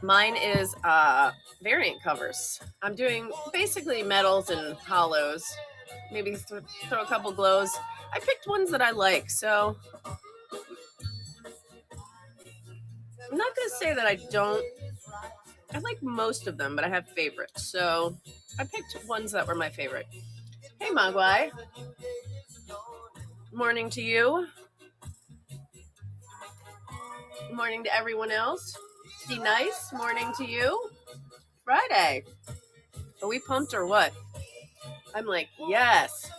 Mine is variant covers. I'm doing basically metals and hollows. Maybe throw a couple glows. I picked ones that I like, so I'm not gonna say that I don't. I like most of them, but I have favorites. So I picked ones that were my favorite. Hey, Mogwai. Morning to you. Morning to everyone else. Be nice. Morning to you. Friday. Are we pumped or what? I'm like, yes.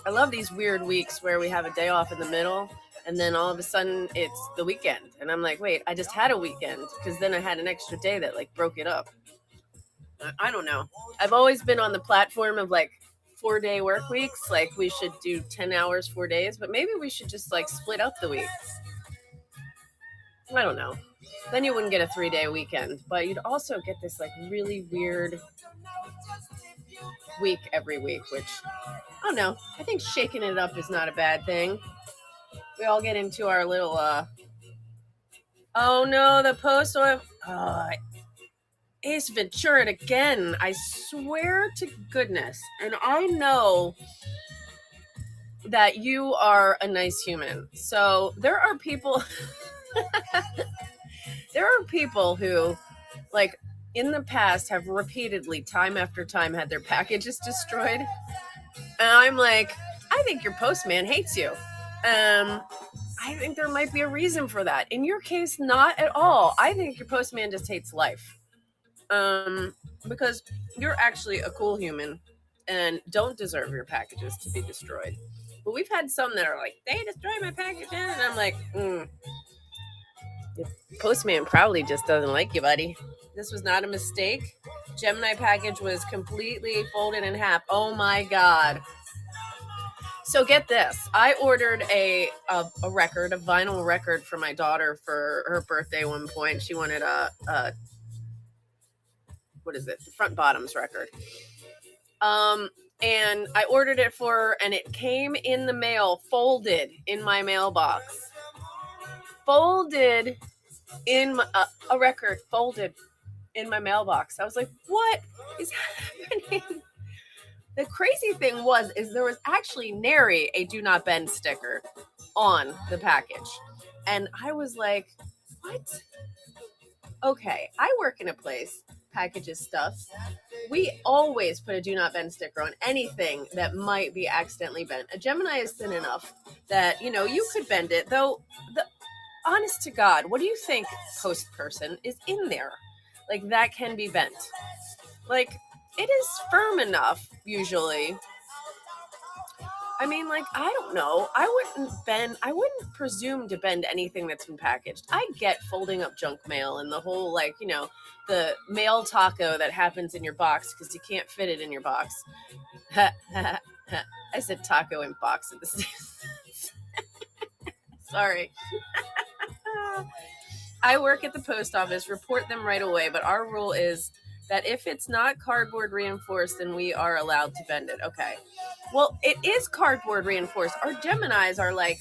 I love these weird weeks where we have a day off in the middle and then all of a sudden it's the weekend. And I'm like, wait, I just had a weekend because then I had an extra day that like broke it up. I don't know. I've always been on the platform of like 4-day work weeks. Like we should do 10 hours, 4 days, but maybe we should just like split up the week. I don't know. Then you wouldn't get a 3-day weekend, but you'd also get this like really weird week every week, which I don't know. I think shaking it up is not a bad thing. We all get into our little oh no, the post Ace Ventura again. I swear to goodness. And I know that you are a nice human. So there are people there are people who like in the past have repeatedly time after time had their packages destroyed. And I'm like, I think your postman hates you. I think there might be a reason for that. In your case, not at all. I think your postman just hates life. Because you're actually a cool human and don't deserve your packages to be destroyed. But we've had some that are like, they destroyed my packages. And I'm like, the postman probably just doesn't like you, buddy. This was not a mistake. Gemini package was completely folded in half. Oh my God. So get this. I ordered a record, a vinyl record for my daughter for her birthday one point. She wanted a what is it? The Front Bottoms record. And I ordered it for her and it came in the mail folded in my mailbox. Folded in my, a record folded in my mailbox. I was like, what is happening? The crazy thing is there was actually nary a do not bend sticker on the package. And I was like, what? Okay, I work in a place, packages stuff. We always put a do not bend sticker on anything that might be accidentally bent. A Gemini is thin enough that, you know, you could bend it. Though, honest to God, what do you think post person is in there? Like that can be bent. Like it is firm enough usually. I mean, like, I don't know. I wouldn't presume to bend anything that's been packaged. I get folding up junk mail and the whole, like, you know, the mail taco that happens in your box because you can't fit it in your box. I said taco in box at the Sorry. I work at the post office, report them right away, but our rule is that if it's not cardboard reinforced, then we are allowed to bend it. Okay. Well, it is cardboard reinforced. Our Geminis are like,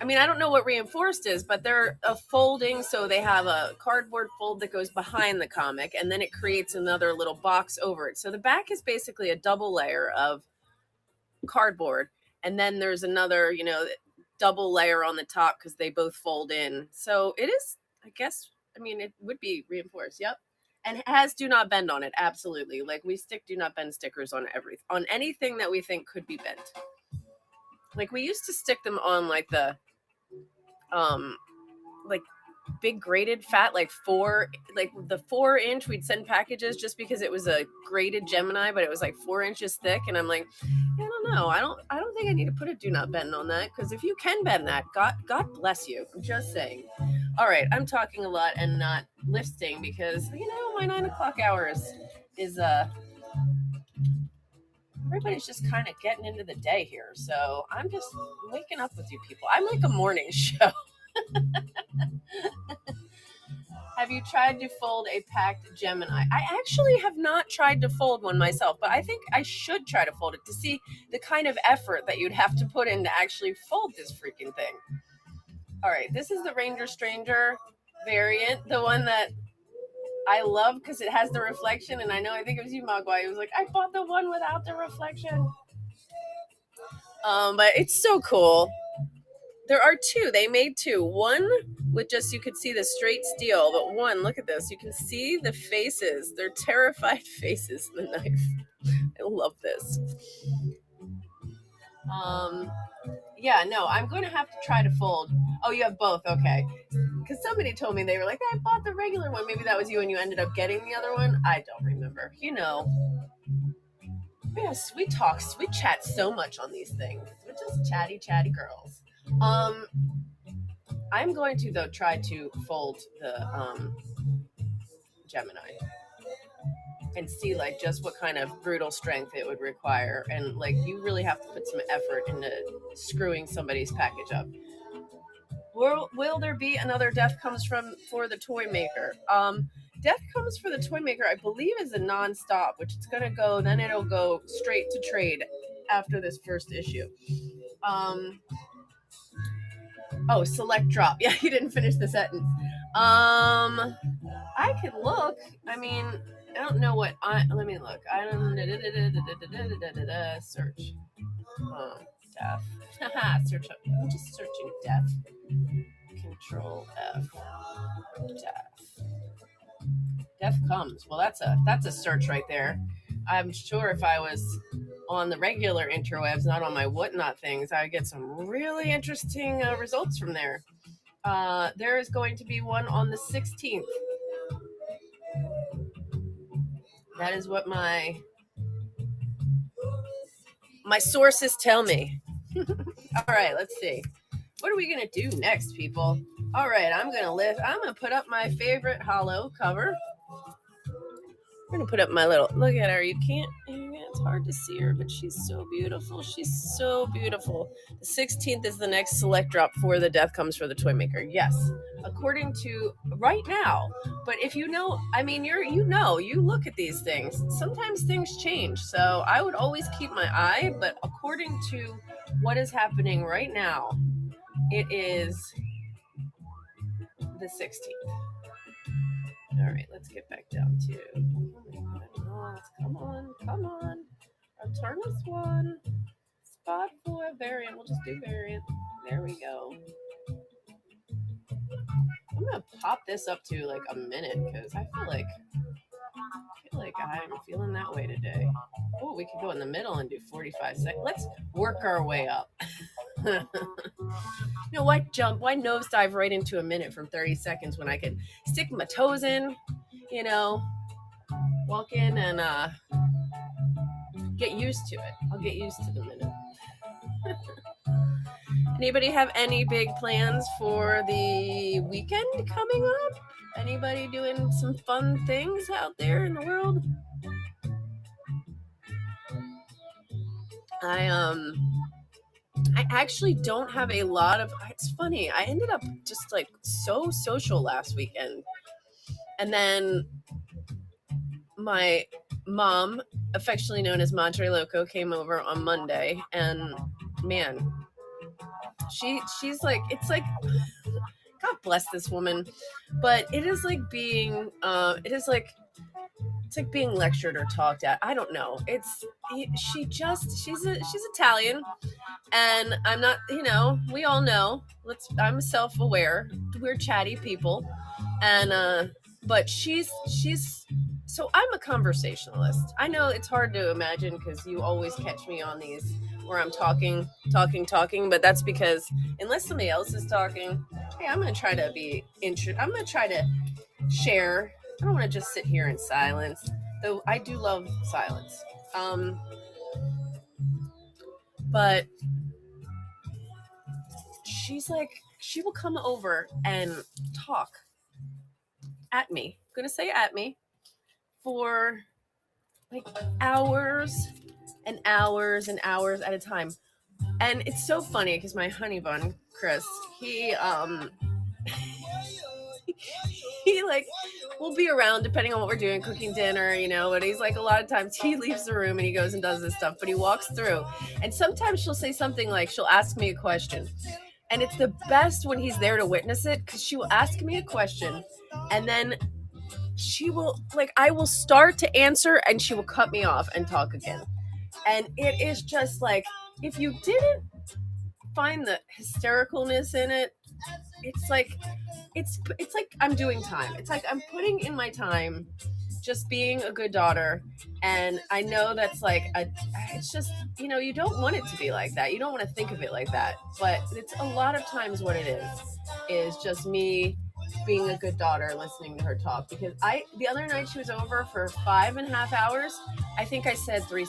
I mean, I don't know what reinforced is, but they're a folding. So they have a cardboard fold that goes behind the comic, and then it creates another little box over it. So the back is basically a double layer of cardboard. And then there's another, you know, double layer on the top because they both fold in. So it is, I guess, I mean, it would be reinforced. Yep. And it has do not bend on it. Absolutely. Like we stick do not bend stickers on on anything that we think could be bent. Like we used to stick them on like the like big graded fat, like the 4-inch. We'd send packages just because it was a graded Gemini, but it was like 4 inches thick. And I'm like, I don't know. I don't think I need to put a do not bend on that because if you can bend that, God bless you. I'm just saying. All right, I'm talking a lot and not listing because you know my 9 o'clock hours is everybody's just kind of getting into the day here. So I'm just waking up with you people. I'm like a morning show. Have you tried to fold a packed Gemini? I actually have not tried to fold one myself, but I think I should try to fold it to see the kind of effort that you'd have to put in to actually fold this freaking thing. All right, this is the Ranger Stranger. variant, the one that I love because it has the reflection, and I think it was you, Mogwai. It was like, I bought the one without the reflection. But it's so cool. There are two. They made two. One with just, you could see the straight steel, but one, look at this. You can see the faces. They're terrified faces in the knife. I love this. Yeah, no, I'm going to have to try to fold. Oh, you have both. Okay. Because somebody told me, they were like, I bought the regular one. Maybe that was you and you ended up getting the other one. I don't remember. You know. Yes, we chat so much on these things. We're just chatty girls. I'm going to, though, try to fold the Gemini and see like just what kind of brutal strength it would require, and like you really have to put some effort into screwing somebody's package up. Will there be another Death Comes for the Toy Maker? Death Comes for the Toy Maker, I believe, is a non-stop, which it's gonna go, then it'll go straight to trade after this first issue. Oh, select drop. Yeah, you didn't finish the sentence. I could look. I mean, I don't know what let me look. I don't search. Death. Search up. I'm just searching death. Control F. Death. Death Comes. Well, that's a search right there. I'm sure if I was on the regular interwebs, not on my whatnot things, I get some really interesting results from there. There is going to be one on the 16th. That is what my sources tell me. All right, let's see. What are we going to do next, people? All right, I'm going to put up my favorite Hollow cover. I'm going to put up my little, look at her. You can't, it's hard to see her, but she's so beautiful. She's so beautiful. The 16th is the next select drop for the Death Comes for the Toy Maker. Yes, according to right now. But if you know, I mean, you look at these things. Sometimes things change. So I would always keep my eye, but according to what is happening right now, it is the 16th. All right, let's get back down to, come on. Return this one. Spot for a variant. We'll just do variant. There we go. I'm gonna pop this up to like a minute because I feel like I'm feeling that way today. Oh, we could go in the middle and do 45 seconds. Let's work our way up. You know, why nosedive right into a minute from 30 seconds when I can stick my toes in, you know, walk in and get used to it. I'll get used to the minute. Anybody have any big plans for the weekend coming up? Anybody doing some fun things out there in the world? I actually don't have a lot of, it's funny, I ended up just like so social last weekend. And then my mom, affectionately known as Madre Loco, came over on Monday, and man, she's like, it's like, God bless this woman, but it is like being, it's like being lectured or talked at. I don't know. She's Italian, and I'm not, you know, we all know, I'm self-aware. We're chatty people. And, but she's, so I'm a conversationalist. I know it's hard to imagine because you always catch me on these where I'm talking, but that's because unless somebody else is talking, hey, I'm going to try to be I'm going to try to share. I don't want to just sit here in silence, though I do love silence. But she's like, she will come over and talk at me. I'm going to say at me for like hours and hours and hours at a time. And it's so funny because my honey bun, Chris, he like will be around depending on what we're doing, cooking dinner, you know, but he's like, a lot of times he leaves the room and he goes and does this stuff, but he walks through, and sometimes she'll say something like, she'll ask me a question, And it's the best when he's there to witness it, because she will ask me a question and then she will, like, I will start to answer and she will cut me off and talk again. And it is just like, if you didn't find the hystericalness in it, it's like I'm doing time. It's like I'm putting in my time just being a good daughter. And I know that's like it's just, you don't want it to be like that. You don't want to think of it like that. But it's a lot of times what it is just me being a good daughter, listening to her talk. Because the other night she was over for 5.5 hours. I think I said 3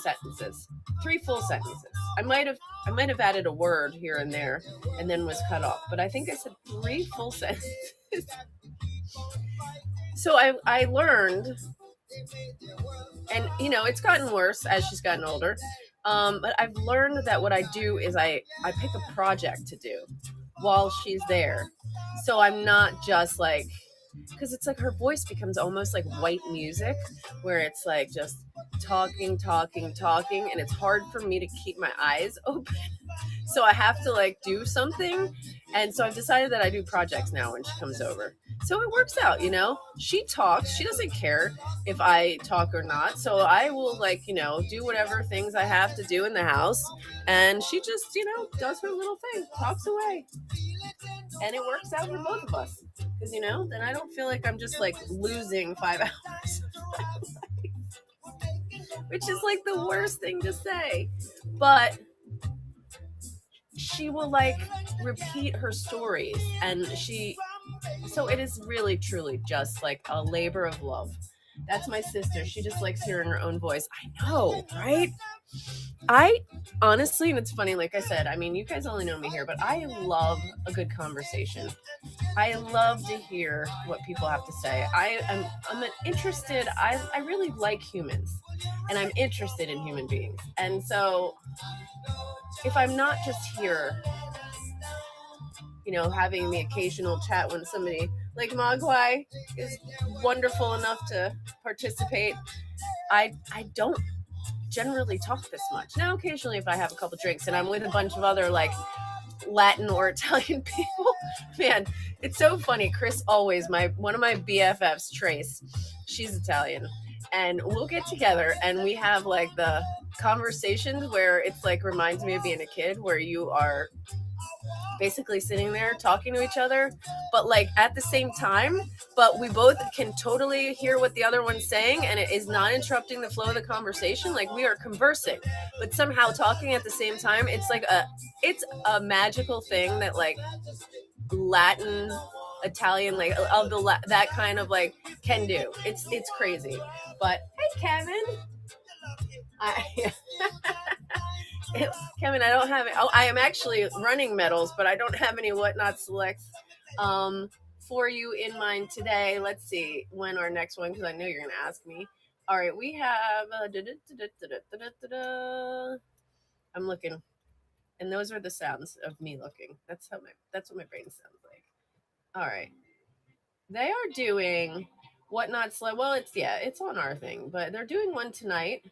full sentences. I might have added a word here and there and then was cut off, but I think I said 3 full sentences. So I learned, and it's gotten worse as she's gotten older. But I've learned that what I do is I pick a project to do while she's there. So I'm not just like, because it's like her voice becomes almost like white music, where it's like just talking, and it's hard for me to keep my eyes open. So I have to like do something. And so I've decided that I do projects now when she comes over. So it works out, she talks, she doesn't care if I talk or not. So I will like, do whatever things I have to do in the house. And she just, does her little thing, talks away. And it works out for both of us. Because, then I don't feel like I'm just like losing 5 hours of my life, which is like the worst thing to say. But she will like repeat her stories, and so it is really truly just like a labor of love. That's my sister. She just likes hearing her own voice. I know, right? I honestly, and it's funny, like I said, I mean, you guys only know me here, but I love a good conversation. I love to hear what people have to say. I'm interested. I really like humans, and I'm interested in human beings. And so if I'm not just here, having the occasional chat when somebody like Mogwai is wonderful enough to participate, I don't generally talk this much. Now, occasionally if I have a couple drinks and I'm with a bunch of other like Latin or Italian people, man, it's so funny. Chris always, one of my BFFs, Trace, she's Italian, and we'll get together and we have like the conversations where it's like reminds me of being a kid, where you are basically sitting there talking to each other, but like at the same time, but we both can totally hear what the other one's saying, and it is not interrupting the flow of the conversation. Like we are conversing, but somehow talking at the same time. It's like it's a magical thing that like Latin, Italian, like of that kind of like can do. It's crazy. But hey, Kevin. Kevin, I don't have it. Oh, I am actually running medals, but I don't have any Whatnot Selects for you in mind today. Let's see when our next one, because I know you're going to ask me. All right, we have. I'm looking, and those are the sounds of me looking. That's what my brain sounds like. All right, they are doing Whatnot Select. Well, it's on our thing, but they're doing one tonight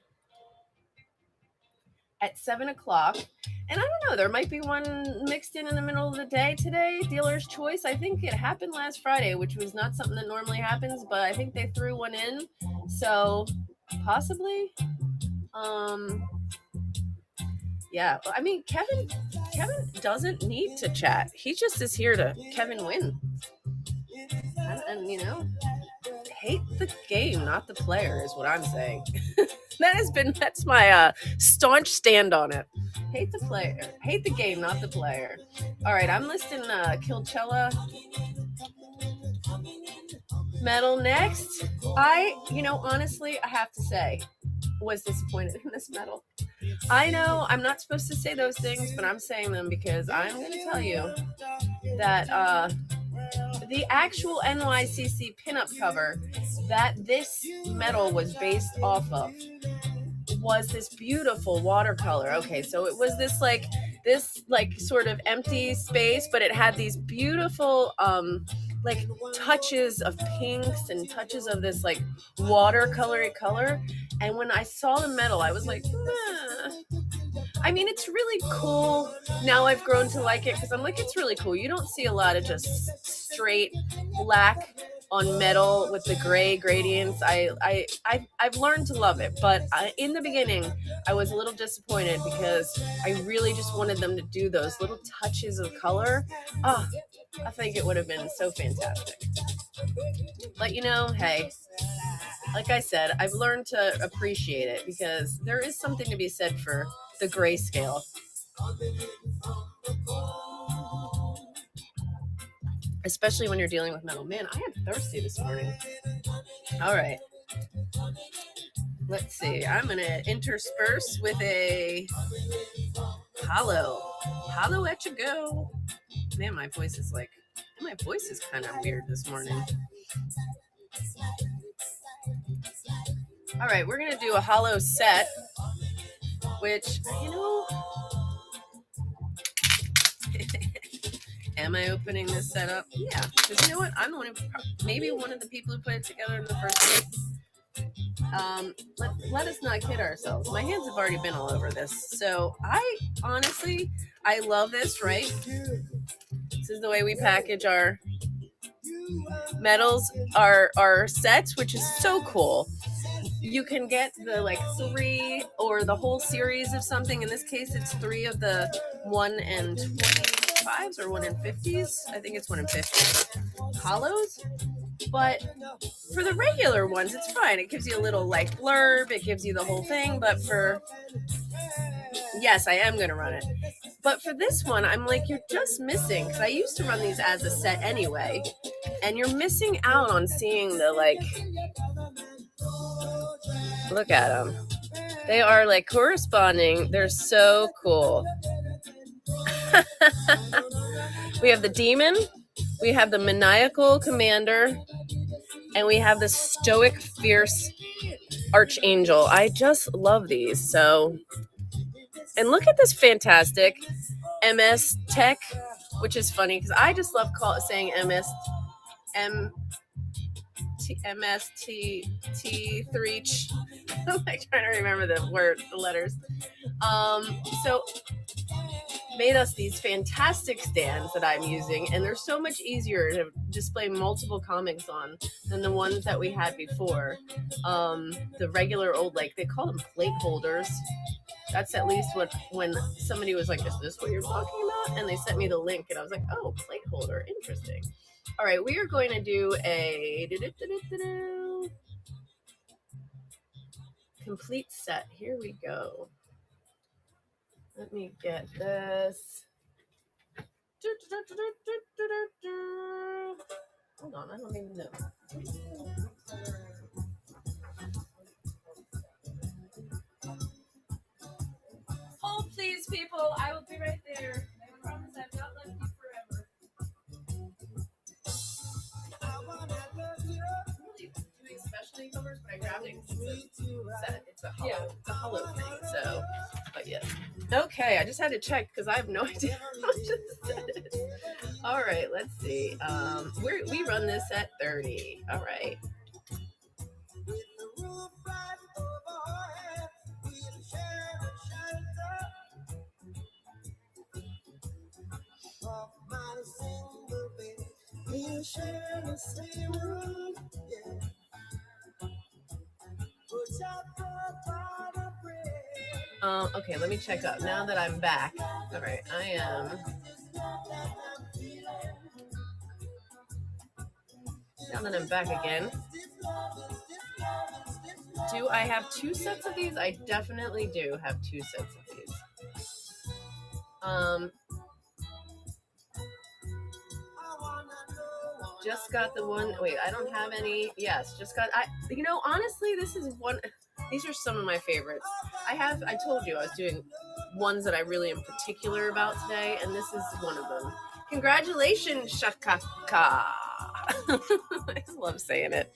at 7:00. And I don't know, there might be one mixed in the middle of the day today. Dealer's Choice. I think it happened last Friday, which was not something that normally happens, but I think they threw one in. So possibly. Yeah. I mean, Kevin doesn't need to chat. He just is here to Kevin win. And hate the game, not the player, is what I'm saying. That's my staunch stand on it. Hate the game, not the player. All right, I'm listing Kilchella medal next. Honestly, I have to say, was disappointed in this medal. I know I'm not supposed to say those things, but I'm saying them because I'm going to tell you that the actual NYCC pinup cover that this medal was based off of was this beautiful watercolor. Okay, so it was this sort of empty space, but it had these beautiful like touches of pinks and touches of this like watercolory color. And when I saw the medal, I was like, I mean, it's really cool. Now I've grown to like it because I'm like, it's really cool. You don't see a lot of just straight black on metal with the gray gradients. I've learned to love it, but in the beginning, I was a little disappointed because I really just wanted them to do those little touches of color. Ah, I think it would have been so fantastic. But you know, hey, like I said, I've learned to appreciate it because there is something to be said for the grayscale. Especially when you're dealing with metal. Man, I am thirsty this morning. All right. Let's see. I'm going to intersperse with a hollow. Hollow at you go. Man, my voice is kind of weird this morning. All right, we're going to do a hollow set, which, am I opening this set up? Yeah, because you know what? I'm maybe one of the people who put it together in the first place. Let us not kid ourselves. My hands have already been all over this. So I love this, right? This is the way we package our metals, our sets, which is so cool. You can get the 3 or the whole series of something. In this case, it's 3 of the 1 in 25s or 1 in 50s. I think it's 1 in 50s hollows. But for the regular ones, it's fine. It gives you a little blurb. It gives you the whole thing. But yes, I am going to run it. But for this one, I'm like, you're just missing. Because I used to run these as a set anyway. And you're missing out on seeing the look at them. They are corresponding. They're so cool. We have the demon. We have the maniacal commander. And we have the stoic, fierce archangel. I just love these. So, and look at this fantastic MS Tech, which is funny because I just love saying MST3. I'm trying to remember the letters. So made us these fantastic stands that I'm using, and they're so much easier to display multiple comics on than the ones that we had before. The regular old, they call them plate holders. That's at least when somebody was like, is this what you're talking about? And they sent me the link, and I was like, oh, plate holder, interesting. All right, we are going to do a complete set. Here we go. Let me get this. Hold on, I don't even know. Hold, please, people. I will be right there. I promise I've not left you forever. I'm really doing specialty covers, but I grabbed it because it's a hollow thing. So, but yeah. Okay, I just had to check because I have no idea how much this is. All right, let's see. We run this at 30. All right. Okay, let me check up. Now that I'm back. All right, I am. Now that I'm back again. Do I have 2 sets of these? I definitely do have 2 sets of these. Just got the one. Wait, I don't have any. Yes, just got. Honestly, this is one. These are some of my favorites. I told you I was doing ones that I really am particular about today, and this is one of them. Congratulations, Shakaka. I love saying it.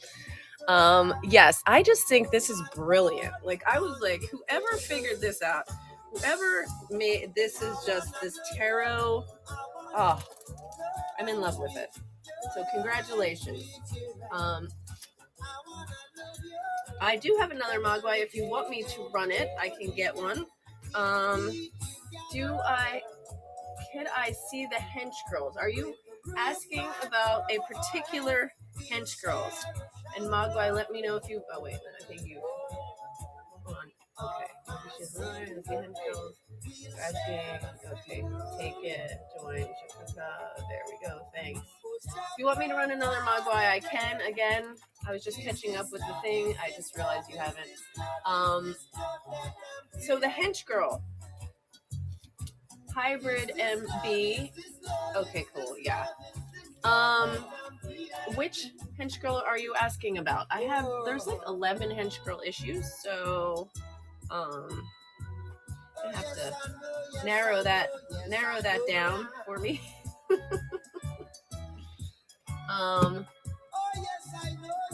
Yes, I just think this is brilliant. I was like, whoever figured this out, whoever made this is just this tarot. Oh, I'm in love with it. So congratulations. I do have another Mogwai. If you want me to run it, I can get one. Could I see the hench girls? Are you asking about a particular hench girls? And Mogwai, let me know if you. Oh wait, I think you. Hold on. Okay. She's annoying. Let's see hench girls. Asking. Okay. Take it. Join. Shakaka. There we go. Thanks. If you want me to run another Mogwai, I can. Again, I was just catching up with the thing. I just realized you haven't. So the hench girl. Hybrid MB. Okay, cool. Yeah. Which hench girl are you asking about? There's like 11 hench girl issues, so I have to narrow that down for me.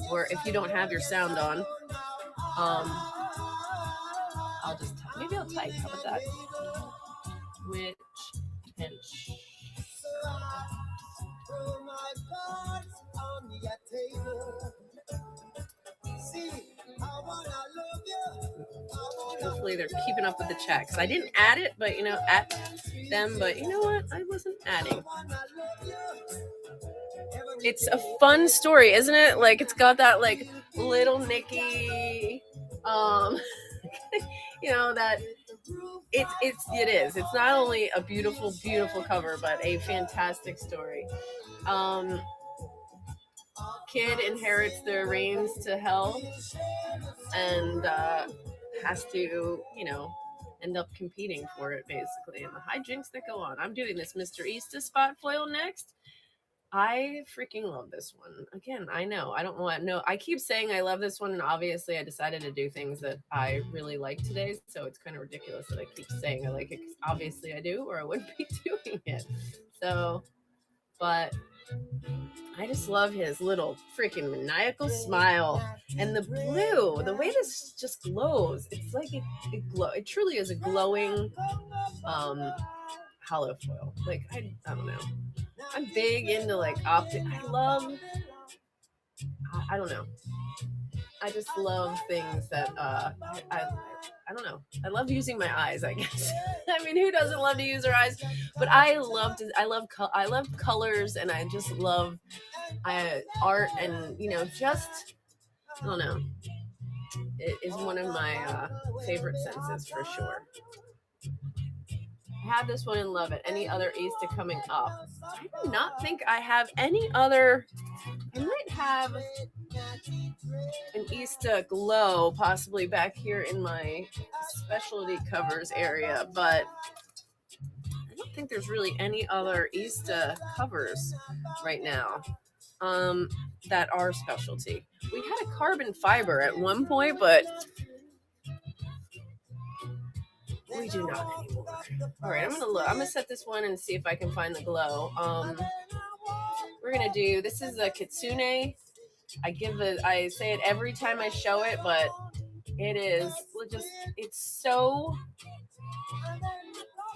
Or if you don't have your sound on, I'll just maybe I'll type. How about that? Which hench? Hopefully they're keeping up with the chat because I didn't add it, but at them. But you know what? I wasn't adding. It's a fun story, isn't it? Like it's got that like little Nicky, that it is. It's not only a beautiful, beautiful cover, but a fantastic story. Kid inherits the reins to hell and has to, end up competing for it, basically, and the hijinks that go on. I'm doing this Mr. Easta spot foil next. I freaking love this one. Again, I know. I don't want no. I keep saying I love this one, and obviously I decided to do things that I really like today, so it's kind of ridiculous that I keep saying I like it, because obviously I do, or I wouldn't be doing it. So, but I just love his little freaking maniacal smile. And the blue, the way this just glows, it's like it truly is a glowing hollow foil. Like, I don't know. I'm big into like optic. I don't know. I just love things that I don't know. I love using my eyes, I guess. I mean, who doesn't love to use their eyes? But I love colors, and I just love art, and just I don't know. It is one of my favorite senses for sure. I have this one and love it. Any other Easta coming up? I do not think I have any other. I might have an Easta glow possibly back here in my specialty covers area, but I don't think there's really any other Easta covers right now that are specialty. We had a carbon fiber at one point, but we do not anymore. All right, I'm gonna set this one and see if I can find the glow. We're gonna do, this is a Kitsune. I say it every time I show it, but it's so,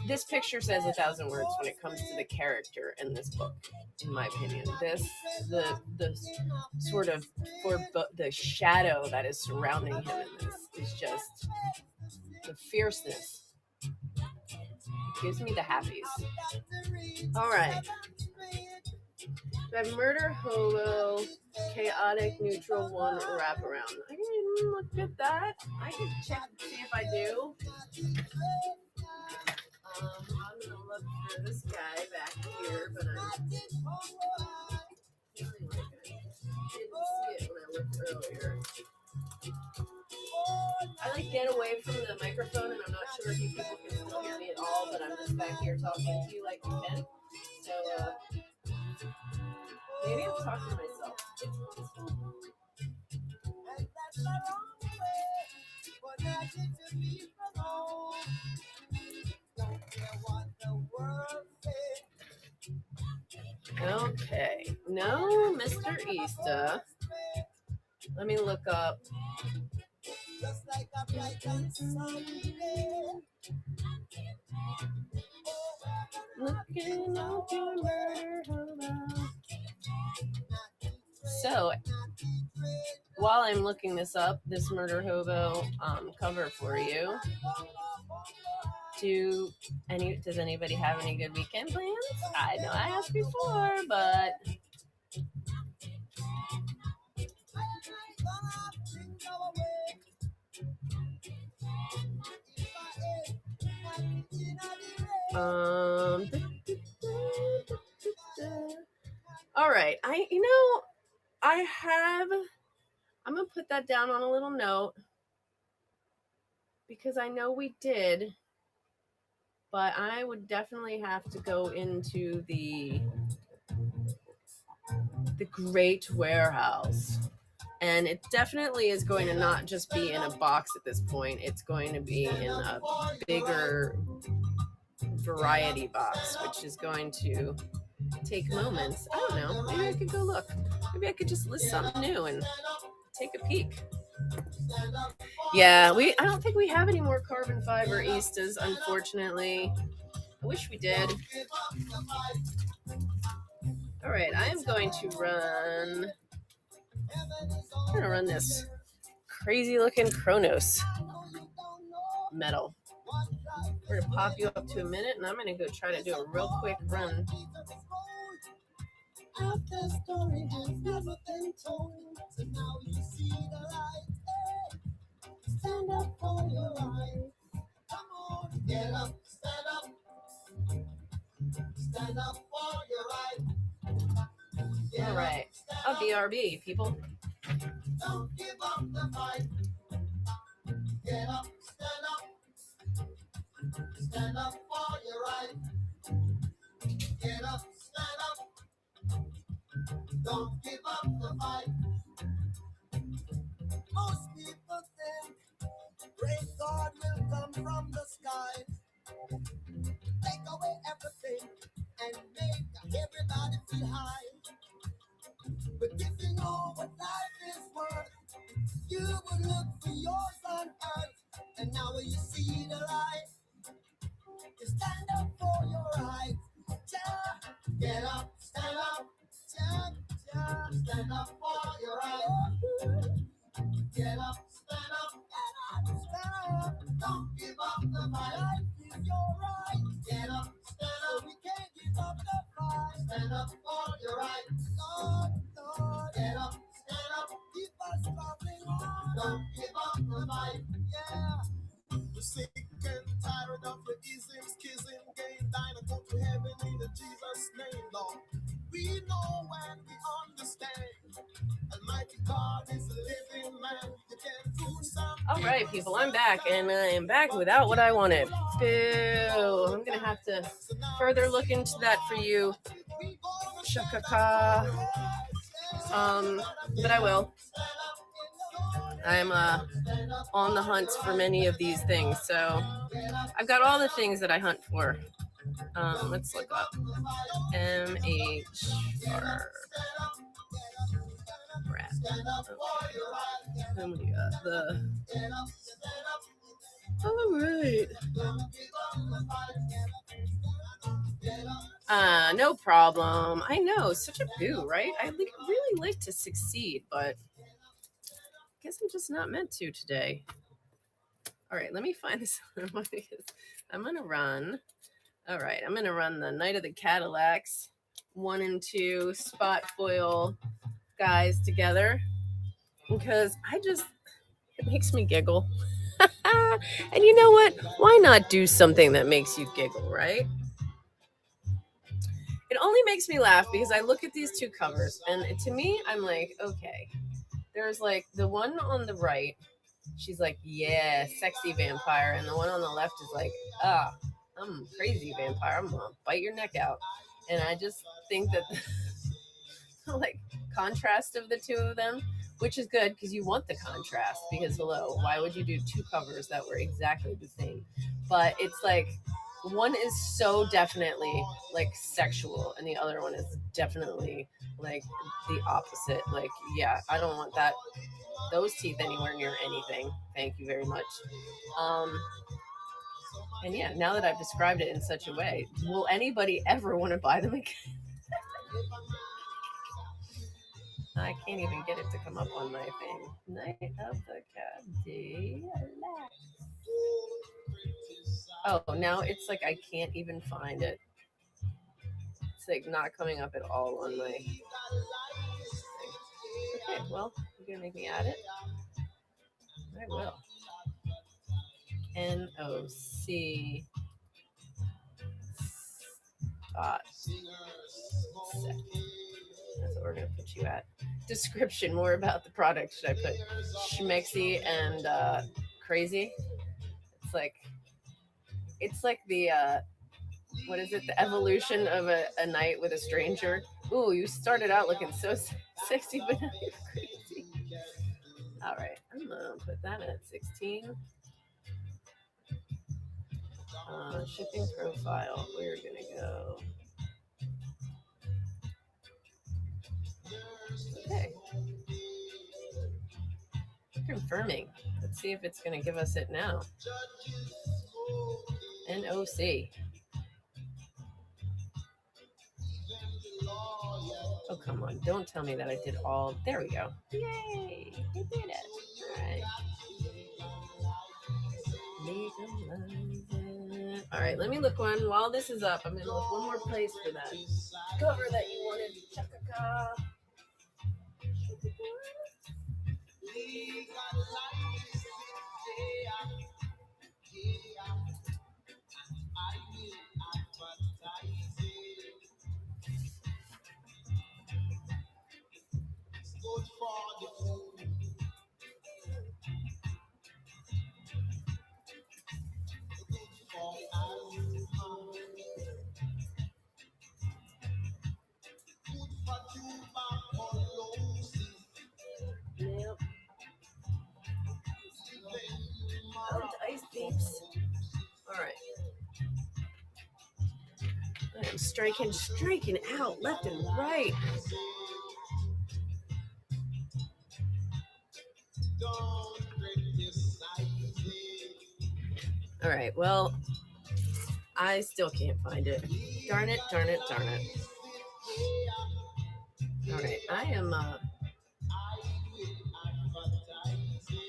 this picture says 1,000 words when it comes to the character in this book, in my opinion. The sort of, the shadow that is surrounding him in this is just the fierceness. It gives me the happies. All right. I have Murder Hobo, Chaotic Neutral 1 Wraparound. I didn't look at that. I can check to see if I do. I'm going to look for this guy back here, but I didn't see it when I looked earlier. I get away from the microphone, and I'm not sure if you people can still hear me at all, but I'm just back here talking to you like you can. So, maybe I'm talking to myself. Okay. No, Mr. Easta. Let me look up. Looking up your murder hobo. So, while I'm looking this up, this Murder Hobo cover for you, Does anybody have any good weekend plans? I know I asked before, but all right. I'm gonna put that down on a little note because I know we did, but I would definitely have to go into the Great Warehouse. And it definitely is going to not just be in a box at this point. It's going to be in a bigger variety box, which is going to take moments. I don't know. Maybe I could go look. Maybe I could just list something new and take a peek. Yeah, I don't think we have any more carbon fiber Eastas, unfortunately. I wish we did. All right, I am going to run. I'm going to run this crazy looking Kronos metal. We're going to pop you up to a minute, and I'm going to go try to do a real quick run. After story has never been told, so now you see the light. Stand up for your right. Come on, get up, stand up. Stand up for your right. All right. A BRB, people. Don't give up the fight. Get up, stand up. Stand up for your right. Get up, stand up. Don't give up the fight. Most people think great God will come from the sky, take away everything and make everybody feel high. But if you know what life is worth, you would look for yours on earth. And now when you see the light, you stand up for your right. Get up, stand up. Stand up for your right. Get up, stand up. Don't give up the fight. Life is your right. Get up, stand up. We can't give up the fight. Stand up for your right. Lord, get up, stand up. Keep us struggling on. Don't give up the fight. Yeah. We're sick and tired of the isms, kissing, game, dying to go to heaven in the Jesus' name, Lord. We know and we understand. Almighty God is a living man. You can do something. All right, people, I'm back, and I am back without what I wanted. Boo! I'm gonna have to further look into that for you, Shakaka. But I will. I'm on the hunt for many of these things, so I've got all the things that I hunt for. Let's look up MHR rat. Okay. Then we got the. All right. No problem. I know, such a boo, right? I really like to succeed, but I guess I'm just not meant to today. All right, let me find this other one because I'm gonna run. All right, I'm gonna run the Night of the Cadillacs 1 and 2 spot foil guys together because it makes me giggle. And you know what? Why not do something that makes you giggle, right? It only makes me laugh because I look at these two covers and to me, I'm like, okay, there's like the one on the right, she's like, yeah, sexy vampire. And the one on the left is like, I'm crazy vampire. I'm gonna bite your neck out. And I just think that the like contrast of the two of them, which is good because you want the contrast because hello, why would you do two covers that were exactly the same? But it's like one is so definitely like sexual and the other one is definitely like the opposite. Like, yeah, I don't want those teeth anywhere near anything. Thank you very much. And yeah, now that I've described it in such a way, will anybody ever want to buy them again? I can't even get it to come up on my thing. Night of the Cadillacs. Oh, now it's like I can't even find it. It's like not coming up at all on my thing. Okay, well, you're gonna make me add it? I will. NOC dot sec. That's what we're gonna put you at. Description, more about the product. Should I put schmexy and crazy? It's like the what is it? The evolution of a night with a stranger. Ooh, you started out looking so sexy, but now you're crazy. All right, I'm gonna put that at 16. Shipping profile. We're gonna go. Okay. Confirming. Let's see if it's gonna give us it now. NOC. Oh, come on. Don't tell me that I did all. There we go. Yay. I did it. All right. Legalize it. All right. Let me look one. While this is up, I'm going to look one more place for that cover that you wanted. Chaka. Yep. Oh, ice peeps. All right. I am striking out left and right. All right. Well, I still can't find it. Darn it. All right. I am.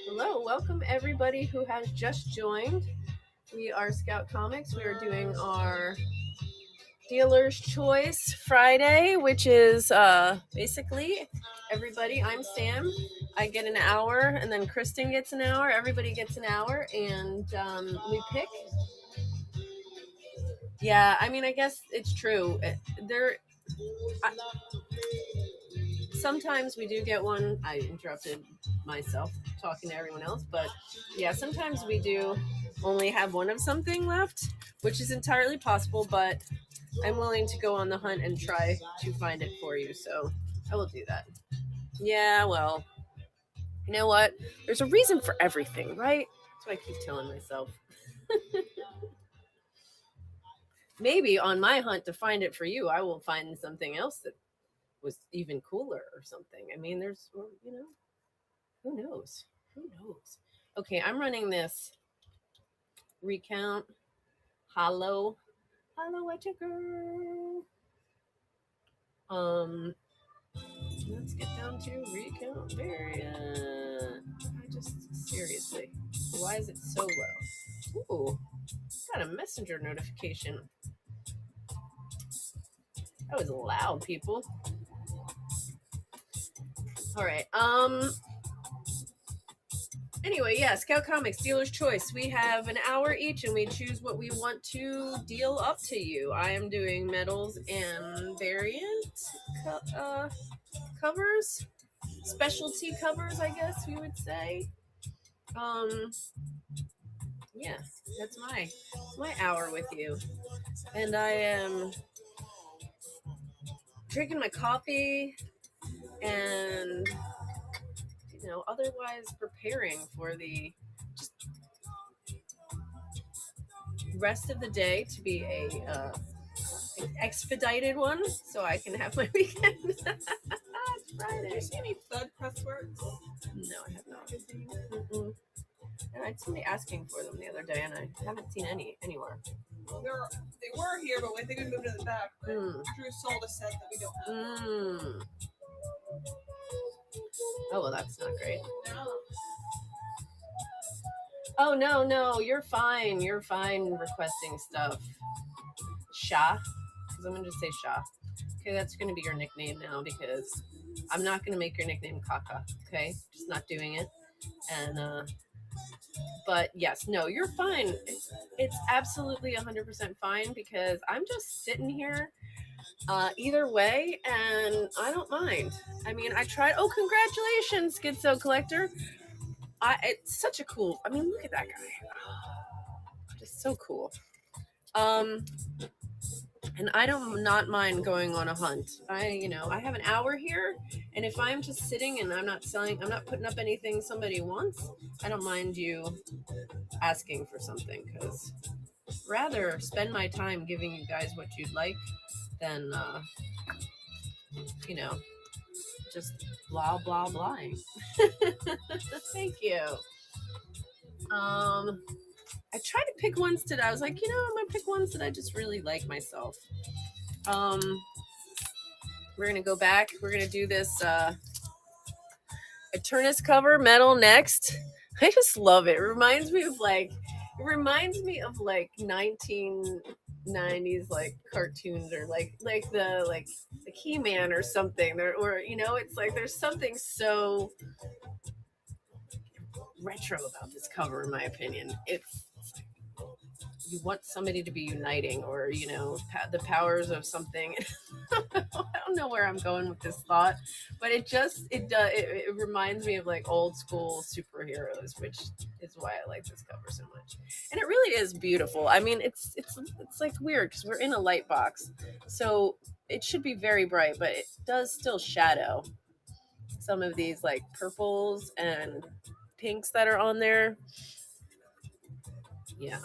Hello. Welcome, everybody who has just joined. We are Scout Comics. We are doing our Dealer's Choice Friday, which is basically everybody. I'm Sam. I get an hour, and then Kristen gets an hour. Everybody gets an hour, and we pick. Yeah, I mean, I guess it's true. Sometimes we do get one. I interrupted myself talking to everyone else, but yeah, sometimes we do only have one of something left, which is entirely possible, but I'm willing to go on the hunt and try to find it for you, so I will do that. Yeah, well, you know what? There's a reason for everything, right? That's what I keep telling myself. Maybe on my hunt to find it for you, I will find something else that was even cooler or something. I mean, there's, who knows? Okay, I'm running this recount. Hollow at your girl. Let's get down to recount variant. I just seriously, why is it so low? Ooh, got a messenger notification. That was loud, people. All right. Anyway, yeah, Scout Comics, Dealer's Choice. We have an hour each, and we choose what we want to deal up to you. I am doing metals and variant covers, specialty covers, I guess we would say. Yeah, that's my hour with you, and I am drinking my coffee and otherwise preparing for the just rest of the day to be an expedited one, so I can have my weekend. It's Friday. Did you see any Thud Press Works? No, I have not. Mm-mm. And I had somebody asking for them the other day, and I haven't seen any anywhere. They were here, but I think we moved to the back. Drew sold a set that we don't have. Oh, well, that's not great. No. Oh, no, you're fine. You're fine requesting stuff. Sha, because I'm going to just say Sha. Okay, that's going to be your nickname now because I'm not going to make your nickname Kaka. Okay, just not doing it. And but yes, no, you're fine. It's absolutely 100% fine because I'm just sitting here either way, and I don't mind. I mean, I tried. Oh, congratulations, Schizo Collector! It's such a cool. I mean, look at that guy. Just so cool. And I don't not mind going on a hunt. I have an hour here, and if I'm just sitting and I'm not selling, I'm not putting up anything somebody wants, I don't mind you asking for something because rather spend my time giving you guys what you'd like than you know just blah blah blah. Thank you. I tried to pick ones today. I was like, I'm gonna pick ones that I just really like myself. We're gonna go back. We're gonna do this Eternus cover metal next. I just love it. It reminds me of like 1990s like cartoons or like the He-Man or something. Or it's like there's something so retro about this cover in my opinion. It's you want somebody to be uniting or the powers of something. I don't know where I'm going with this thought, but it reminds me of like old school superheroes, which is why I like this cover so much. And it really is beautiful. I mean, it's like weird because we're in a light box, so it should be very bright, but it does still shadow some of these like purples and pinks that are on there. Yeah.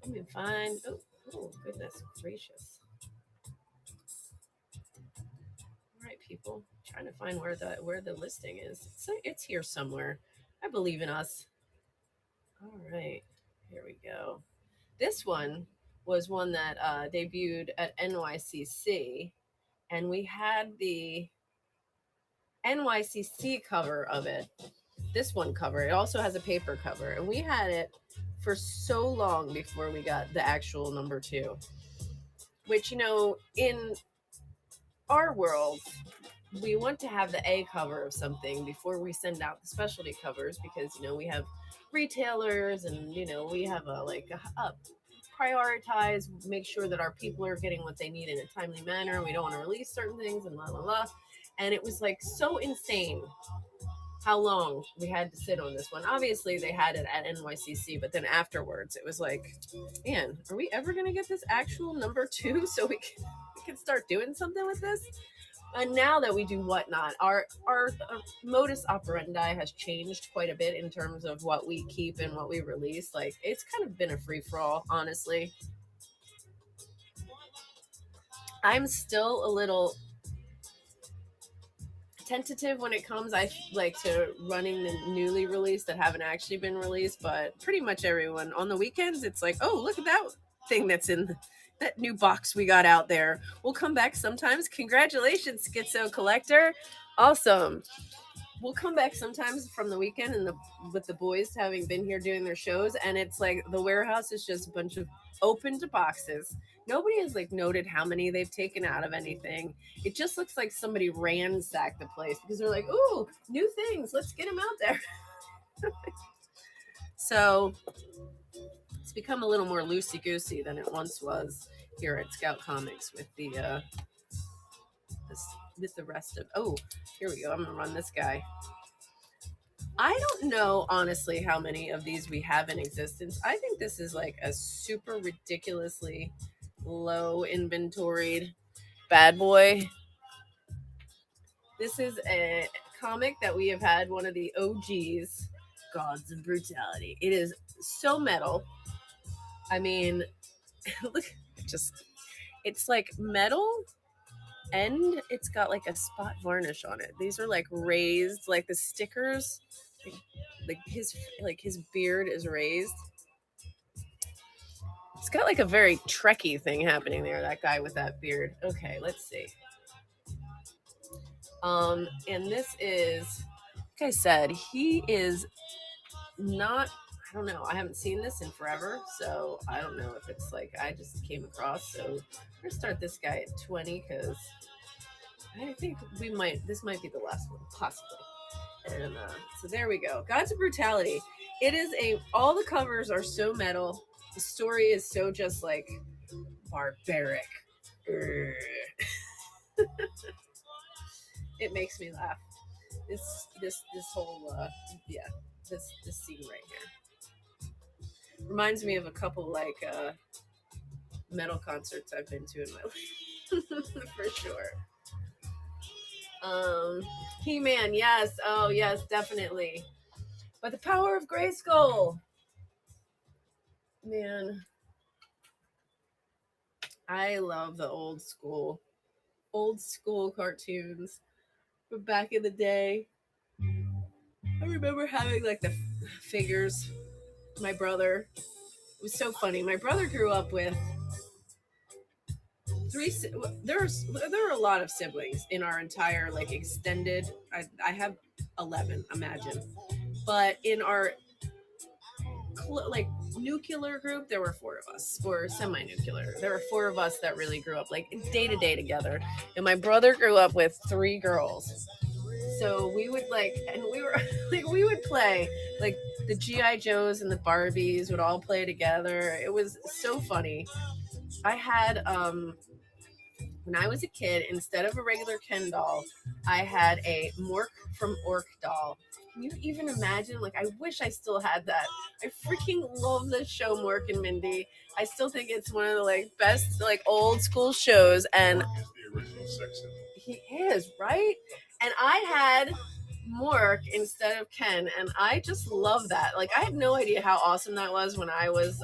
Let me find. Oh, goodness gracious! All right, people, trying to find where the listing is. It's here somewhere. I believe in us. All right, here we go. This one was one that debuted at NYCC, and we had the NYCC cover of it. This one cover. It also has a paper cover, and we had it for so long before we got the actual number 2. Which in our world, we want to have the A cover of something before we send out the specialty covers because we have retailers and we have a prioritize, make sure that our people are getting what they need in a timely manner. We don't want to release certain things and blah blah blah. And it was like so insane how long we had to sit on this one. Obviously, they had it at NYCC, but then afterwards, it was like, man, are we ever going to get this actual number 2 so we can start doing something with this? And now that we do whatnot, our modus operandi has changed quite a bit in terms of what we keep and what we release. Like, it's kind of been a free-for-all, honestly. I'm still a little tentative when it comes to running the newly released that haven't actually been released, but pretty much everyone on the weekends it's like, oh, look at that thing that's in that new box we got out there. We'll come back sometimes. Congratulations, Schizo Collector. Awesome. We'll come back sometimes from the weekend and with the boys having been here doing their shows, and it's like the warehouse is just a bunch of opened boxes. Nobody has noted how many they've taken out of anything. It just looks like somebody ransacked the place because they're like, ooh, new things, let's get them out there. So it's become a little more loosey-goosey than it once was here at Scout Comics with the rest of. Oh, here we go. I'm gonna run this guy. I don't know, honestly, how many of these we have in existence. I think this is like a super ridiculously low inventoried bad boy. This is a comic that we have had, one of the OGs, Gods of Brutality. It is so metal. I mean, look, it's like metal, and it's got like a spot varnish on it. These are like raised, like the stickers, like his beard is raised. It's got like a very Trekkie thing happening there, that guy with that beard. Okay, let's see. And this is, like I said, he is not, I don't know. I haven't seen this in forever, so I don't know if it's like I just came across. So we're gonna start this guy at 20 because I think this might be the last one, possibly. And so there we go. Gods of Brutality. It is all the covers are so metal. The story is so just like barbaric. It makes me laugh. This whole this scene right here reminds me of a couple like metal concerts I've been to in my life for sure. He-Man, yes. Oh, yes, definitely. But the power of Grayskull. Man. I love the old school cartoons from back in the day. I remember having like the figures. My brother. It was so funny. My brother grew up with there are a lot of siblings in our entire like extended I have 11, imagine, but in our like nuclear group there were 4 of us, or semi-nuclear. There were 4 of us that really grew up like day to day together, and my brother grew up with 3 girls. So we would like, and we were like, we would play like the GI Joes and the Barbies would all play together. It was so funny. I had when I was a kid, instead of a regular Ken doll, I had a Mork from Ork doll. Can you even imagine? Like, I wish I still had that. I freaking love this show, Mork and Mindy. I still think it's one of the like best like old school shows, and Mork is the original sex symbol. He is, right? And I had Mork instead of Ken, and I just love that. Like, I had no idea how awesome that was when I was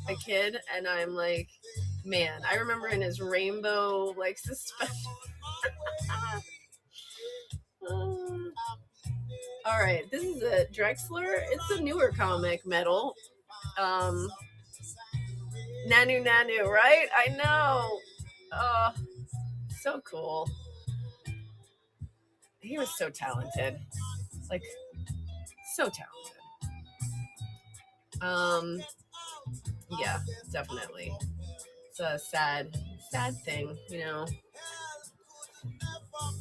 a kid, and I'm like, man, I remember in his rainbow like suspender. All right, this is a Drexler. It's a newer comic, metal. Nanu, right? I know. Oh, so cool. He was so talented, like so talented. Yeah, definitely. It's a sad thing, you know.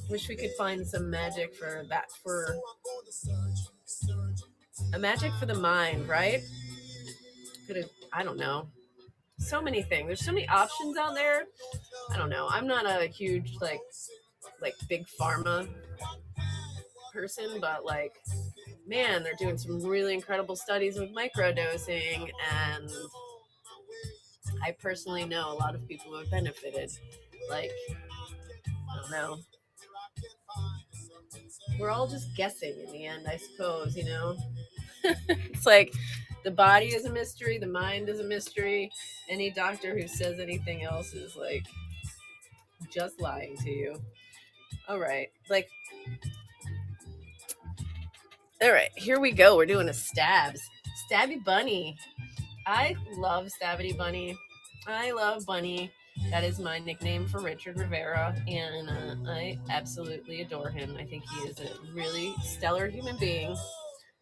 Wish we could find some magic for that, for a magic for the mind, right? I don't know. So many things. There's so many options out there. I don't know. I'm not a huge like big pharma person, but like, man, they're doing some really incredible studies with microdosing, and I personally know a lot of people who have benefited. Like, I don't know. We're all just guessing in the end, I suppose, you know? It's like the body is a mystery, the mind is a mystery. Any doctor who says anything else is like just lying to you. All right. Like, all right, here we go. We're doing a Stabby Bunny. I love Stabby Bunny. I love Bunny. That is my nickname for Richard Rivera, and I absolutely adore him. I think he is a really stellar human being.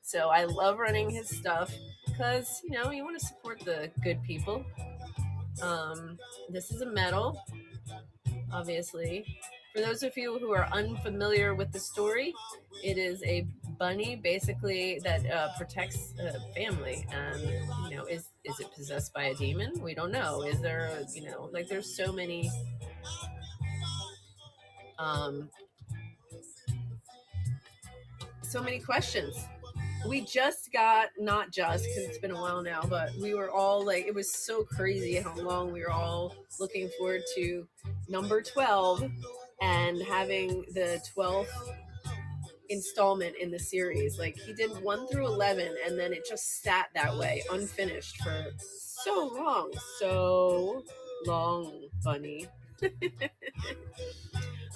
So I love running his stuff because, you know, you want to support the good people. This is a metal, obviously. For those of you who are unfamiliar with the story, it is a bunny basically that protects a family. And, you know, is it possessed by a demon? We don't know. Is there, you know, like there's so many questions. We just got, not just because it's been a while now, but we were all like, it was so crazy how long we were all looking forward to number 12 and having the 12th installment in the series. Like, he did 1 through 11 and then it just sat that way unfinished for so long, Bunny.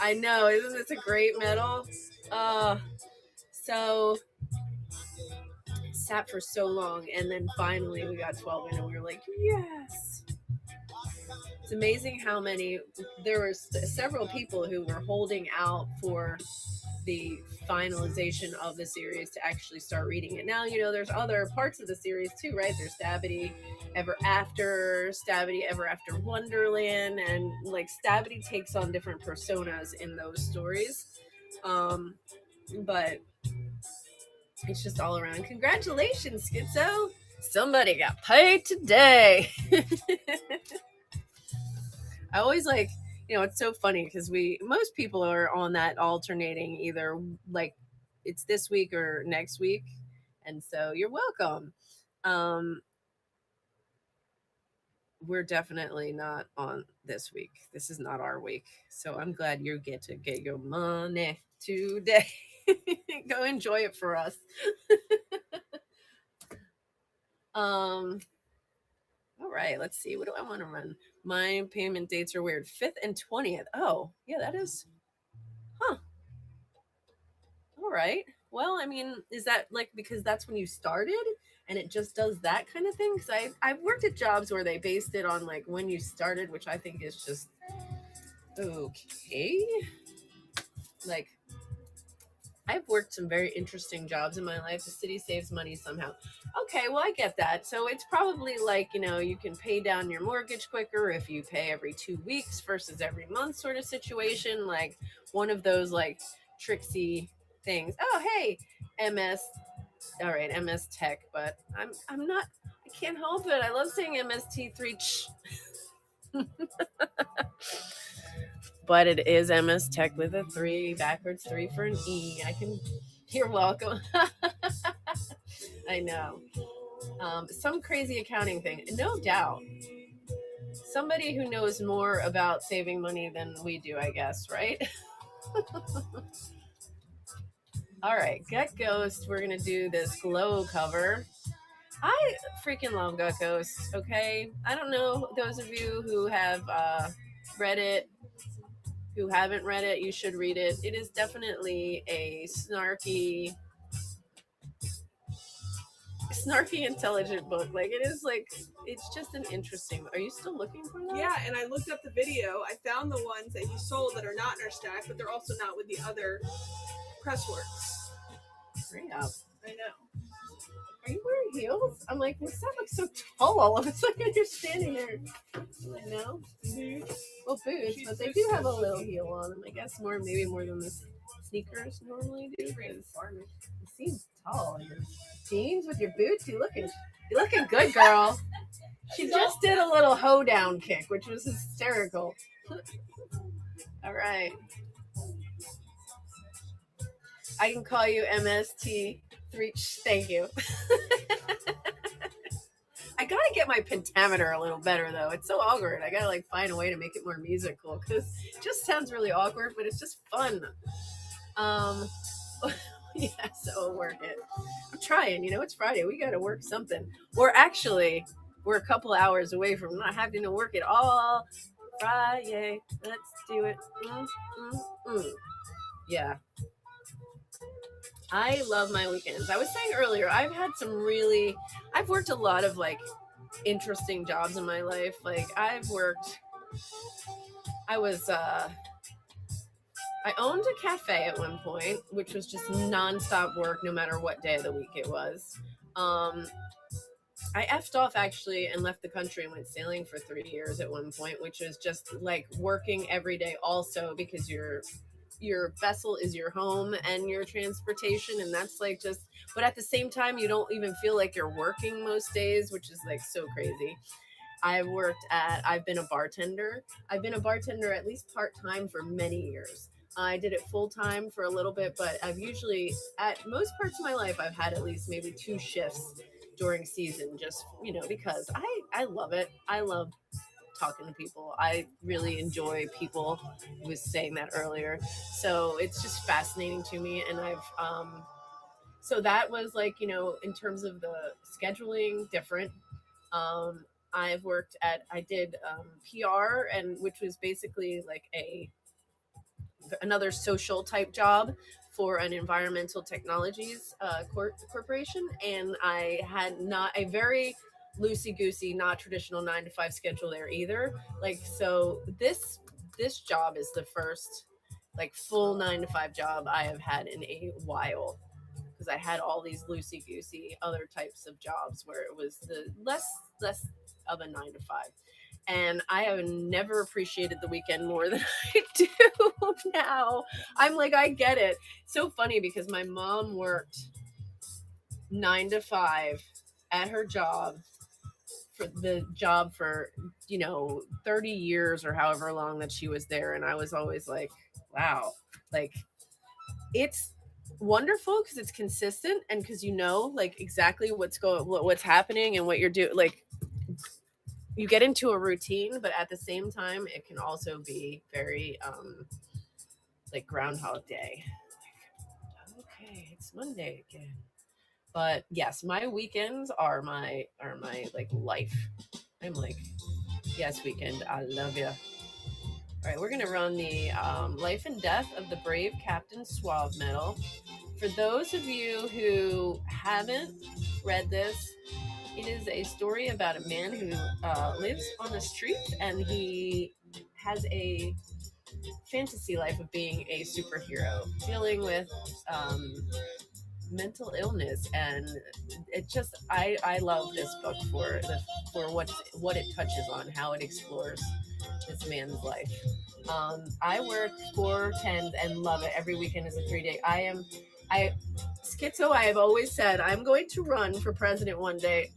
I know, isn't this a great metal? So sat for so long, and then finally we got 12 in, and we were like, yes. It's amazing how many, there were several people who were holding out for the finalization of the series to actually start reading it. Now, you know, there's other parts of the series too, right? There's Stabity Ever After, Stabity Ever After Wonderland, and like Stabity takes on different personas in those stories. But it's just all around. Congratulations, Schizo! Somebody got paid today. I always like, you know, it's so funny because most people are on that alternating either like it's this week or next week. And so you're welcome. We're definitely not on this week. This is not our week. So I'm glad you get to get your money today. Go enjoy it for us. All right, let's see. What do I want to run? My payment dates are weird. 5th and 20th. Oh, yeah, that is. Huh. All right. Well, I mean, is that like because that's when you started and it just does that kind of thing? Because I've worked at jobs where they based it on like when you started, which I think is just okay. Like, I've worked some very interesting jobs in my life. The city saves money somehow. Okay, well, I get that. So it's probably like, you know, you can pay down your mortgage quicker if you pay every 2 weeks versus every month sort of situation. Like one of those like tricksy things. Oh, hey, MS. All right, MS Tech, but I'm not, I can't help it. I love saying MST3. But it is MS Tech with a 3, backwards 3 for an E. You're welcome. I know. Some crazy accounting thing. No doubt. Somebody who knows more about saving money than we do, I guess, right? All right, Get Ghost. We're going to do this glow cover. I freaking love Get Ghost, okay? I don't know those of you who have read it, who haven't read it, you should read it. It is definitely a snarky, intelligent book. Like it is like it's just an interesting. Are you still looking for that? Yeah, and I looked up the video. I found the ones that he sold that are not in our stack, but they're also not with the other Pressworks. Great up. I know. Are you wearing heels? I'm like, what's that look so tall all of a sudden? You're standing there. I know. Well, boots, but they do have a little heel on them. I guess maybe more than the sneakers normally do. It seems tall. Jeans with your boots. You're looking good, girl. She just did a little hoedown kick, which was hysterical. All right. I can call you MST3. Thank you. I gotta get my pentameter a little better though. It's so awkward. I gotta like find a way to make it more musical because it just sounds really awkward, but it's just fun. Yeah, so we'll work it. I'm trying. You know, it's Friday. We gotta work something. Or actually, we're a couple hours away from not having to work at all. Friday. Let's do it. Yeah. I love my weekends. I was saying earlier, I've worked a lot of like interesting jobs in my life. Like I owned a cafe at one point, which was just nonstop work no matter what day of the week it was. I effed off actually and left the country and went sailing for 3 years at one point, which was just like working every day also because your vessel is your home and your transportation, and that's like just, but at the same time you don't even feel like you're working most days, which is like so crazy. I've been a bartender. I've been a bartender at least part-time for many years. I did it full-time for a little bit, but I've usually, at most parts of my life, I've had at least maybe 2 shifts during season, just, you know, because I love it. I love talking to people. I really enjoy people. I was saying that earlier. So it's just fascinating to me. And so that was like, you know, in terms of the scheduling, different. I did PR, and which was basically like another social type job for an environmental technologies corporation. And I had not a very loosey-goosey, not traditional 9-to-5 schedule there either. Like, so this job is the first like full 9 to 5 job I have had in a while, because I had all these loosey goosey other types of jobs where it was the less of a 9 to 5. And I have never appreciated the weekend more than I do now. I'm like, I get it. So funny because my mom worked 9 to 5 at her job for 30 years or however long that she was there. And I was always like, wow, like it's wonderful because it's consistent and because like exactly what's happening and what you're doing. Like you get into a routine, but at the same time it can also be very like Groundhog Day. Like, okay, it's Monday again. But yes, my weekends are my like life. I'm like, yes, weekend, I love you. All right, we're gonna run the Life and Death of the Brave Captain Suave medal. For those of you who haven't read this, it is a story about a man who lives on the street and he has a fantasy life of being a superhero, dealing with mental illness, and it just I love this book for what it touches on, how it explores this man's life. I work 4 10s and love it. Every weekend is a 3-day. Schizo, I have always said I'm going to run for president one day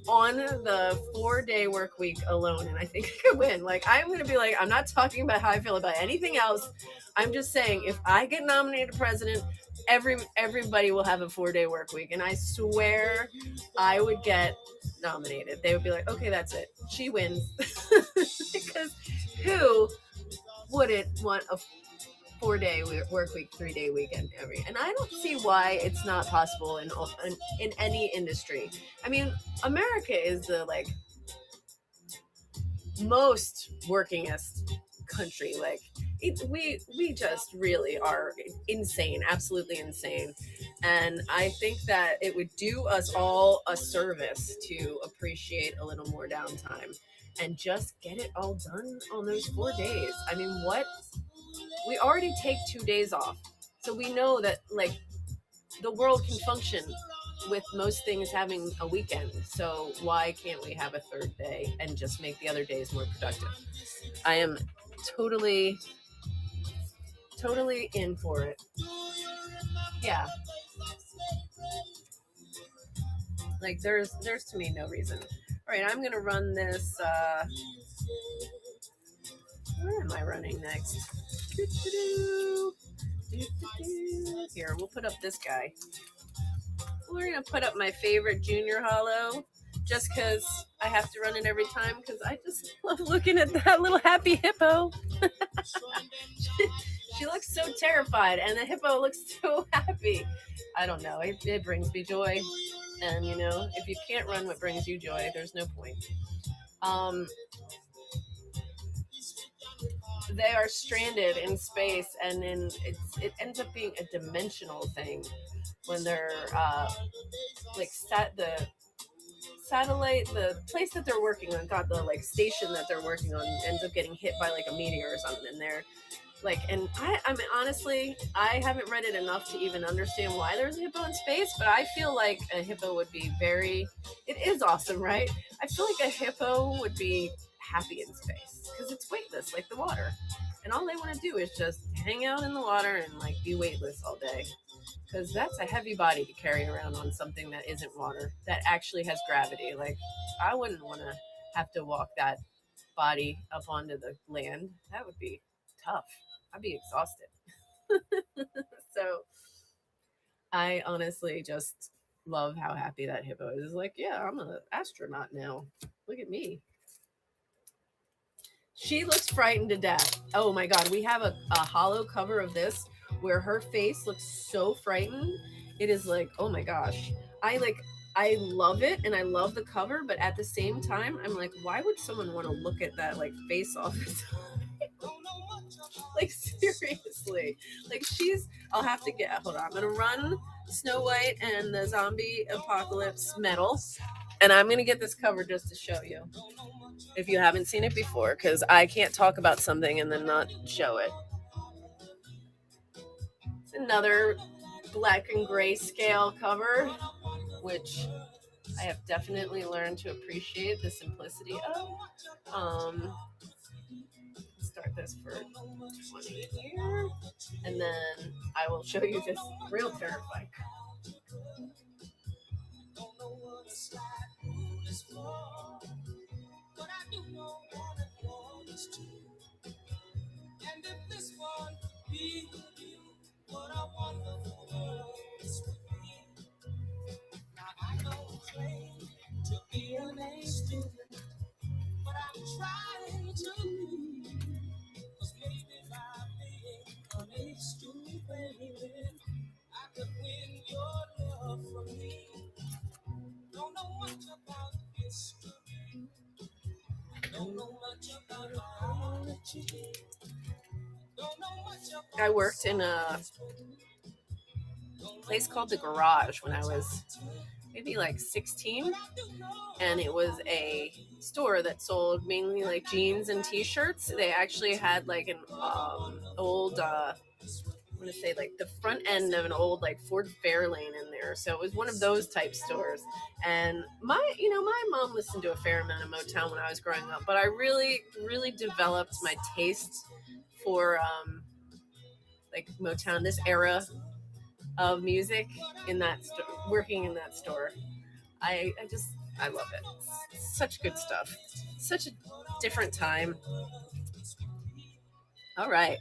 on the 4-day work week alone, and I think I could win. Like, I'm going to be like, I'm not talking about how I feel about anything else. I'm just saying, if I get nominated president, everybody will have a 4-day work week, and I swear I would get nominated. They would be like, okay, that's it. She wins. Because who wouldn't want a 4-day work week, 3-day weekend and I don't see why it's not possible in any industry. I mean, America is the like most workingest country. Like we just really are insane, absolutely insane. And I think that it would do us all a service to appreciate a little more downtime and just get it all done on those 4 days. I mean, what? We already take 2 days off. So we know that like the world can function with most things having a weekend. So why can't we have a 3rd day and just make the other days more productive? I am totally in for it. Yeah. Like there's to me no reason. All right, I'm gonna run this. Where am I running next? Here, we'll put up this guy. We're gonna put up my favorite Junior Hollow, just because I have to run it every time because I just love looking at that little happy hippo. She looks so terrified, and the hippo looks so happy. I don't know. It brings me joy. And, if you can't run what brings you joy, there's no point. They are stranded in space, and then it ends up being a dimensional thing when they're the satellite, the place that they're working on, the like station that they're working on ends up getting hit by like a meteor or something, and they're like, and I mean, honestly, I haven't read it enough to even understand why there's a hippo in space, but I feel like a hippo would be it is awesome, right? I feel like a hippo would be happy in space because it's weightless like the water, and all they want to do is just hang out in the water and like be weightless all day, because that's a heavy body to carry around on something that isn't water, that actually has gravity. Like, I wouldn't want to have to walk that body up onto the land. That would be tough. I'd be exhausted. So I honestly just love how happy that hippo is. Like, yeah, I'm an astronaut now. Look at me. She looks frightened to death. Oh my God. We have a hollow cover of this where her face looks so frightened. It is like, oh my gosh. I love it and I love the cover, but at the same time, I'm like, why would someone want to look at that like face all the time? Like, seriously. Like, I'll have to hold on. I'm going to run Snow White and the Zombie Apocalypse medal, and I'm going to get this cover just to show you if you haven't seen it before, because I can't talk about something and then not show it. Another black and gray scale cover, which I have definitely learned to appreciate the simplicity of. Start this for 20 here, and then I will show you this real terrifying. And if this one be what a wonderful world this would be. Now I don't claim to be an A student, but I'm trying to be. 'Cause maybe by being an A student, baby, I could win your love from me. Don't know much about history. Don't know much about biology. I worked in a place called The Garage when I was maybe like 16, and it was a store that sold mainly like jeans and t-shirts. They actually had like an old I'm gonna say like the front end of an old like Ford Fairlane in there, so it was one of those type stores. And my mom listened to a fair amount of Motown when I was growing up, but I really developed my taste for like Motown, this era of music in that working in that store. I love it. It's such good stuff. Such a different time. All right,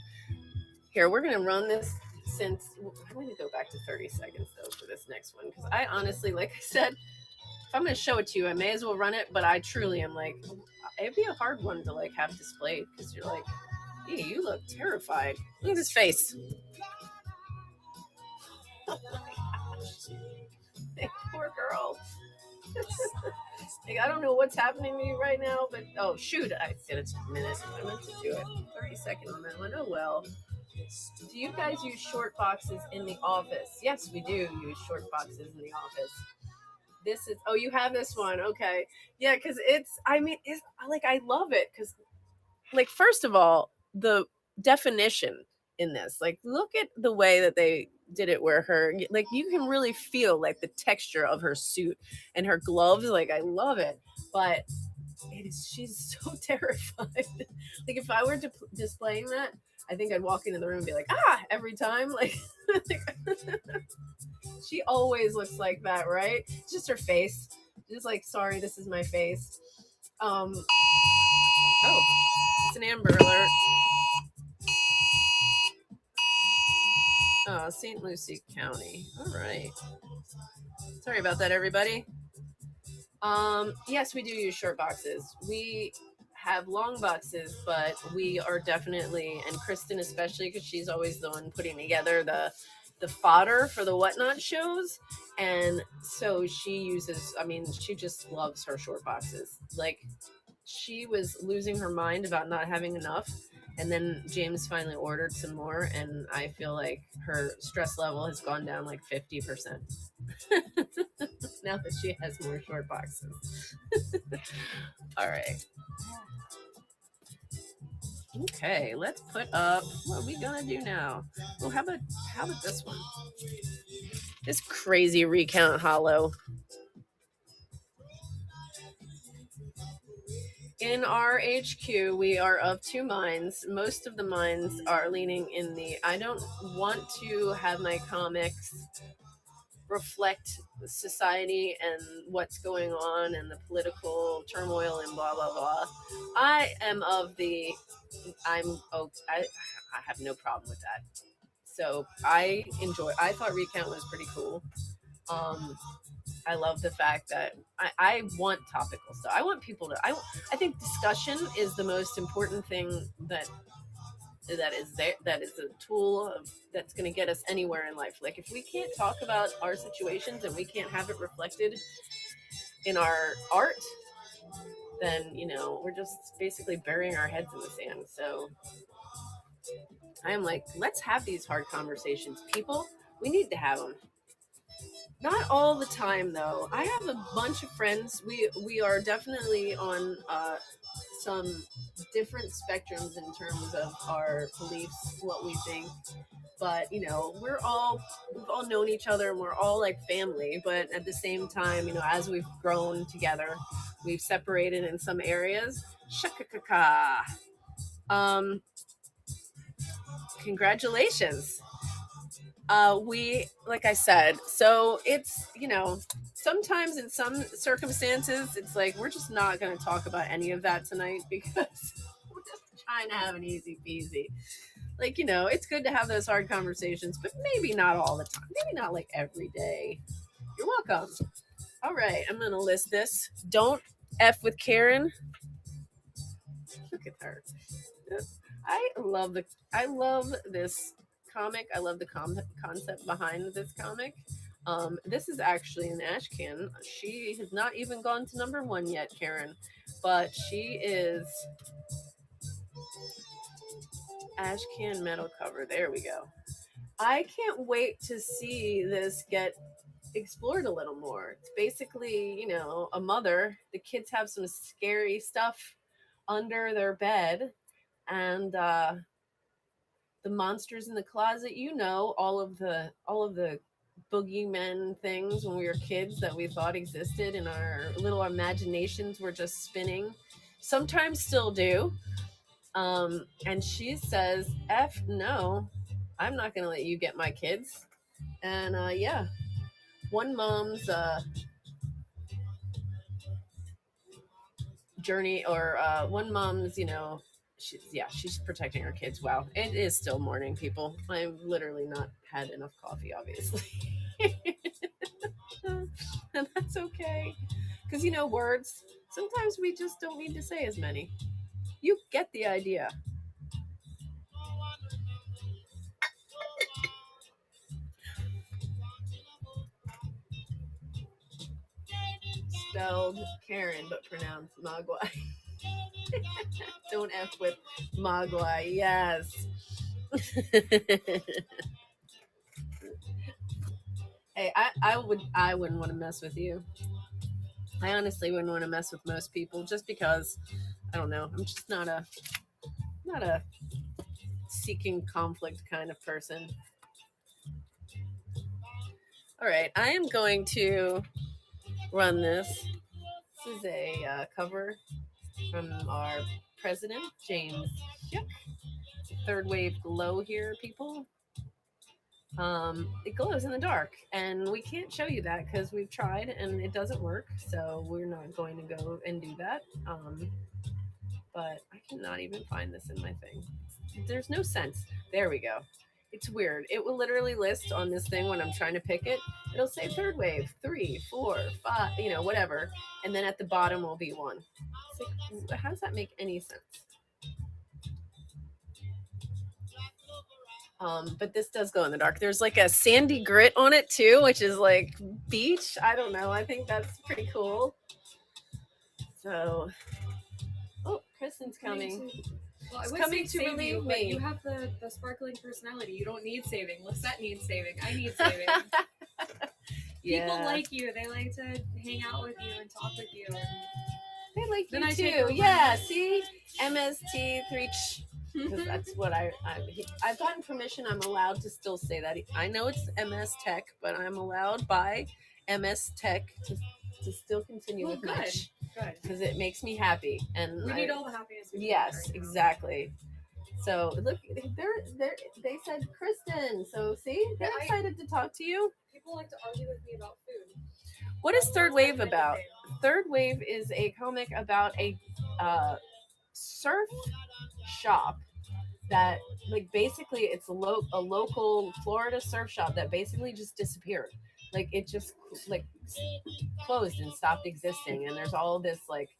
here we're gonna run this. Since I'm going to go back to 30 seconds though for this next one, because I honestly, like I said, if I'm going to show it to you, I may as well run it. But I truly am like, it'd be a hard one to like have displayed, because you're like, hey, you look terrified. Look at his face. Oh my gosh. Poor girl. Like, I don't know what's happening to you right now, but oh shoot, I did it a minute. I meant to do it 30 seconds on that one. Oh well. Do you guys use short boxes in the office? Yes, we do use short boxes in the office. This is, oh, you have this one. Okay. Yeah, because it's like, I love it because, like, first of all, the definition in this, like, look at the way that they did it where like, you can really feel, like, the texture of her suit and her gloves. Like, I love it. But she's so terrified. Like, if I were displaying that, I think I'd walk into the room and be like, every time. Like, she always looks like that, right? It's just her face. Just like, sorry, this is my face. Oh, it's an Amber Alert. Oh, St. Lucie County. All right. Sorry about that, everybody. Yes, we do use short boxes. We have long boxes, but we are definitely, and Kristen especially, because she's always the one putting together the fodder for the Whatnot shows, and so she just loves her short boxes. Like, she was losing her mind about not having enough, and then James finally ordered some more, and I feel like her stress level has gone down like 50%. Now that she has more short boxes. All right. Okay, let's put up, what are we gonna do now? Oh, how about this one? This crazy recount hollow. In our HQ, we are of two minds. Most of the minds are leaning in the, I don't want to have my comics reflect society and what's going on and the political turmoil and blah blah blah. I am of the, I have no problem with that. So I thought Recount was pretty cool. I love the fact that I want topical stuff. I want people to, I think discussion is the most important thing that is there, that is a tool that's going to get us anywhere in life. Like, if we can't talk about our situations and we can't have it reflected in our art, then we're just basically burying our heads in the sand. So I am like, let's have these hard conversations, people. We need to have them. Not all the time though. I have a bunch of friends. We are definitely on some different spectrums in terms of our beliefs, what we think. But we've all known each other and we're all like family. But at the same time, as we've grown together, we've separated in some areas. Shakakaka. Um, Congratulations. We, like I said, so it's, sometimes in some circumstances, it's like we're just not going to talk about any of that tonight because we're just trying to have an easy peasy. Like, it's good to have those hard conversations, but maybe not all the time. Maybe not like every day. You're welcome. All right, I'm going to list this. Don't F with Karen. Look at her. I love this comic. I love the concept behind this comic. This is actually an ash can. She has not even gone to number one yet, Karen, but she is ash can metal cover. There we go. I can't wait to see this get explored a little more. It's basically, a mother. The kids have some scary stuff under their bed, and the monsters in the closet. All of the boogeymen things when we were kids that we thought existed, and our little imaginations were just spinning. Sometimes still do. And she says, "F no, I'm not gonna let you get my kids." And yeah, one mom's journey, or one mom's, she's protecting her kids. Wow, it is still morning, people. I've literally not had enough coffee, obviously. And that's okay, because words, sometimes we just don't need to say as many. You get the idea. Spelled Karen but pronounced Mogwai. Don't F with Mogwai. Yes. Hey, I wouldn't want to mess with you. I honestly wouldn't want to mess with most people just because I don't know. I'm just not a seeking conflict kind of person. All right, I am going to run this. This is a cover from our president, James Shook. Third wave glow here, people. It glows in the dark, and we can't show you that because we've tried and it doesn't work. So we're not going to go and do that. But I cannot even find this in my thing. There's no sense. There we go. It's weird. It will literally list on this thing when I'm trying to pick it. It'll say third wave, 3, 4, 5, whatever. And then at the bottom will be 1. It's like, how does that make any sense? But this does glow in the dark. There's like a sandy grit on it too, which is like beach. I don't know. I think that's pretty cool. So, oh, Kristen's coming. Well, It's coming to save relieve you, but me. you have the sparkling personality. You don't need saving. Lisette needs saving. I need saving. People like you. They like to hang out with you and talk with you. And they like then you I take too. over. Yeah, see? MST3. Because that's what I've gotten permission. I'm allowed to still say that. I know it's MS Tech, but I'm allowed by MS Tech to still continue with good. Much. Good. Because it makes me happy. And We need all the happiness. We yes, right exactly. So look, they said Kristen. So see, they're excited to talk to you. People like to argue with me about food. What is Third Wave about? Third Wave is a comic about a surf shop that, like, basically it's a local Florida surf shop that basically just disappeared. Like, it just like closed and stopped existing. And there's all this, like,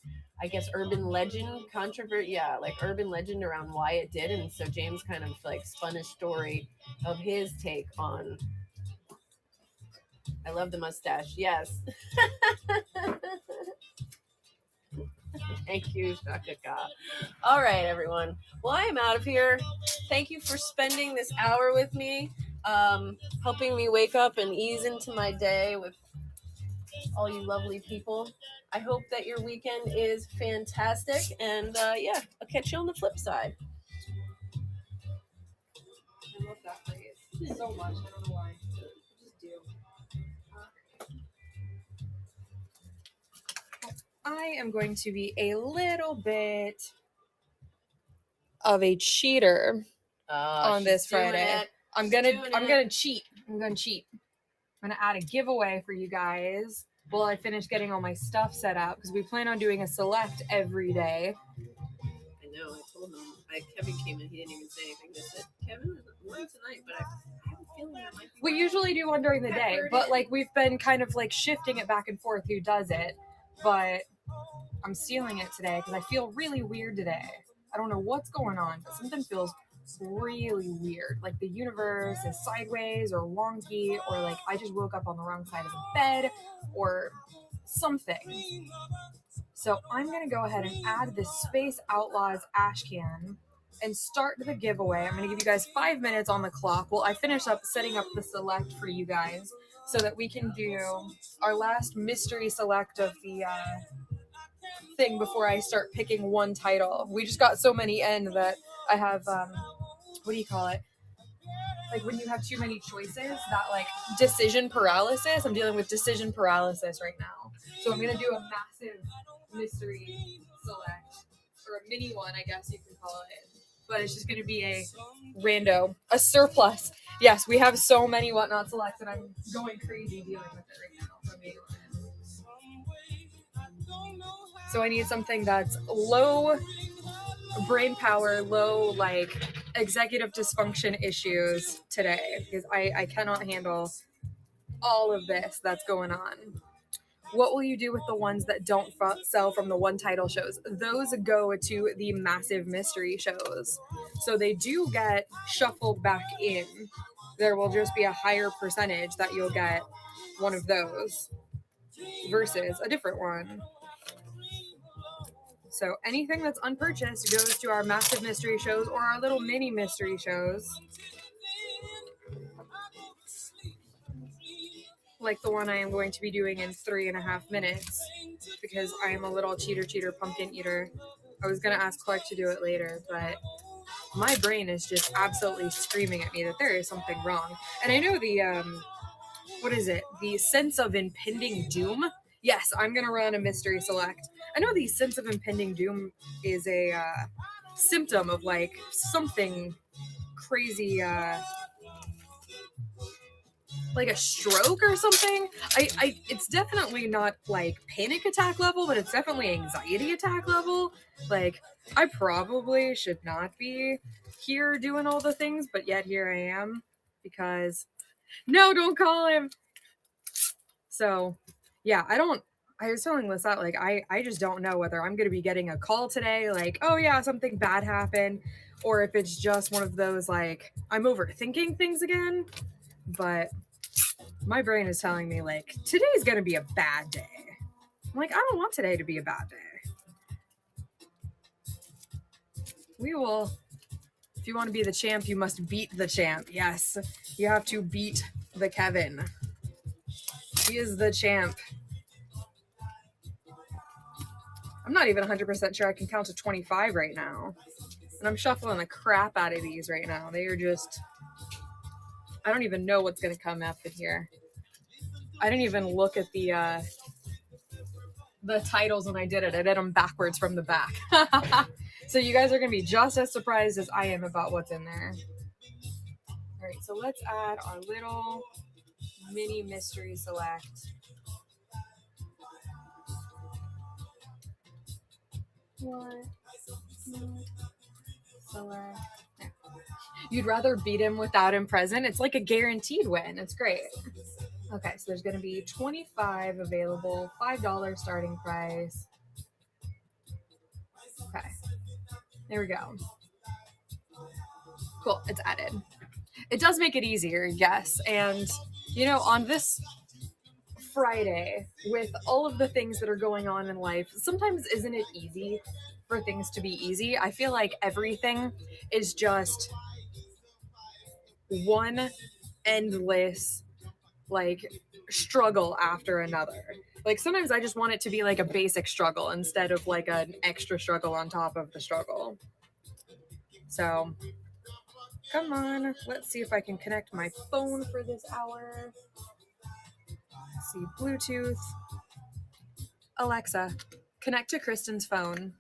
I guess urban legend controversy. Yeah, like urban legend around why it did. And so James kind of like spun a story of his take on. I love the mustache. Yes. Thank you, Shakaka. All right, everyone. Well, I am out of here. Thank you for spending this hour with me. helping me wake up and ease into my day with all you lovely people. I hope that your weekend is fantastic, and yeah, I'll catch you on the flip side. I love that phrase so much. I don't know why. I just do. I am going to be a little bit of a cheater on this Friday. I'm gonna cheat. I'm gonna add a giveaway for you guys while I finish getting all my stuff set up because we plan on doing a select every day. I know. I told him. Kevin came in. He didn't even say anything. Just said, "Kevin, one tonight," but I have a feeling that might be. We usually do one during the day, but like we've been kind of like shifting it back and forth who does it. But I'm stealing it today because I feel really weird today. I don't know what's going on, but something feels really weird. Like the universe is sideways or wonky, or like I just woke up on the wrong side of the bed or something. So I'm going to go ahead and add this Space Outlaws ash can and start the giveaway. I'm going to give you guys 5 minutes on the clock while I finish up setting up the select for you guys so that we can do our last mystery select of the thing before I start picking one title. We just got so many in that I have, what do you call it? Like when you have too many choices, that like decision paralysis. I'm dealing with decision paralysis right now. So I'm going to do a massive mystery select, or a mini one, I guess you can call it. But it's just going to be a rando, a surplus. Yes, we have so many whatnot selects, and I'm going crazy dealing with it right now from Maitland. So I need something that's low brain power, low like executive dysfunction issues today because I cannot handle all of this that's going on. What will you do with the ones that don't sell from the one title shows? Those go to the massive mystery shows. So they do get shuffled back in. There will just be a higher percentage that you'll get one of those versus a different one. So anything that's unpurchased goes to our massive mystery shows or our little mini mystery shows. Like the one I am going to be doing in 3.5 minutes because I am a little cheater pumpkin eater. I was going to ask Clark to do it later, but my brain is just absolutely screaming at me that there is something wrong. And I know the, what is it? The sense of impending doom. Yes, I'm going to run a mystery select. I know the sense of impending doom is a symptom of like something crazy, like a stroke or something. It's definitely not like panic attack level, but it's definitely anxiety attack level. Like I probably should not be here doing all the things, but yet here I am because no, don't call him. So yeah, I was telling Lisette, like I just don't know whether I'm gonna be getting a call today, like, oh yeah, something bad happened, or if it's just one of those like I'm overthinking things again. But my brain is telling me like today's gonna be a bad day. I'm like, I don't want today to be a bad day. We will. If you want to be the champ, you must beat the champ. Yes, you have to beat the Kevin. He is the champ. I'm not even 100% sure I can count to 25 right now. And I'm shuffling the crap out of these right now. They are just... I don't even know what's going to come up in here. I didn't even look at the titles when I did it. I did them backwards from the back. So you guys are going to be just as surprised as I am about what's in there. All right, so let's add our little mini mystery select. Select. Yeah. You'd rather beat him without him present? It's like a guaranteed win. It's great. Okay, so there's going to be 25 available, $5 starting price. Okay, there we go. Cool, it's added. It does make it easier, yes. And, you know, on this Friday, with all of the things that are going on in life, sometimes isn't it easy for things to be easy? I feel like everything is just one endless like struggle after another. Like sometimes I just want it to be like a basic struggle instead of like an extra struggle on top of the struggle. So come on, let's see if I can connect my phone for this hour. Let's see, Bluetooth. Alexa, connect to Kristen's phone.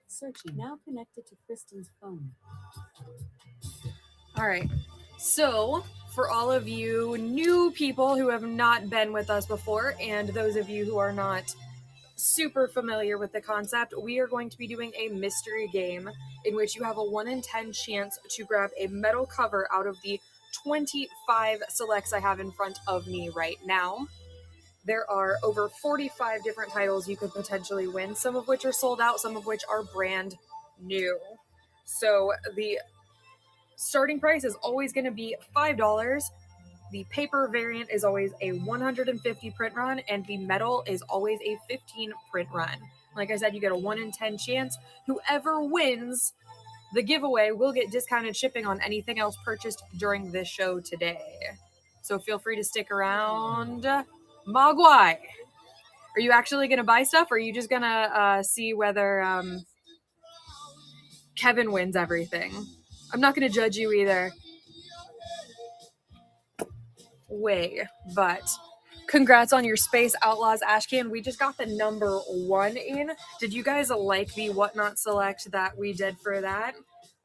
Searching. Now connected to Kristen's phone. All right. So, for all of you new people who have not been with us before, and those of you who are not super familiar with the concept, we are going to be doing a mystery game in which you have a 1 in 10 chance to grab a metal cover out of the 25 selects I have in front of me right now. There are over 45 different titles you could potentially win, some of which are sold out, some of which are brand new. So the starting price is always going to be $5. The paper variant is always a 150 print run, and the metal is always a 15 print run. Like I said, you get a 1 in 10 chance. Whoever wins the giveaway will get discounted shipping on anything else purchased during this show today. So feel free to stick around. Mogwai, are you actually going to buy stuff, or are you just going to see whether Kevin wins everything? I'm not going to judge you either. But congrats on your Space Outlaws Ashcan. We just got the number 1 in. Did you guys like the Whatnot Select that we did for that?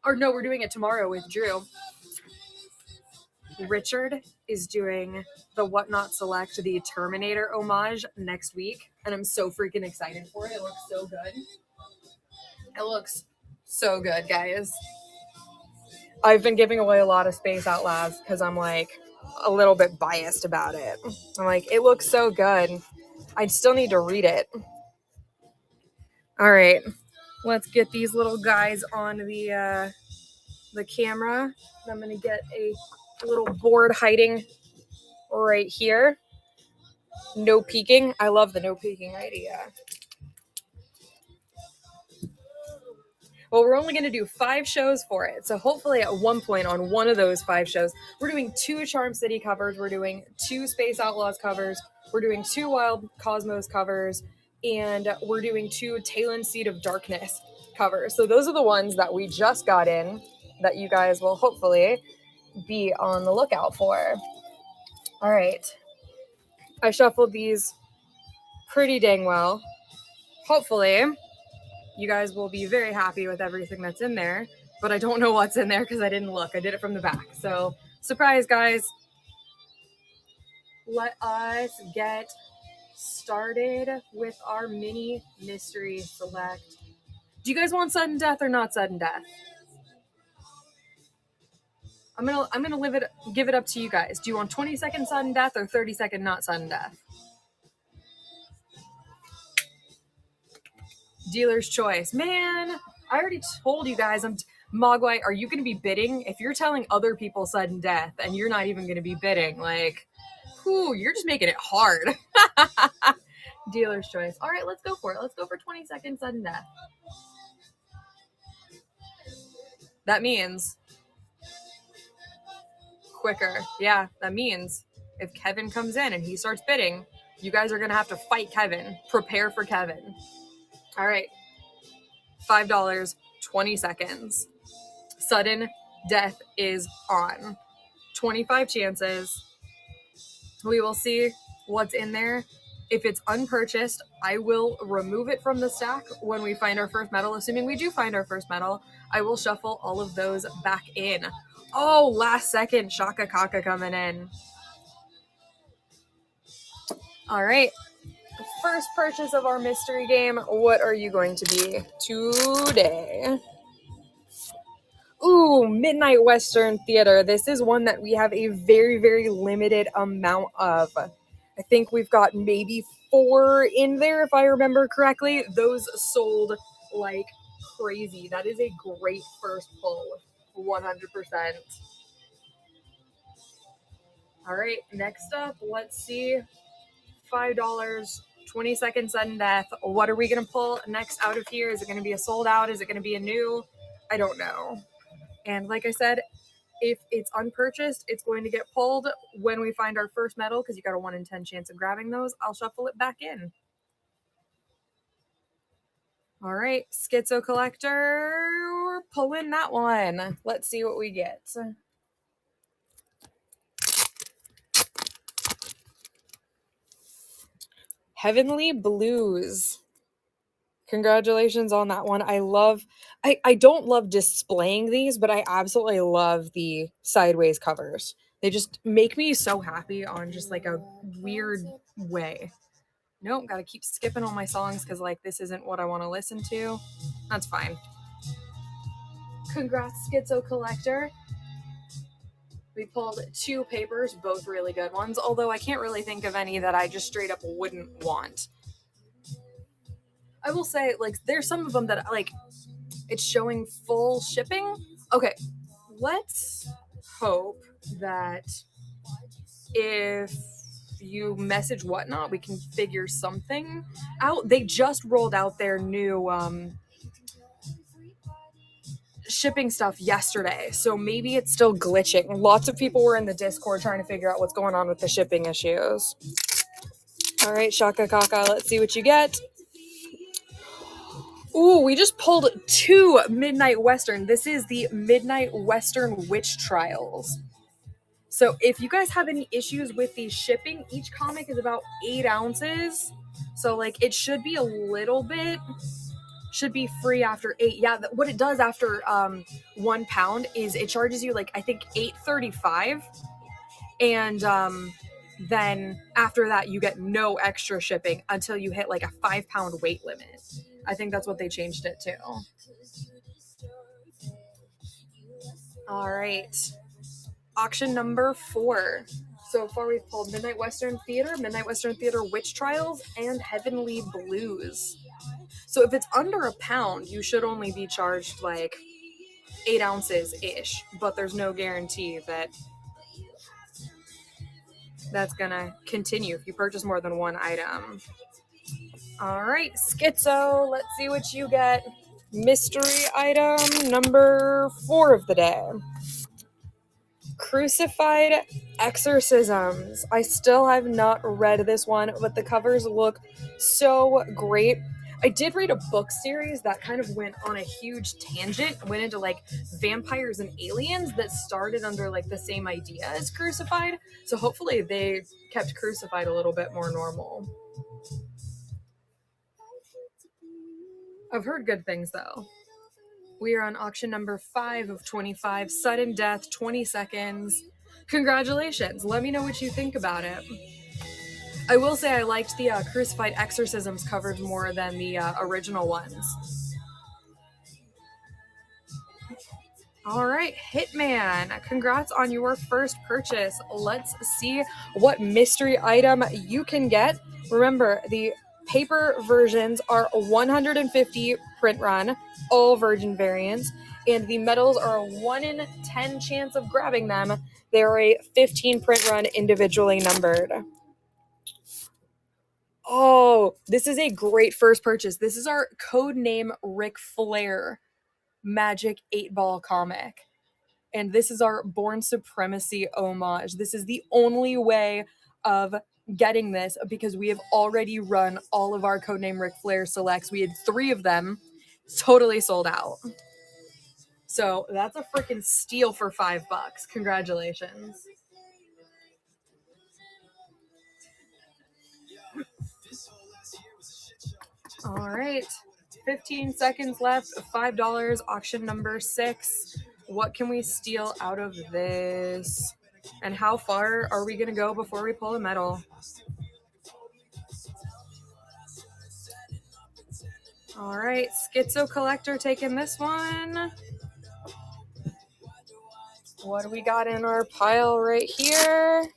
Or no, we're doing it tomorrow with Drew. Richard is doing the Whatnot Select, the Terminator homage next week, and I'm so freaking excited for it. It looks so good. It looks so good, guys. I've been giving away a lot of Space Outlaws because I'm like a little bit biased about it. I'm like, it looks so good. I still need to read it. All right, let's get these little guys on the camera. I'm gonna get a little board hiding right here. No peeking. I love the no peeking idea. Well, we're only going to do 5 shows for it. So hopefully at one point on one of those 5 shows, we're doing 2 Charm City covers. We're doing 2 Space Outlaws covers. We're doing 2 Wild Cosmos covers. And we're doing 2 Talon Seed of Darkness covers. So those are the ones that we just got in that you guys will hopefully be on the lookout for. All right. I shuffled these pretty dang well. Hopefully you guys will be very happy with everything that's in there, but I don't know what's in there because I didn't look. I did it from the back. So, surprise, guys. Let us get started with our mini mystery select. Do you guys want sudden death or not sudden death? I'm gonna give it up to you guys. Do you want 20-second sudden death or 30-second not sudden death? Dealer's choice. Man, I already told you guys. Mogwai, are you going to be bidding? If you're telling other people sudden death and you're not even going to be bidding, like, whew, you're just making it hard. Dealer's choice. All right, let's go for it. Let's go for 20-second sudden death. That means quicker. Yeah, that means if Kevin comes in and he starts bidding, you guys are going to have to fight Kevin. Prepare for Kevin. All right, $5, 20 seconds. Sudden death is on. 25 chances. We will see what's in there. If it's unpurchased, I will remove it from the stack when we find our first medal. Assuming we do find our first medal, I will shuffle all of those back in. Oh, last second, Shaka Kaka coming in. All right. First purchase of our mystery game. What are you going to be today? Ooh, Midnight Western Theater. This is one that we have a very, very limited amount of. I think we've got maybe 4 in there, if I remember correctly. Those sold like crazy. That is a great first pull, 100%. All right, next up, let's see. $5, 20-second sudden death. What are we going to pull next out of here? Is it going to be a sold out? Is it going to be a new? I don't know. And like I said, If it's unpurchased, it's going to get pulled when we find our first medal because you got a 1 in 10 chance of grabbing those. I'll shuffle it back in. All right, Schizo Collector, we're pulling that one. Let's see what we get. Heavenly Blues. Congratulations on that one. I don't love displaying these, but I absolutely love the sideways covers. They just make me so happy on just like a weird way. Nope, gotta keep skipping all my songs because like this isn't what I want to listen to. That's fine. Congrats, Schizo Collector. We pulled 2 papers, both really good ones, although I can't really think of any that I just straight up wouldn't want. I will say, like, there's some of them that, like, it's showing full shipping. Okay, let's hope that if you message Whatnot, we can figure something out. They just rolled out their new shipping stuff yesterday, so maybe it's still glitching. Lots of people were in the Discord trying to figure out what's going on with the shipping issues. All right, Shaka Kaka, let's see what you get. Ooh, we just pulled 2 Midnight Western. This is the Midnight Western Witch Trials. So if you guys have any issues with the shipping, each comic is about 8 ounces. So like it should be a little bit, should be free after 8. Yeah, what it does after 1 pound is it charges you like, I think $8.35. And then after that you get no extra shipping until you hit like a 5 pound weight limit. I think that's what they changed it to. All right. Auction number 4. So far we've pulled Midnight Western Theater Witch Trials, and Heavenly Blues. So if it's under a pound, you should only be charged like 8 ounces-ish, but there's no guarantee that that's gonna continue if you purchase more than 1 item. All right, Schizo, let's see what you get. Mystery item number 4 of the day. Crucified Exorcisms. I still have not read this one, but the covers look so great. I did read a book series that kind of went on a huge tangent, went into like vampires and aliens that started under like the same idea as Crucified. So hopefully they kept Crucified a little bit more normal. I've heard good things though. We are on auction number 5 of 25. Sudden death, 20 seconds. Congratulations. Let me know what you think about it. I will say I liked the Crucified Exorcisms covers more than the original ones. All right, Hitman. Congrats on your first purchase. Let's see what mystery item you can get. Remember, the paper versions are 150 print run, all virgin variants, and the medals are a 1 in 10 chance of grabbing them. They are a 15 print run, individually numbered. Oh, this is a great first purchase. This is our Codename Ric Flair Magic 8-ball comic. And this is our Born Supremacy homage. This is the only way of getting this because we have already run all of our Codename Ric Flair selects. We had 3 of them, totally sold out. So that's a freaking steal for $5. Congratulations. All right, 15 seconds left, $5, auction number 6. What can we steal out of this? And how far are we gonna go before we pull a medal? All right, Schizo Collector taking this one. What do we got in our pile right here?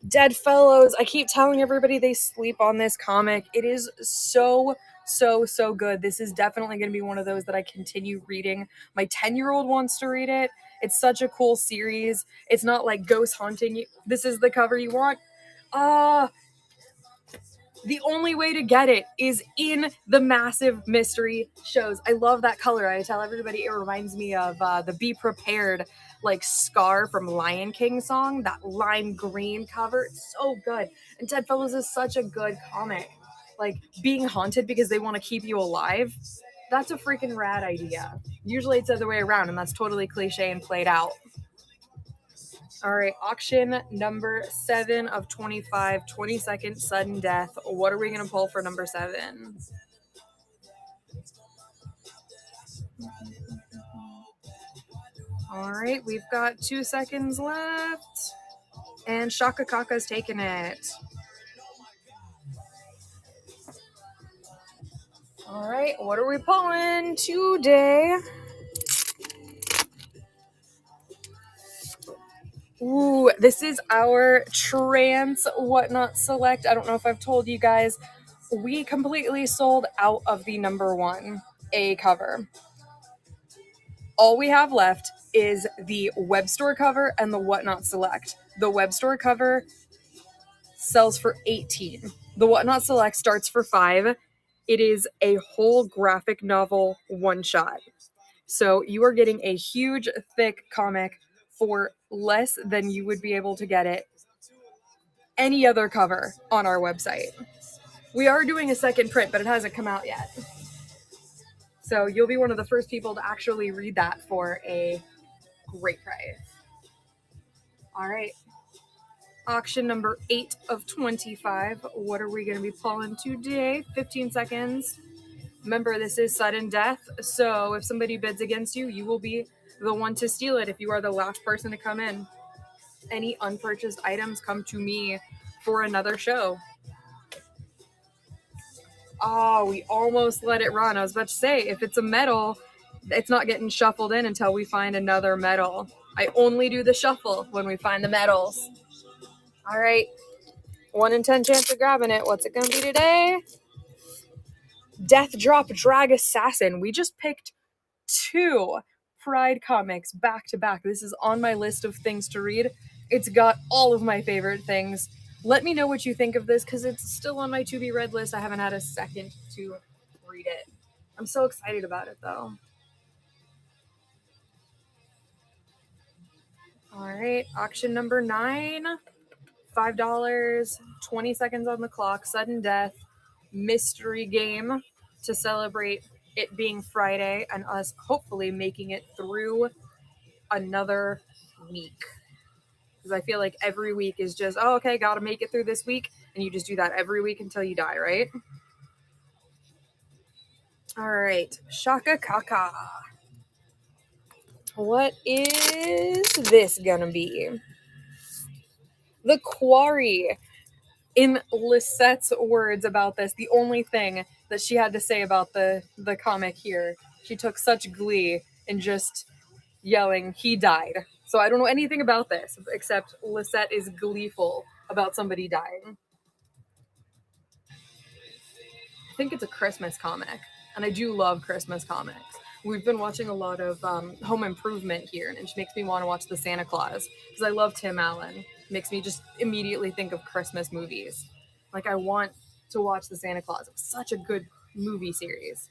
Dead Fellows. I keep telling everybody they sleep on this comic. It is so good. This is definitely going to be one of those that I continue reading. My 10-year-old wants to read it. It's such a cool series. It's not like ghost hunting. This is the cover you want. The only way to get it is in the massive mystery shows. I love that color. I tell everybody it reminds me of the Be Prepared like Scar from Lion King song. That lime green cover, it's so good. And Dead Fellows is such a good comic. Like being haunted because they want to keep you alive. That's a freaking rad idea. Usually it's the other way around, and that's totally cliche and played out. All right, auction number 7 of 25, 20-second sudden death. What are we going to pull for number 7? All right, we've got 2 seconds left. And Shaka Kaka's taking it. All right, what are we pulling today? Ooh, this is our trans whatnot select. I don't know if I've told you guys, we completely sold out of the number 1 A cover. All we have left is the web store cover and the whatnot select. The web store cover sells for $18. The whatnot select starts for $5. It is a whole graphic novel one shot. So you are getting a huge, thick comic for less than you would be able to get it any other cover on our website. We are doing a second print, but it hasn't come out yet. So you'll be one of the first people to actually read that for a great price. All right. Auction number 8 of 25. What are we going to be pulling today? 15 seconds. Remember, this is sudden death, so if somebody bids against you, you will be the one to steal it if you are the last person to come in. Any unpurchased items come to me for another show. Oh, we almost let it run. I was about to say, if it's a medal, it's not getting shuffled in until we find another medal. I only do the shuffle when we find the medals. All right. 1 in 10 chance of grabbing it. What's it going to be today? Death Drop Drag Assassin. We just picked 2 Pride comics back to back. This is on my list of things to read. It's got all of my favorite things. Let me know what you think of this because it's still on my to be read list. I haven't had a second to read it. I'm so excited about it though. All right, auction number 9. $5, 20 seconds on the clock, sudden death, mystery game to celebrate it being Friday and us hopefully making it through another week. Because I feel like every week is just, oh, okay, gotta make it through this week. And you just do that every week until you die, right? All right, Shaka Kaka. What is this gonna be? The Quarry. In Lisette's words about this, the only thing that she had to say about the comic here, she took such glee in just yelling, he died. So I don't know anything about this, except Lisette is gleeful about somebody dying. I think it's a Christmas comic, and I do love Christmas comics. We've been watching a lot of Home Improvement here, and it just makes me want to watch the Santa Claus, because I love Tim Allen. It makes me just immediately think of Christmas movies. Like, I want to watch the Santa Claus. It's such a good movie series.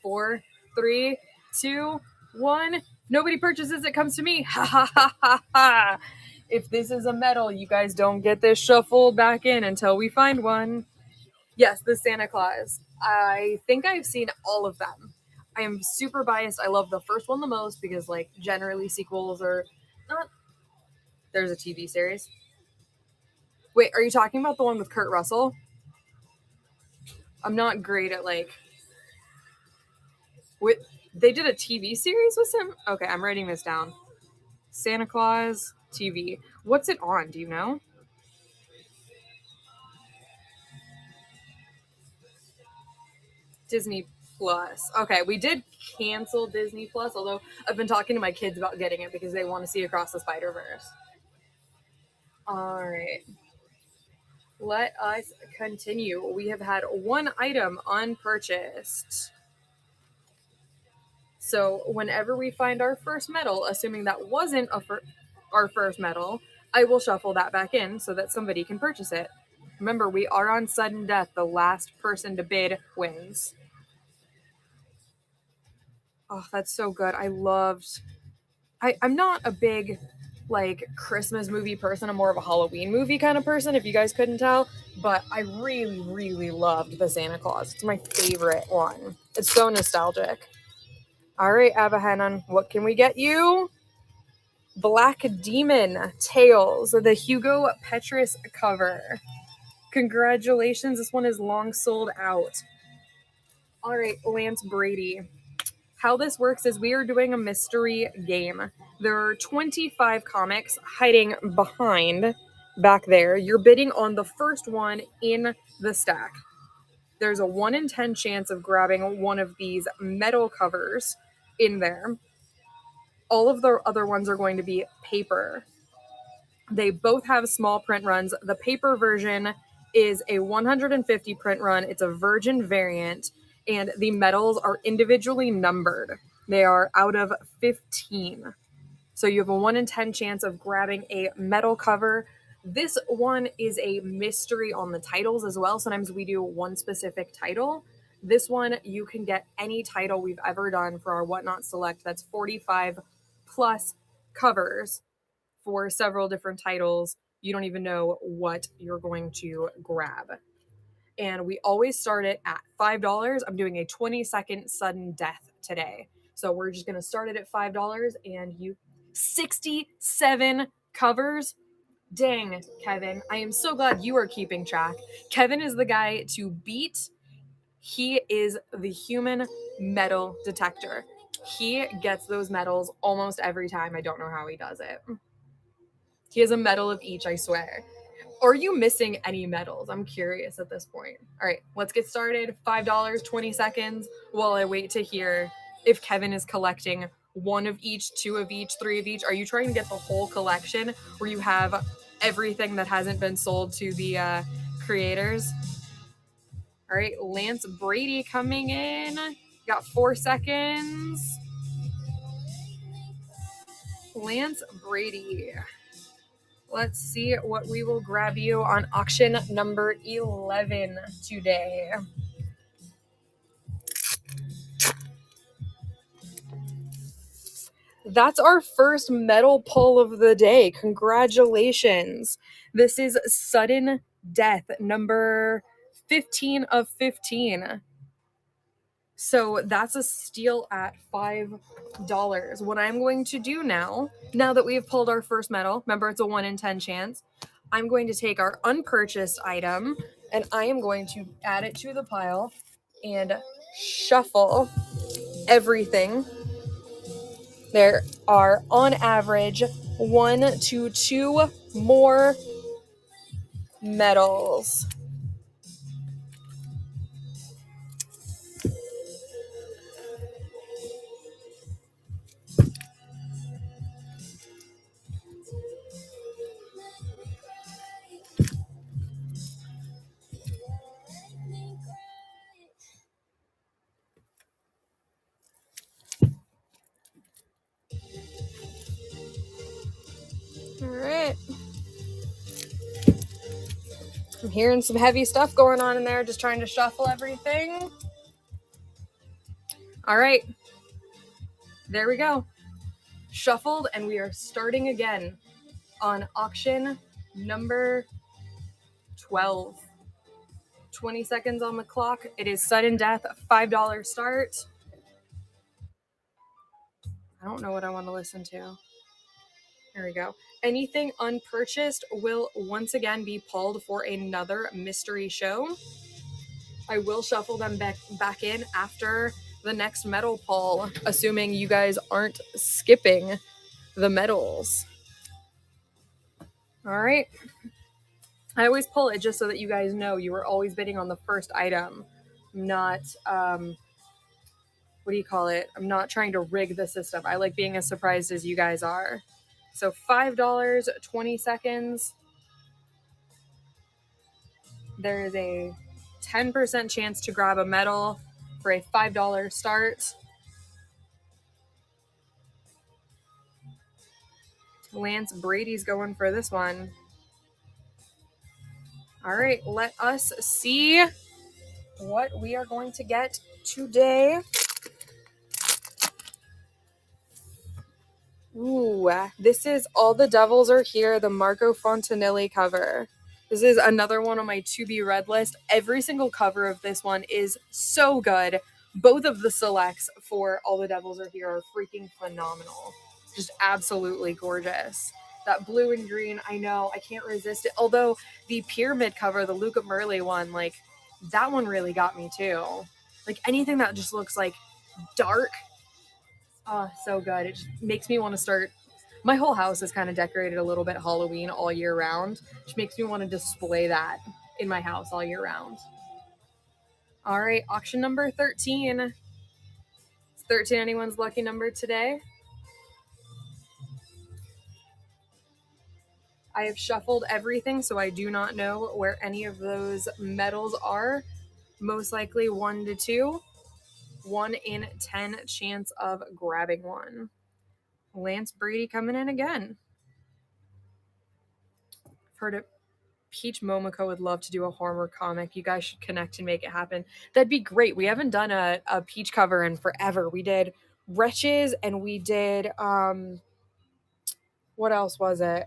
4, 3, 2, 1. Nobody purchases it, comes to me. Ha ha ha ha ha. If this is a medal, you guys don't get this shuffled back in until we find one. Yes, the Santa Claus. I think I've seen all of them. I am super biased. I love the first one the most because, like, generally sequels are not. There's a TV series. Wait, are you talking about the one with Kurt Russell? I'm not great at, like... They did a TV series with him? Okay, I'm writing this down. Santa Claus TV. What's it on? Do you know? Disney Plus. Okay, we did cancel Disney Plus, although I've been talking to my kids about getting it because they want to see Across the Spider-Verse. All right. Let us continue. We have had 1 item unpurchased. So whenever we find our first medal, assuming that wasn't our first medal, I will shuffle that back in so that somebody can purchase it. Remember, we are on sudden death. The last person to bid wins. Oh, that's so good. I'm not a big like Christmas movie person. I'm more of a Halloween movie kind of person, if you guys couldn't tell. But I really, really loved the Santa Claus. It's my favorite one. It's so nostalgic. All right, Abahanan, what can we get you? Black Demon Tales, the Hugo Petrus cover. Congratulations, this one is long sold out. All right, Lance Brady. How this works is we are doing a mystery game. There are 25 comics hiding back there. You're bidding on the first one in the stack. There's a 1 in 10 chance of grabbing one of these metal covers in there. All of the other ones are going to be paper. They both have small print runs. The paper version is a 150 print run. It's a virgin variant, and the metals are individually numbered. They are out of 15. So you have a 1 in 10 chance of grabbing a metal cover. This one is a mystery on the titles as well. Sometimes we do one specific title. This one, you can get any title we've ever done for our Whatnot Select. That's 45 plus covers for several different titles. You don't even know what you're going to grab. And we always start it at $5. I'm doing a 20-second sudden death today. So we're just going to start it at $5, and you 67 covers. Dang, Kevin. I am so glad you are keeping track. Kevin is the guy to beat. He is the human metal detector. He gets those medals almost every time. I don't know how he does it. He has a medal of each, I swear. Are you missing any medals? I'm curious at this point. All right, let's get started. $5, 20 seconds, while I wait to hear if Kevin is collecting 1 of each, 2 of each, 3 of each. Are you trying to get the whole collection where you have everything that hasn't been sold to the creators? All right, Lance Brady coming in. Got 4 seconds. Lance Brady. Let's see what we will grab you on auction number 11 today. That's our first metal pull of the day. Congratulations. This is Sudden Death, number 15 of 15. So that's a steal at $5. What I'm going to do now that we have pulled our first metal, remember it's a 1 in 10 chance, I'm going to take our unpurchased item and I am going to add it to the pile and shuffle everything. There are on average 1 to 2 more metals. All right. I'm hearing some heavy stuff going on in there, just trying to shuffle everything. All right. There we go. Shuffled, and we are starting again on auction number 12. 20 seconds on the clock. It is sudden death, $5 start. I don't know what I want to listen to. There we go. Anything unpurchased will once again be pulled for another mystery show. I will shuffle them back in after the next metal pull, assuming you guys aren't skipping the medals. All right. I always pull it just so that you guys know you were always bidding on the first item. I'm not, what do you call it? I'm not trying to rig the system. I like being as surprised as you guys are. So $5, 20 seconds. There is a 10% chance to grab a medal for a $5 start. Lance Brady's going for this one. All right, let us see what we are going to get today. Ooh, this is All the Devils Are Here, the Marco Fontanelli cover. This is another one on my to be read list. Every single cover of this one is so good. Both of the selects for All the Devils Are Here are freaking phenomenal. Just absolutely gorgeous. That blue and green, I know, I can't resist it. Although the Pyramid cover, the Luca Merli one, like, that one really got me too. Like, anything that just looks like dark. Oh, so good. It just makes me want to start. My whole house is kind of decorated a little bit Halloween all year round, which makes me want to display that in my house all year round. All right, auction number 13. Is 13 anyone's lucky number today? I have shuffled everything, so I do not know where any of those medals are. Most likely 1 to 2. 1 in 10 chance of grabbing one. Lance Brady coming in again. I've heard it. Peach Momoko would love to do a horror comic. You guys should connect and make it happen. That'd be great. We haven't done a Peach cover in forever. We did Wretches and we did what else was it?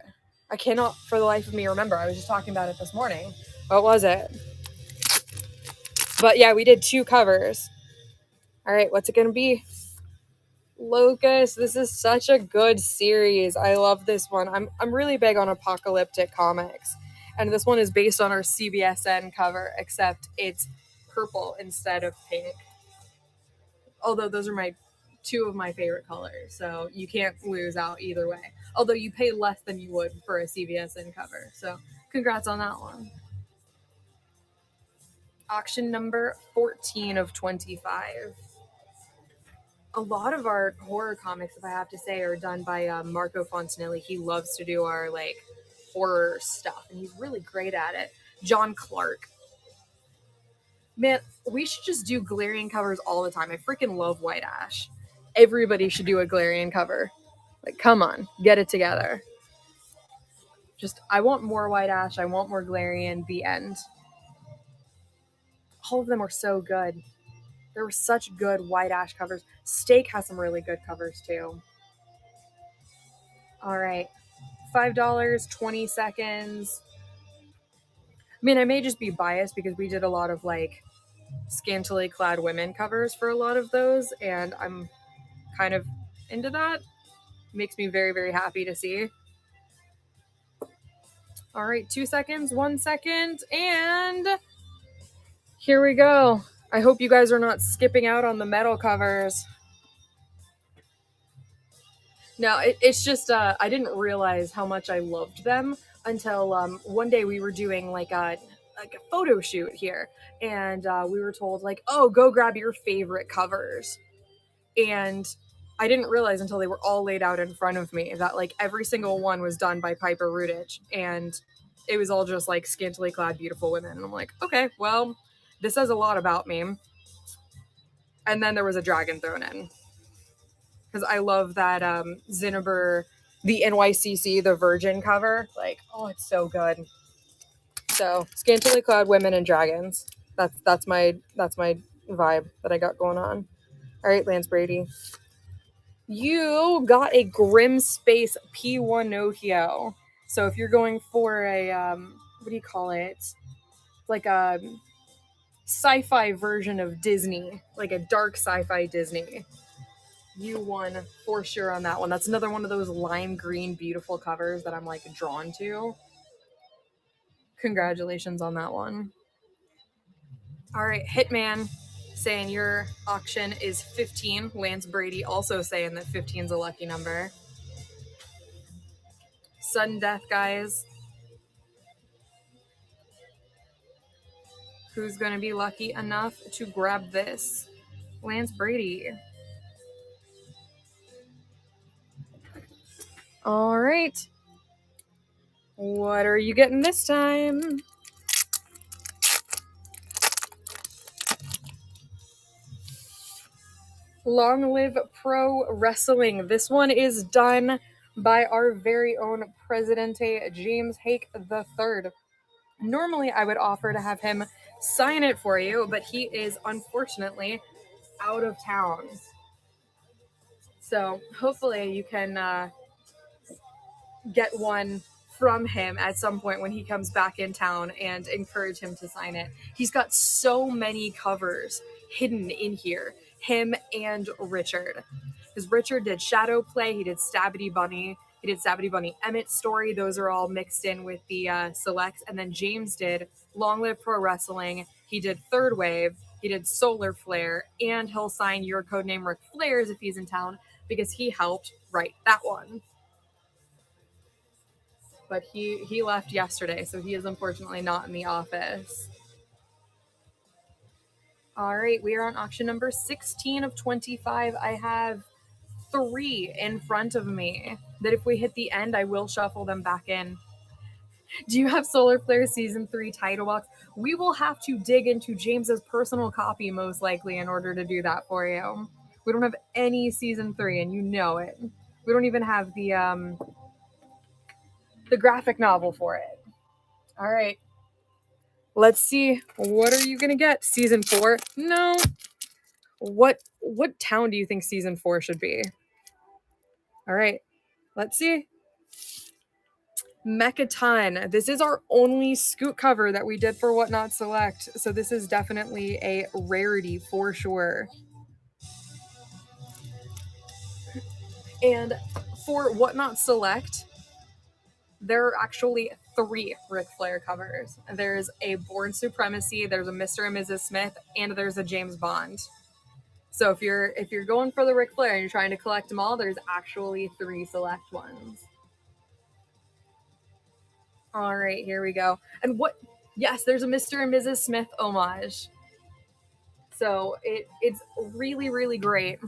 I cannot for the life of me remember. I was just talking about it this morning. What was it? But yeah, we did 2 covers. All right, what's it gonna be? Locust. This is such a good series. I love this one. I'm really big on apocalyptic comics. And this one is based on our CBSN cover, except it's purple instead of pink. Although those are 2 of my favorite colors, so you can't lose out either way. Although you pay less than you would for a CBSN cover, so congrats on that one. Auction number 14 of 25. A lot of our horror comics, if I have to say, are done by Marco Fontanelli. He loves to do our horror stuff, and he's really great at it. John Clark. Man, we should just do Galarian covers all the time. I freaking love White Ash. Everybody should do a Galarian cover. Like, come on, get it together. Just, I want more White Ash. I want more Galarian. The end. All of them are so good. There were such good White Ash covers. Stake has some really good covers too. All right. $5, 20 seconds. I mean, I may just be biased because we did a lot of scantily clad women covers for a lot of those, and I'm kind of into that. Makes me very, very happy to see. All right, 2 seconds, 1 second, and here we go. I hope you guys are not skipping out on the metal covers. No, it's just I didn't realize how much I loved them until one day we were doing a photo shoot here, and we were told oh, go grab your favorite covers, and I didn't realize until they were all laid out in front of me that every single one was done by Piper Rudich, and it was all just scantily clad beautiful women, and I'm like, okay, well, this says a lot about me. And then there was a dragon thrown in because I love that Zinniber, the NYCC, the Virgin cover. Oh, it's so good. So scantily clad women and dragons. That's my vibe that I got going on. All right, Lance Brady. You got a Grim Space P1 So if you're going for a what do you call it? Like a sci-fi version of Disney, like a dark sci-fi Disney. You won for sure on that one. That's another one of those lime green beautiful covers that I'm drawn to. Congratulations on that one. All right, Hitman saying your auction is 15. Lance Brady also saying that 15 is a lucky number. Sudden death, guys. Who's going to be lucky enough to grab this? Lance Brady. All right. What are you getting this time? Long live pro wrestling. This one is done by our very own Presidente James Hake III. Normally, I would offer to have him sign it for you, but he is unfortunately out of town. So hopefully you can get one from him at some point when he comes back in town and encourage him to sign it. He's got so many covers hidden in here, him and Richard. Because Richard did Shadow Play, he did Stabbity Bunny, he did Stabbity Bunny Emmett's Story. Those are all mixed in with the selects. And then James did Long Live Pro Wrestling. He did Third Wave. He did Solar Flare. And he'll sign your codename Ric Flair's if he's in town because he helped write that one. But he left yesterday, so he is unfortunately not in the office. All right, we are on auction number 16 of 25. I have 3 in front of me that if we hit the end, I will shuffle them back in. Do you have Solar Flare Season 3 title box? We will have to dig into James's personal copy most likely in order to do that for you. We don't have any Season 3, and you know it. We don't even have the graphic novel for it. All right. Let's see. What are you gonna get? Season 4? No. What town do you think Season 4 should be? All right. Let's see. Mechaton. This is our only Scoot cover that we did for Whatnot Select. So this is definitely a rarity for sure. And for Whatnot Select, there are actually 3 Ric Flair covers. There's a Born Supremacy, there's a Mr. and Mrs. Smith, and there's a James Bond. So if you're going for the Ric Flair and you're trying to collect them all, there's actually 3 select ones. All right, here we go. And yes, there's a Mr. and Mrs. Smith homage. So it's really, really great.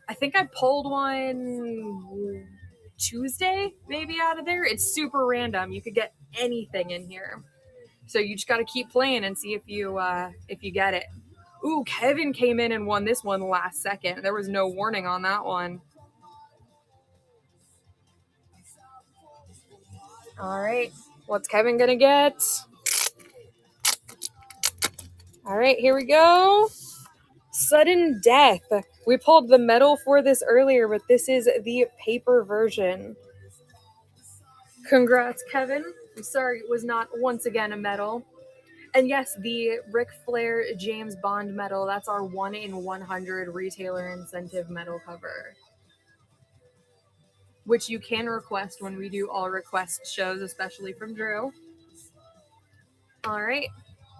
I think I pulled one Tuesday maybe out of there. It's super random. You could get anything in here. So you just got to keep playing and see if you get it. Ooh, Kevin came in and won this one last second. There was no warning on that one. All right. What's Kevin going to get? All right, here we go. Sudden Death. We pulled the metal for this earlier, but this is the paper version. Congrats, Kevin. I'm sorry it was not once again a medal. And yes, the Ric Flair James Bond medal, that's our 1 in 100 retailer incentive medal cover, which you can request when we do all request shows, especially from Drew. All right.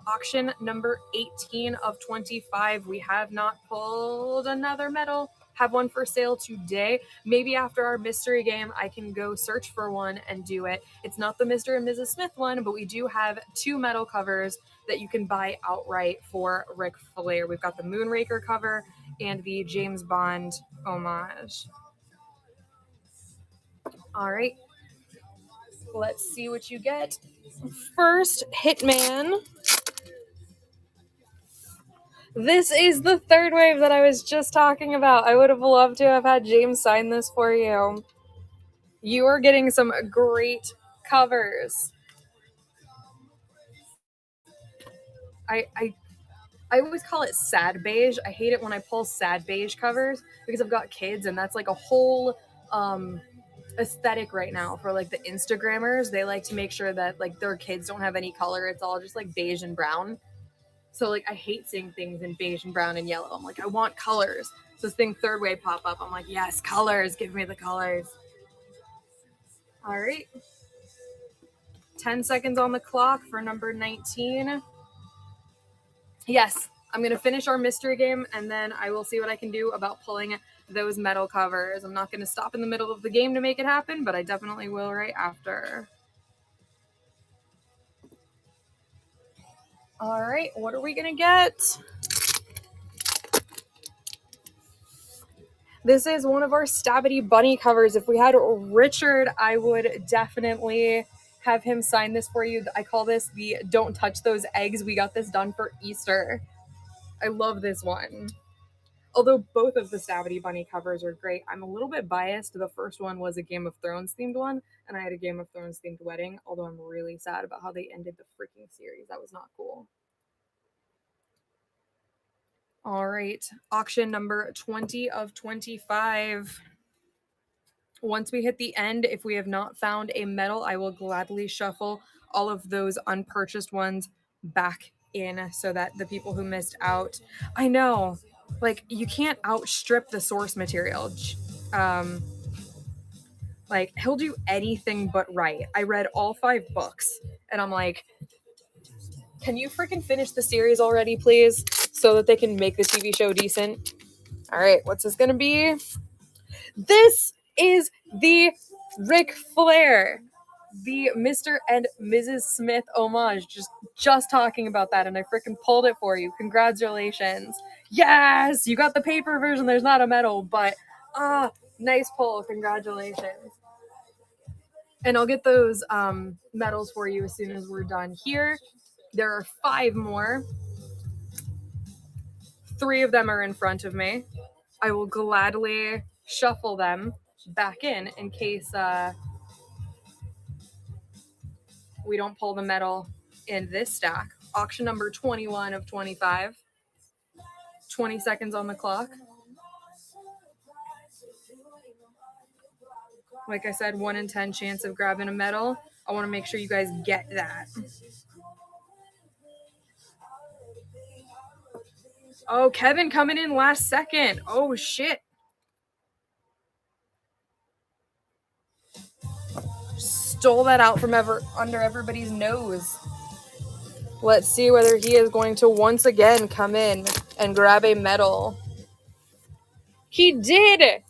Auction number 18 of 25. We have not pulled another medal. Have one for sale today. Maybe after our mystery game, I can go search for one and do it. It's not the Mr. and Mrs. Smith one, but we do have 2 medal covers that you can buy outright for Ric Flair. We've got the Moonraker cover and the James Bond homage. All right. Let's see what you get. First, Hitman. This is the Third Wave that I was just talking about. I would have loved to have had James sign this for you. You are getting some great covers. I always call it sad beige. I hate it when I pull sad beige covers because I've got kids and that's like a whole aesthetic right now for like the Instagrammers. They like to make sure that like their kids don't have any color. It's all just like beige and brown. So, like, I hate seeing things in beige and brown and yellow. I'm like, I want colors. So this thing Third Wave pop up. I'm like, yes, colors. Give me the colors. All right. 10 seconds on the clock for number 19. Yes, I'm going to finish our mystery game, and then I will see what I can do about pulling those metal covers. I'm not going to stop in the middle of the game to make it happen, but I definitely will right after. All right, what are we going to get? This is one of our Stabbity Bunny covers. If we had Richard, I would definitely have him sign this for you. I call this the Don't Touch Those Eggs. We got this done for Easter. I love this one. Although both of the Stabity Bunny covers are great, I'm a little bit biased. The first one was a Game of Thrones themed one, and I had a Game of Thrones themed wedding, although I'm really sad about how they ended the freaking series. That was not cool. All right, auction number 20 of 25. Once we hit the end, if we have not found a medal, I will gladly shuffle all of those unpurchased ones back in so that the people who missed out, I know, like, you can't outstrip the source material. Like, he'll do anything but right. I read all 5 books, and I'm like, can you freaking finish the series already, please? So that they can make the TV show decent. All right, what's this gonna be? This is the Ric Flair, the Mr. and Mrs. Smith homage. Just talking about that, and I freaking pulled it for you. Congratulations. Yes, you got the paper version. There's not a medal, but nice pull. Congratulations. And I'll get those medals for you as soon as we're done here. There are 5 more. 3 of them are in front of me. I will gladly shuffle them back in case we don't pull the medal in this stack. Auction number 21 of 25. 20 seconds on the clock. Like I said, 1 in 10 chance of grabbing a medal. I want to make sure you guys get that. Oh, Kevin coming in last second. Oh, shit. Stole that out from under everybody's nose. Let's see whether he is going to once again come in and grab a medal. He did!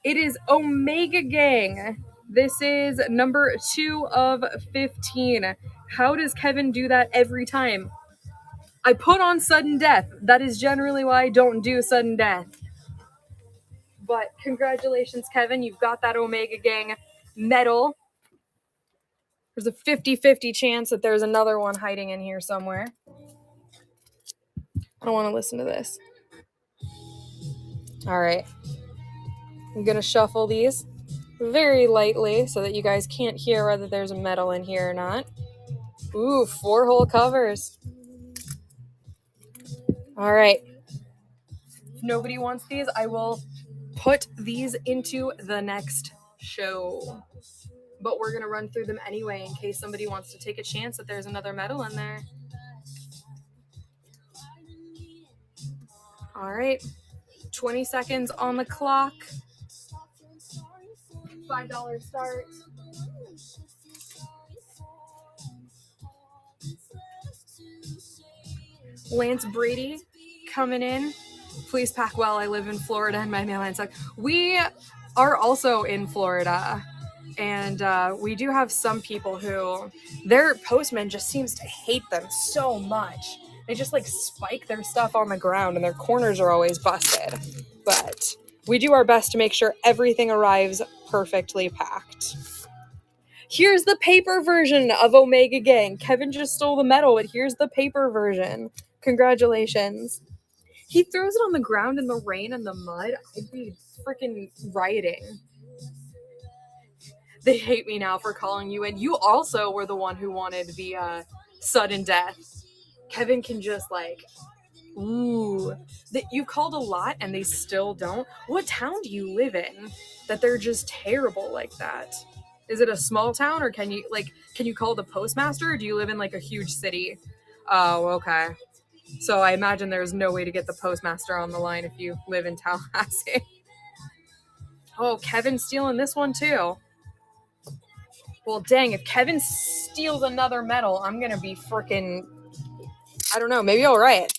It is Omega Gang. This is number 2 of 15. How does Kevin do that every time? I put on sudden death. That is generally why I don't do sudden death. But congratulations, Kevin. You've got that Omega Gang medal. There's a 50-50 chance that there's another one hiding in here somewhere. I don't want to listen to this. All right. I'm going to shuffle these very lightly so that you guys can't hear whether there's a medal in here or not. Ooh, 4 whole covers. All right. If nobody wants these, I will put these into the next show. But we're going to run through them anyway in case somebody wants to take a chance that there's another medal in there. All right. 20 seconds on the clock. $5 start. Lance Brady coming in. Please pack well. I live in Florida and my mailman sucks. We are also in Florida. And we do have some people who, their postman just seems to hate them so much. They just like spike their stuff on the ground and their corners are always busted. But we do our best to make sure everything arrives perfectly packed. Here's the paper version of Omega Gang. Kevin just stole the medal, but here's the paper version. Congratulations. He throws it on the ground in the rain and the mud. I'd be freaking rioting. They hate me now for calling you in. You also were the one who wanted the sudden death. Kevin can just like, ooh. You called a lot and they still don't. What town do you live in that they're just terrible like that? Is it a small town or can you call the postmaster or do you live in like a huge city? Oh, okay. So I imagine there's no way to get the postmaster on the line if you live in Tallahassee. Oh, Kevin's stealing this one too. Well, dang, if Kevin steals another medal, I'm going to be freaking, I don't know, maybe I'll riot.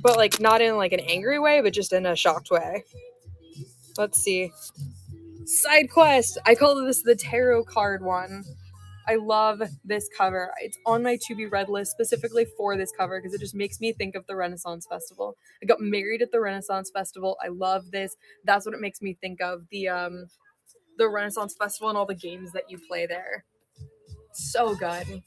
But, like, not in, like, an angry way, but just in a shocked way. Let's see. Side quest. I call this the tarot card one. I love this cover. It's on my to be read list specifically for this cover because it just makes me think of the Renaissance Festival. I got married at the Renaissance Festival. I love this. That's what it makes me think of. The Renaissance Festival and all the games that you play there. So good.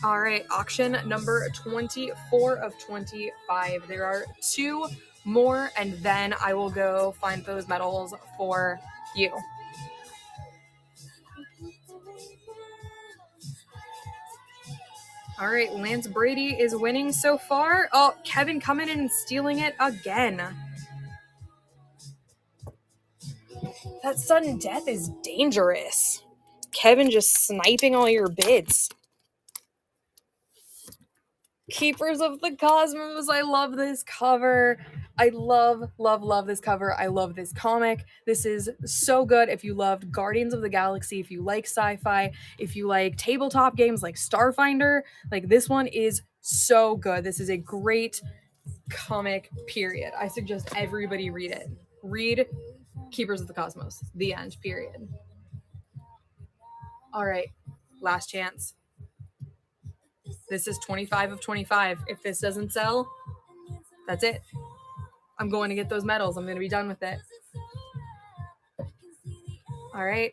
All right, auction number 24 of 25. There are 2 more, and then I will go find those medals for you. All right, Lance Brady is winning so far. Oh, Kevin coming in and stealing it again. That sudden death is dangerous. Kevin just sniping all your bids. Keepers of the Cosmos. I love this cover. I love this cover. I love this comic. This is so good. If you loved Guardians of the Galaxy, if you like sci-fi, if you like tabletop games like Starfinder, like this one is so good. This is a great comic, period. I suggest everybody read it. Read Keepers of the Cosmos. The end, period. All right, last chance. This is 25 of 25. If this doesn't sell, that's it. I'm going to get those medals. I'm going to be done with it. All right.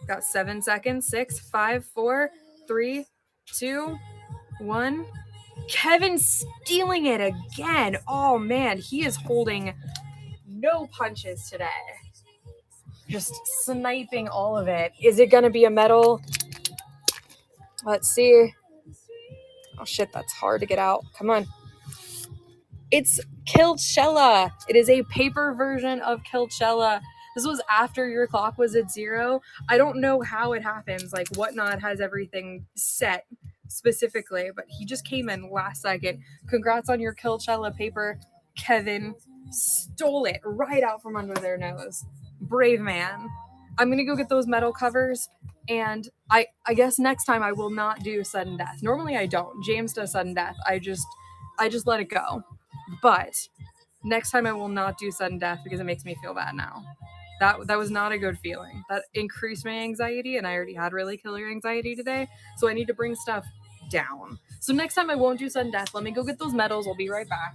Got 7 seconds. 6, 5, 4, 3, 2, 1. Kevin stealing it again. Oh, man. He is holding no punches today. Just sniping all of it. Is it going to be a medal? Let's see. Oh, shit. That's hard to get out. Come on. It's Killshella. It is a paper version of Killshella. This was after your clock was at 0. I don't know how it happens. Like, Whatnot has everything set specifically, but he just came in last second. Congrats on your Killshella paper. Kevin stole it right out from under their nose. Brave man. I'm going to go get those metal covers, and I guess next time I will not do sudden death. Normally I don't. James does sudden death. I just let it go. But next time I will not do sudden death because it makes me feel bad now. That was not a good feeling. That increased my anxiety, and I already had really killer anxiety today, so I need to bring stuff down. So next time I won't do sudden death. Let me go get those medals. I'll be right back.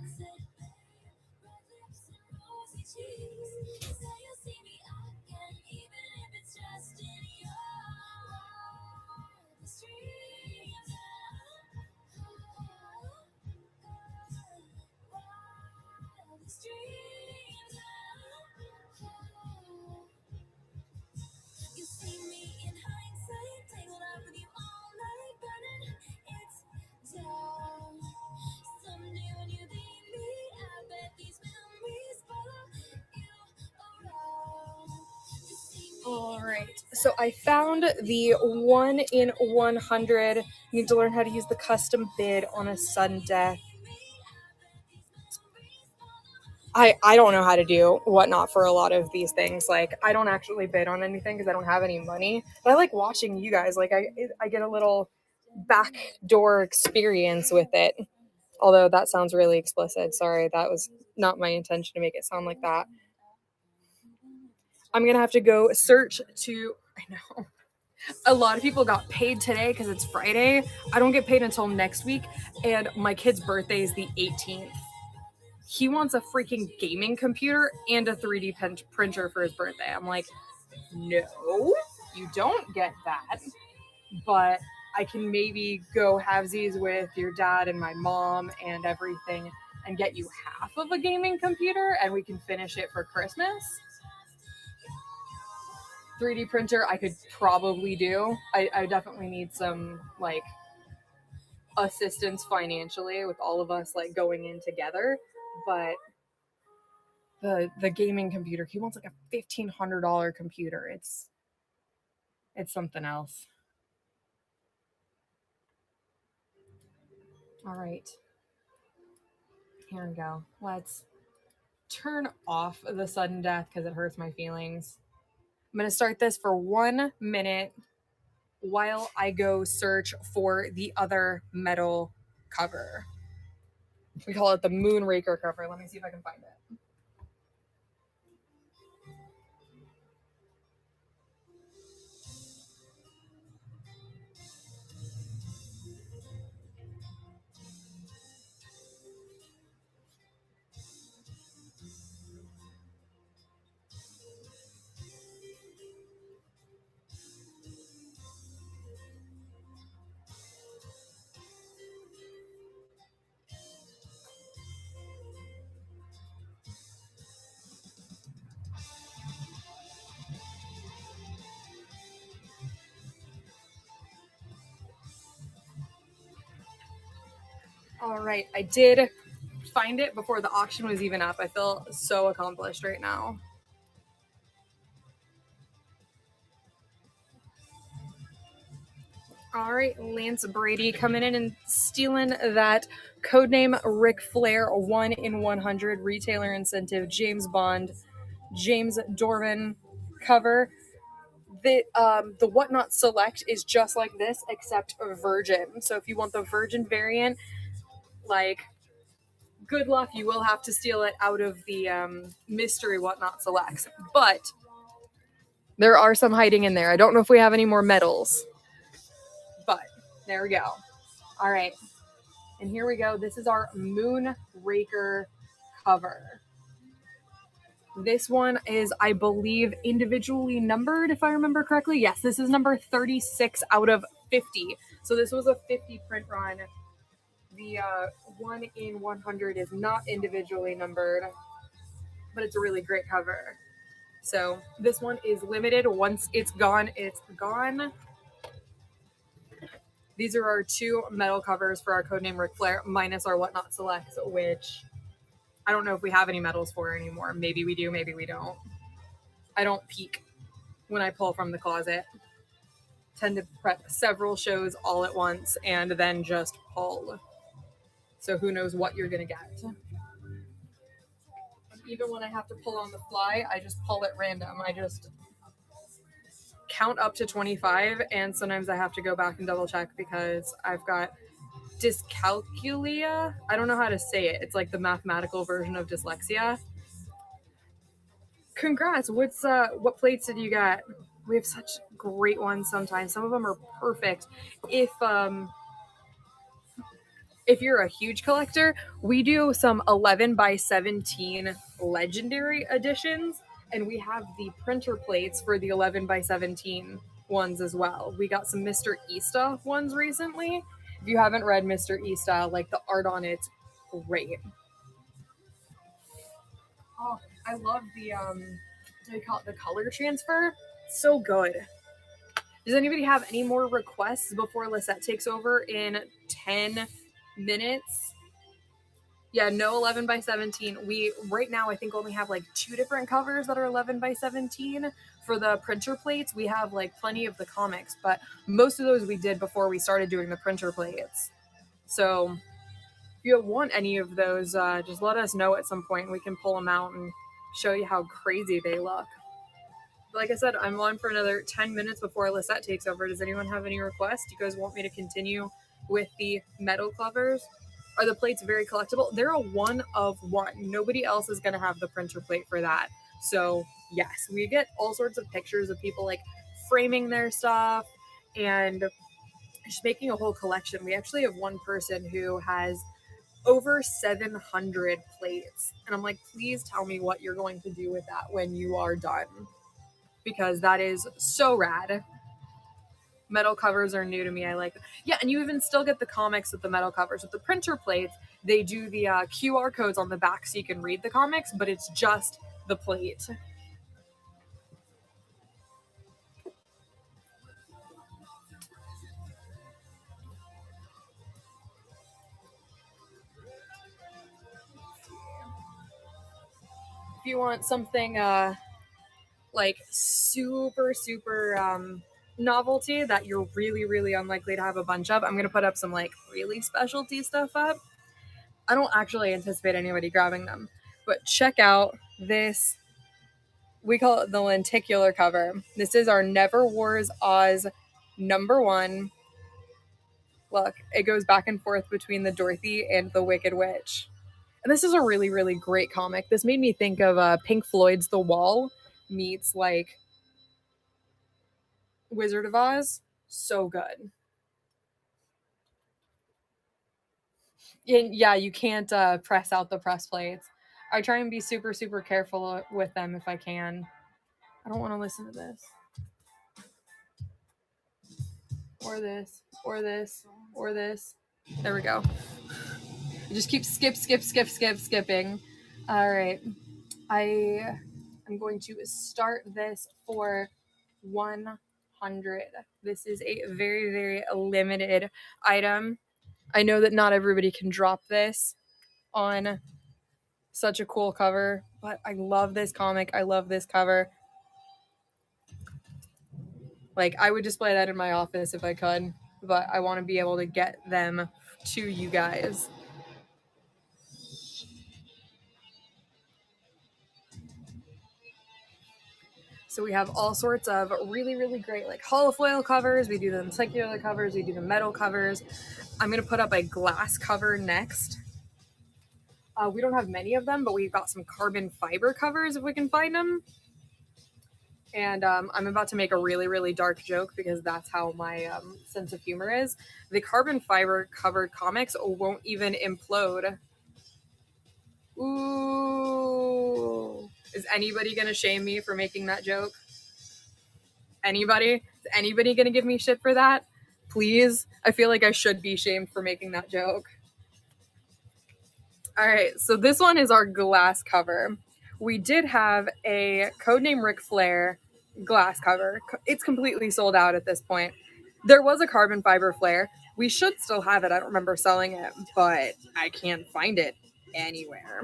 All right, so I found the 1 in 100. You need to learn how to use the custom bid on a sudden death. I don't know how to do Whatnot for a lot of these things. Like, I don't actually bid on anything because I don't have any money. But I like watching you guys. Like, I get a little backdoor experience with it. Although that sounds really explicit. Sorry, that was not my intention to make it sound like that. I'm going to have to go search to... I know. A lot of people got paid today because it's Friday. I don't get paid until next week. And my kid's birthday is the 18th. He wants a freaking gaming computer and a 3D printer for his birthday. I'm like, no, you don't get that. But I can maybe go halvesies with your dad and my mom and everything and get you half of a gaming computer and we can finish it for Christmas. 3D printer I could probably do. I definitely need some like assistance financially with all of us like going in together. But the gaming computer, he wants like a $1,500 computer. It's something else. All right. Here we go. Let's turn off the sudden death because it hurts my feelings. I'm going to start this for 1 minute while I go search for the other metal cover. We call it the Moonraker cover. Let me see if I can find it. All right, I did find it before the auction was even up. I feel so accomplished right now. All right, Lance Brady coming in and stealing that codename Ric Flair 1 in 100 retailer incentive James Bond, James Dorman cover. The Whatnot Select is just like this except virgin. So if you want the virgin variant, like, good luck, you will have to steal it out of the mystery Whatnot Selects. But there are some hiding in there. I don't know if we have any more medals, but there we go. All right. And here we go. This is our Moonraker cover. This one is, I believe, individually numbered, if I remember correctly. Yes, this is number 36 out of 50. So this was a 50 print run. The 1 in 100 is not individually numbered, but it's a really great cover. So this one is limited. Once it's gone, it's gone. These are our 2 metal covers for our codename Ric Flair, minus our Whatnot Selects, which I don't know if we have any medals for anymore. Maybe we do, maybe we don't. I don't peek when I pull from the closet. Tend to prep several shows all at once and then just pull. So who knows what you're going to get. Even when I have to pull on the fly, I just pull at random. I just count up to 25, and sometimes I have to go back and double check because I've got dyscalculia. I don't know how to say it. It's like the mathematical version of dyslexia. Congrats. What plates did you get? We have such great ones sometimes. Some of them are perfect. If you're a huge collector, we do some 11 by 17 legendary editions, and we have the printer plates for the 11 by 17 ones as well. We got some Mr. Easta ones recently. If you haven't read Mr. Easta, like, the art on it's great. Oh, I love they call it the color transfer. So good. Does anybody have any more requests before Lisette takes over in 10 minutes? Yeah, no 11 by 17. We right now I think only have like 2 different covers that are 11 by 17 for the printer plates. We have like plenty of the comics, but most of those we did before we started doing the printer plates. So if you want any of those, just let us know at some point and we can pull them out and show you how crazy they look. Like I said, I'm on for another 10 minutes before Lisette takes over. Does anyone have any requests? Do you guys want me to continue with the metal covers? Are the plates very collectible? They're a 1 of 1. Nobody else is going to have the printer plate for that. So yes, we get all sorts of pictures of people like framing their stuff and just making a whole collection. We actually have one person who has over 700 plates. And I'm like, please tell me what you're going to do with that when you are done. Because that is so rad. Metal covers are new to me. I like it. Yeah, and you even still get the comics with the metal covers. With the printer plates, they do the QR codes on the back so you can read the comics, but it's just the plate. If you want something like super novelty that you're really unlikely to have a bunch of, I'm going to put up some like really specialty stuff up. I don't actually anticipate anybody grabbing them, but check out this. We call it the lenticular cover. This is our Never Wars Oz #1. Look, it goes back and forth between the Dorothy and the Wicked Witch. And this is a really great comic. This made me think of Pink Floyd's The Wall meets like Wizard of Oz. So good. And yeah, you can't press out the press plates. I try and be super careful with them if I can. I don't want to listen to this. Or this. Or this. Or this. There we go. You just keep skipping. All right. I am going to start this for 100. This is a very limited item. I know that not everybody can drop this on such a cool cover, but I love this comic. I love this cover. Like, I would display that in my office if I could, but I want to be able to get them to you guys. So we have all sorts of really, really great like holofoil covers. We do them circular covers. We do the metal covers. I'm going to put up a glass cover next. We don't have many of them, but we've got some carbon fiber covers if we can find them. And I'm about to make a really, really dark joke because that's how my sense of humor is. The carbon fiber covered comics won't even implode. Ooh. Is anybody going to shame me for making that joke? Anybody? Is anybody going to give me shit for that? Please? I feel like I should be shamed for making that joke. All right, so this one is our glass cover. We did have a Codename Ric Flair glass cover. It's completely sold out at this point. There was a carbon fiber flare. We should still have it. I don't remember selling it, but I can't find it anywhere.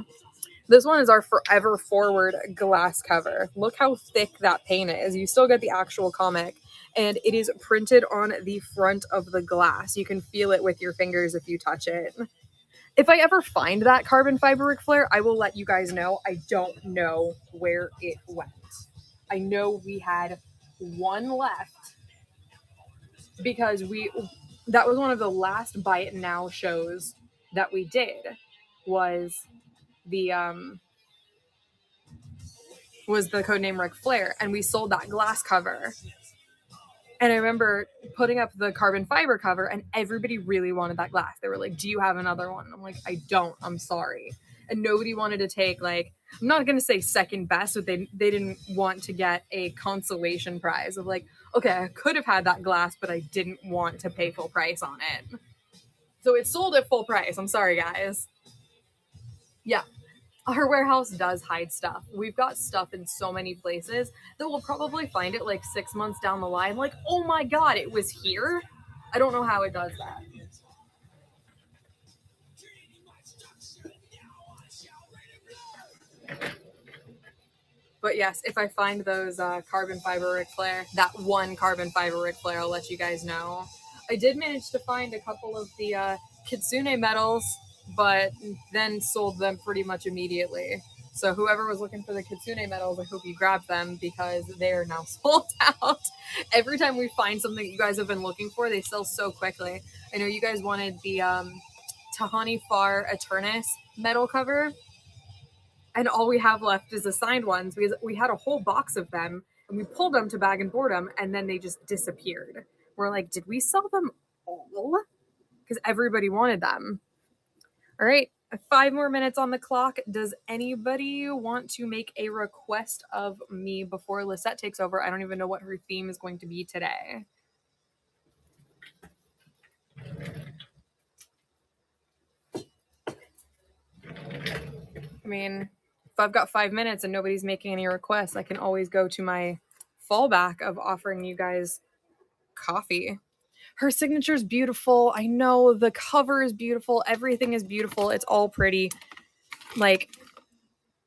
This one is our Forever Forward glass cover. Look how thick that paint is. You still get the actual comic, and it is printed on the front of the glass. You can feel it with your fingers if you touch it. If I ever find that carbon fiber Ric Flair, I will let you guys know. I don't know where it went. I know we had one left because that was one of the last Buy It Now shows that we did was the Codename Ric Flair, and we sold that glass cover. And I remember putting up the carbon fiber cover, and everybody really wanted that glass. They were like, do you have another one? And I'm like, I don't. I'm sorry. And nobody wanted to take, like, I'm not going to say second best, but they didn't want to get a consolation prize of like, okay, I could have had that glass, but I didn't want to pay full price on it. So it sold at full price. I'm sorry, guys. Yeah. Our warehouse does hide stuff. We've got stuff in so many places that we'll probably find it like 6 months down the line. Like, oh my God, it was here. I don't know how it does that. But yes, if I find those carbon fiber Ric Flair, that one carbon fiber Ric Flair, I'll let you guys know. I did manage to find a couple of the Kitsune medals, but then sold them pretty much immediately. So whoever was looking for the Kitsune medals, I hope you grabbed them because they are now sold out. Every time we find something that you guys have been looking for, they sell so quickly. I know you guys wanted the Tahani Far Eternus medal cover, and all we have left is the signed ones because we had a whole box of them and we pulled them to Bag and Boredom and then they just disappeared. We're like, did we sell them all? Because everybody wanted them. All right, 5 more minutes on the clock. Does anybody want to make a request of me before Lisette takes over? I don't even know what her theme is going to be today. I mean, if I've got 5 minutes and nobody's making any requests, I can always go to my fallback of offering you guys coffee. Her signature is beautiful. I know the cover is beautiful. Everything is beautiful. It's all pretty. Like,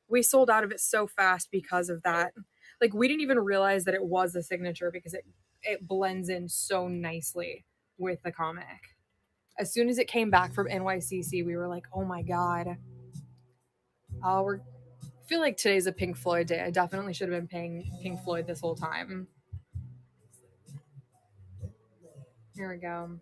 we sold out of it so fast because of that. Like, we didn't even realize that it was a signature because it blends in so nicely with the comic. As soon as it came back from NYCC, we were like, oh my God. I feel like today's a Pink Floyd day. I definitely should have been paying Pink Floyd this whole time. Here we go.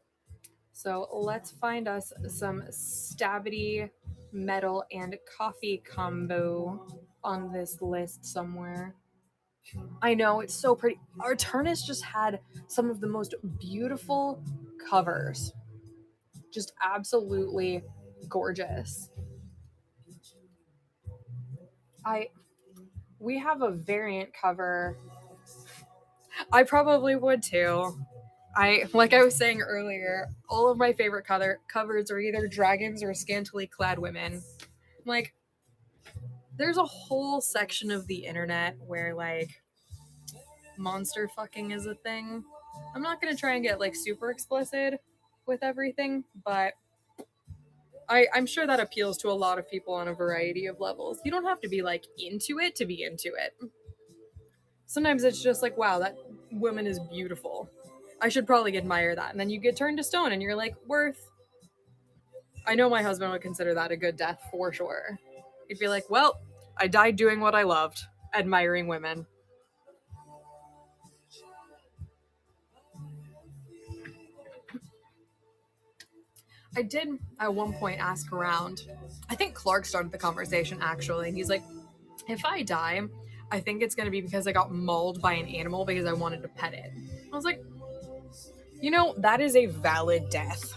So let's find us some Stabity metal and coffee combo on this list somewhere. I know, it's so pretty. Arturnus just had some of the most beautiful covers. Just absolutely gorgeous. We have a variant cover. I probably would too. Like I was saying earlier, all of my favorite covers are either dragons or scantily clad women. Like, there's a whole section of the internet where like monster fucking is a thing. I'm not gonna try and get like super explicit with everything, but I'm sure that appeals to a lot of people on a variety of levels. You don't have to be like into it to be into it. Sometimes it's just like, wow, that woman is beautiful. I should probably admire that. And then you get turned to stone and you're like, worth. I know my husband would consider that a good death for sure. He'd be like, well, I died doing what I loved, admiring women. I did at one point ask around. I think Clark started the conversation actually, and he's like, if I die, I think it's going to be because I got mauled by an animal because I wanted to pet it. I was like, you know, that is a valid death.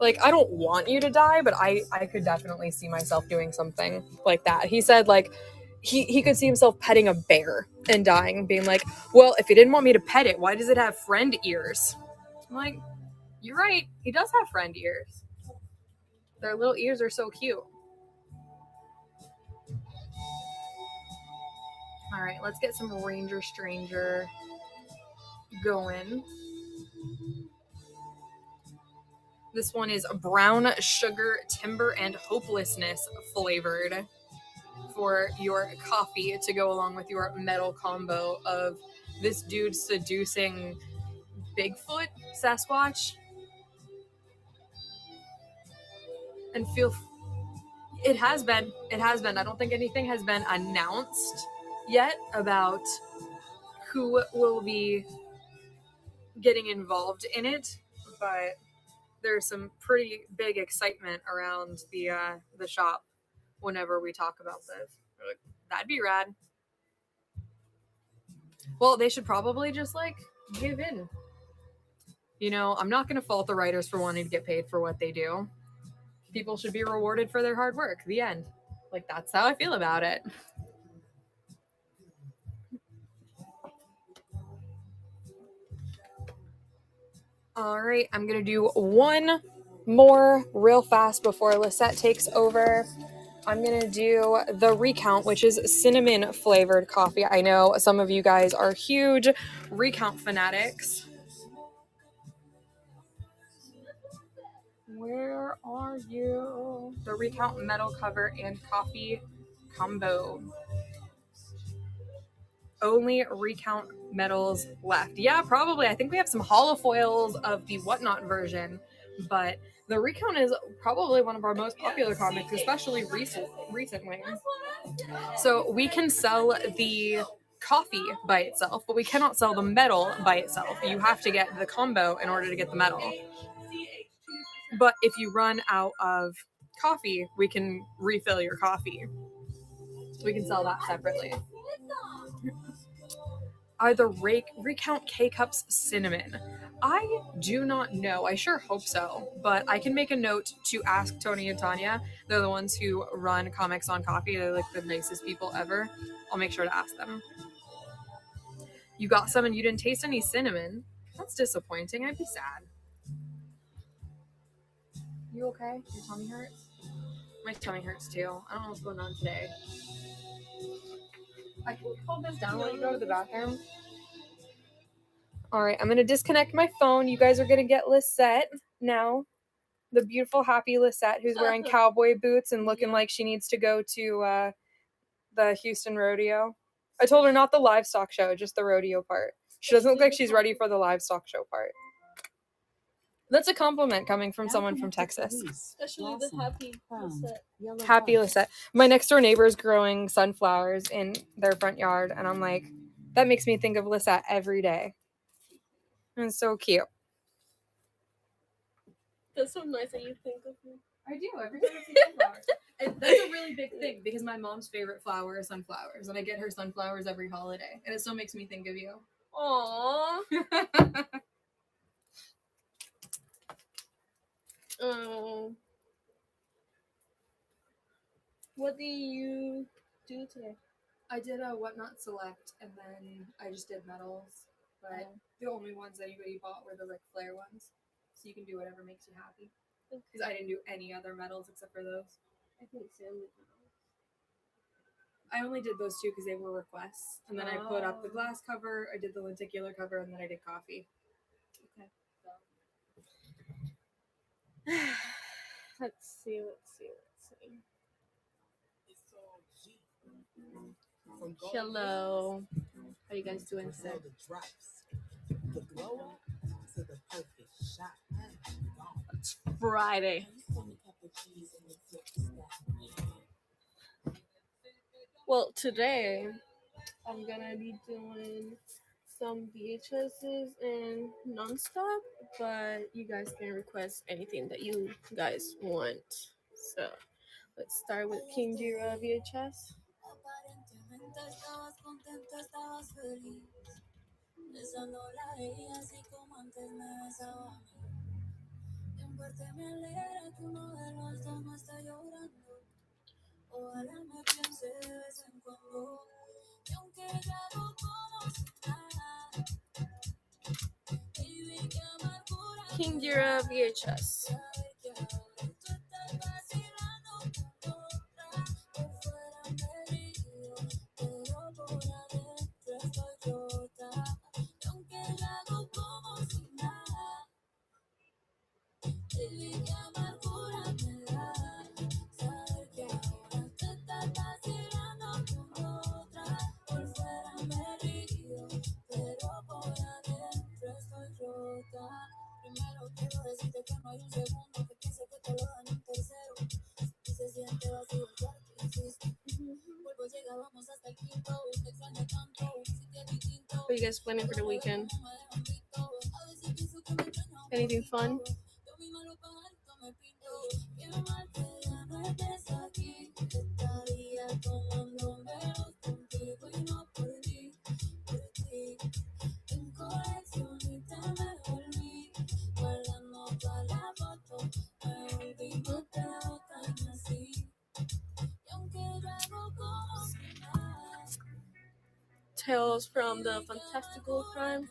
Like, I don't want you to die, but I could definitely see myself doing something like that. He said, like, he could see himself petting a bear and dying, being like, well, if he didn't want me to pet it, why does it have friend ears? I'm like, you're right. He does have friend ears. Their little ears are so cute. All right, let's get some Ranger Stranger going. This one is brown sugar, timber, and hopelessness flavored for your coffee to go along with your metal combo of this dude seducing Bigfoot, Sasquatch. And feel it has been. I don't think anything has been announced yet about who will be getting involved in it, but there's some pretty big excitement around the shop whenever we talk about this. Like, that'd be rad. Well, they should probably just like give in. You know, I'm not going to fault the writers for wanting to get paid for what they do. People should be rewarded for their hard work. The end. Like, that's how I feel about it. All right, I'm going to do one more real fast before Lisette takes over. I'm going to do the Recount, which is cinnamon flavored coffee. I know some of you guys are huge Recount fanatics. Where are you? The Recount metal cover and coffee combo. Only Recount metals left. Yeah, probably. I think we have some holofoils of the Whatnot version, but the Recount is probably one of our most popular comics, especially recently. So we can sell the coffee by itself, but we cannot sell the metal by itself. You have to get the combo in order to get the metal. But if you run out of coffee, we can refill your coffee. We can sell that separately. Are the Recount K-Cups cinnamon? I do not know. I sure hope so. But I can make a note to ask Tony and Tanya. They're the ones who run Comics on Coffee. They're like the nicest people ever. I'll make sure to ask them. You got some and you didn't taste any cinnamon. That's disappointing. I'd be sad. You okay? Your tummy hurts? My tummy hurts too. I don't know what's going on today. I can hold this down while you go to the bathroom. All right, I'm going to disconnect my phone. You guys are going to get Lisette now. The beautiful, happy Lisette who's wearing cowboy boots and looking like she needs to go to the Houston rodeo. I told her not the livestock show, just the rodeo part. She doesn't look like she's ready for the livestock show part. That's a compliment coming from someone from Texas. Especially the happy Lisette. Happy Lisette. My next door neighbor is growing sunflowers in their front yard, and I'm like, that makes me think of Lisette every day. And it's so cute. That's so nice that you think of me. I do. Every time I see sunflowers. And that's a really big thing because my mom's favorite flower is sunflowers, and I get her sunflowers every holiday, and it still makes me think of you. Aww. What do you do today? I did a Whatnot Select, and then I just did metals, but the only ones anybody bought were the Ric Flair ones, so you can do whatever makes you happy. Because I didn't do any other metals except for those. I think Sam did. I only did those two because they were requests, and then I put up the glass cover, I did the lenticular cover, and then I did coffee. Okay. Let's see. Hello. How you guys doing today? It's Friday. Well, today I'm gonna be doing some VHSs and nonstop, but you guys can request anything that you guys want. So let's start with King Gira VHS. Aparentemente estabas contento, estabas feliz. Besando la ella así como antes me besaba a mí. En parte me alegra que uno de los dos no esté llorando. Ojalá me piense de vez en cuando. Y aunque ya hago como si nada, baby, qué amargura. King Gira VHS. Saber que ahora tú estás vacilando con otra. Por fuera me río, pero por adentro estoy rota. Y aunque ya hago como si nada, baby, qué amargura me da. Saber que ahora tú estás vacilando con otra. Por fuera me río, pero por adentro estoy rota. Primero quiero decirte que no hay un segundo que piense que te lo dan un tercero. Si se siente vacío el cuarto, insisto. Vuelvo, llegábamos hasta el quinto. Te extraño tanto, un sitio distinto. What are you guys planning for the weekend? Anything fun? Yo misma los pajaritos me pinto. Qué mal que ya no estés aquí. Estaría tomándomelos contigo y no por ti, por ti. En coleccionista me volví, guardando toda la foto, me volví otra y así. Y aunque yo hago como si nada, Tales from the Fantastical Crime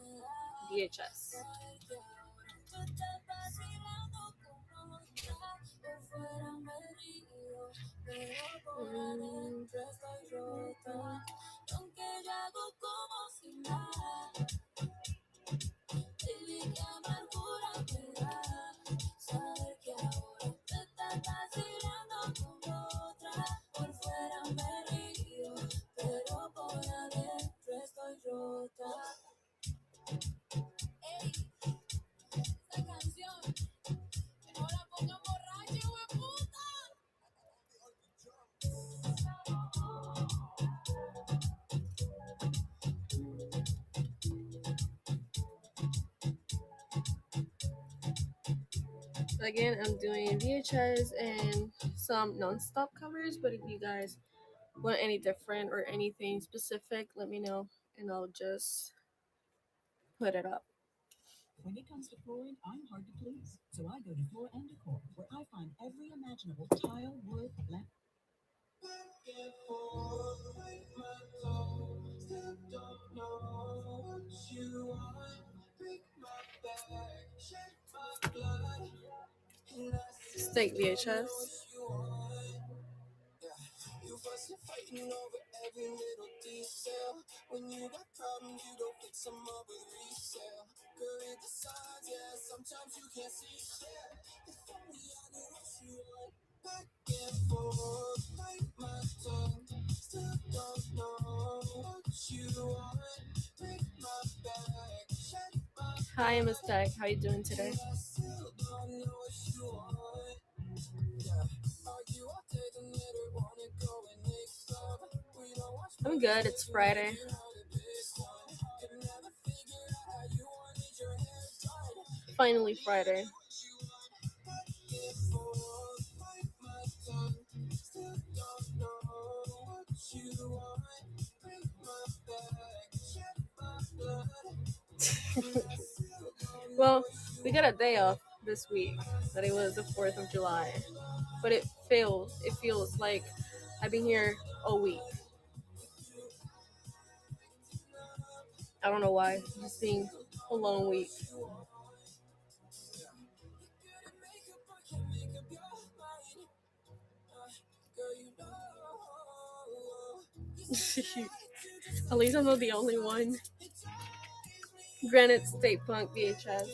VHS. saber que ahora tú estás vacilando con otra. Por fuera me río, pero por adentro estoy rota. Y aunque yo hago como si nada, baby, qué amargura me da. Saber que ahora te estás vacilando con otra. Por fuera me río, pero por adentro estoy rota. Ey, esta canción, que no la pongan borracha, hueputa. Again, I'm doing VHS and some non-stop covers, but if you guys want any different or anything specific, let me know and I'll just put it up. When it comes to flooring, I'm hard to please. So I go to Floor and Decor, where I find every imaginable tile, wood, lamp. Steak VHS. You fussing, fighting over every little detail. When you got problems, you go fix them up with resale. Girl, read the signs, yeah. Sometimes you can't see shit. If only I knew what you want. Back and forth, bite my tongue. Still don't know what you want. Break my back, shut my Hi, I'm Tech. How you doing today? I still don't know what you want. Yeah, argue all day, the never wanna go and make love. We don't watch I'm good. It's Friday. you're not a big one. Could never figure out how you wanted your hair done. Finally Friday. What you want, back and forth, bite my tongue. Still don't know what you want. Break my back, shed my blood. I still don't know Well, we got a day off this week, that it was the 4th of July. But it feels like I've been here all week. I don't know why. Just being a long week. At least I'm not the only one. Granite State Punk VHS.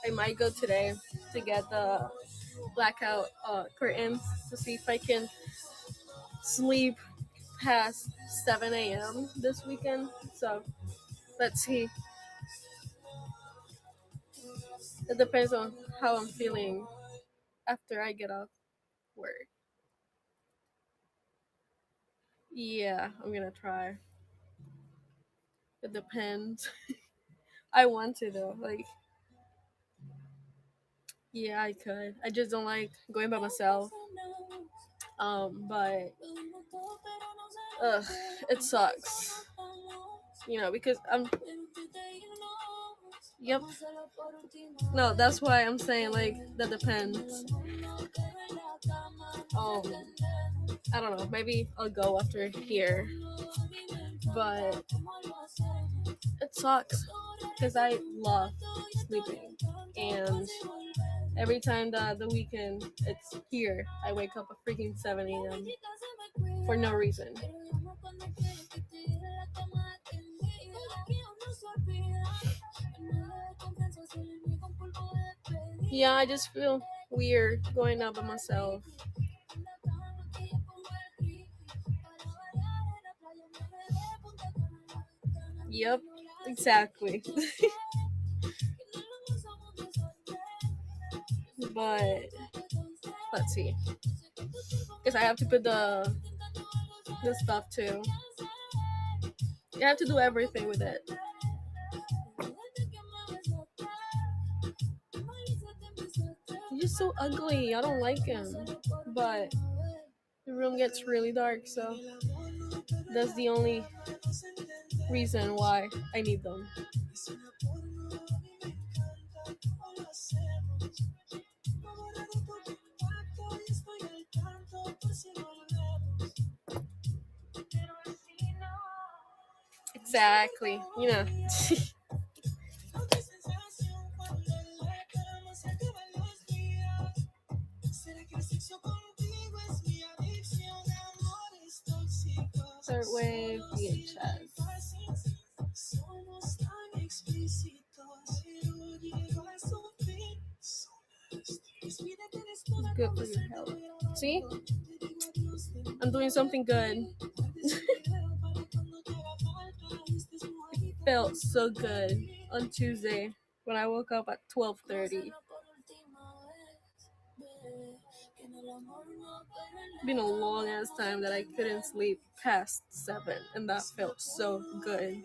I might go today to get the blackout curtains to see if I can sleep past 7 a.m. this weekend. So let's see. It depends on how I'm feeling after I get off work. Yeah, I'm gonna try. It depends. I want to though. Like, yeah, I could. I just don't like going by myself. But ugh, it sucks. You know, because I'm. Yep. No, that's why I'm saying like that depends. Um, I don't know. Maybe I'll go after here, but it sucks because I love sleeping, and every time that the weekend it's here, I wake up at freaking 7 a.m. for no reason. Yeah, I just feel weird going out by myself. Yep, exactly. But let's see, because I have to put the stuff too. You have to do everything with it. He's just so ugly. I don't like him. But the room gets really dark, so that's the only reason why I need them. Exactly. You know. Third wave VHS. It's good for your health. See? I'm doing something good. It felt so good on Tuesday when I woke up at 12:30. Been a long ass time that I couldn't sleep past 7, and that felt so good.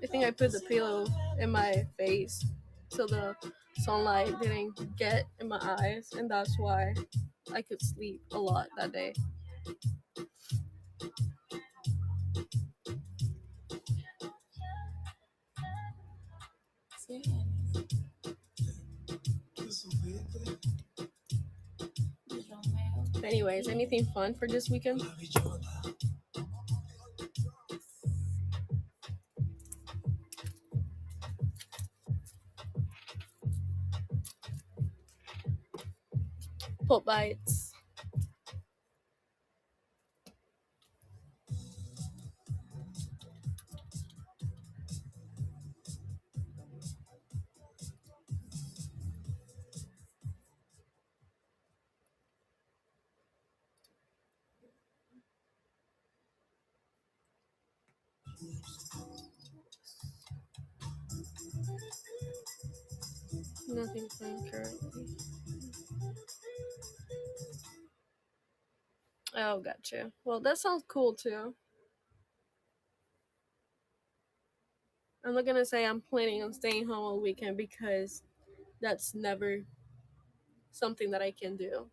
I think I put the pillow in my face so the sunlight didn't get in my eyes, and that's why I could sleep a lot that day. Anyways, anything fun for this weekend? Pop bites. Nothing fun currently. Oh, gotcha. Well, that sounds cool too. I'm not gonna say I'm planning on staying home all weekend because that's never something that I can do.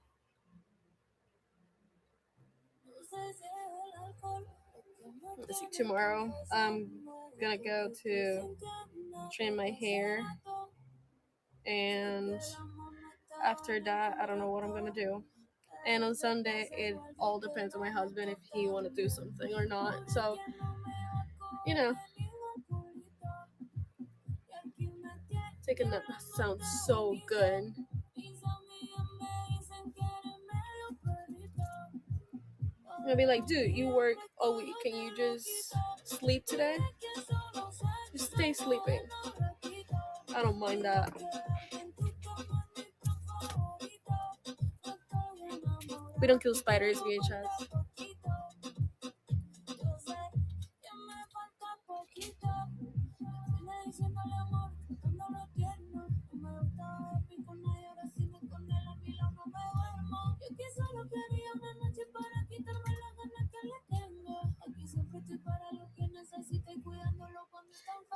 Let's see, tomorrow I'm gonna go to trim my hair, and after that, I don't know what I'm gonna do. And on Sunday, it all depends on my husband if he want to do something or not. So, you know, Take a nap sounds so good. I'll be like, dude, you work all week. Can you just sleep today? Just stay sleeping. I don't mind that. We don't kill spiders, VHS.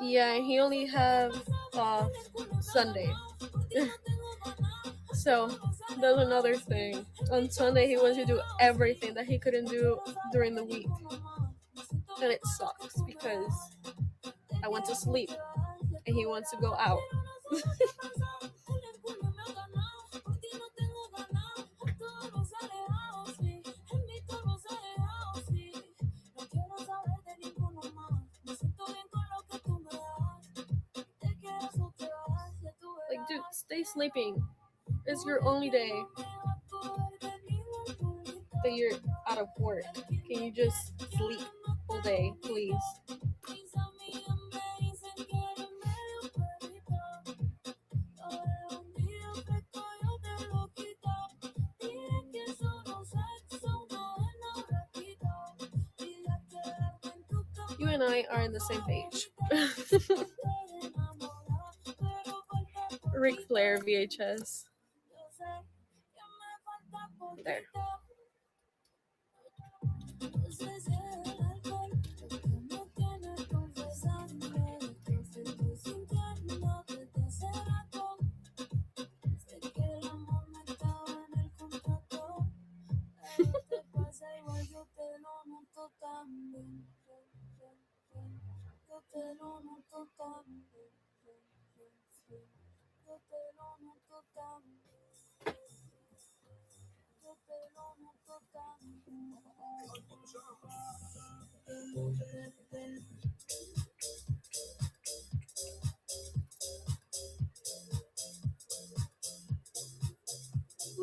Yeah, he only have off Sunday. So that's another thing. On Sunday he wants to do everything that he couldn't do during the week. And it sucks because I want to sleep and he wants to go out. Like, dude, stay sleeping. It's your only day that you're out of work. Can you just sleep all day, please? You and I are on the same page. Ric Flair VHS. There.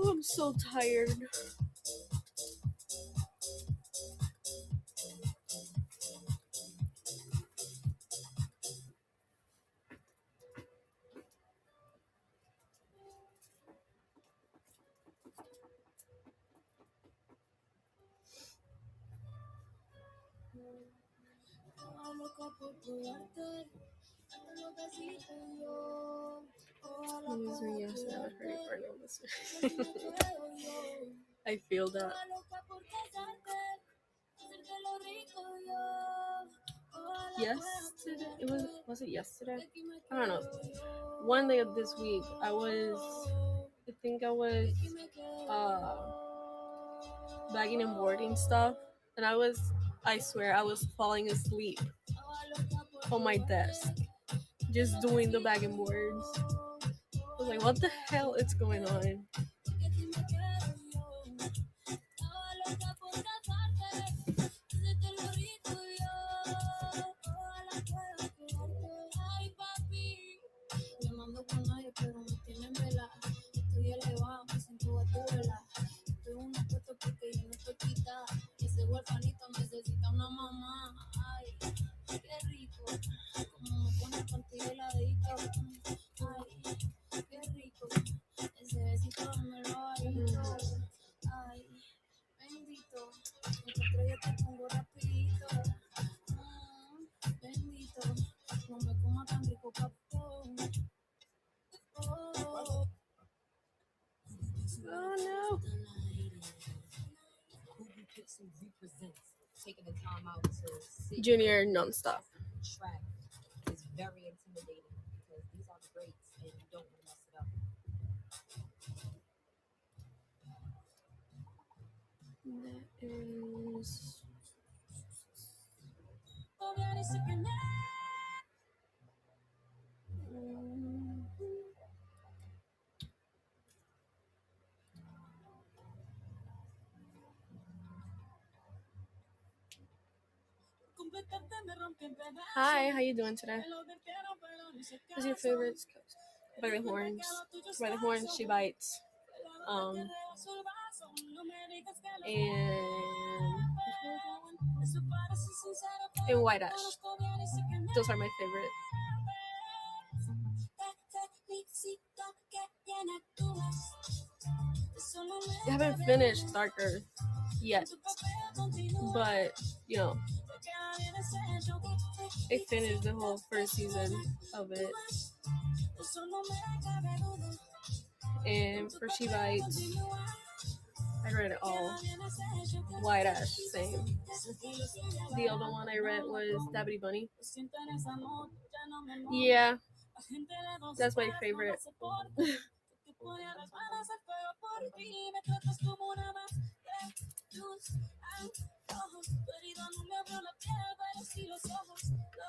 Oh, I'm so tired. This me yesterday. I was ready for no listener. I feel that. Yesterday, was it yesterday? I don't know. One day of this week, I think I was bagging and boarding stuff, and I swear, I was falling asleep on my desk, just doing the bag and boards. I was like, what the hell is going on? Oh no. Taking the time out to sit Junior nonstop. track is very intimidating because these are the greats and you don't want to mess it up. That is. Hi, how you doing today? What's your favorite? by the horns. By the horns, she bites. And White Ash. Those are my favorite. I haven't finished Dark Earth yet, but you know, I finished the whole first season of it. And for She Bites, I read it all. White Ash, same. The other one I read was Dabbity Bunny. Yeah, that's my favorite.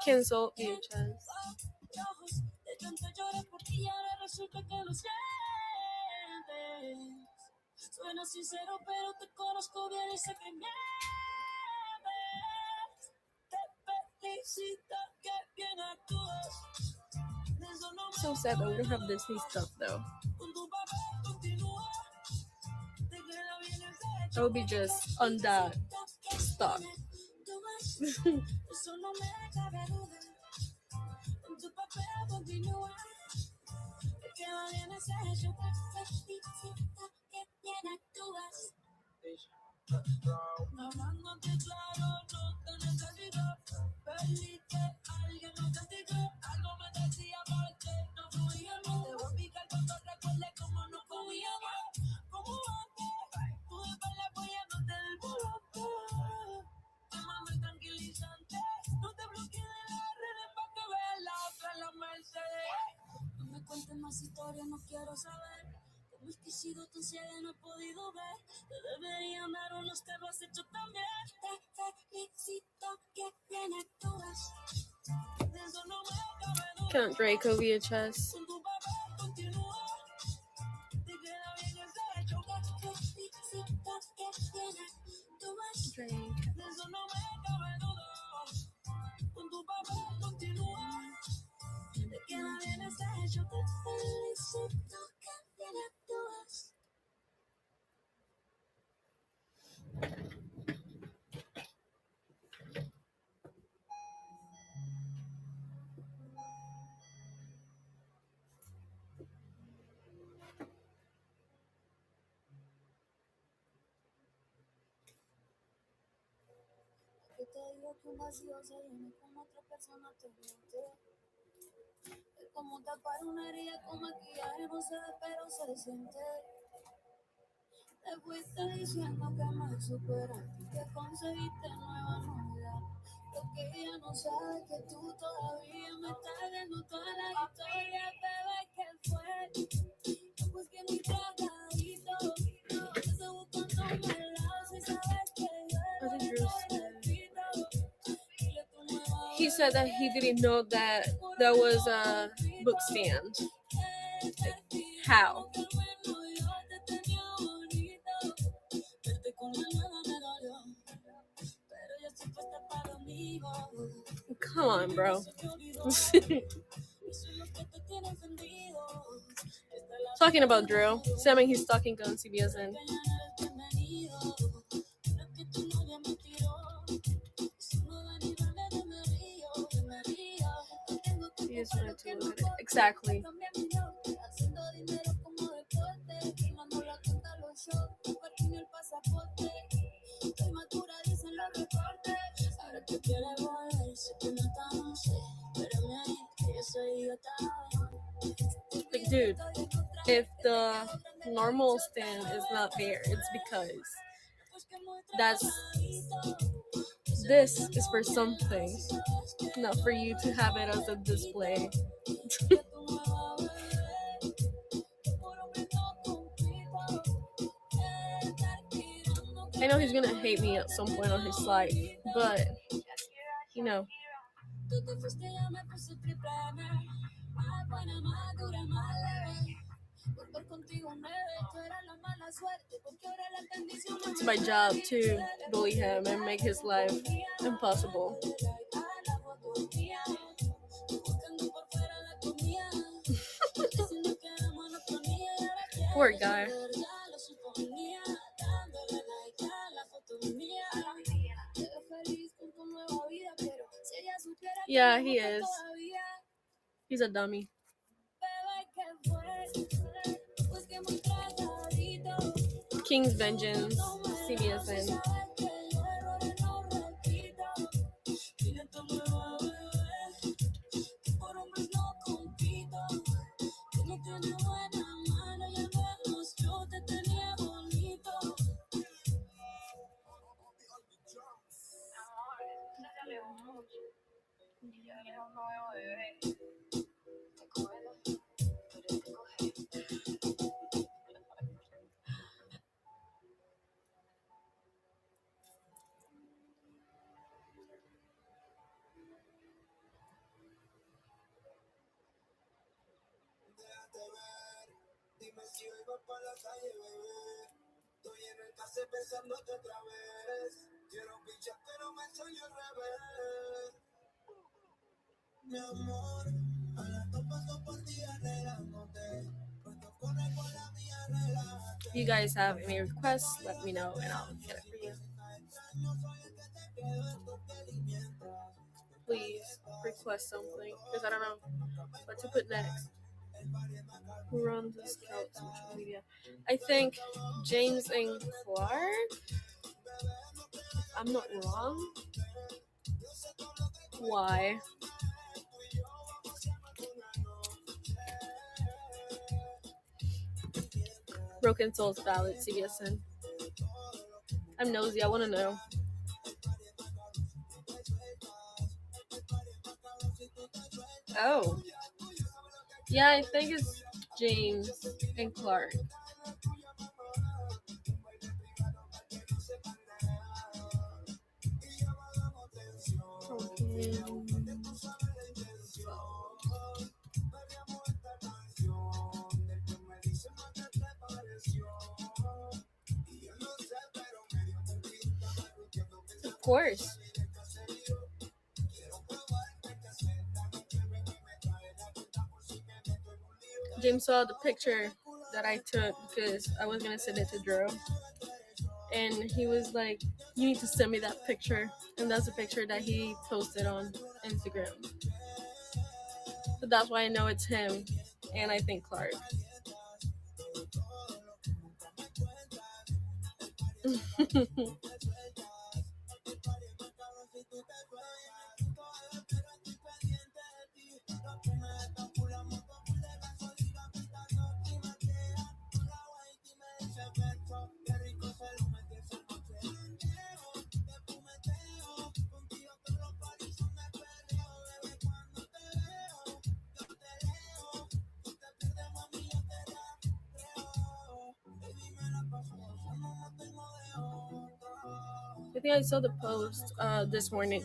Cancel VHS. So sad that we don't have Disney stuff though. I would be just on that stock. Count Draco VHS. Drake. Que te digo que un vacío se llena con otra persona te miente. Es como tapar una herida con maquillaje, no se ve pero se siente. Te fuiste diciendo que me superaste, que conseguiste nueva novia. Lo que ella no sabe es que tú todavía me estás viendo toda la historia, bebé, que fue. Pues que ni tragadito, se buscando el lado, si sabes que yo He said that he didn't know that that was a book stand. How? Come on, bro. Talking about Drew, Sammy, he's talking on CBSN. He just wanted to look at it. Exactly. Like, dude, if the normal stand is not there, it's because this is for something, not for you to have it as a display. I know he's gonna hate me at some point on his slide, but you know. It's my job to bully him and make his life impossible. Poor guy. Yeah, he is. He's a dummy. King's Vengeance, CBSN. If you guys have any requests, let me know and I'll get it for you. Please request something because I don't know what to put next. Who runs the Scout social media? I think James and Clark. If I'm not wrong. Why? Broken Souls Ballad, CBSN. I'm nosy. I want to know. Oh. Yeah, I think it's James and Clark. Okay. Of course. James saw the picture that I took because I was gonna send it to Drew, and he was like, "You need to send me that picture," and that's the picture that he posted on Instagram. So that's why I know it's him, and I think Clark. I think I saw the post this morning.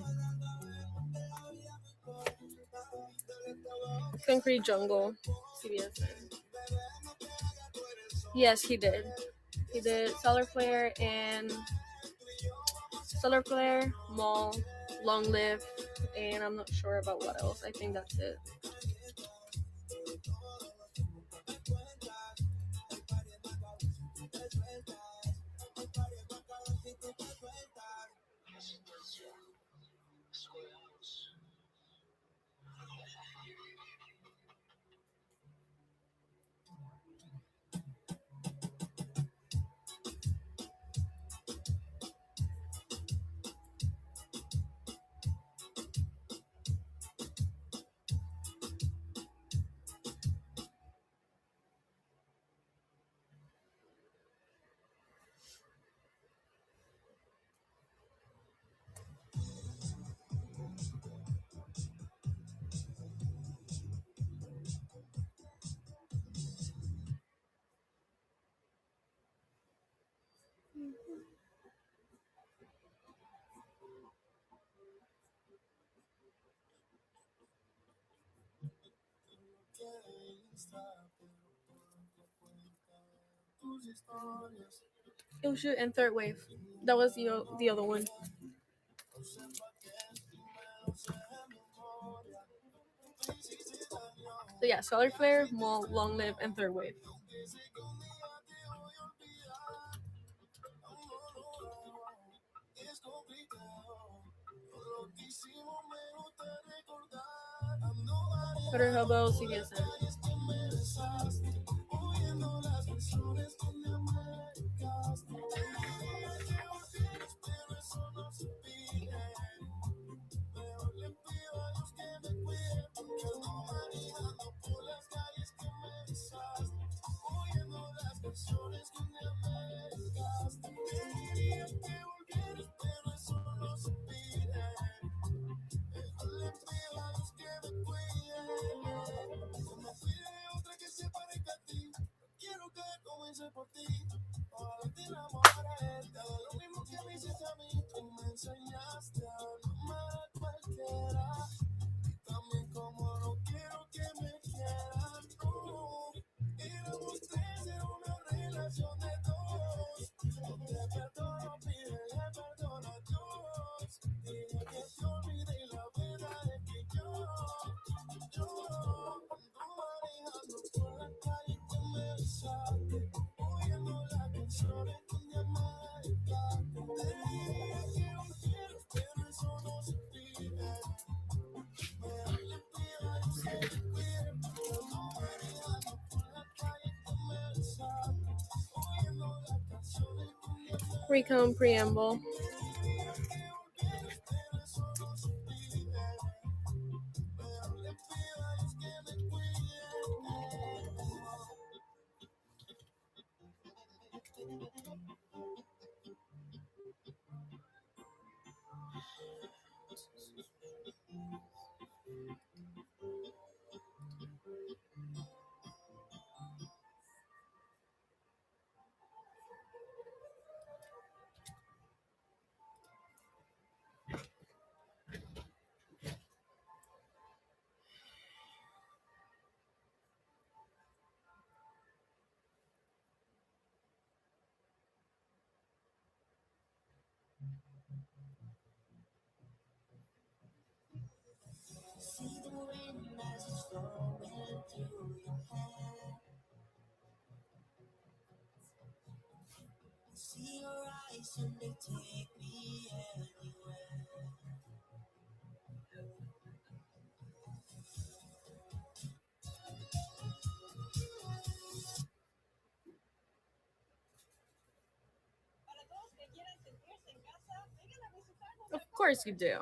Concrete Jungle, CBS. Yes, he did. He did Solar Flare and Solar Flare, Mall, Long Live, and I'm not sure about what else. I think that's it. Oh shoot, and Third Wave. That was the other one. So yeah, Solar Flare, Mall, Long Live, and Third Wave. Better Hobo, CBSN. Recon preamble. Of course you do.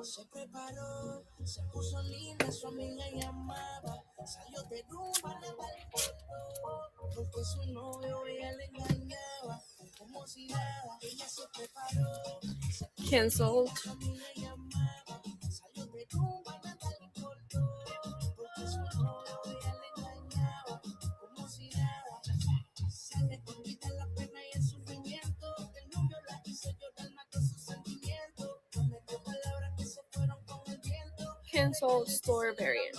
Se preparó, se puso linda, su amiga llamaba, salió de rumba, nada le importó, porque su novio ella le engañaba, como si nada, ella se preparó, Cancelled. su amiga llamaba, salió de rumba, nada le importó, porque su novio ella le engañaba, como si nada, se le olvida la pena y el sufrimiento, el novio la hizo llorar, mató sus sentimientos, prometió palabras que se fueron con el viento. Cancelled store variant.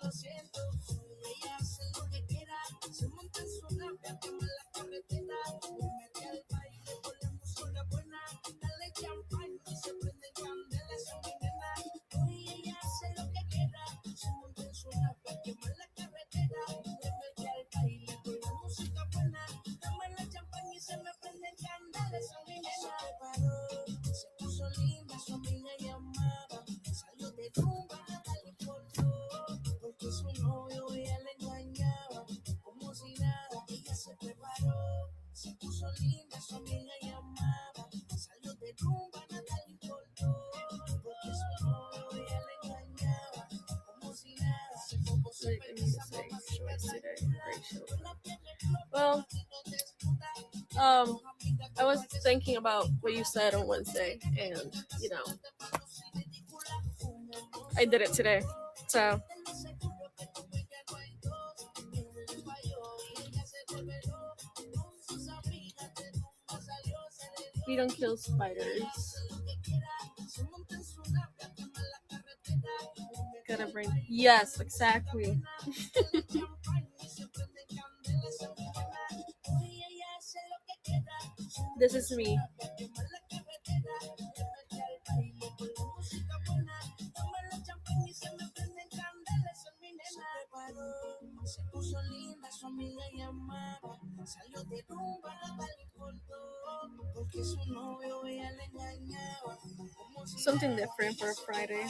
Lo siento, ella hace lo que quiera, se monta en su nave, quema la carretera, le mete al baile con la música buena, dale champán y se prende candela, esa es mi nena. Hoy ella hace lo que quiera, se monta en su nave, quema la carretera, le mete al baile con la música buena, dame la champán y se me prende candela, esa es mi nena. Se preparó, se puso linda, su amiga llamaba, salió de rumba, nada le importó, porque su novio ella le engañaba, como si nada, ella se preparó, se puso linda, su amiga llamaba, salió de rumba, nada le importó, porque su novio ella le engañaba, como si nada, se fue se Well, I was thinking about what you said on Wednesday, and you know, I did it today. So we don't kill spiders. Gotta bring. Yes, exactly. This is me. Something different for Friday.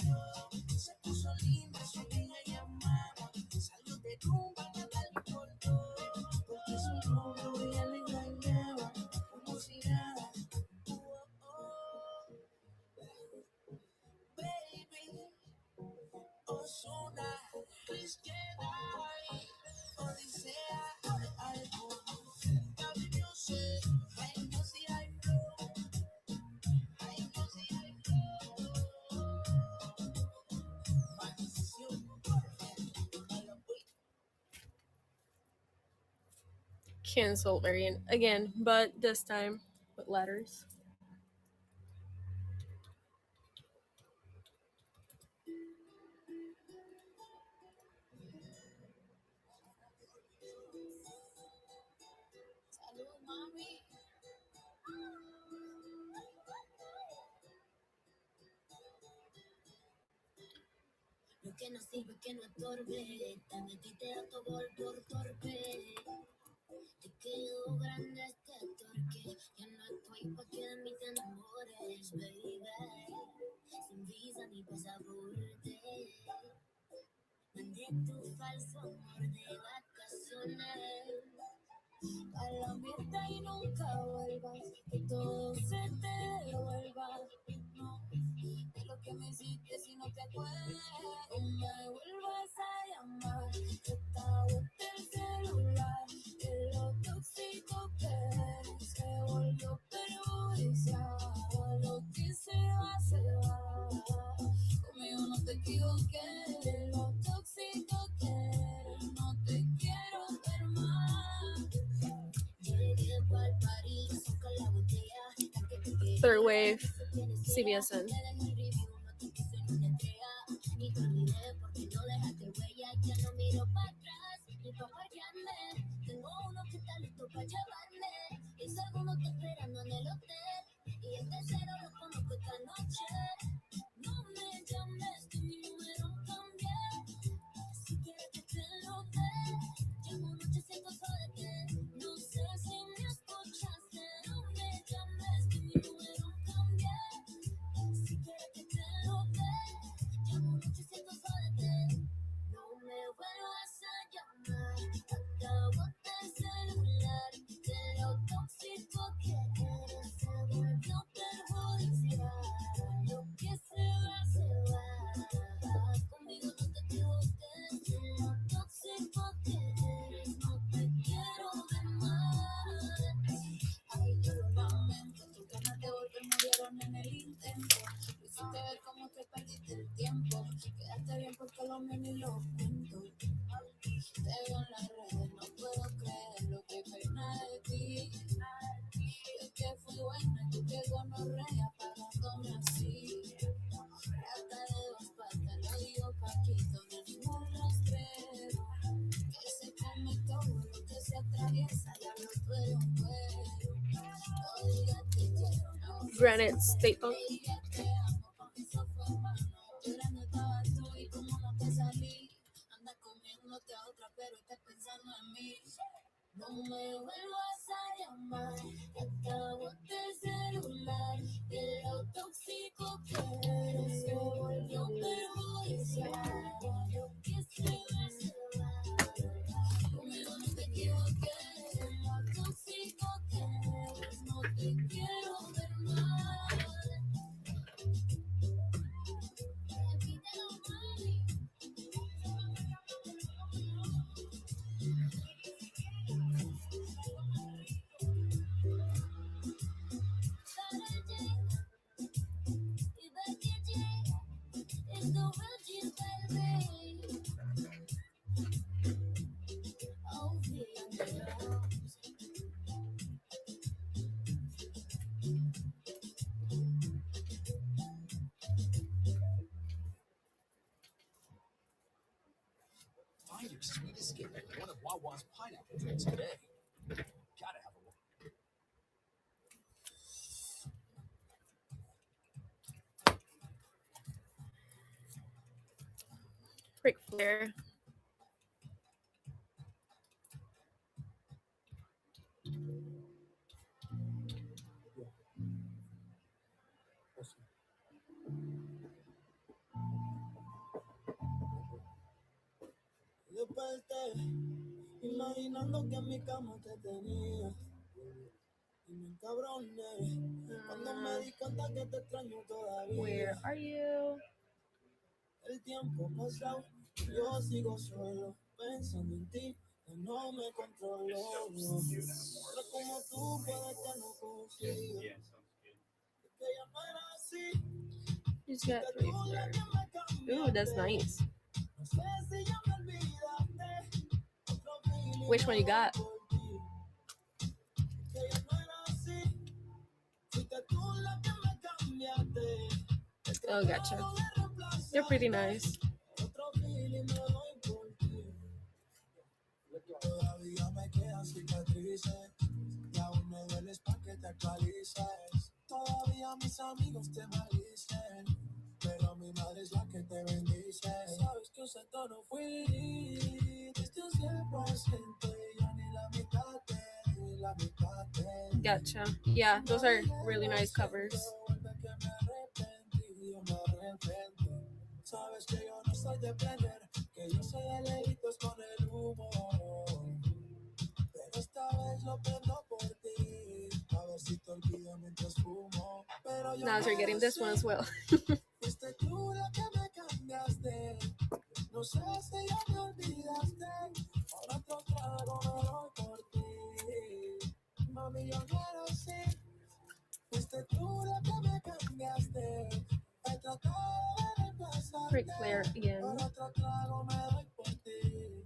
Cancel variant again, but this time with letters. Lo que no sirve que no estorbe, te metiste autogol por torpe. Te quedó grande este torque, ya no estoy pa' que de mí te enamores, baby. Sin visa ni pasaporte, mandé tu falso amor de vacaciones. A la mierda y nunca vuelvas, que todo se te devuelva. No, de lo que me hiciste si no te acuerdas, no me vuelvas a llamar. Que está boté el celular, de lo tóxico que eres, se volvió perjudicial. Lo que se va, conmigo no te equivoqué. De lo tóxico que eres, no te quiero ver más. Llegué pa'l party, saca la botella, la que te quería. Third wave, CBSN. Ni te olvidé porque no dejaste huella, ya no miro para atrás, ni pa' fallarme. Tengo uno que está listo para llevarme, y si alguno está esperando en el hotel, y el tercero lo conozco esta noche. No me llames, que mi número cambié, si quieres que te lo dé, llamo 800 soles que no sé si me escuchaste. No me llames, que mi número cambié, si quieres que te lo dé, llamo 800 soles que no me vuelvas a llamar. Acabo de celular, de lo tóxico que eres, se volvió perjudicial. Lo que se va, conmigo no te equivoques. De lo tóxico que eres, no te quiero ver más. Ay, yo lo lamento, tus ganas de volver murieron en el intento. Lo hiciste ver como que perdiste el tiempo, quedaste bien porque lo mío ni lo cuento. Te veo en las redes, no puedo creer lo que pena de ti. Yo que fui buena, tú que gonorrea pagándome así. Rata de dos patas, lo digo Paquito, no hay ningún rastrero. Que se come todo lo que se atraviesa, ya no puedo ver. No digas te quiero, no. Granite State Bank. Te digas te amo, pa' mí eso fue en vano. Llorando estabas tú y como no te salí. Andas comiéndote a otra, pero estás pensando en mí. No me vuelvas a llamar, que acabo de celular, de lo tóxico que eres, se volvió perjudicial. Lo que se va, conmigo no te equivoques. De lo tóxico que eres, no te quiero ver más. Repítelo, mami. Y Becky G is the real G, baby. Oh, yeah. Find your sweet escape at one of Wawa's pineapple drinks today. Gotta have a look. Ric Flair. Desperté, imaginando que en mi cama te tenía. Y me encabroné cuando me di cuenta que te extraño todavía. Where are you? El tiempo pasado, yo sigo solo, pensando en ti, que no me controlo. Pero como tú puedes que no consigo, que ya no era así, He's got que Ric tú la Flair. que me cambiaste. Ooh, that's nice. No sé si ya me olvidaste, otro feeling Which one you got? por ti. Que ya no era así, fuiste tú la que me cambiaste. Oh, gotcha. They're pretty nice. Otro feeling me doy por ti. Todavía me quedan cicatrices y aún me dueles pa' que te actualices. Todavía mis amigos te maldicen, pero mi madre es la que te bendice. Sabes que un santo no fui, diste un 100% y ya ni la mitad te. Gotcha. Yeah, those are really nice covers. Vuelve que me arrepentí, yo me arrepentí. Sabes que yo no soy de prender, que yo soy de lejitos con el humo. Pero esta vez lo prendo por ti, a ver si te olvido mientras fumo. Pero yo Now you're getting this one as well. fuiste tú la que me cambiaste. No sé si ya me olvidaste. Ahora otro trago me doy por ti. Mami, yo no era así. Fuiste tú la que me cambiaste. He tratado de reemplazarte. Ric Flair again. Ahora otro trago me doy por ti.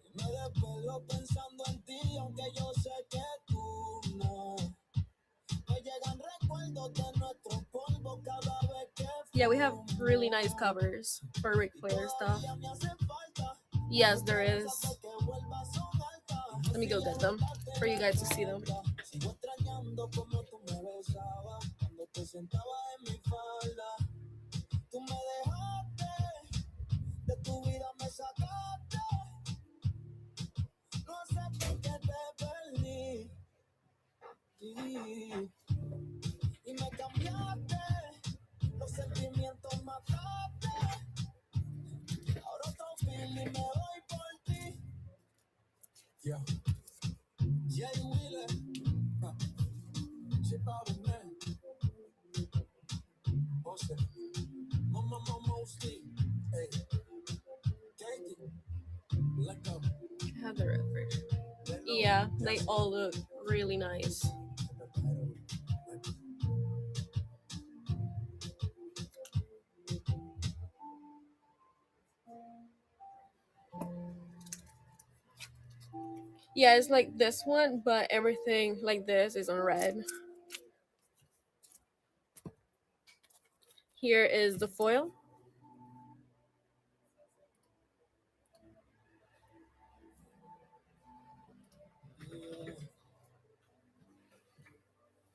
Y me desvelo pensando en ti, aunque yo sé que tú no. Me llegan recuerdos de nuestro polvo cada vez que Yeah, we have really nice covers for Ric Flair stuff. Yes, there is. Let me go get them for you guys to see them. sigo extrañando como tú me besabas cuando te sentabas en mi falda. Tú me dejaste, de tu vida me sacaste. No sé por qué te perdí. Y me cambiaste, los sentimientos mataste. Ahora otro feeling me voy por ti. Yeah. Jay Wheeler, Chip out of man. Jose, Mama Mostly, hey, Katie, let go. I have the red version. Yeah, they all look really nice. Yeah, it's like this one, but everything like this is on red. Here is the foil.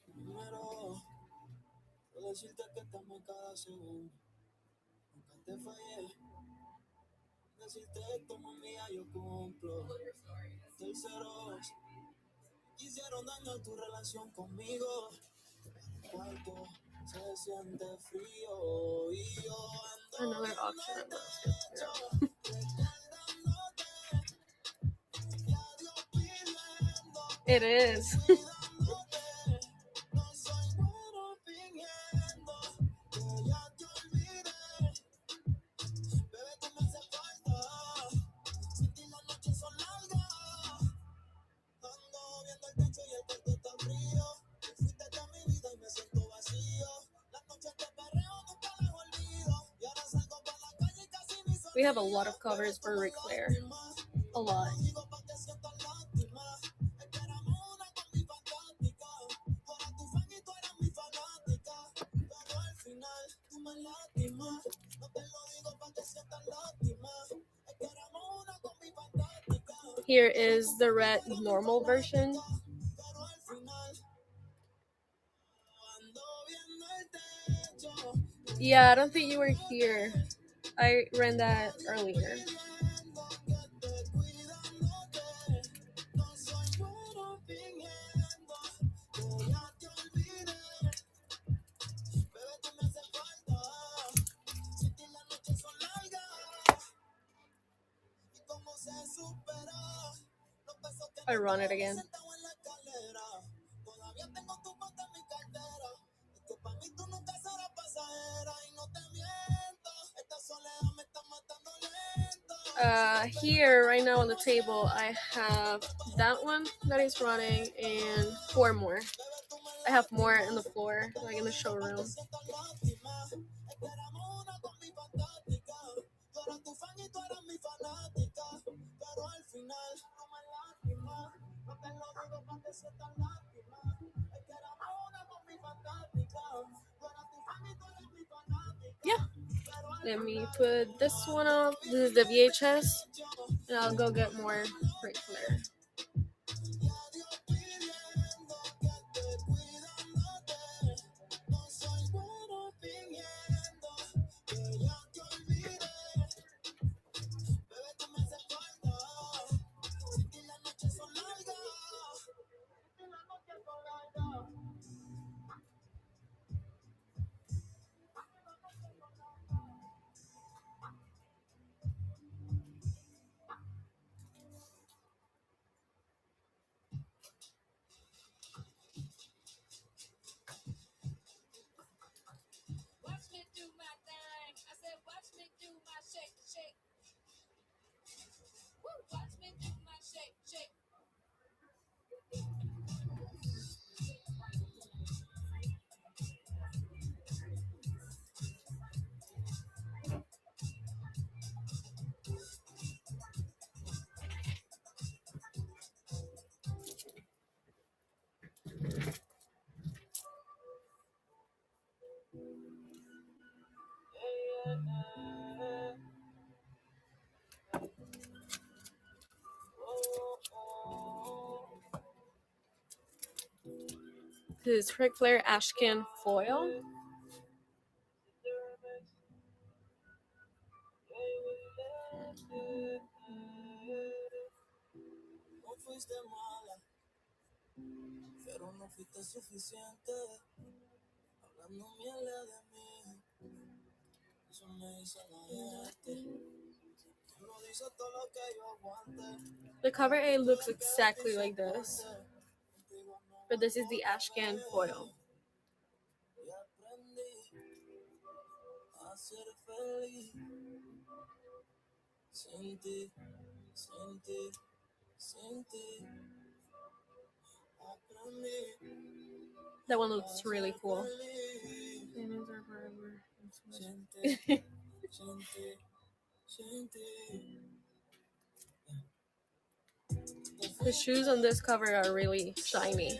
Primero, puedo decirte que te amo cada segundo. Nunca te fallé. Decirte esto, mami, ya yo cumplo. Terceros, quisieron dañar tu relación conmigo. Cuarto, se siente frío. Y yo ando Another option I'm recordándote, y a Dios pidiendo, It is. cuidándote. No soy bueno fingiendo que ya te olvidé. Bebé, tú me haces falta. Sin ti las noches son largas. Ando viendo el techo y el cuarto está frío. Tú fuiste de mi vida y me siento vacío. Las noches de perreo nunca las olvido. Y ahora salgo por la calle y casi ni We have a lot of covers for Ric Flair. A lot. digo pa' que sientas lástima. Esperamos una con mi fantástica. Tú eras tu fan y tú eras mi fanática. Pero al final tú me lastimas. No te lo digo pa' que sientas lástima. Esperamos una con mi fantástica. Here is the red normal version. Pero al final ando viendo el techo. Yeah, I don't think you were here. I ran that earlier. I run it again. Here right now on the table I have that one that is running and 4 more. I have more in the floor, like in the showroom. Yeah. Let me put this one up. This is the VHS. And I'll go get more Ric Flair. Watch me do my thing. I said, watch me do my shake, shake. Woo! Watch me do my shake, shake. This is Ric Flair Ashcan foil. No fuiste mala, pero no fuiste suficiente. Hablando mierda de mí, eso me hizo la gente. Tú no dices todo lo que yo aguante. The cover A looks exactly like this, but this is the Ashcan foil. Y aprendí a ser feliz. Sin ti, sin ti, sin ti. Aprendí. That one looks really cool. Sin ti, sin ti, sin ti. The shoes on this cover are really shiny.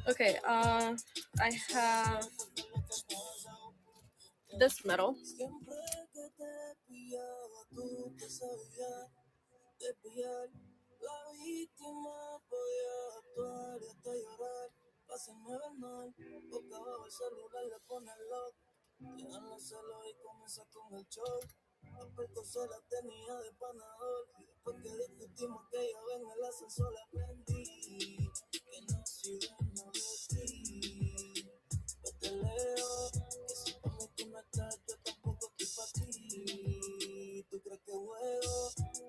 Okay, I have this medal. Siempre que te pillaba, tú te sabías desviar. La víctima podía actuar y hasta llorar. Hacerme ver mal, boca abajo el celular le pone el lock. Llegan los celos y comienza con el show. La percocé la tenía de panador. Y después que discutimos que yo en el ascensor le aprendí que no soy dueño de ti. Yo te leo, que si pa' mí tú no estás, yo tampoco estoy pa' ti. Tú crees que juego,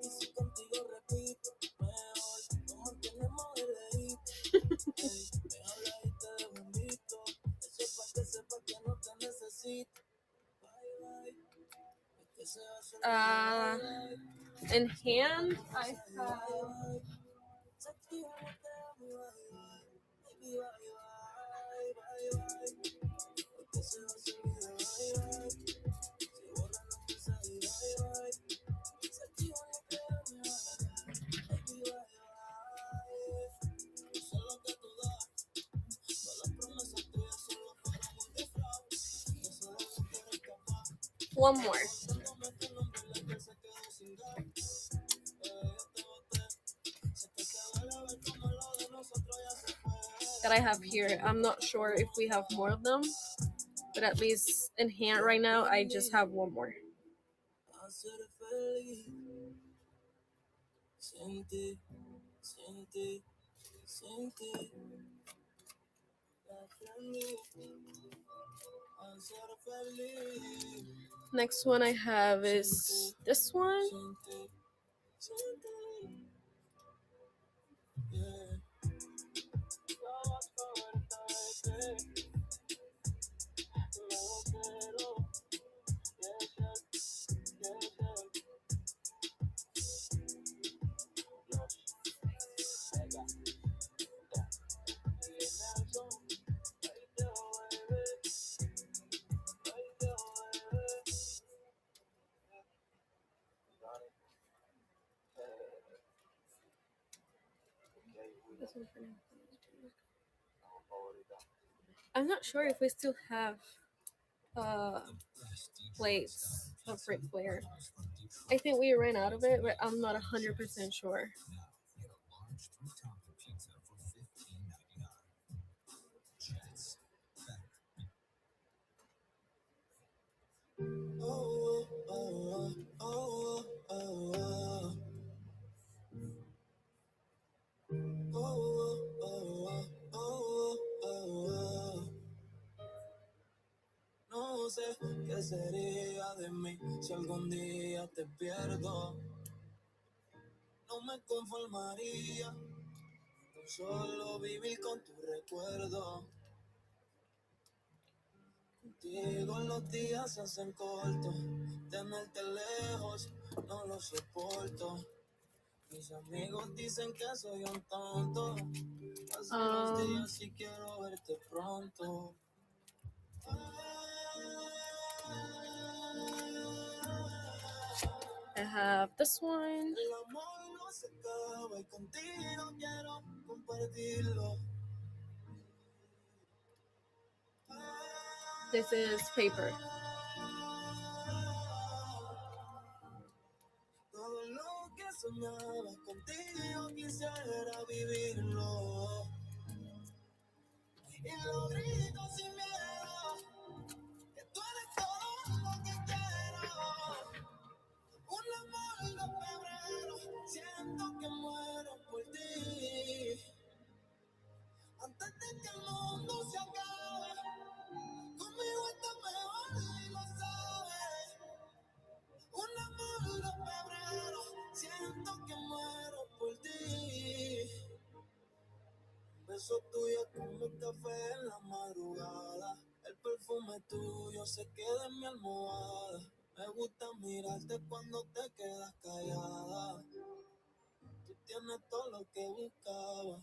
y si contigo repito, mejor nos mantenemos de lejito. Ey, me hablas y te dejo invito. Eso es pa' que sepas que no te necesito. Bye, bye. Es que se hace In hand, I have One more. That I have here. I'm not sure if we have more of them, but at least in hand right now, I just have one more. Hacer feliz sin ti, sin ti, sin ti. Aprendí a ser feliz Next one I have is this one. sin ti, sin ti. Yeah. Estabas fuerte de ti, luego quiero, yes, yes, yes, yes. I'm not sure if we still have plates of Ric Flair. I think we ran out of it, but I'm not 100% sure. Oh, oh, oh, oh, oh. Oh, oh, oh, oh. No sé qué sería de mí si algún día te pierdo. No me conformaría con solo vivir con tu recuerdo. Contigo los días se hacen cortos, tenerte lejos no lo soporto. Mis amigos dicen que soy un tonto, pasan los días y quiero verte pronto. I have this one. El amor no se acaba y contigo quiero compartirlo. This is paper. Todo lo que soñaba contigo quisiera vivirlo. Y lo grito sin miedo, que tú eres todo lo que quiero. Un amor de febrero, siento que muero por ti. Antes de que el mundo se acabe, conmigo estás mejor y lo sabes. Un amor de febrero, siento que muero por ti. Un beso tuyo como un café en la madrugada. El perfume tuyo se queda en mi almohada. Me gusta mirarte cuando te quedas callada. Tú tienes todo lo que buscaba.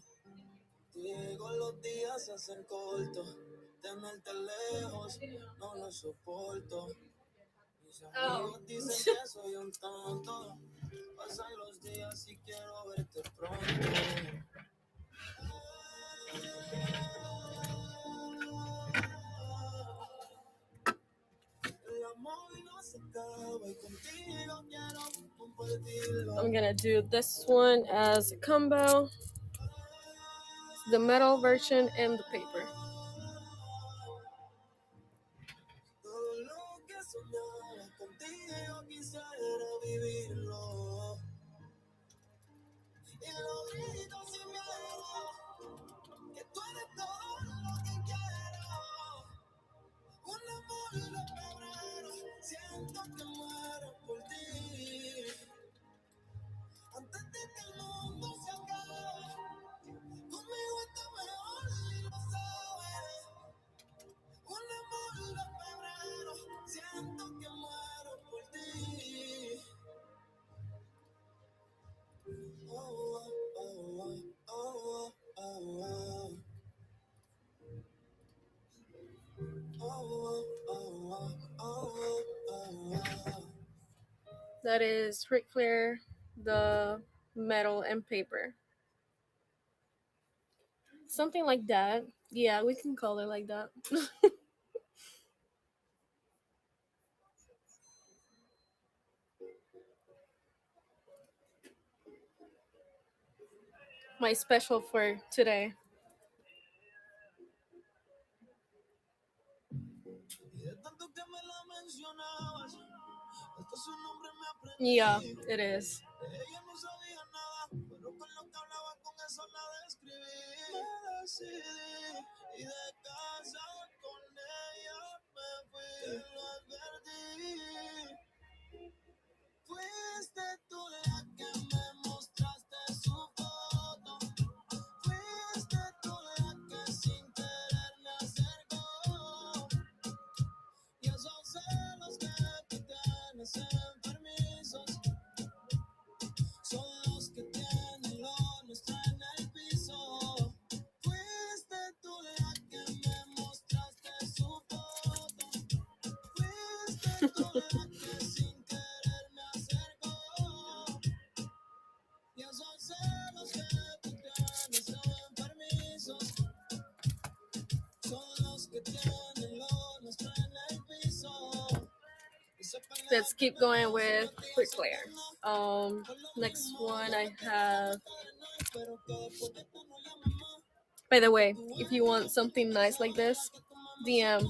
Contigo los días se hacen cortos. Tenerte lejos no lo soporto. Mis amigos dicen que soy un tonto. Pasan los días y quiero verte pronto. El amor no se acaba y contigo quiero compartirlo. I'm gonna do this one as a combo. The metal version and the paper. Todo lo que soñaba contigo quisiera vivirlo. Y lo grito sin miedo, que tú eres todo lo que quiero. Un amor de febrero, siento que muero por ti. Antes de que el mundo se acabe, conmigo está mejor y lo sabes. Un amor de febrero, siento que muero por ti. Oh, oh, oh, oh, oh, oh. Oh, oh, oh, oh. That is Ric Flair, the metal and paper. Something like that. Yeah, we can call it like that. My special for today. Yeah, it is. Ella no sabía nada, pero con lo que hablaba con eso la describí. Me decidí y de casa con ella me fui. Te lo advertí. Fuiste tú la que me mostraste su foto. Fuiste tú la que sin querer me acercó. Y esos celos que tú tienes enfermizos son los que tienen lo nuestro en el piso. Fuiste tú la que me mostraste su foto. Fuiste tú la que sin querer me acercó. Y esos celos que tú tienes enfermizos son los que tienen lo nuestro en el piso. Let's keep going with Quick Claire. Next one I have. By the way, if you want something nice like this, DM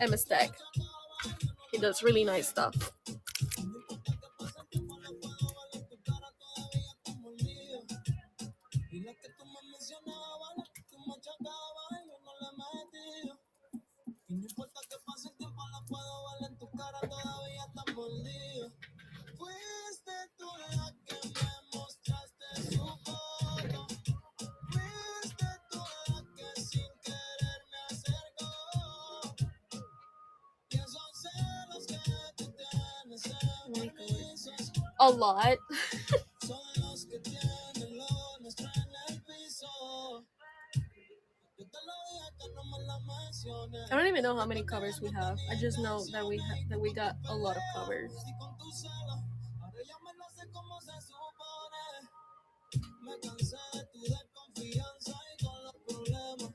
Emma Stack. He does really nice stuff. Y la que tú me mencionabas, la que tú machacabas, yo no la metí. Y no importa que pase el tiempo, la puedo ver en tu cara, todavía está mordido. Fuiste tú la que me mostraste su foto. Fuiste tú la que sin querer me acercó. Y esos celos que tú tienes enfermizos A lot. son los que tienen lo nuestro en el piso. Yo te lo dije que no me la menciones. I don't even know how many covers we have. I just know that we got a lot of covers. Y con tu celo, ahora ya me lo sé como se supone. Me cansé de tu desconfianza y con los problemas.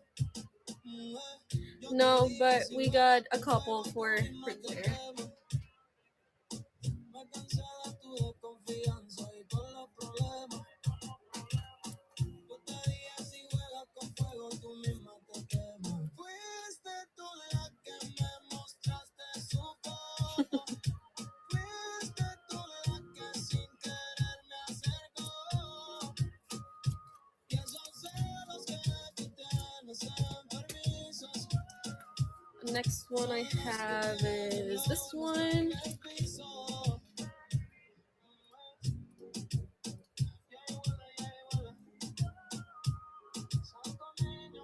No, but we got a couple for Quick Claire. Me cansé de tu desconfianza y con los problemas. Yo te dije si juegas con fuego tú misma te quemas. Fuiste tú la que me mostraste su foto. Fuiste tú la que sin querer me acercó. Y esos celos que tú tienes enfermizos Next one I have is this one. el piso. Santo niño,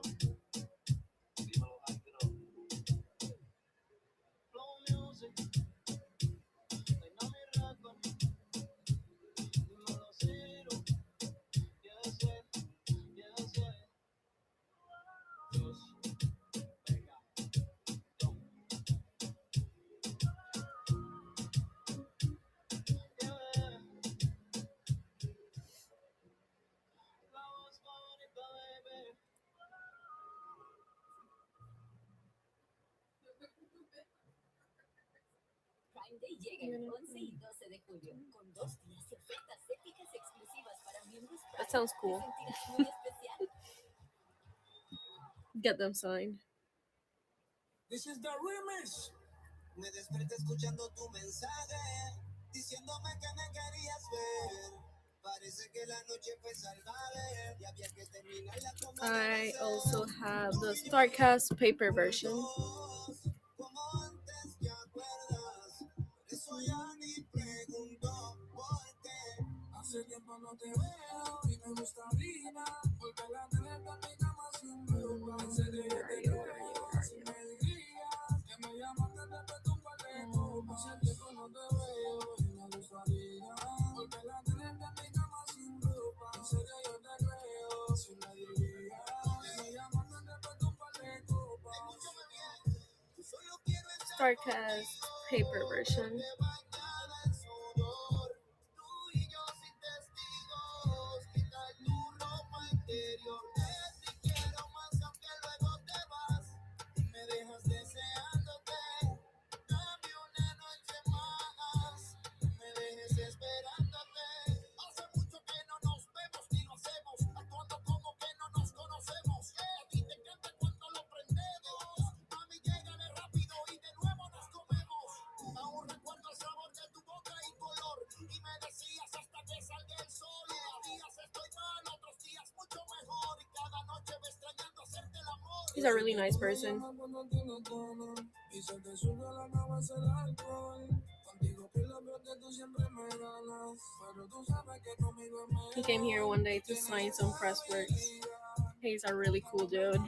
flow music, Dynamic Record, dímelo Ciro, yes, yes, yes, yes. Dios, venga, don. Yeah. La voz favorita, baby. Prime Day llega el 11 y 12 de julio, con 2 días de ofertas épicas exclusivas para miembros Prime. That sounds cool. Te sentirás muy especial. Get them signed. This is the remix. Me desperté escuchando tu mensaje, diciéndome que me querías ver. Parece que la noche fue salvaje y había que terminar la I also have the Starcast paper version. como antes, ¿te acuerdas? Eso ya ni pregunto por qué. Hace tiempo no te veo y me gustaría volver a tenerte en mi cama sin duda. En serio yo te creo, si me dirías que me llamas desde que tú puedes copas. Hace tiempo no te veo y me gustaría volver a tenerte en mi cama sin ropa. En serio yo te creo, si me dirías que me llamas desde que tú puedes copas. Solo quiero estar Starcast paper version. Esperándote, hace mucho que no nos vemos ni lo hacemos, actuando como He's a really nice person. He came here one day to sign some press works. He's a really cool dude.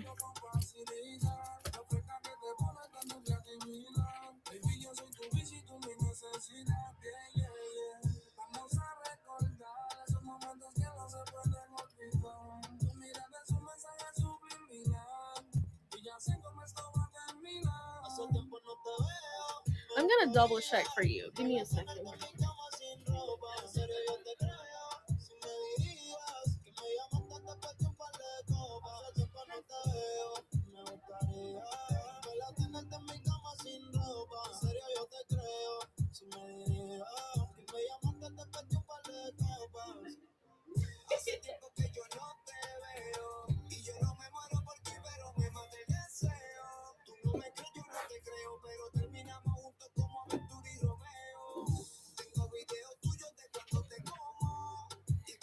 I'm gonna double check for you. Give me a second.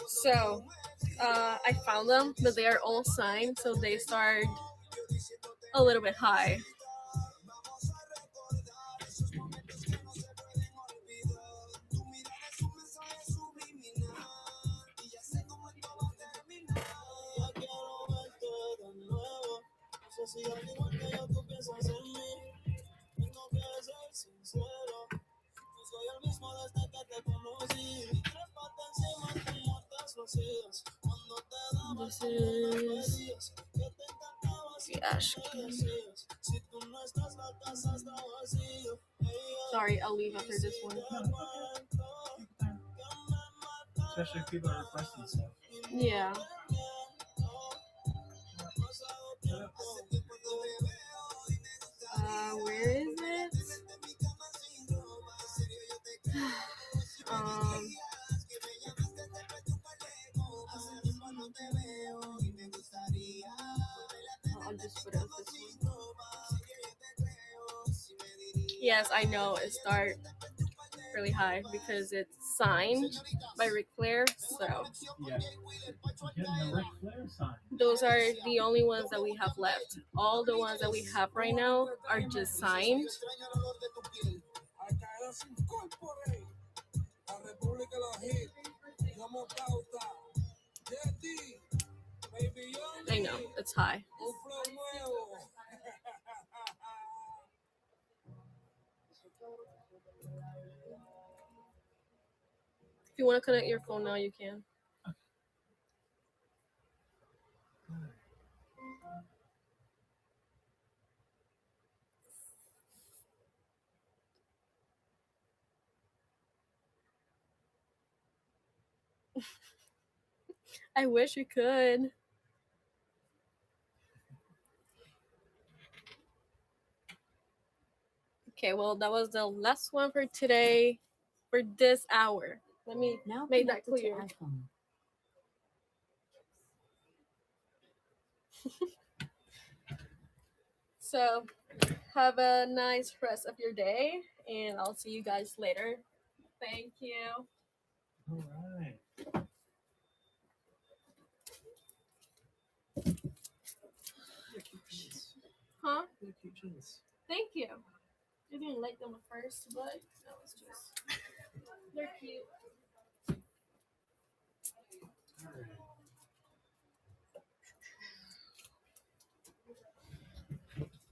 So, I found them, but they are all signed, so they start a little bit high. This is the Ashkin. Sorry, I'll leave after this one. Especially if people are requesting stuff. Yeah. Where is it? I'll just put out this one. Yes, I know it starts really high because it's signed by Ric Flair. So Yeah. Getting the Ric Flair sign. those are the only ones that we have left. All the ones that we have right now are just signed. I know, it's high. If you want to connect your phone now, you can. I wish we could. Okay, well, that was the last one for today, for this hour. Let me Now make that connected to clear. iPhone. So, have a nice rest of your day, and I'll see you guys later. Thank you. All right. Huh? They're cute jeans. Thank you. I didn't like them at first, but that was just... They're cute.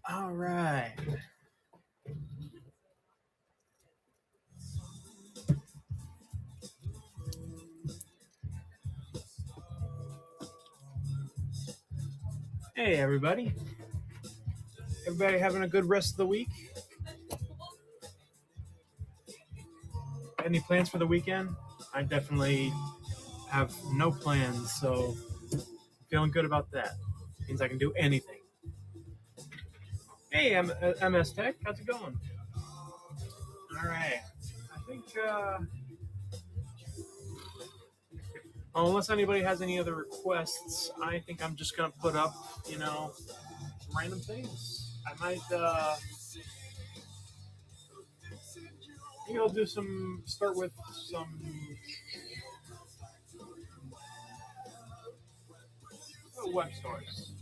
All right. Hey, everybody. Everybody having a good rest of the week? Any plans for the weekend? I definitely have no plans, so feeling good about that. Means I can do anything. Hey, MS Tech, how's it going? All right. I think, unless anybody has any other requests, I think I'm just going to put up, some random things. I might, I'll do start with some web stories.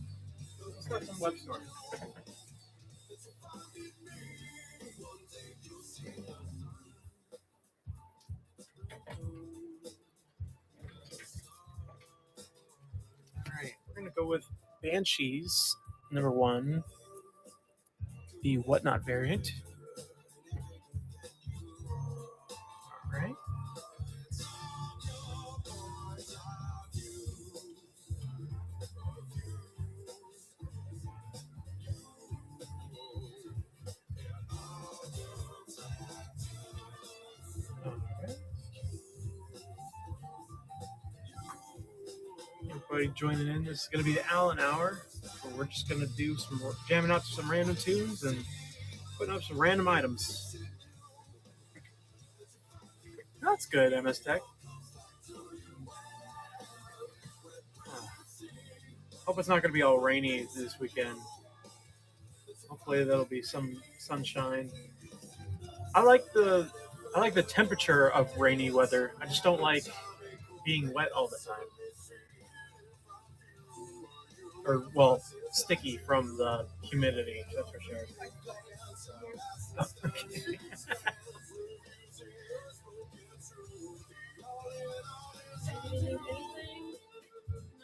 What's on web store? Alright, we're gonna go with Banshees, number 1, the Whatnot variant. Alright. Alright. Everybody joining in. This is going to be the Allen Hour, where we're just going to do some jamming out to some random tunes and putting up some random items. That's good, MS Tech. Hope it's not going to be all rainy this weekend. Hopefully there'll be some sunshine. I like the temperature of rainy weather. I just don't like being wet all the time. Or, well, sticky from the humidity, that's for sure. Okay.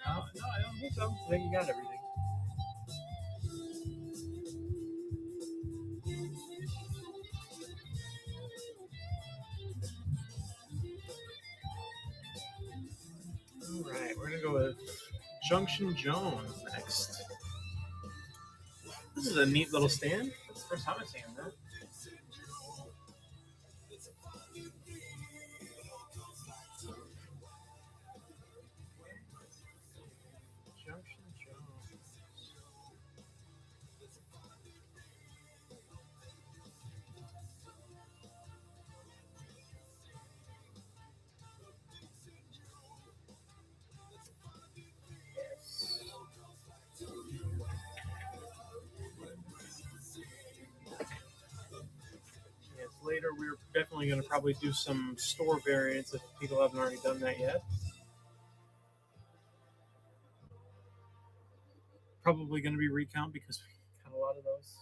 No, I don't think so. I think you got everything. Alright, we're gonna go with Junction Jones next. This is a neat little stand. That's the first time I've seen that. Junction Jones. Yes, later we're definitely going to probably do some store variants if people haven't already done that yet. Probably going to be recount because we got a lot of those.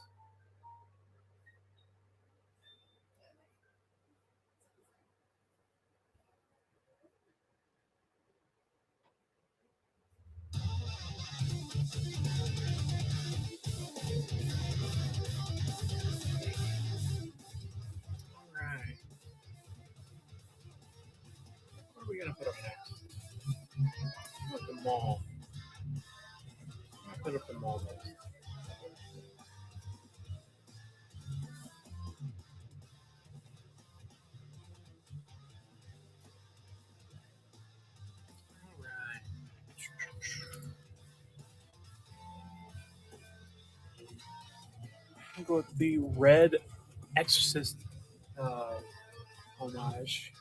Alright. What are we going to put up next? Put up the mall. Put up the mall next. Alright. I'll go with the Red Exorcist homage.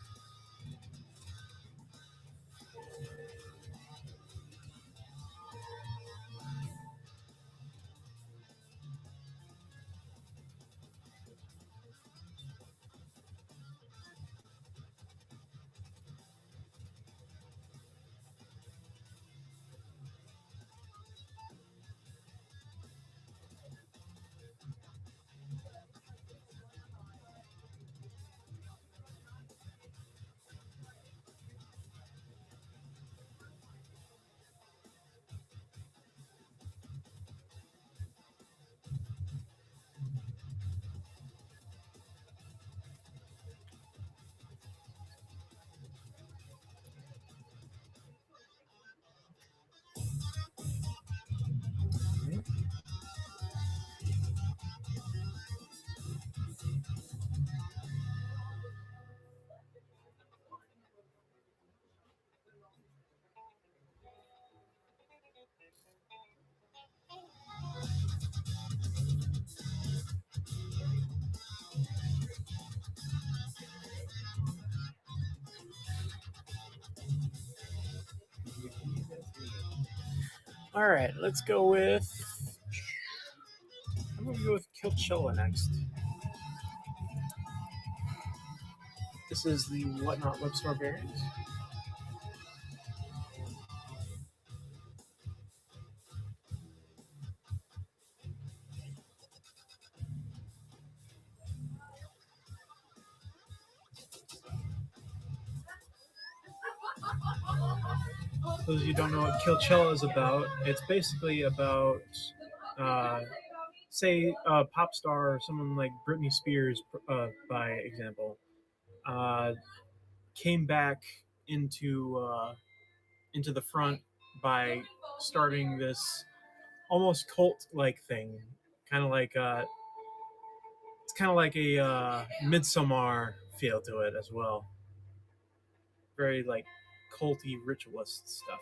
All right, let's go with. I'm going to go with Kilchilla next. This is the Whatnot web store variant. those of you who don't know what Killcella is about, it's basically about, say, a pop star or someone like Britney Spears, by example, came back into the front by starting this almost cult-like thing, kind of like it's kind of like a Midsommar feel to it as well. Very like culty ritualist stuff,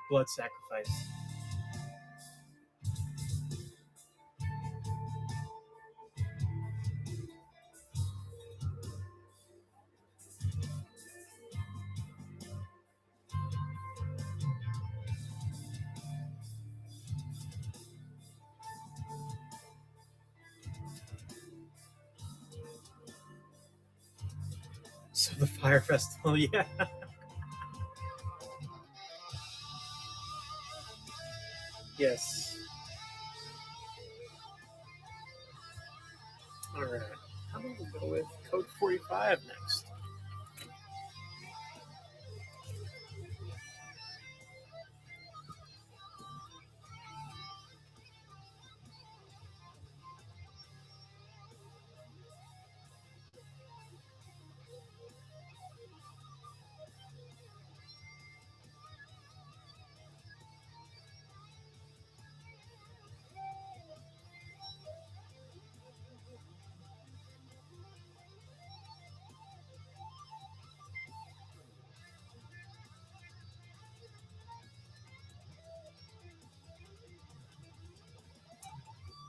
blood sacrifice. So the Fire Festival, yeah. Yes. All right. How about we go with Code 45 next?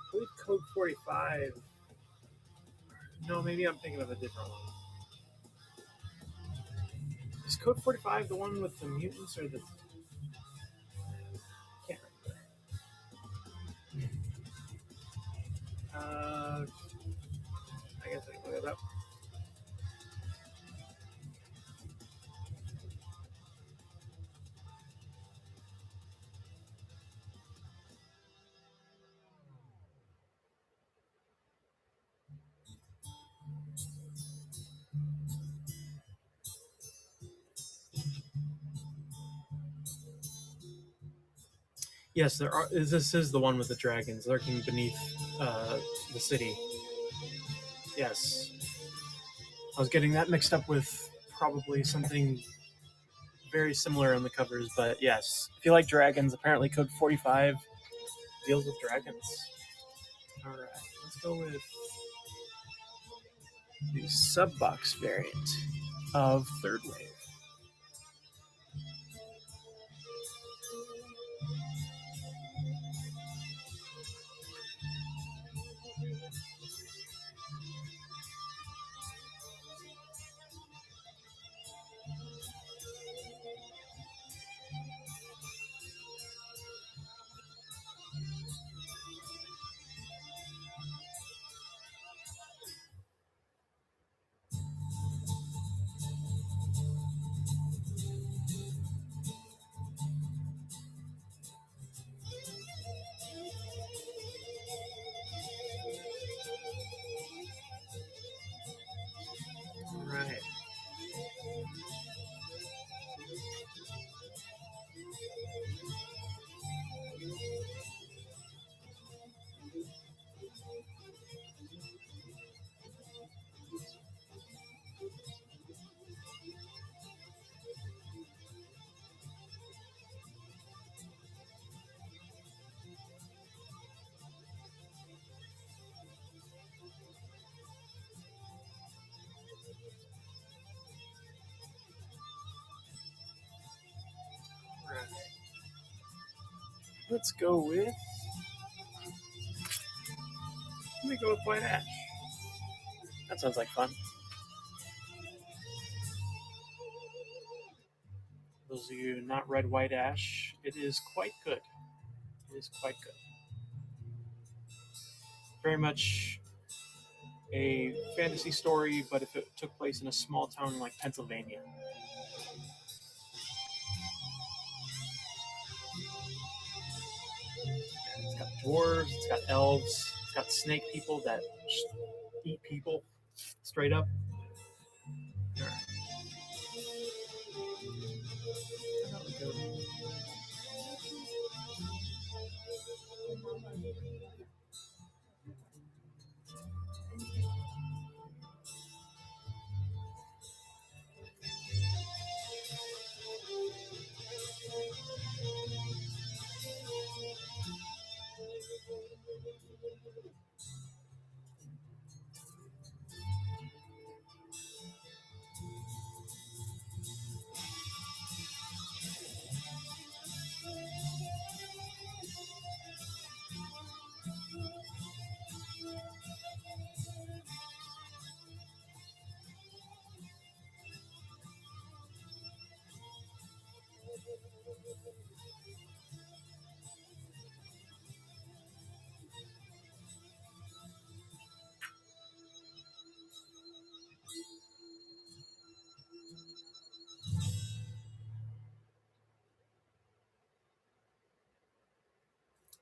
I believe Code 45. No, maybe I'm thinking of a different one. Is Code 45 the one with the mutants or the? Can't remember. I guess I can look it up. Yes, there are. This is the one with the dragons lurking beneath the city. Yes, I was getting that mixed up with probably something very similar on the covers, but yes, if you like dragons, apparently Code 45 deals with dragons. All right, let's go with the sub-box variant of Third Wave. All right. Let's go with. Let me go with White Ash. That sounds like fun. Those of you not read White Ash, it is quite good. It is quite good. Very much a fantasy story, but if it took place in a small town like Pennsylvania. It's got dwarves, it's got elves, it's got snake people that just eat people straight up. All right.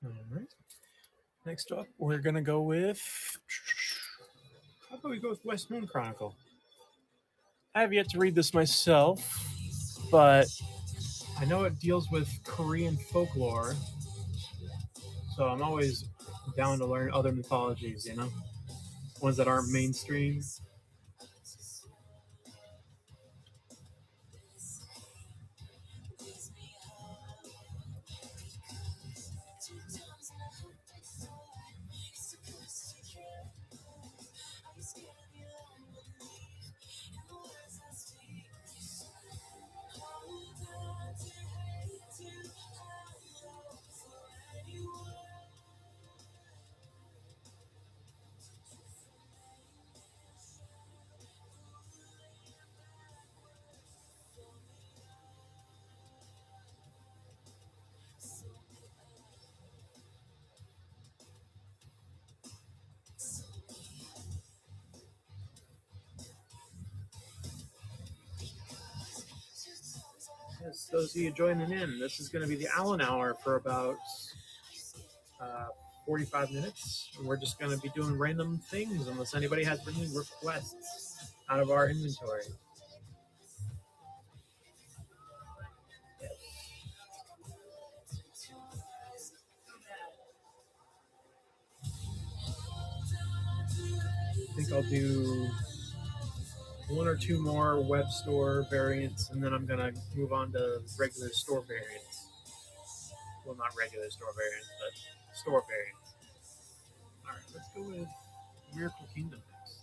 All right. Next up, we're gonna go with. How about we go with West Moon Chronicle? I have yet to read this myself, but I know it deals with Korean folklore, so I'm always down to learn other mythologies. You know, ones that aren't mainstream. Yes, those of you joining in, this is going to be the Allen Hour for about 45 minutes. And we're just going to be doing random things unless anybody has any requests out of our inventory. Yes. I think I'll do one or two more web store variants, and then I'm going to move on to regular store variants. Well, not regular store variants, but store variants. All right, let's go with Miracle Kingdom next.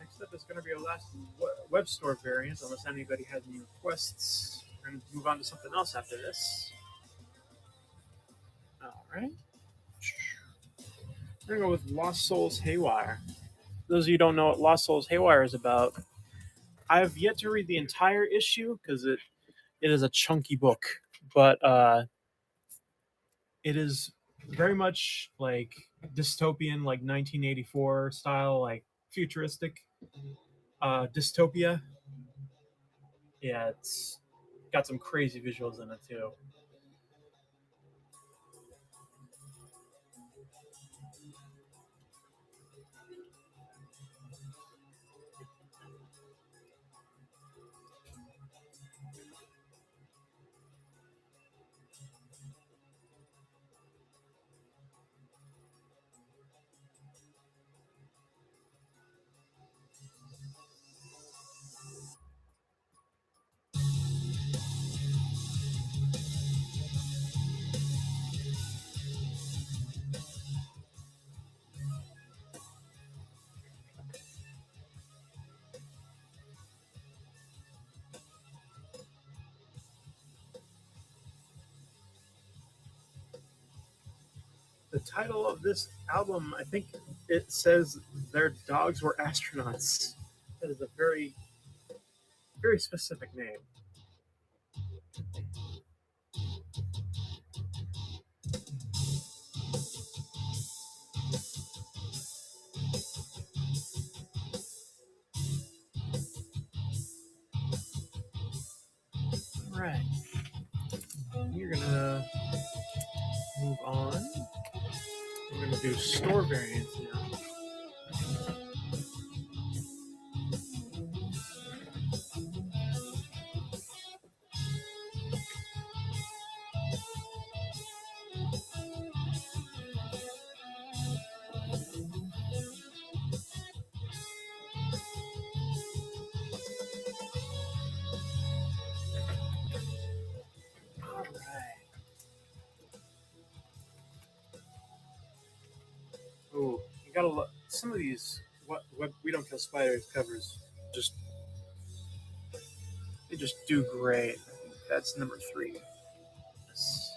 Next up is going to be our last web store variant, unless anybody has any requests. We're going to move on to something else after this. All right. We're going to go with Lost Souls Haywire. For those of you who don't know what Lost Souls Haywire is about, I have yet to read the entire issue because it is a chunky book, but it is very much like dystopian, like 1984 style, like futuristic dystopia. Yeah, it's got some crazy visuals in it too. The title of this album, I think it says their dogs were astronauts. That is a very, very specific name. All right. We're gonna move on. We're gonna do store variants now. All right. Oh, you gotta look. Some of these, what We Don't Kill Spiders covers, they just do great. I think that's number 3. Yes.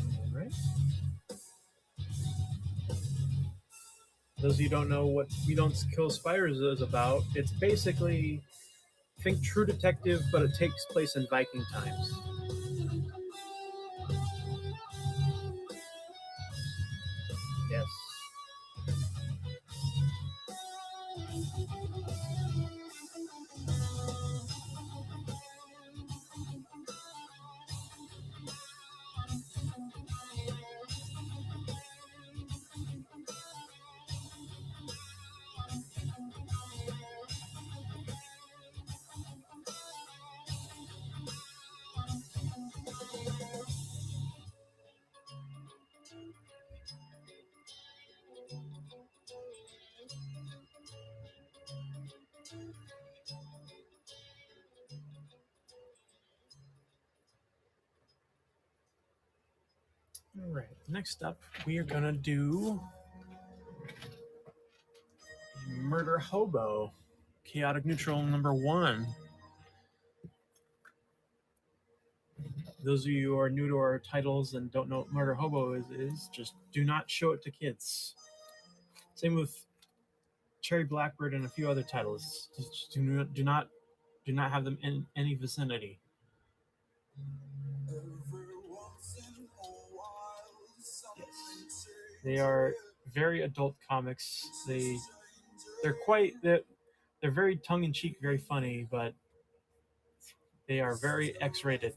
All right. Those of you who don't know what We Don't Kill Spiders is about, it's basically think True Detective, but it takes place in Viking times. Yes. All right. Next up, we are gonna do Murder Hobo, Chaotic Neutral number 1. Those of you who are new to our titles and don't know what Murder Hobo is just do not show it to kids. Same with Cherry Blackbird and a few other titles. Just do not have them in any vicinity. Yes. They are very adult comics. They're very tongue-in-cheek, very funny, but they are very X-rated.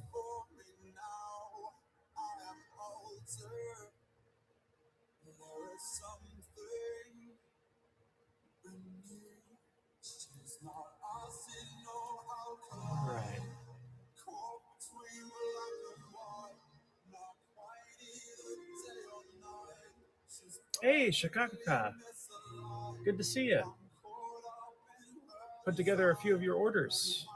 All right. Hey, Shikakaka. Good to see you. Put together a few of your orders.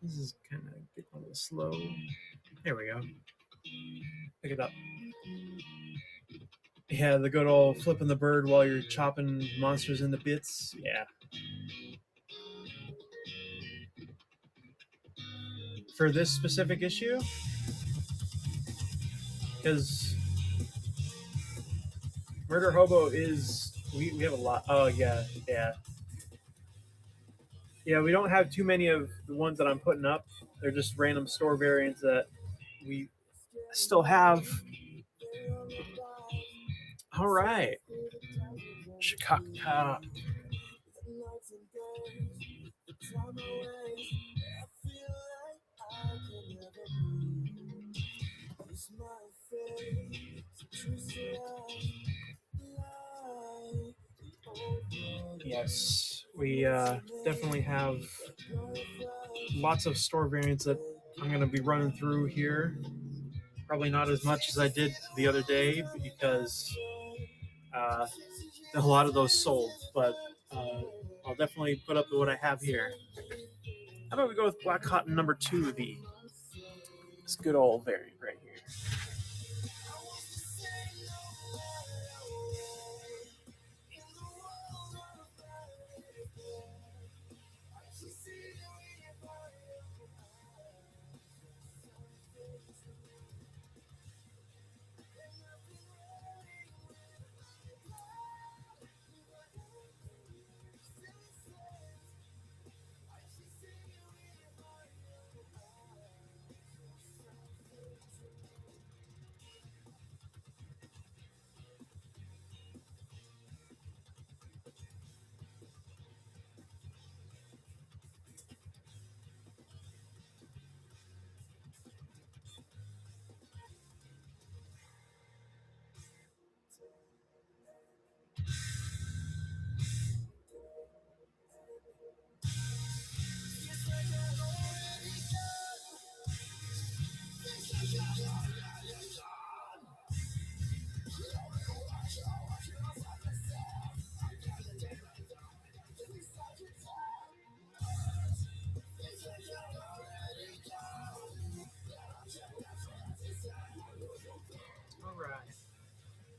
This is kind of getting a little slow. There we go. Pick it up. Yeah, the good old flipping the bird while you're chopping monsters into bits. Yeah. For this specific issue, because Murder Hobo is we have a lot. Oh yeah. We don't have too many of the ones that I'm putting up. They're just random store variants that we still have. All right, Chicago. Yes, we definitely have lots of store variants that I'm going to be running through here. Probably not as much as I did the other day because a lot of those sold, but I'll definitely put up with what I have here. How about we go with Black Cotton number 2, this good old variant right here.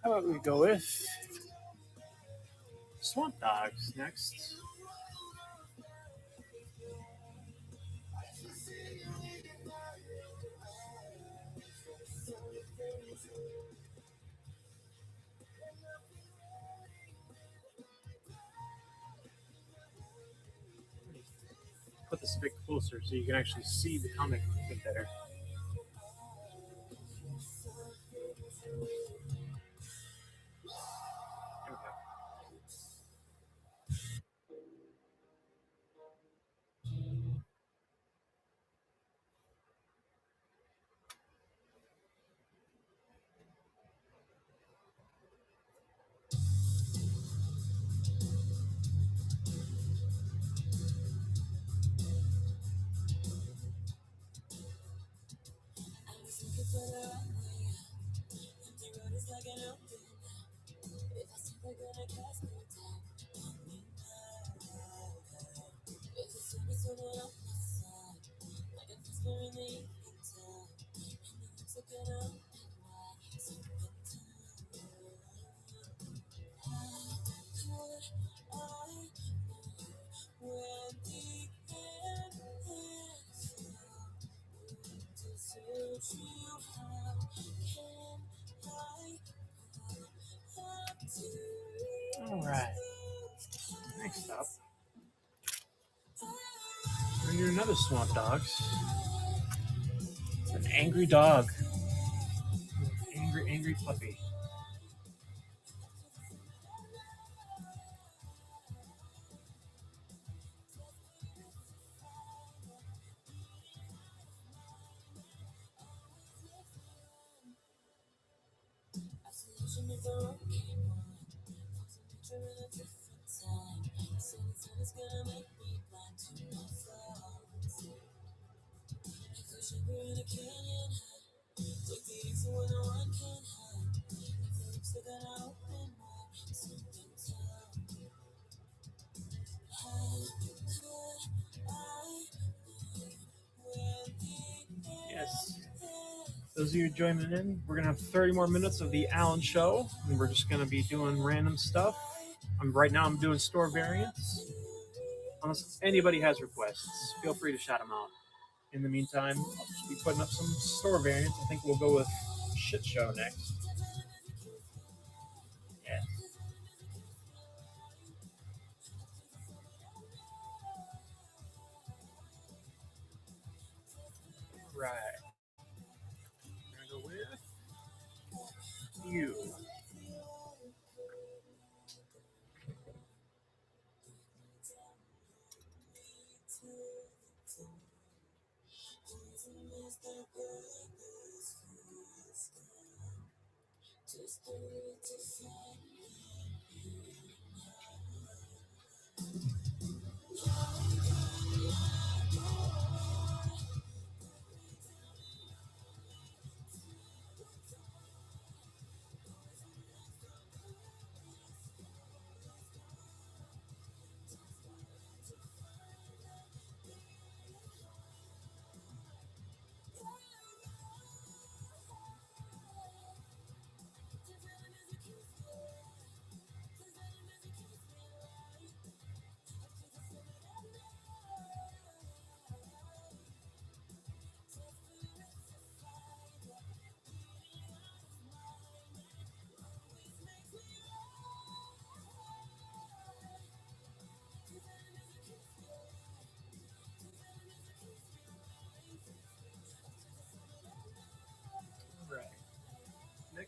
How about we go with Swamp Dogs next? Put this a bit closer so you can actually see the comic a bit better. All right. Next up, we're gonna do another Swamp Dogs. It's an angry dog. Angry puppy. Yes. Those of you joining in, we're going to have 30 more minutes of the Alan Show, and we're just going to be doing random stuff. Right now I'm doing store variants. Unless anybody has requests, feel free to shout them out. In the meantime, I'll just be putting up some store variants. I think we'll go with Shit Show next. Yeah. Right. We're going to go with you.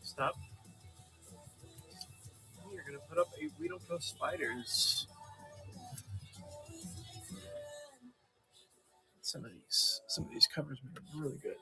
Next up, we are going to put up a We Don't Go Spiders. Some of these covers make it really good.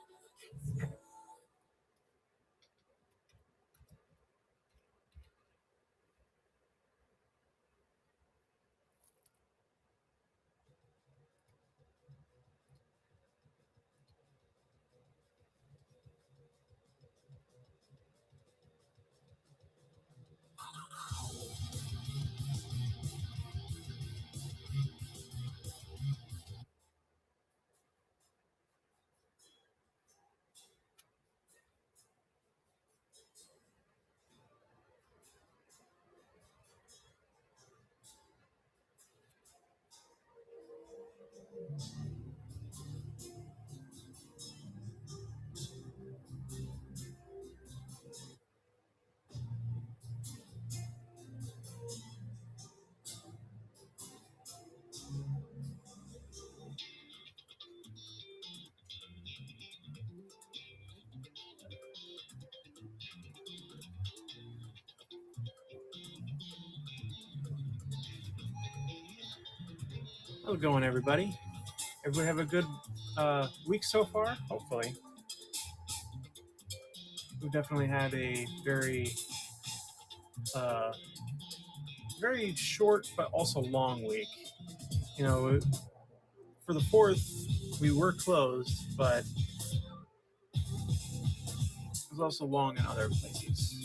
How's it going, everybody? Everybody have a good week so far? Hopefully. We've definitely had a very short but also long week. You know, for the 4th, we were closed, but it was also long in other places.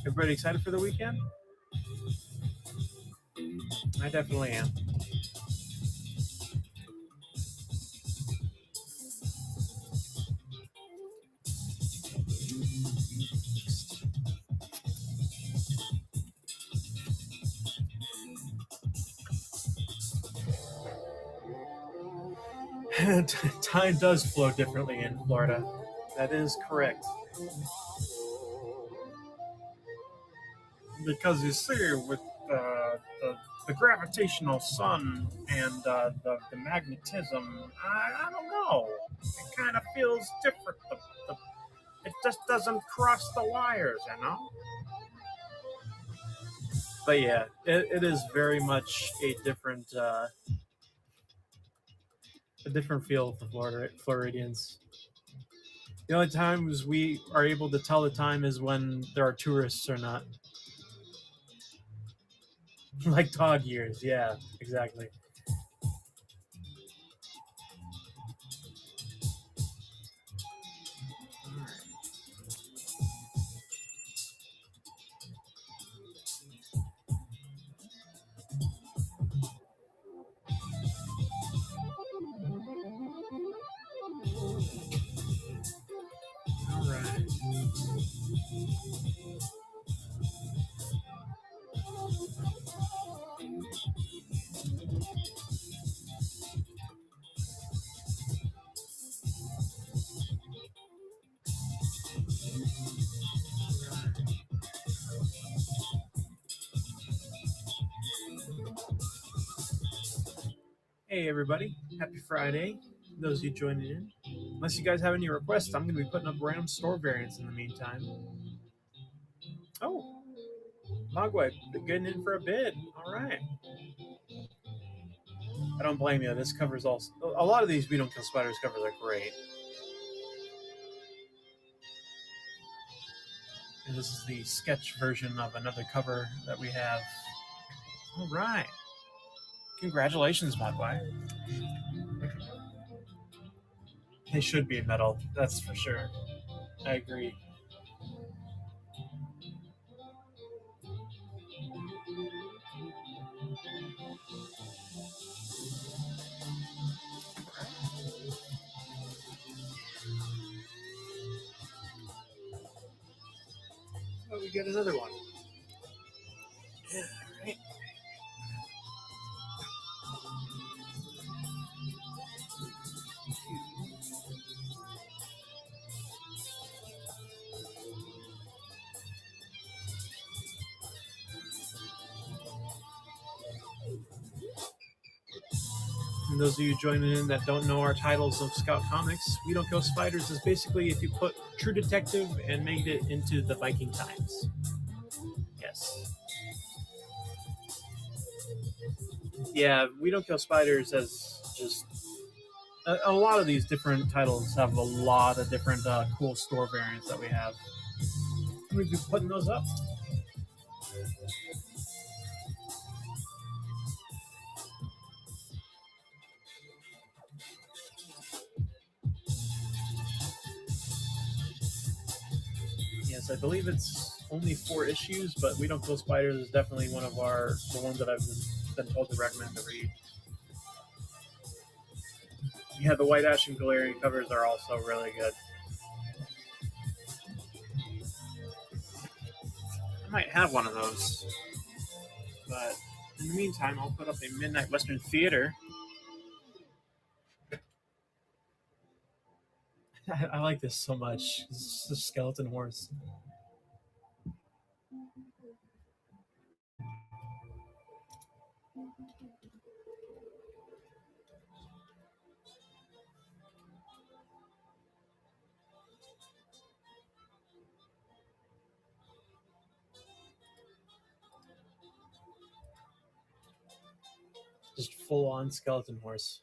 Everybody excited for the weekend? I definitely am. Time does flow differently in Florida. That is correct. Because you see, with the gravitational sun and the magnetism, I don't know. It kind of feels different. It just doesn't cross the wires, you know? But yeah, it is very much a different feel for Floridians. The only times we are able to tell the time is when there are tourists or not. Like dog years, yeah, exactly. All right. Hey everybody, happy Friday. Those of you joining in. Unless you guys have any requests, I'm going to be putting up random store variants in the meantime. Oh, Mogwai, getting in for a bid. All right. I don't blame you. This covers a lot of these We Don't Kill Spiders covers are great. And this is the sketch version of another cover that we have. All right. Congratulations, Mogwai. They should be metal, that's for sure. I agree. Oh, we get another one. Yeah, right. And those of you joining in that don't know our titles of Scout Comics, We Don't Kill Spiders is basically if you put True Detective and made it into the Viking Times. Yes. Yeah, We Don't Kill Spiders has just a lot of these different titles have a lot of different cool store variants that we have. I'm going to be putting those up. Yes, I believe it's only 4 issues, but We Don't Kill Spiders is definitely one of the ones that I've been told to recommend to read. Yeah, the White Ash and Galarian covers are also really good. I might have one of those, but in the meantime, I'll put up a Midnight Western Theater. I like this so much. It's the skeleton horse. Just full on skeleton horse.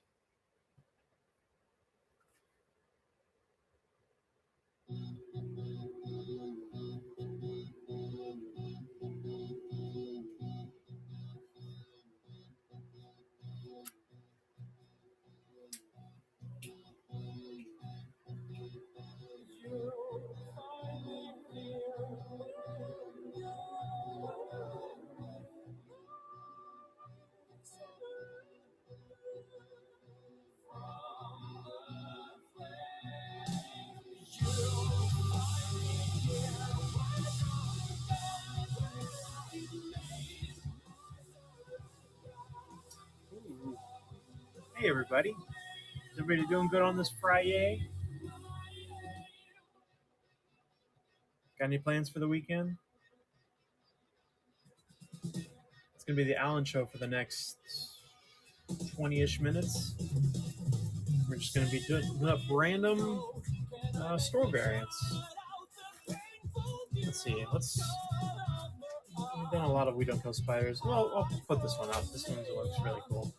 Ooh. Hey everybody. Is everybody doing good on this Friday? Got any plans for the weekend? It's going to be the Alan Show for the next 20-ish minutes. We're just going to be doing up random store variants. Let's see. We've done a lot of We Don't Kill Spiders. Well, I'll put this one up. This one looks really cool.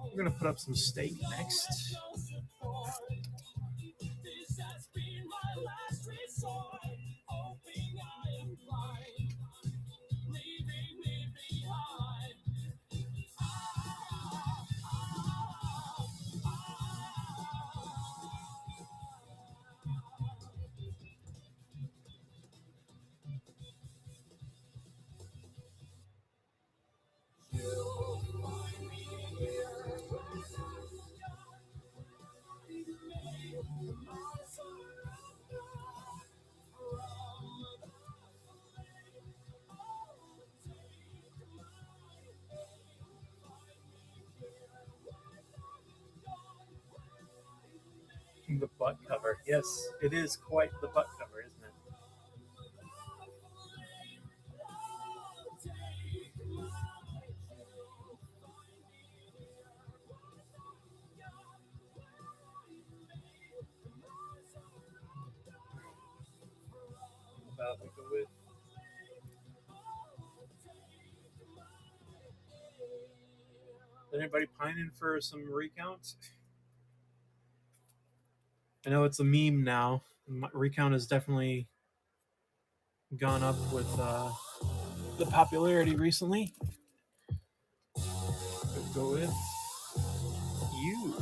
We're going to put up some steak next. The butt cover. Yes, it is quite the butt cover, isn't it? We go with anybody pining for some recounts? I know it's a meme now. Recount has definitely gone up with the popularity recently. We'll go with you.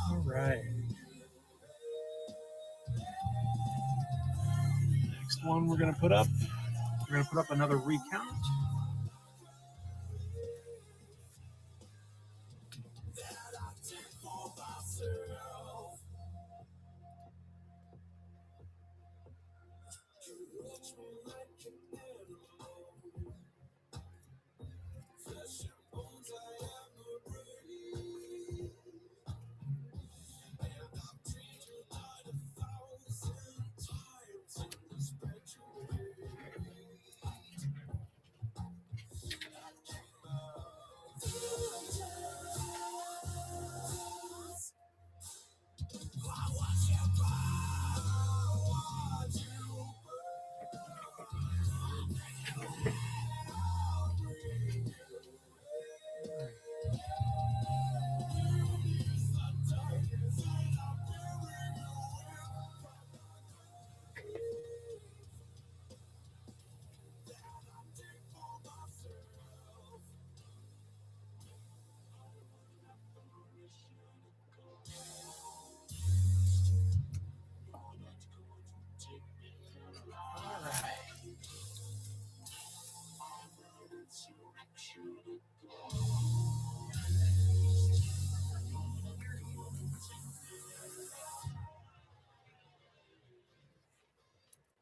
All right. Next one we're going to put up another recount.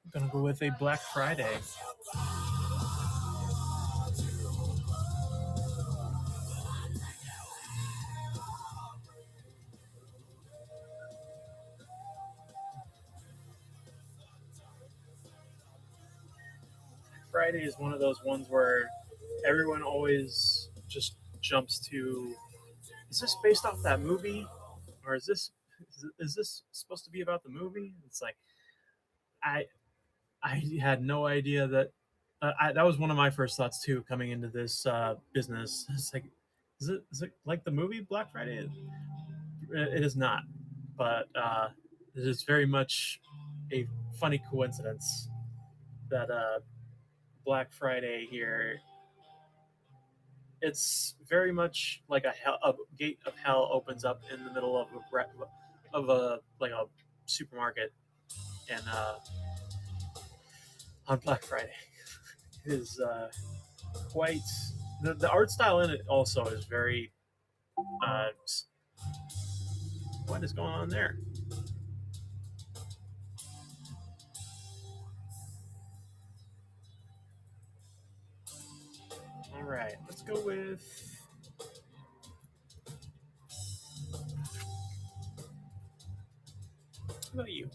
I'm gonna go with a Black Friday. Friday is one of those ones where everyone always just jumps to, is this based off that movie? Or is this supposed to be about the movie? It's like, I had no idea that that was one of my first thoughts too coming into this business. It's like, is it like the movie Black Friday? It is not, but it is very much a funny coincidence that Black Friday here. It's very much like a gate of hell opens up in the middle of a supermarket, and on Black Friday, it is quite the art style in it also is very. What is going on there? All right, let's go with. How about you?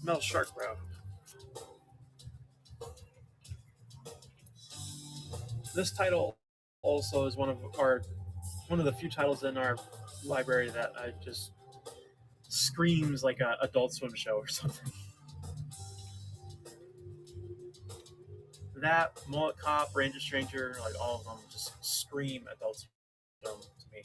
Mel Shark Bro. This title also is one of the few titles in our library that I just screams like a Adult Swim show or something. That, Mullet Cop, Ranger Stranger, like all of them just scream Adult Swim to me.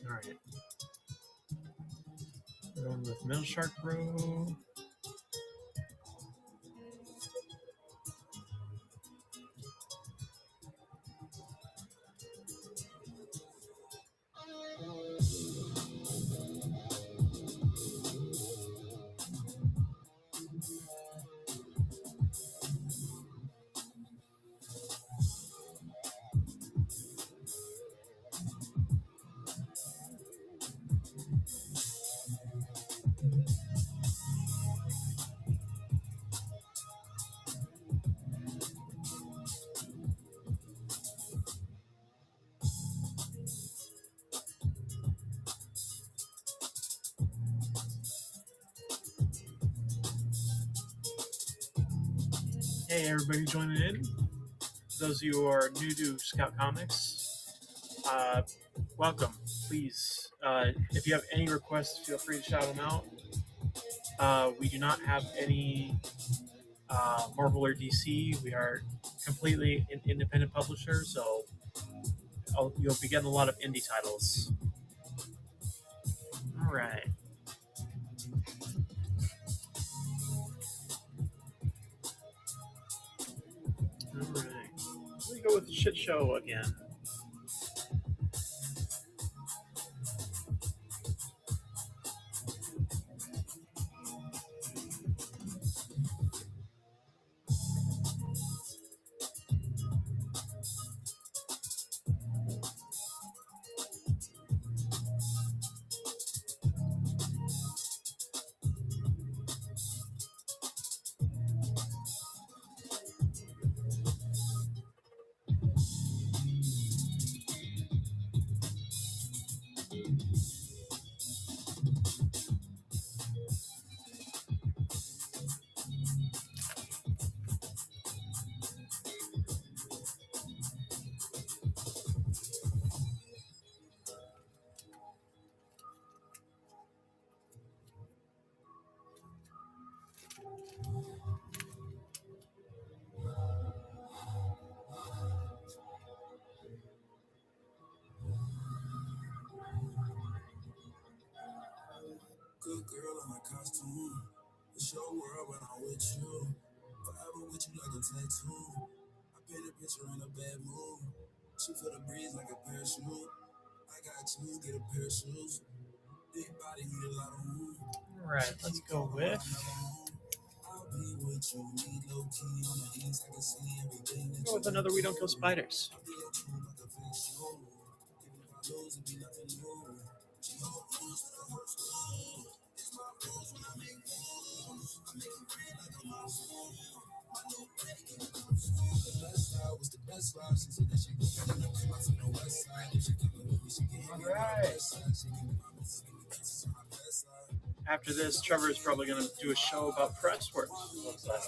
All right. Going with Middle Shark Brew. Hey, everybody joining in. Those of you who are new to Scout Comics, welcome. Please, if you have any requests, feel free to shout them out. We do not have any Marvel or DC. We are completely an independent publisher, so you'll be getting a lot of indie titles. All right. All right. Let me go with the shit show again. Good girl in my costume. It's your world when I'm with you. Forever with you like a tattoo. I paint a picture in a bad mood. She feel the breeze like a parachute. I got you, get a pair of shoes. Big body, need a lot of room. All right, let's go with. I'll be with you, need low key on the ends. I can see everything. Go with another We Don't Kill Spiders. I'll be your true like a fake show. Even if I lose, it be nothing new. She gon' lose to the first clue. It's my rules when I make moves. I make it rain like a monsoon. My new break in the the best side was the best ride. She said that she gon' get up to the west side. If she coming with me, she can hit me on the west side. She give me promises, give me kisses on my best side. After this, Trevor is probably going to do a show about press work. Looks like.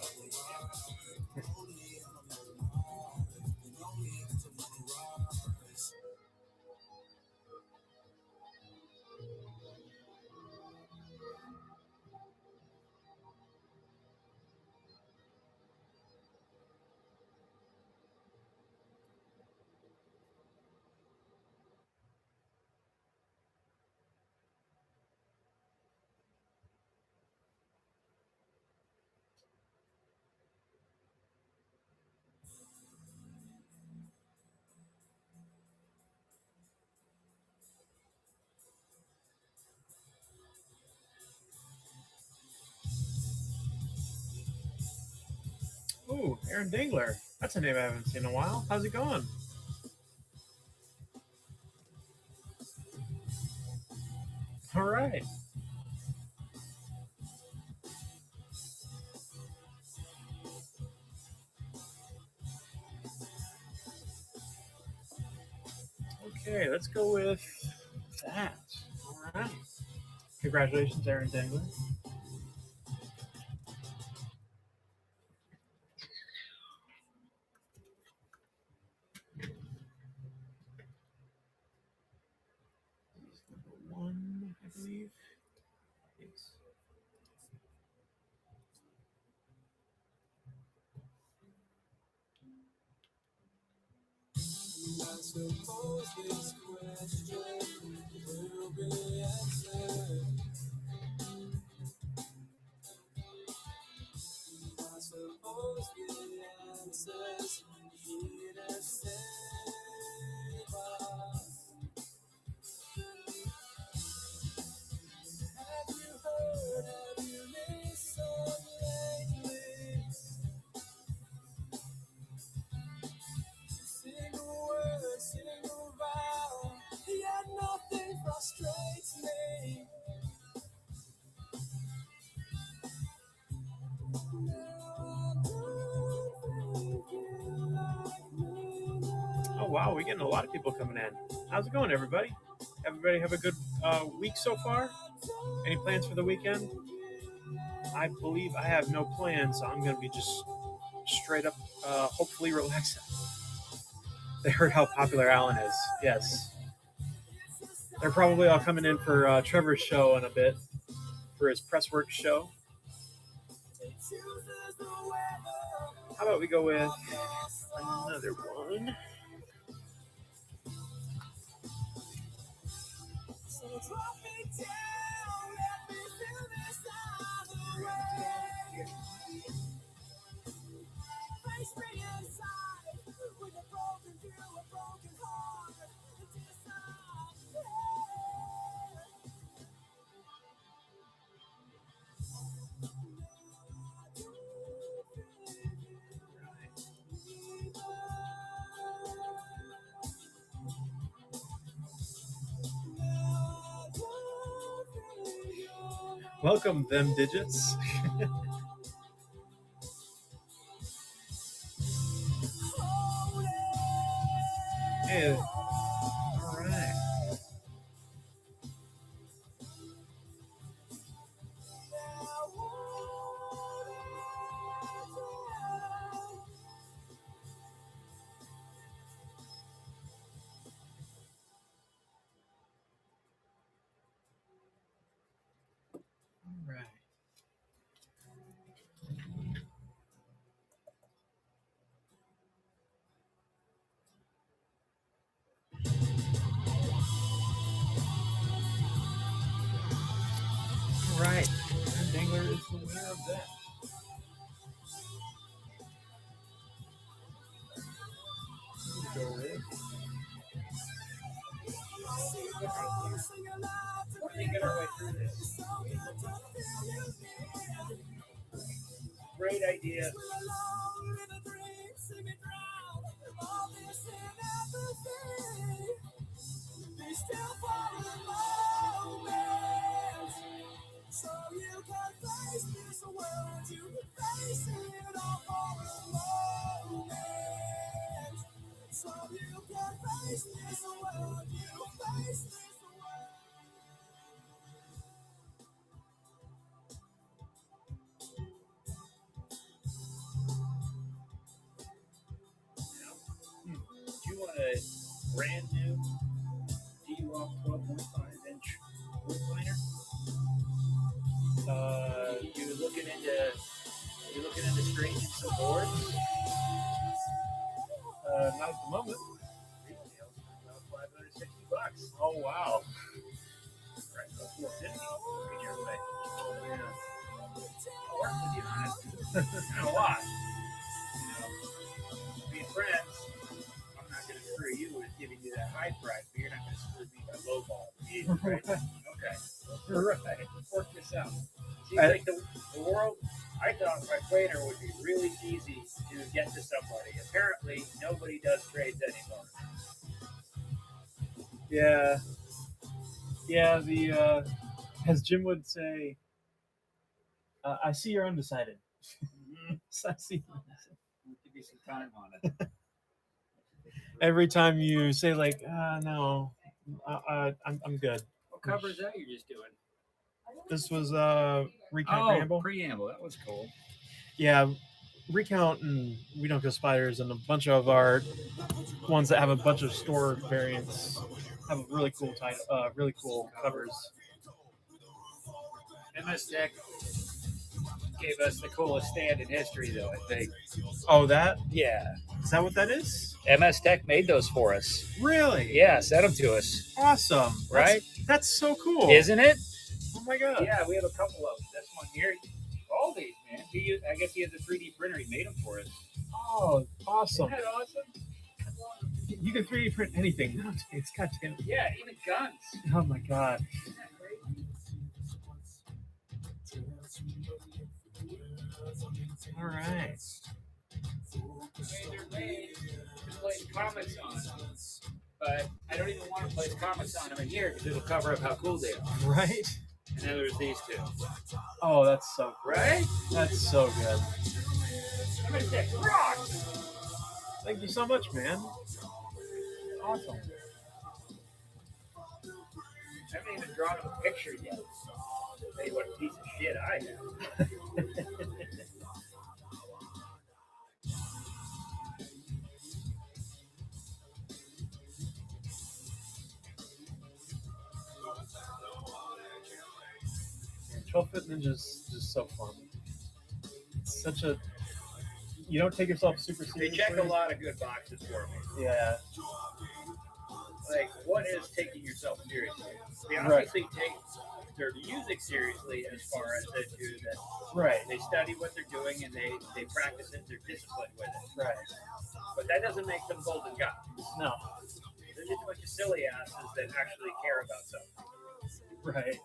Ooh, Aaron Dingler. That's a name I haven't seen in a while. How's it going? All right. Okay, let's go with that. All right. Congratulations, Aaron Dangler. Number 1, I believe. Yes. I suppose this question will be answered. I suppose the answers here to save us. Have you heard, have you listened lately? Single word, single vowel, yet nothing frustrates me. Oh, wow. We're getting a lot of people coming in. How's it going, everybody? Everybody have a good week so far? Any plans for the weekend? I believe I have no plans, so I'm going to be just straight up, hopefully relaxing. They heard how popular Alan is. Yes. They're probably all coming in for Trevor's show in a bit, for his Pressworks show. How about we go with another one? Welcome, them digits. Hey, all right. All right. All right. Aaron Dangler is the winner of that. Go with. We're going to get our way through this. Great idea. So you can face this world, you can face it all for a moment. So you can face this world, you face this world. Do you want a brand new D-Rock 12.5-inch wood planer? You looking into straightening some boards? Not at the moment. Retail about $560. Oh, wow. Right, about $450 looking your way. Oh, yeah. I'll work with you on it. Not a lot. Being friends, I'm not going to screw you with giving you that high price, but you're not going to screw me by lowball. Right? Okay. Right. Work this out. Seems like the world, I thought my planer would be really easy to get to somebody. Apparently, nobody does trades anymore. Yeah. Yeah, the as Jim would say, I see you're undecided. Mm-hmm. I see. We'll give you some time on it. every time you say like, no, I'm good. What cover is that you're just doing? This was Recount Oh, Preamble. preamble. That was cool. Yeah, Recount and We Don't Kill Spiders and a bunch of our ones that have a bunch of store variants have really cool really cool covers. MS Tech gave us the coolest stand in history, though, I think. Oh, that? Yeah. Is that what that is? MS Tech made those for us. Really? Yeah, sent them to us. Awesome. Right? That's so cool. Isn't it? Oh my god. Yeah, we have a couple of them. This one here. All these, man. I guess he has a 3D printer. He made them for us. Oh, awesome. Isn't that awesome? You can 3D print anything nowadays. God damn it. Yeah, even guns. Oh my god. Isn't that crazy? All right. They're made to place comics on. But I don't even want to place comics on them in here because it'll cover up how cool they are. Right? And then there's these two. Oh, that's so cool. Right? That's so good. MS Tech rocks! Thank you so much, man. Awesome. I haven't even drawn him a picture yet. I'll tell you what a piece of shit I have. Yeah, 12-Foot Ninja's just so fun. It's such a... You don't take yourself super They seriously. check a lot of good boxes for me. Yeah. Like, what is taking yourself seriously? They Right. obviously take their music seriously as far as they do that. Right. They study what they're doing and they practice it. They're disciplined with it. Right. But that doesn't make them golden guys. No. They're just a bunch of silly asses that actually care about something. Right.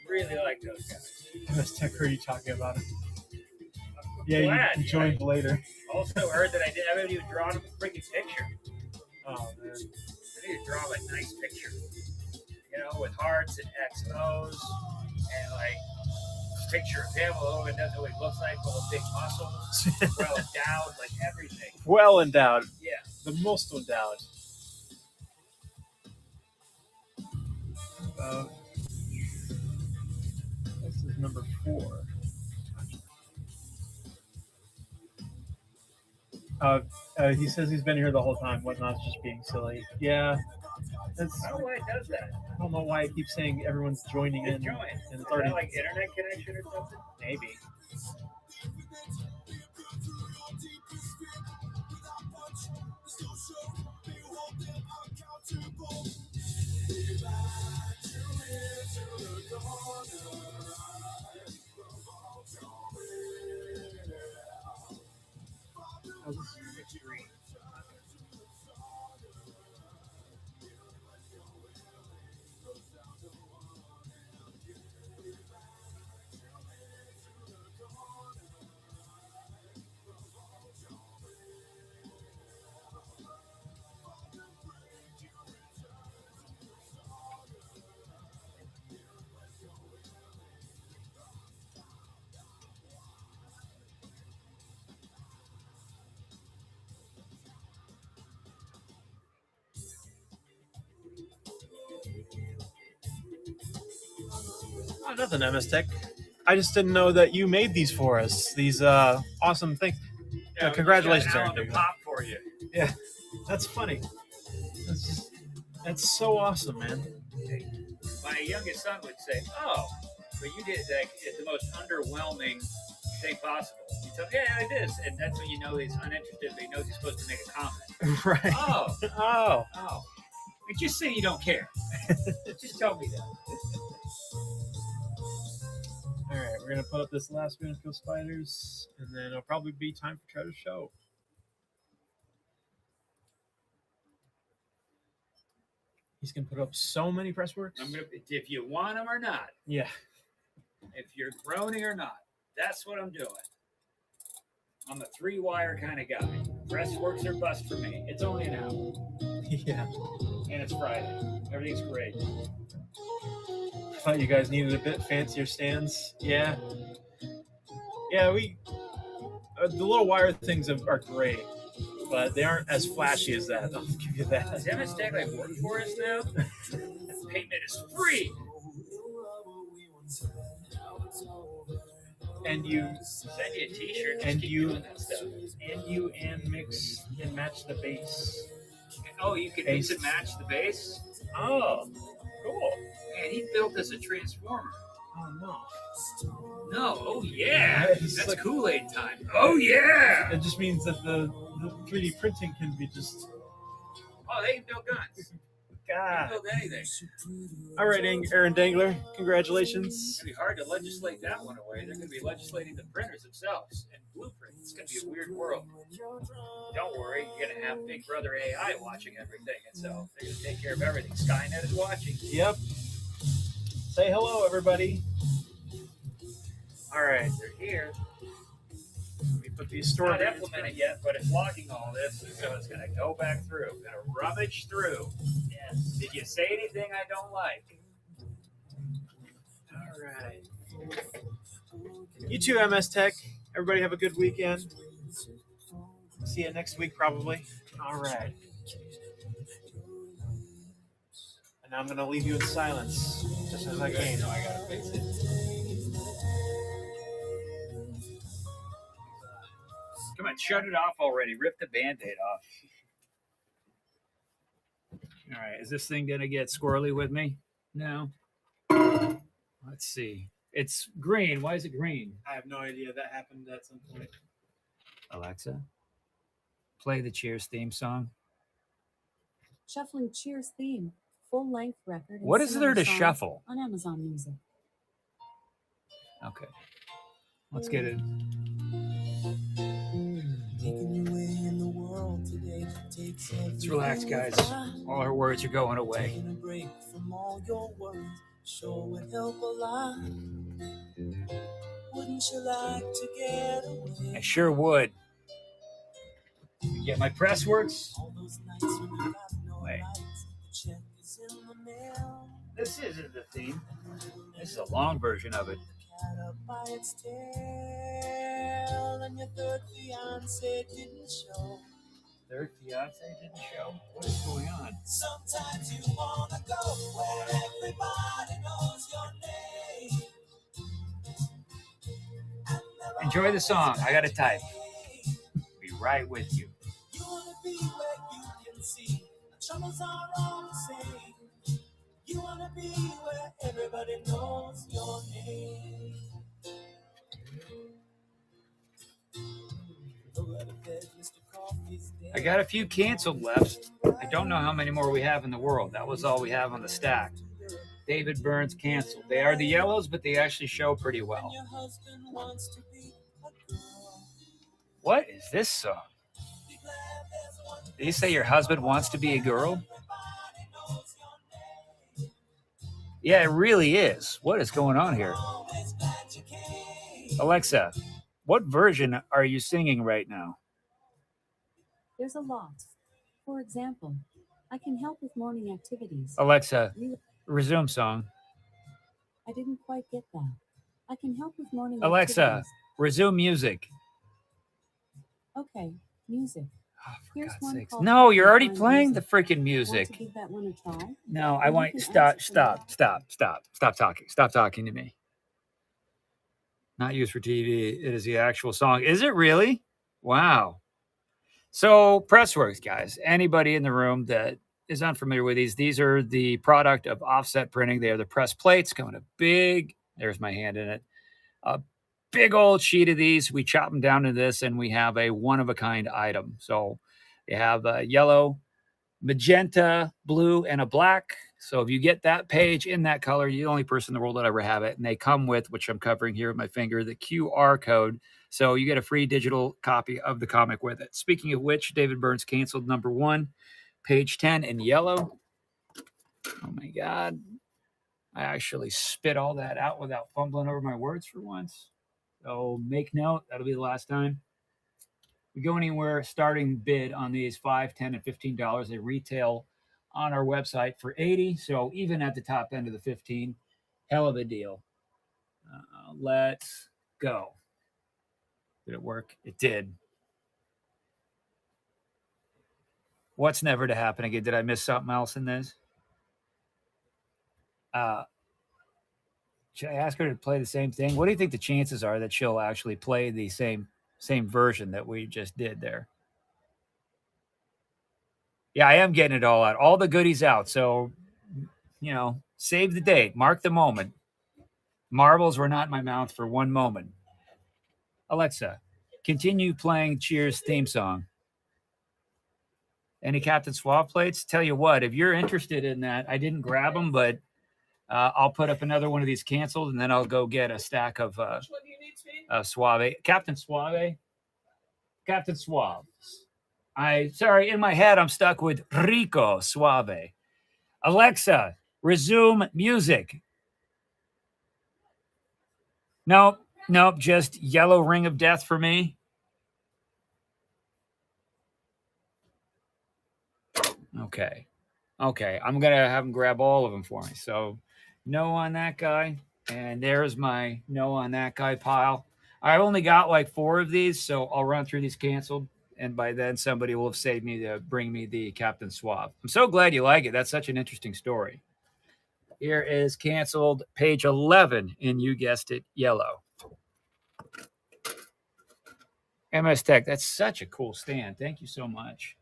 Really like those guys. MS Tech heard you talking about it. I'm Yeah, glad, you joined later. Also heard that I haven't even drawn a freaking picture. Oh, man. I need to draw a nice picture. You know, with hearts and XOs and like a picture of him, although it doesn't know what he looks like, full of big muscles, well endowed, like everything. Well endowed. Yeah. The most endowed. This is number 4. He says he's been here the whole time. Whatnot's just being silly. Yeah. That's, I don't know why it does that. I don't know why it keeps saying everyone's joining in. It's joined. And Is it's already that like internet connection or something? maybe. Oh, nothing, MS Tech. I just didn't know that you made these for us. These awesome things. Yeah, congratulations, Alan Aaron. to pop for you. Yeah, that's funny. That's so awesome, man. My youngest son would say, "Oh, but you did like it's the most underwhelming thing possible." You tell him, "Yeah, it is," and that's when you know he's uninterested. But he knows he's supposed to make a comment. Right. Oh, Oh. oh. And just say you don't care. Just tell me that. All right, we're gonna put up this last We Don't Kill Spiders, and then it'll probably be time for Treasure Show. He's gonna put up so many press works. I'm gonna, if you want them or not, Yeah. if you're groaning or not, that's what I'm doing. I'm a 3-wire kind of guy. Press works are bust for me. It's only an hour, Yeah. and it's Friday. Everything's great. Thought you guys needed a bit fancier stands. Yeah. Yeah, we the little wire things are great. but they aren't as flashy as that. I'll give you that. Does MS Tech like work for us now? Payment is free. And you Send you a T-shirt. Just and keep you doing that stuff. and mix and match the bass. Oh, you can mix and match the bass. Oh, cool. Man, he built us a transformer. Oh no! No. Oh yeah. It's That's like- Kool-Aid time. Oh yeah. It just means that the 3D printing can be just. Oh, they can build guns. They can God. build anything. All right, Aaron Dangler, It's congratulations. gonna be hard to legislate that one away. They're gonna be legislating the printers themselves and blueprints. It's gonna be a weird world. Don't worry, you're gonna have Big Brother AI watching everything, and so they're gonna take care of everything. Skynet is watching. Yep. Say hello, everybody. All right, They're here. let me put these It's store not implemented yet, but it's logging all this, so it's gonna go back through. Gonna rummage through. Yes. Did you say anything I don't like? All right. You too, MS Tech. Everybody have a good weekend. See you next week, probably. All right. And now I'm going to leave you in silence, just as I came. I gotta fix it. Come on, shut it off already. Rip the Band-Aid off. All right, is this thing gonna get squirrely with me? No. Let's see. It's green. Why is it green? I have no idea. That happened at some point. Alexa, play the Cheers theme song. Shuffling Cheers theme, full length record. and What is there to song shuffle? On Amazon Music. Okay. Let's get it. Let's relax, guys. All our words are going away. Sure would help a lot. Wouldn't you like to get away? I sure would. You get my press works? All those nights when you got no Wait. lights, the check is in the mail. This isn't the theme. This is a long version of it. Cat up by its tail, and your third fiance didn't show. Third fiance didn't show. What is going on? Sometimes you wanna go where everybody knows your name. And they're Enjoy the song. I gotta type. okay. Be right with you. You wanna be where you can see the troubles are all the same. You wanna be where everybody knows your name. Go out of bed, Mr. Coffee's dead. I got a few canceled left. I don't know how many more we have in the world. That was all we have on the stack. David Burns canceled. They are the yellows, but they actually show pretty well. Your husband wants to be a girl. What is this song? Did you say your husband wants to be a girl? Yeah, it really is. What is going on here? Always glad you came. Alexa, what version are you singing right now? There's a lot. For example, I can help with morning activities. Alexa, You- resume song. I didn't quite get that. I can help with morning Alexa, activities. resume music. Okay, music. Oh, for Here's God's one sakes. called No, you're already Find playing the Music. freaking Want music. to give that one a try? No, I And want you can stop, ask for stop, that. stop talking. Stop talking to me. Not used for TV. It is the actual song. Is it really? Wow. So Pressworks, guys. Anybody in the room that is unfamiliar with these are the product of offset printing. They are the press plates going to big. There's my hand in it. A big old sheet of these. We chop them down to this, and we have a one-of-a-kind item. So you have a yellow, magenta, blue, and a black. So if you get that page in that color, you're the only person in the world that ever have it. And they come with, which I'm covering here with my finger, the QR code. So you get a free digital copy of the comic with it. Speaking of which, David Burns canceled #1, page 10 in yellow. Oh my God. I actually spit all that out without fumbling over my words for once. So make note, that'll be the last time. We go anywhere starting bid on these $5, $10, and $15. They retail on our website for $80. So even at the top end of the 15, hell of a deal. Let's go. Did it work? It did. What's never to happen again? Did I miss something else in this? Should I ask her to play the same thing? What do you think the chances are that she'll actually play the same version that we just did there? Yeah, I am getting it all out. All the goodies out. So, save the date. Mark the moment. Marbles were not in my mouth for one moment. Alexa, continue playing Cheers theme song. Any Captain Suave plates? Tell you what, if you're interested in that, I didn't grab them, but I'll put up another one of these canceled, and then I'll go get a stack of Which one do you need, Speed? Suave. Captain Suave. Captain Suave. Sorry, in my head, I'm stuck with Rico Suave. Alexa, resume music. Nope, just Yellow Ring of Death for me. Okay, I'm going to have him grab all of them for me. So, no on that guy, and there's my no on that guy pile. I've only got like 4 of these, so I'll run through these canceled, and by then somebody will have saved me to bring me the Captain Suave. I'm so glad you like it. That's such an interesting story. Here is canceled page 11 in, you guessed it, yellow. MS Tech, that's such a cool stand. Thank you so much.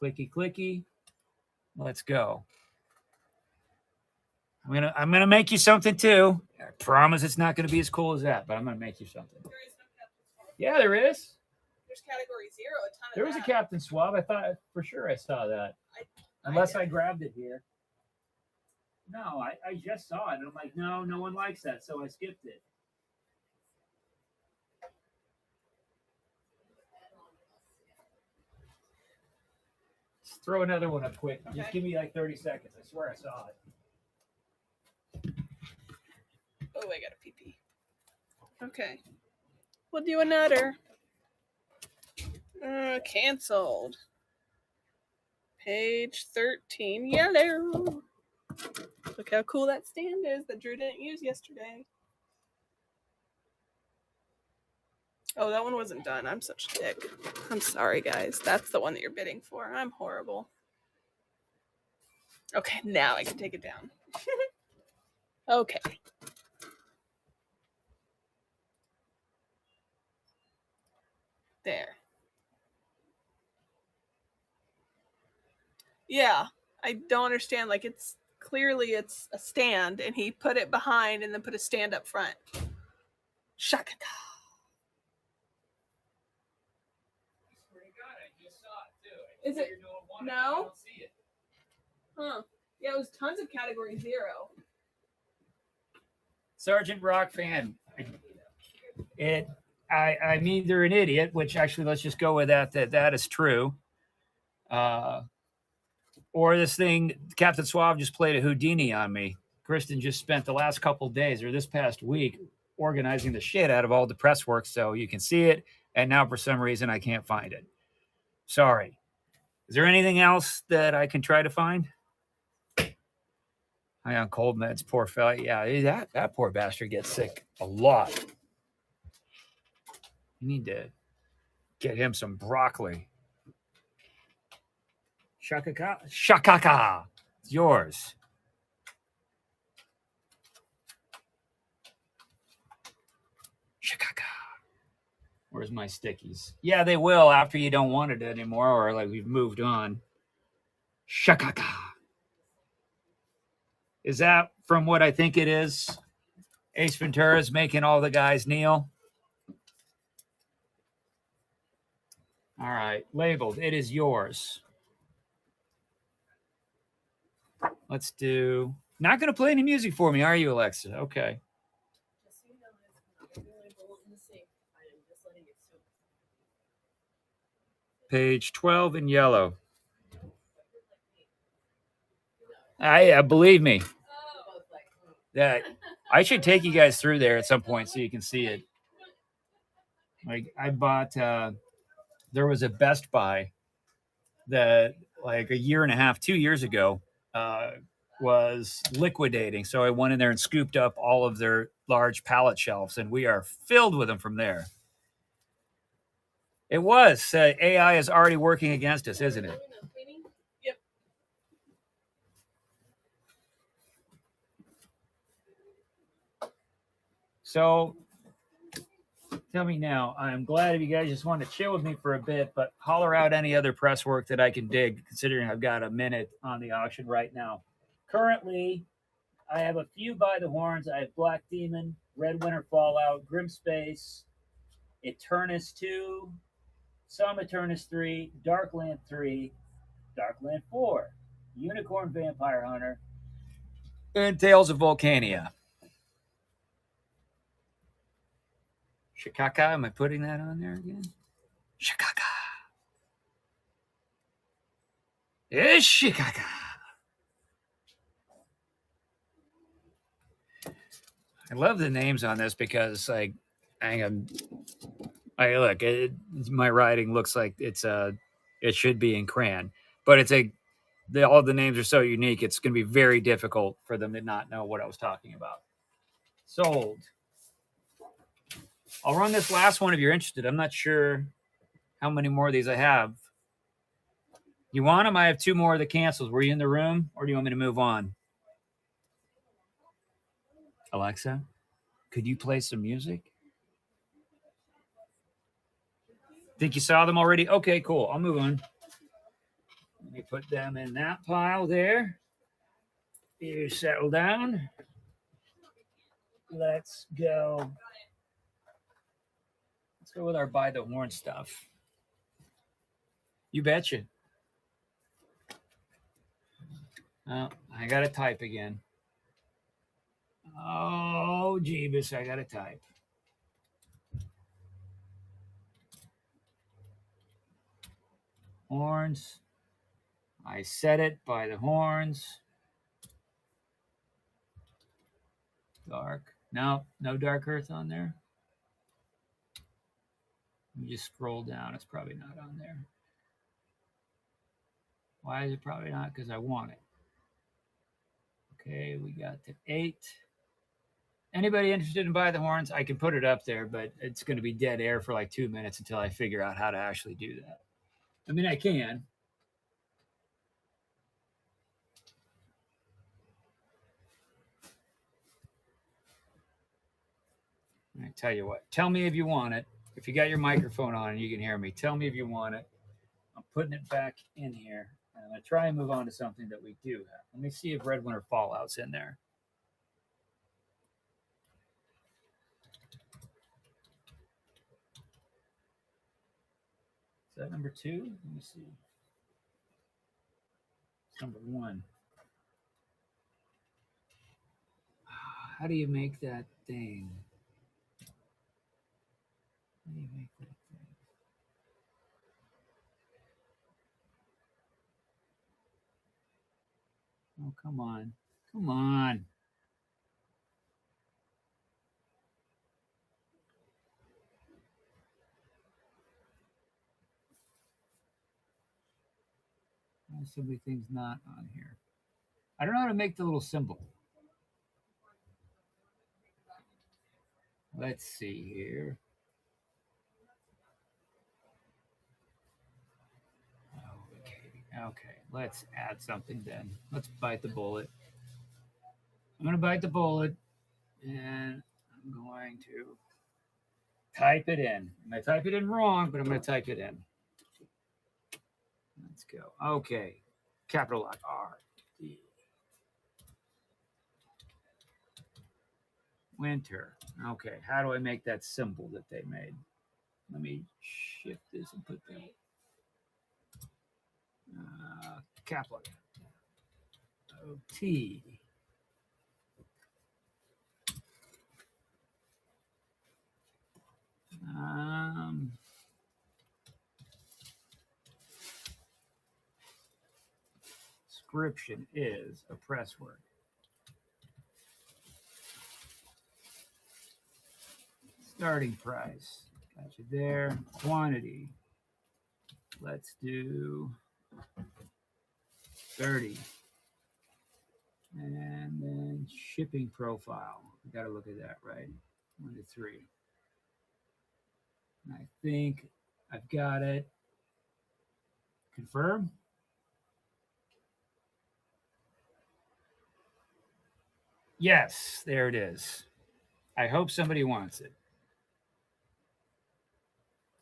Clicky, clicky. Let's go. I'm gonna make you something too. I promise it's not gonna be as cool as that, but I'm gonna make you something. There is no Captain Suave. Yeah, there is. There's category 0, a ton of There was a that. Captain Suave. I thought for sure I saw that. Unless I grabbed it here. No, I just saw it. And I'm like, no one likes that, so I skipped it. Let's throw another one up quick. Just Okay. give me like 30 seconds. I swear I saw it. Oh, I got a pee-pee. Okay. We'll do another. Canceled. Page 13, yellow. Look how cool that stand is that Drew didn't use yesterday. Oh, that one wasn't done. I'm such a dick. I'm sorry, guys. That's the one that you're bidding for. I'm horrible. Okay, now I can take it down. Okay. There. Yeah, I don't understand. Like, it's clearly it's a stand, and he put it behind and then put a stand up front. Shakata. Is it? No? Huh. Yeah, it was tons of category 0. Sergeant Rock fan. I'm either an idiot, which actually let's just go with that is true. Or this thing, Captain Suave just played a Houdini on me. Kristen just spent the last couple days or this past week organizing the shit out of all the press work so you can see it. And now for some reason I can't find it. Sorry. Is there anything else that I can try to find? I on cold meds, poor fella. Yeah, that poor bastard gets sick a lot. You need to get him some broccoli. Shakaka. It's yours. Shakaka. Where's my stickies? Yeah, they will after you don't want it anymore or like we've moved on. Shakaka. Is that from what I think it is? Ace Ventura's making all the guys kneel. All right, labeled. It is yours. Let's do. Not going to play any music for me, are you, Alexa? Okay. Page 12 in yellow. Believe me. That I should take you guys through there at some point so you can see it. Like I bought. There was a Best Buy that like a year and a half, 2 years ago, was liquidating. So I went in there and scooped up all of their large pallet shelves, and we are filled with them from there. It was. AI is already working against us, isn't it? Yep. So tell me now. I'm glad if you guys just want to chill with me for a bit, but holler out any other press work that I can dig, considering I've got a minute on the auction right now. Currently, I have a few by the horns. I have Black Demon, Red Winter Fallout, Grim Space, Eternus 2, some Eternus 3, Darkland 3, Darkland 4, Unicorn Vampire Hunter, and Tales of Volcania. Shikaka, am I putting that on there again? Shikaka. It's Shikaka. I love the names on this because, like, look, my writing looks like it should be in crayon, but all the names are so unique. It's going to be very difficult for them to not know what I was talking about. Sold. I'll run this last one if you're interested. I'm not sure how many more of these I have. You want them? I have 2 more of the cancels. Were you in the room, or do you want me to move on? Alexa, could you play some music? Think you saw them already? Okay, cool. I'll move on. Let me put them in that pile there. You settle down. Let's go. Let's go with our by the horn stuff. You betcha. Oh, I got to type again. Oh, Jeebus, I got to type. Horns. I said it by the horns. Dark. No Dark Earth on there. Let me just scroll down. It's probably not on there. Why is it probably not? Because I want it. Okay, we got to 8. Anybody interested in By the Horns? I can put it up there, but it's going to be dead air for like 2 minutes until I figure out how to actually do that. I mean, I can. I tell you what, tell me if you want it. If you got your microphone on and you can hear me, tell me if you want it. I'm putting it back in here. And I'm going to try and move on to something that we do have. Let me see if Red Winter Fallout's in there. Is that number 2? Let me see. It's number 1. How do you make that thing? How do you make that thing? Oh, come on. Come on. Why are so many things not on here? I don't know how to make the little symbol. Let's see here. Okay, let's add something then. Let's bite the bullet. I'm going to bite the bullet, and I'm going to type it in. I'm going to type it in wrong, but I'm going to type it in. Let's go. Okay, capital R. D. Winter. Okay, how do I make that symbol that they made? Let me shift this and put that. Capital T. Description is a press word. Starting price. Got you there. Quantity. Let's do 30. And then shipping profile. We got to look at that, right? 1 to 3. And I think I've got it. Confirm. Yes, there it is. I hope somebody wants it.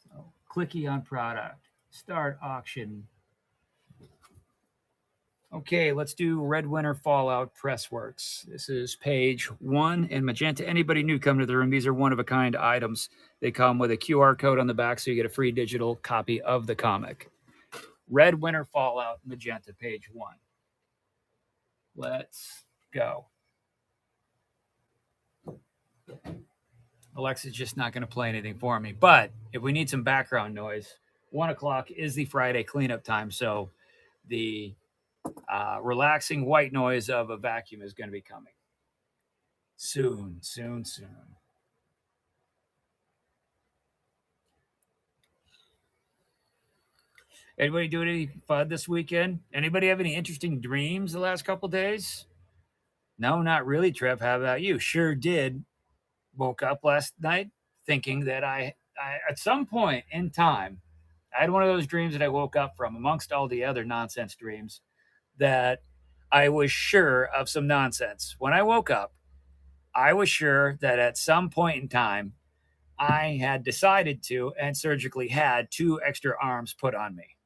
So clicky on product. Start auction. Okay, let's do Red Winter Fallout Pressworks. This is page 1 in magenta. Anybody new come to the room, these are one-of-a-kind items. They come with a QR code on the back, so you get a free digital copy of the comic. Red Winter Fallout magenta, page 1. Let's go. Alexa's just not going to play anything for me. But if we need some background noise, 1 o'clock is the Friday cleanup time, so the relaxing white noise of a vacuum is going to be coming soon. Anybody doing any fun this weekend? Anybody have any interesting dreams the last couple days? No, not really, Trev. How about you? Sure did. Woke up last night thinking that I at some point in time, I had one of those dreams that I woke up from amongst all the other nonsense dreams that I was sure of some nonsense. When I woke up, I was sure that at some point in time, I had decided to and surgically had 2 extra arms put on me.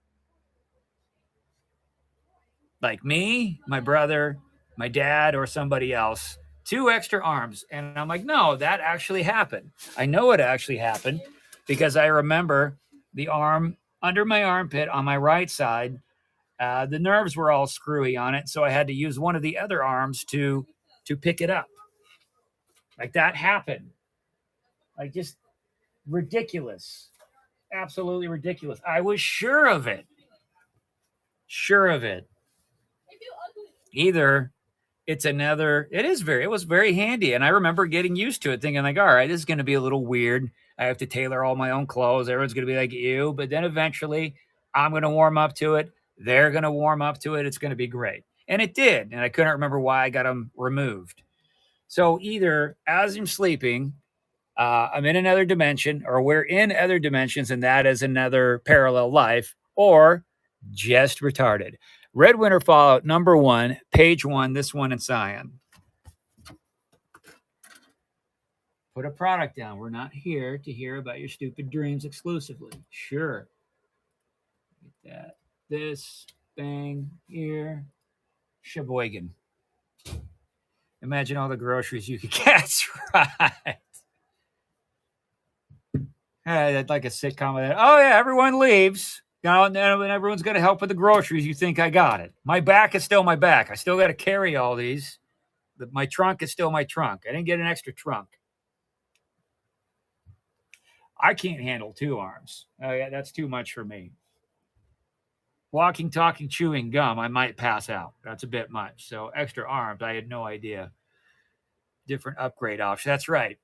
Like me, my brother, my dad, or somebody else, 2 extra arms. And I'm like, no, that actually happened. I know it actually happened because I remember the arm under my armpit on my right side. The nerves were all screwy on it, so I had to use one of the other arms to pick it up. Like that happened. Like just ridiculous. Absolutely ridiculous. I was sure of it. Sure of it. Either it was very handy. And I remember getting used to it, thinking like, all right, this is going to be a little weird. I have to tailor all my own clothes. Everyone's going to be like you. But then eventually I'm going to warm up to it. They're going to warm up to it. It's going to be great. And it did. And I couldn't remember why I got them removed. So either as I'm sleeping, I'm in another dimension, or we're in other dimensions, and that is another parallel life, or just retarded. Red Winter Fallout number 1, page 1, this one in cyan. Put a product down. We're not here to hear about your stupid dreams exclusively. Sure. Get that. This, bang, here. Sheboygan. Imagine all the groceries you could get. That's right. I'd like a sitcom with that. Oh, yeah, everyone leaves. Now and then when everyone's going to help with the groceries, you think I got it. My back is still my back. I still got to carry all these. My trunk is still my trunk. I didn't get an extra trunk. I can't handle 2 arms. Oh, yeah, that's too much for me. Walking, talking, chewing gum, I might pass out. That's a bit much. So extra arms, I had no idea. Different upgrade option. That's right.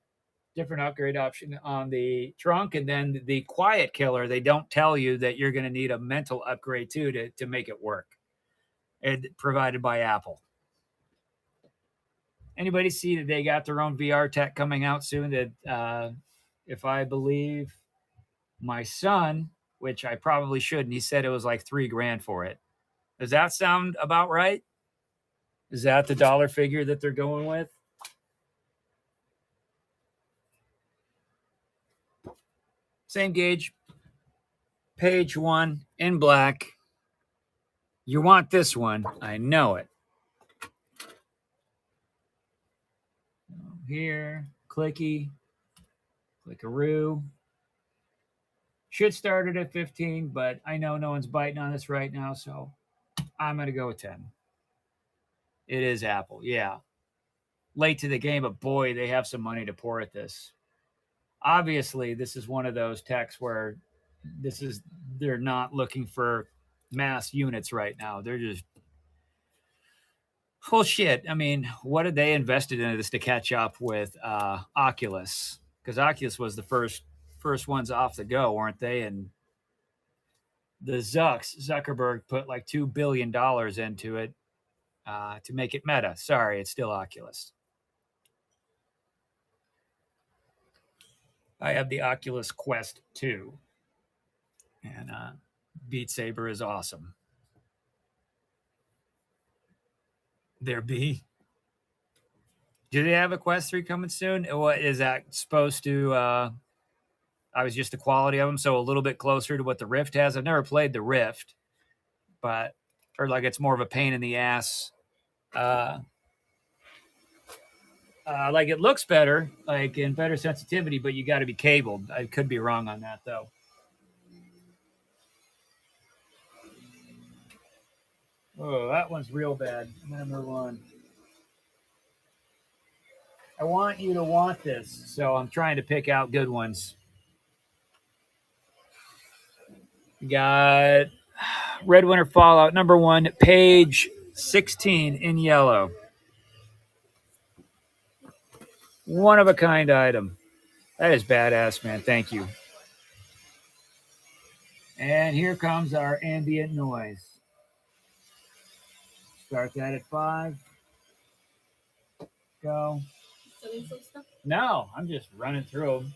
Different upgrade option on the trunk, and then the quiet killer, they don't tell you that you're going to need a mental upgrade too to make it work. And provided by Apple. Anybody see that they got their own VR tech coming out soon? That if I believe my son, which I probably shouldn't, he said it was like $3,000 for it. Does that sound about right? Is that the dollar figure that they're going with? Same gauge, page 1 in black. You want this one. I know it. Here, clickaroo. Should start it at 15, but I know no one's biting on this right now, so I'm going to go with 10. It is Apple, yeah. Late to the game, but boy, they have some money to pour at this. Obviously, this is one of those techs where they're not looking for mass units right now. They're just full shit. I mean, what did they invested into this to catch up with Oculus? Because Oculus was the first ones off the go, weren't they? And the Zuckerberg put like $2 billion into it to make it Meta. Sorry, it's still Oculus. I have the Oculus Quest 2. And Beat Saber is awesome. There be. Do they have a Quest 3 coming soon? What is that supposed to? I was just the quality of them, so a little bit closer to what the Rift has. I've never played the Rift, but or like it's more of a pain in the ass. Like it looks better, like in better sensitivity, but you got to be cabled. I could be wrong on that though. Oh, that one's real bad. Number one. I want you to want this, so I'm trying to pick out good ones. We got Red Winter Fallout number 1, page 16 in yellow. One of a kind item. That is badass, man. Thank you. And here comes our ambient noise. Start that at 5. Go. No, I'm just running through them.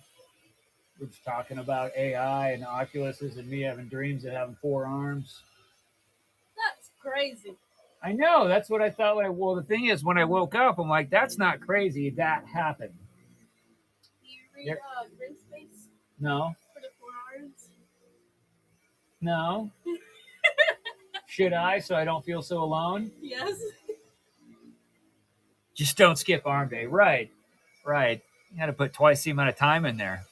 We're just talking about AI and Oculuses and me having dreams of having 4 arms. That's crazy. I know. That's what I thought. Well, the thing is, when I woke up, I'm like, that's not crazy. That happened. Do you read Grim Space No. for the 4 arms? No. Should I, so I don't feel so alone? Yes. Just don't skip arm day. Right. You got to put twice the amount of time in there.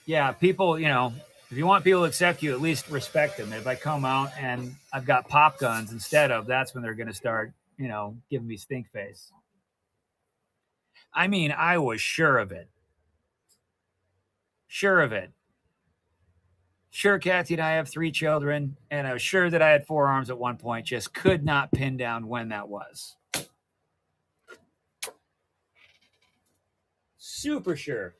Yeah, people, if you want people to accept you, at least respect them. If I come out and I've got pop guns instead of, that's when they're going to start, giving me stink face. I mean, I was sure of it. Sure, Kathy and I have 3 children, and I was sure that I had 4 arms at one point, just could not pin down when that was. Super sure.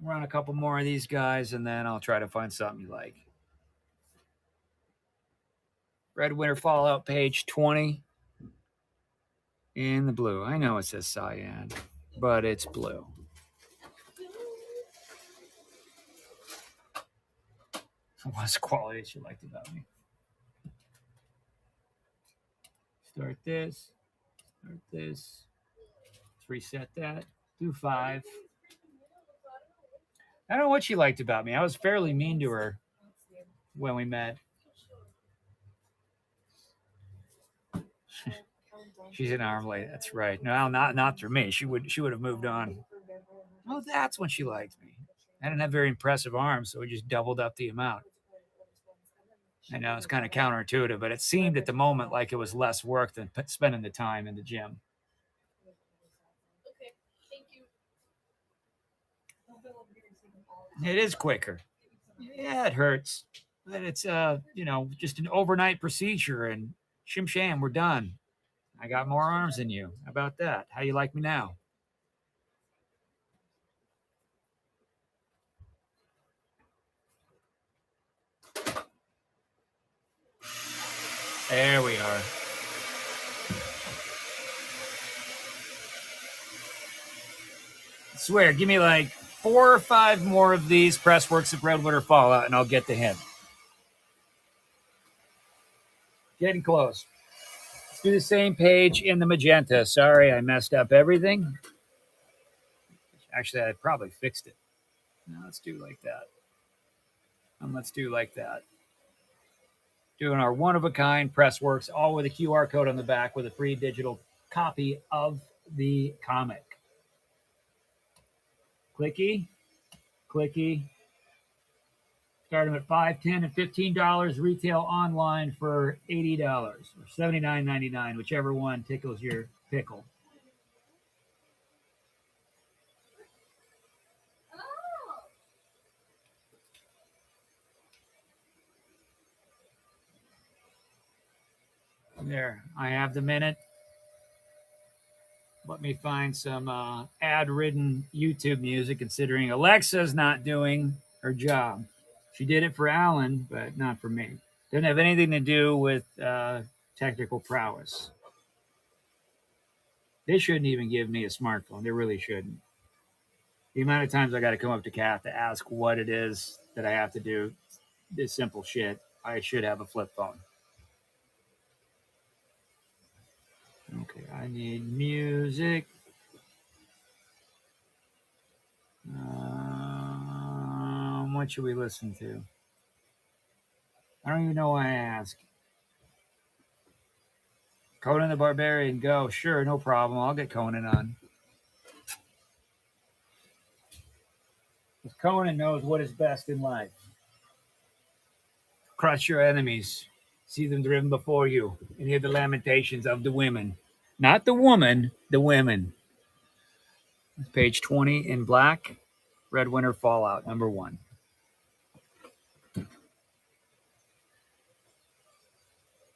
Run a couple more of these guys, and then I'll try to find something you like. Red Winter Fallout, page 20. In the blue. I know it says cyan, but it's blue. What's the quality that you liked about me? Start this. Let's reset that. Do 5. I don't know what she liked about me. I was fairly mean to her when we met. She's an arm lady. That's right. No, not through me. She would have moved on. Oh, that's when she liked me. I didn't have very impressive arms, so we just doubled up the amount. I know it's kind of counterintuitive, but it seemed at the moment like it was less work than spending the time in the gym. Okay, thank you. It is quicker. Yeah, it hurts, but it's just an overnight procedure, and shim sham, we're done. I got more arms than you. How about that? How you like me now? There we are. I swear, give me like 4 or 5 more of these Pressworks of Red Winter Fallout, and I'll get the hint. Getting close. Let's do the same page in the magenta. Sorry, I messed up everything. Actually, I probably fixed it. Now let's do like that. And let's do like that. Doing our one-of-a-kind Pressworks, all with a QR code on the back with a free digital copy of the comic. Clicky. Start them at $5, $10, and $15. Retail online for $80 or $79.99, whichever one tickles your pickle. There, I have the minute. Let me find some ad-ridden YouTube music, considering Alexa's not doing her job. She did it for Alan, but not for me. Doesn't have anything to do with technical prowess. They shouldn't even give me a smartphone. They really shouldn't. The amount of times I got to come up to Kath to ask what it is that I have to do, this simple shit, I should have a flip phone. Okay, I need music. What should we listen to? I don't even know why I ask. Conan the Barbarian, go. Sure, no problem. I'll get Conan on. Because Conan knows what is best in life. Crush your enemies. See them driven before you. And hear the lamentations of the women. Not the woman, the women. Page 20 in black. Red Winter Fallout, number 1.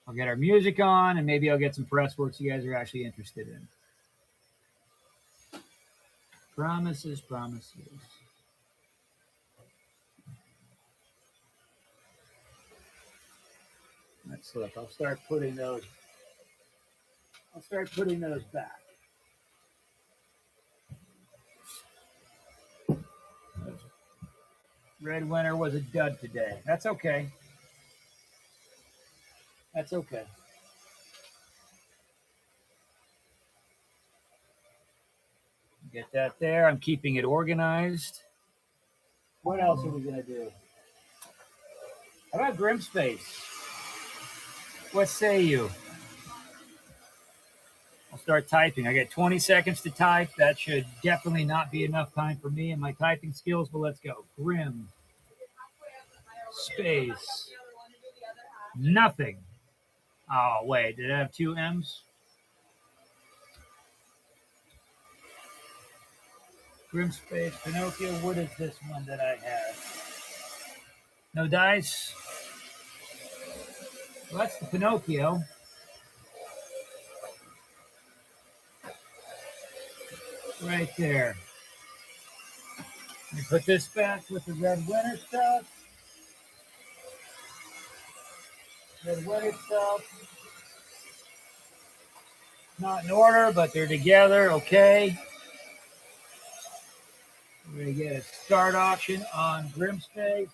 I'll get our music on, and maybe I'll get some press works you guys are actually interested in. Promises, promises. Let's look. I'll start putting those back. Red Winter was a dud today. That's okay. That's okay. Get that there. I'm keeping it organized. What else are we going to do? How about Grimspace? What say you? I'll start typing. I get 20 seconds to type. That should definitely not be enough time for me and my typing skills, but let's go. Grim. Space. Nothing. Oh, wait. Did it have 2 M's? Grimspace, Pinocchio. What is this one that I have? No dice? Well, that's the Pinocchio. Right there. Let me put this back with the Red Winter stuff. Red Winter stuff. Not in order, but they're together. Okay. We're going to get a start auction on Grimspace.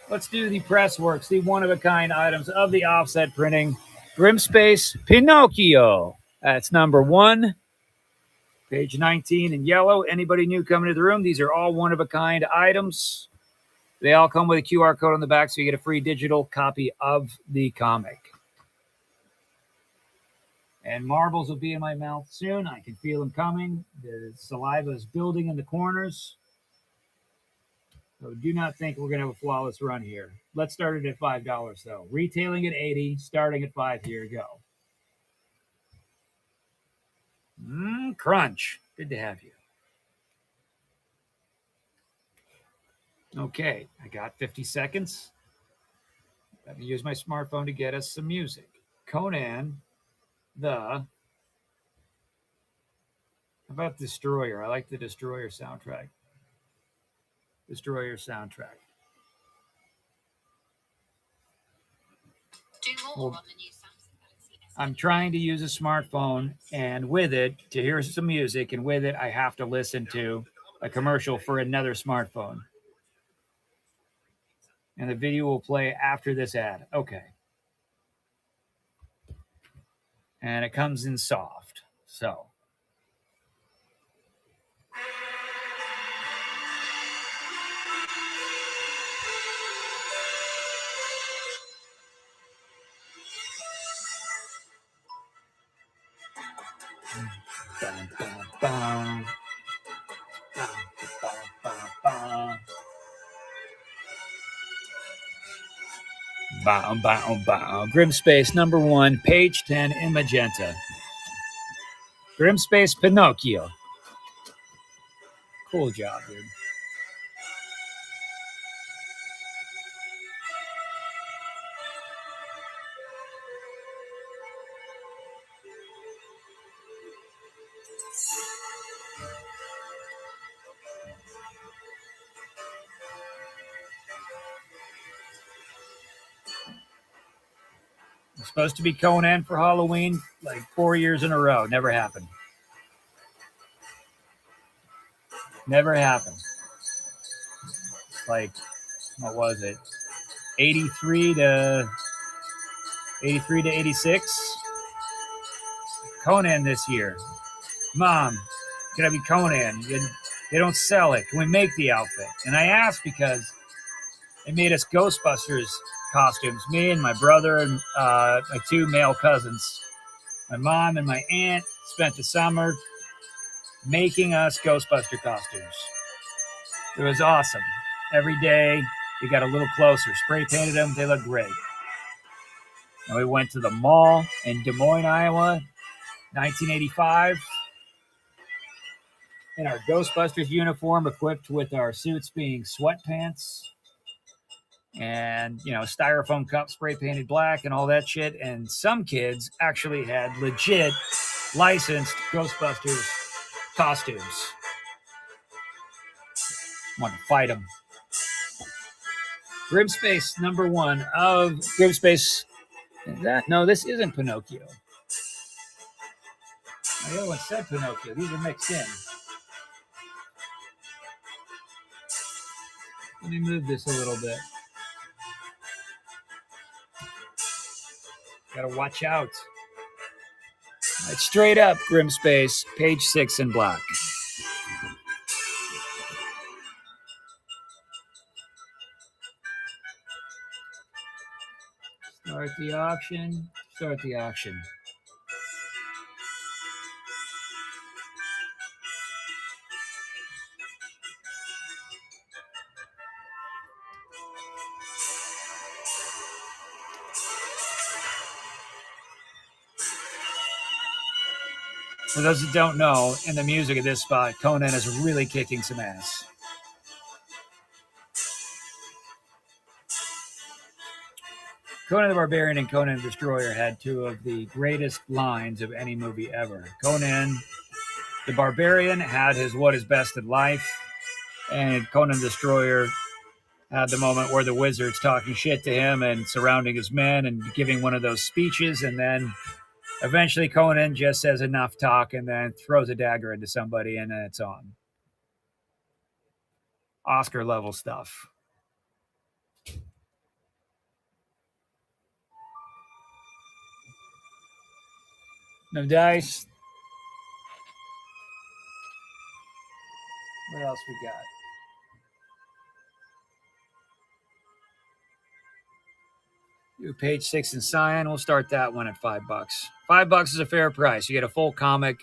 Let's do the press works, the one-of-a-kind items of the offset printing. Grimspace Pinocchio. That's number 1. Page 19 in yellow. Anybody new coming to the room? These are all one-of-a-kind items. They all come with a QR code on the back, so you get a free digital copy of the comic. And marbles will be in my mouth soon. I can feel them coming. The saliva is building in the corners. So do not think we're going to have a flawless run here. Let's start it at $5, though. Retailing at $80, starting at $5. Here you go. Crunch. Good to have you. Okay, I got 50 seconds. Let me use my smartphone to get us some music. Conan, how about Destroyer? I like the Destroyer soundtrack. Destroyer soundtrack. Well, I'm trying to use a smartphone, and with it, to hear some music, and with it, I have to listen to a commercial for another smartphone. And the video will play after this ad. Okay. And it comes in soft. So. Bum, bum, bum. Bum, bum, bum, bum. Bow, bow, bow. Grimspace number 1, page 10 in magenta. Grimspace Pinocchio. Cool job, dude. was supposed to be Conan for Halloween like 4 years in a row. Never happened. Never happened. Like, what was it? 83 to 86. Conan this year. Mom, can I be Conan? They don't sell it. Can we make the outfit? And I asked because they made us Ghostbusters costumes. Me and my brother and my two male cousins. My mom and my aunt spent the summer making us Ghostbuster costumes. It was awesome. Every day we got a little closer. Spray painted them. They look great. And we went to the mall in Des Moines, Iowa, 1985. In our Ghostbusters uniform, equipped with our suits being sweatpants and, you know, styrofoam cup spray painted black and all that shit. And some kids actually had legit licensed Ghostbusters costumes. Want to fight them. Grimspace #1 of Grimspace. Is that? No, this isn't Pinocchio. The other one said Pinocchio. These are mixed in. Let me move this a little bit. Gotta watch out. All right, straight up, Grimspace, page 6 in black. Start the auction. Start the auction. For those that don't know, in the music of this spot, Conan is really kicking some ass. Conan the Barbarian and Conan the Destroyer had two of the greatest lines of any movie ever. Conan the Barbarian had his "What is best in life," and Conan the Destroyer had the moment where the wizard's talking shit to him and surrounding his men and giving one of those speeches, and then eventually Conan just says enough talk and then throws a dagger into somebody, and then it's on. Oscar level stuff. No dice. What else we got? Do page 6 in cyan. We'll start that one at $5. $5 is a fair price. You get a full comic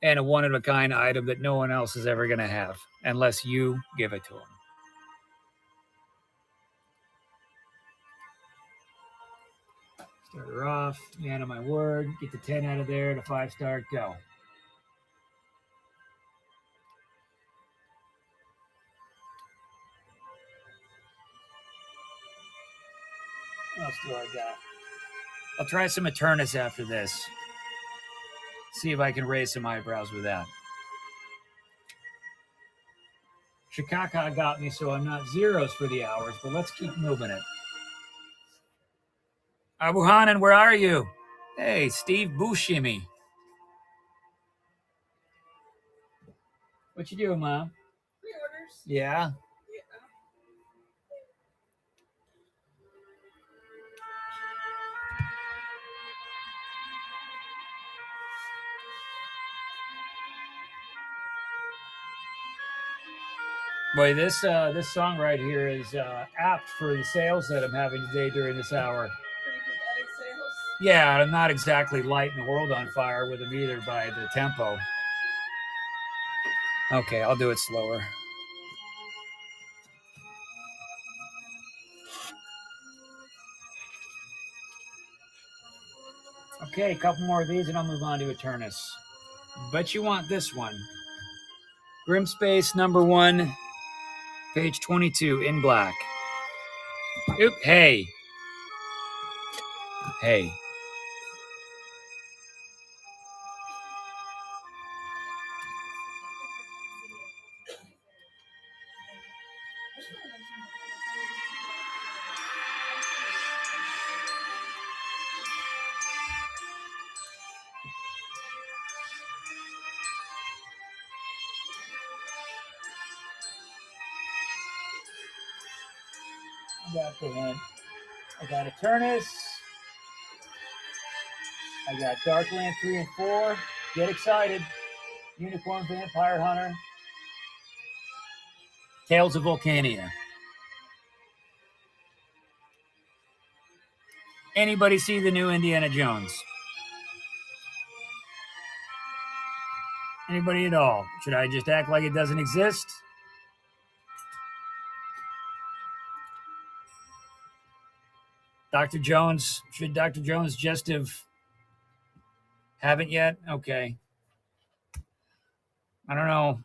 and a one-of-a-kind item that no one else is ever going to have unless you give it to them. Start her off. Man of my word. Get the 10 out of there. The 5-star. Go. What else do I got? I'll try some Eternus after this. See if I can raise some eyebrows with that. Chicago got me, so I'm not zeros for the hours, but let's keep moving it. Abu Hanan, where are you? Hey, Steve Buscemi. What you doing, Mom? Pre-orders. Yeah. Boy, this song right here is apt for the sales that I'm having today during this hour. Pretty dramatic sales. Yeah, I'm not exactly lighting the world on fire with them either by the tempo. Okay, I'll do it slower. Okay, a couple more of these and I'll move on to Eternus. But you want this one. Grimspace #1, page 22 in black. Oop, hey. Hey. got the hint. I got Eternus. I got Darkland 3 and 4. Get excited. Unicorn Vampire Hunter. Tales of Volcania. Anybody see the new Indiana Jones? Anybody at all? Should I just act like it doesn't exist? Dr. Jones, should Dr. Jones just haven't yet? Okay. I don't know.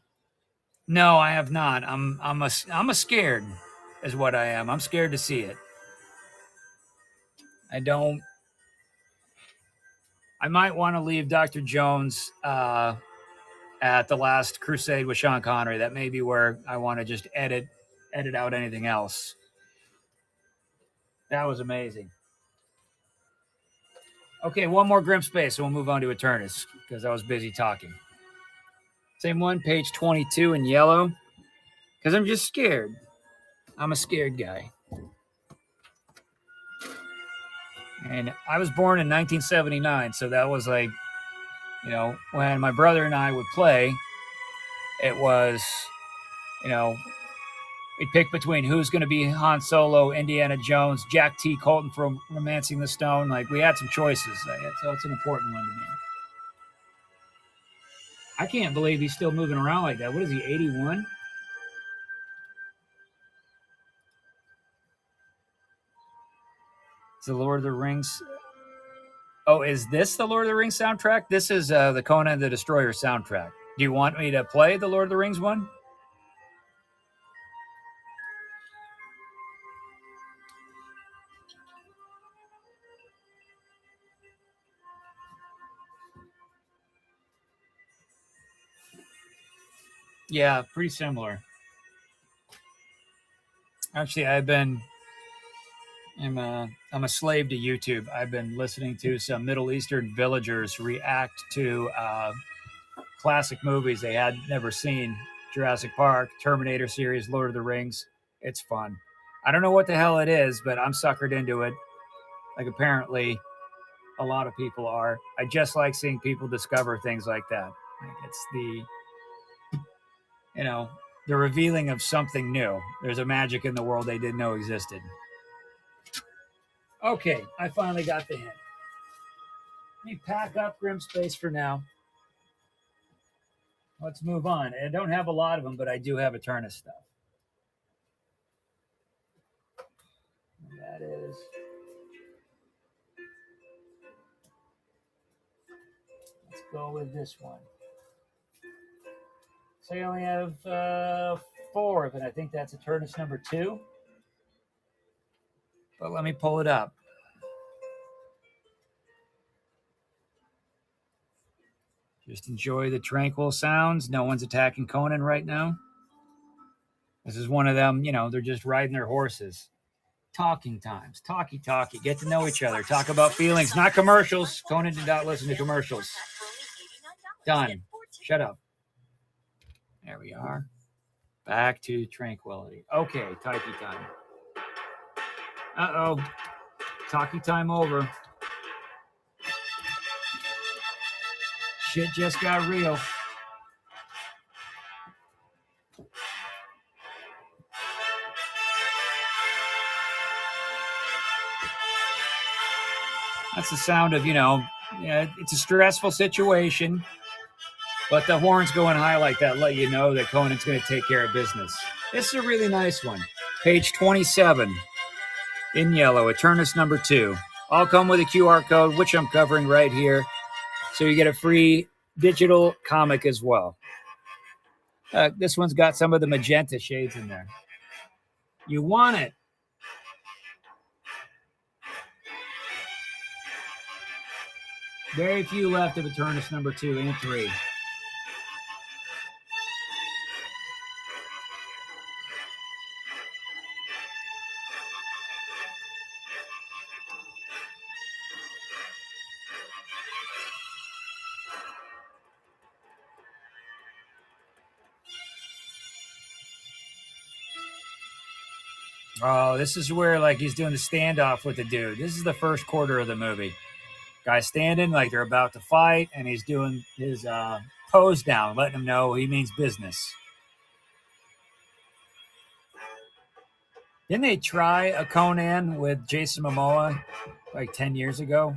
No, I have not. I'm a scared is what I am. I'm scared to see it. I might want to leave Dr. Jones at the Last Crusade with Sean Connery. That may be where I want to just edit out anything else. That was amazing. Okay, one more Grimspace, and we'll move on to Eternus because I was busy talking. Same one, page 22 in yellow, because I'm just scared. I'm a scared guy. And I was born in 1979, so that was like, when my brother and I would play, it was, we'd pick between who's going to be Han Solo, Indiana Jones, Jack T. Colton from Romancing the Stone. Like, we had some choices, so it's an important one to me. I can't believe he's still moving around like that. What is he, 81? It's the Lord of the Rings. Oh, is this the Lord of the Rings soundtrack? This is the Conan the Destroyer soundtrack. Do you want me to play the Lord of the Rings one? Yeah, pretty similar. Actually, I'm a slave to YouTube. I've been listening to some Middle Eastern villagers react to classic movies they had never seen. Jurassic Park, Terminator series, Lord of the Rings. It's fun. I don't know what the hell it is, but I'm suckered into it. Like, apparently a lot of people are. I just like seeing people discover things like that. Like, it's the revealing of something new. There's a magic in the world they didn't know existed. Okay, I finally got the hint. Let me pack up Grimspace for now. Let's move on. I don't have a lot of them, but I do have Eternus stuff. That is... Let's go with this one. So I only have 4 of it. I think that's Eternus number 2. But let me pull it up. Just enjoy the tranquil sounds. No one's attacking Conan right now. This is one of them, they're just riding their horses. Talking times. Talkie. Get to know each other. Talk about feelings, not commercials. Conan did not listen to commercials. Done. Shut up. There we are. Back to tranquility. Okay, talkie time. Uh-oh. Talkie time over. Shit just got real. That's the sound of, it's a stressful situation, but the horns going high like that let you know that Conan's going to take care of business. This is a really nice one. Page 27 in yellow, Eternus number 2. All come with a QR code, which I'm covering right here. So you get a free digital comic as well. This one's got some of the magenta shades in there. You want it. Very few left of Eternus number 2 and 3. Oh, this is where like he's doing the standoff with the dude. This is the first quarter of the movie. Guy standing like they're about to fight, and he's doing his pose down, letting him know he means business. Didn't they try a Conan with Jason Momoa like 10 years ago?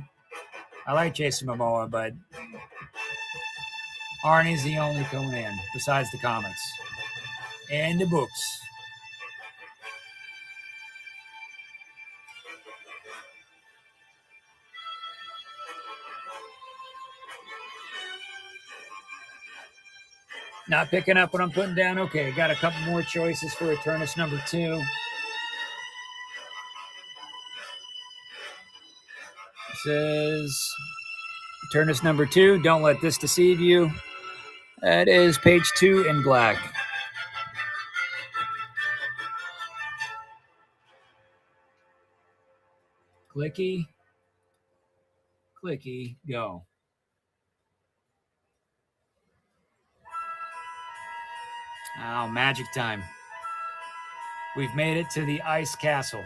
I like Jason Momoa, but Arnie's the only Conan besides the comics and the books. Not picking up what I'm putting down. Okay, got a couple more choices for Eternus number 2. This is Eternus number 2. Don't let this deceive you. That is page 2 in black. Clicky, clicky, go. Oh, magic time. We've made it to the ice castle.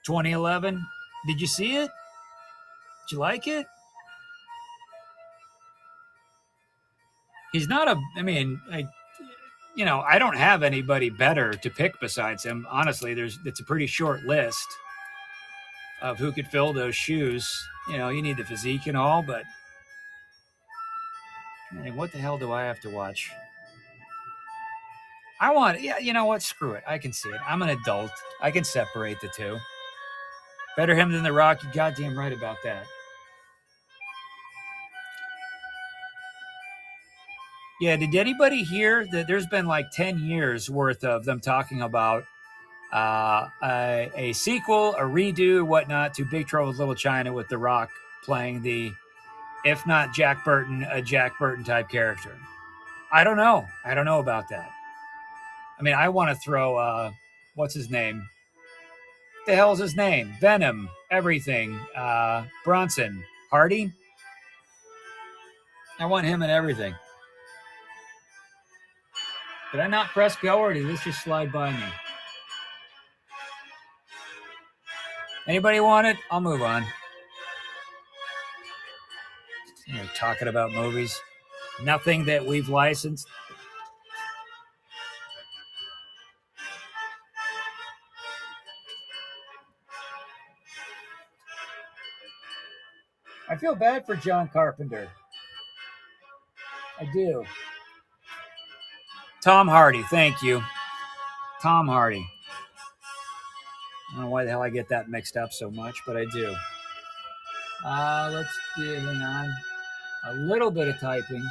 (2011). Did you see it? Did you like it? He's not a, I mean, I don't have anybody better to pick besides him. Honestly, it's a pretty short list of who could fill those shoes. You need the physique and all, but what the hell do I have to watch? You know what? Screw it. I can see it. I'm an adult. I can separate the two. Better him than The Rock. You're goddamn right about that. Yeah, did anybody hear that there's been like 10 years worth of them talking about a sequel, a redo, whatnot to Big Trouble in Little China with The Rock playing the, if not Jack Burton, a Jack Burton type character? I don't know. I don't know about that. I mean, I want to throw, what's his name? What the hell's his name? Venom, everything. Bronson, Hardy? I want him in everything. Did I not press go, or did this just slide by me? Anybody want it? I'll move on. Talking about movies. Nothing that we've licensed. I feel bad for John Carpenter. I do. Tom Hardy, thank you. Tom Hardy. I don't know why the hell I get that mixed up so much, but I do. Let's do, hang on. A little bit of typing.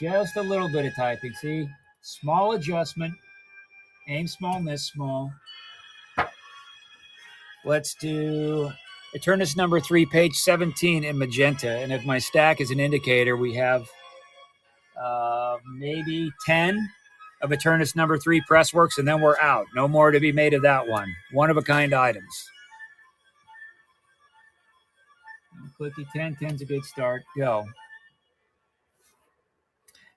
Just a little bit of typing. See? Small adjustment. Aim small, miss small. Let's do Eternus number 3, page 17 in magenta. And if my stack is an indicator, we have maybe 10 of Eternus number 3 press works, and then we're out. No more to be made of that one. One-of-a-kind items. Clicky 10. 10's a good start. Go.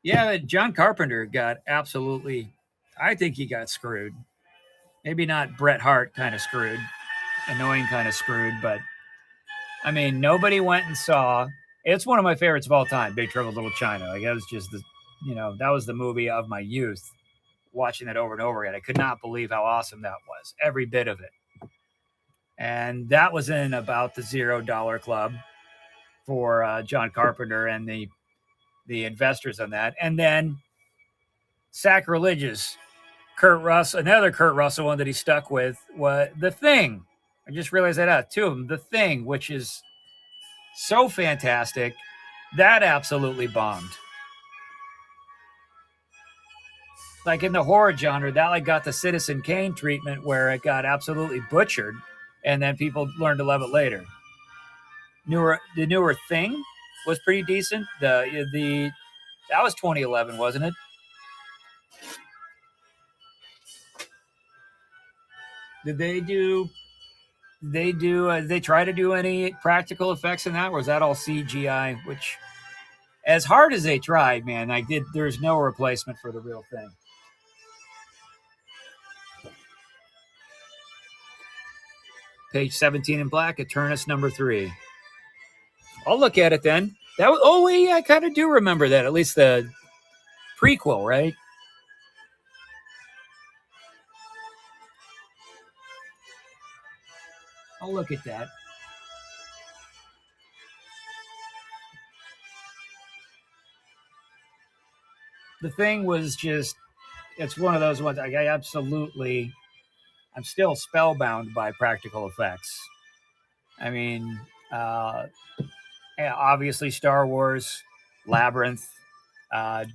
Yeah, John Carpenter got absolutely, I think he got screwed. Maybe not Bret Hart kind of screwed. Annoying kind of screwed, but I mean, nobody went and saw. It's one of my favorites of all time, Big Trouble in Little China. Like, that was just that was the movie of my youth. Watching that over and over again, I could not believe how awesome that was. Every bit of it. And that was in about the $0 club for John Carpenter and the investors on that. And then sacrilegious Kurt Russell, another Kurt Russell one that he stuck with was The Thing. I just realized that out. 2 of them, The Thing, which is so fantastic. That absolutely bombed. Like in the horror genre, that like got the Citizen Kane treatment where it got absolutely butchered, and then people learned to love it later. The newer Thing was pretty decent. That was 2011, wasn't it? Did they try to do any practical effects in that, or was that all CGI? Which As hard as they tried, man, there's no replacement for the real thing. Page 17 in black, Eternus number 3. I'll look at it then. Wait, I kind of do remember that. At least the prequel, right? I'll look at that. The thing was just, it's one of those ones, I'm still spellbound by practical effects. I mean, obviously Star Wars, Labyrinth,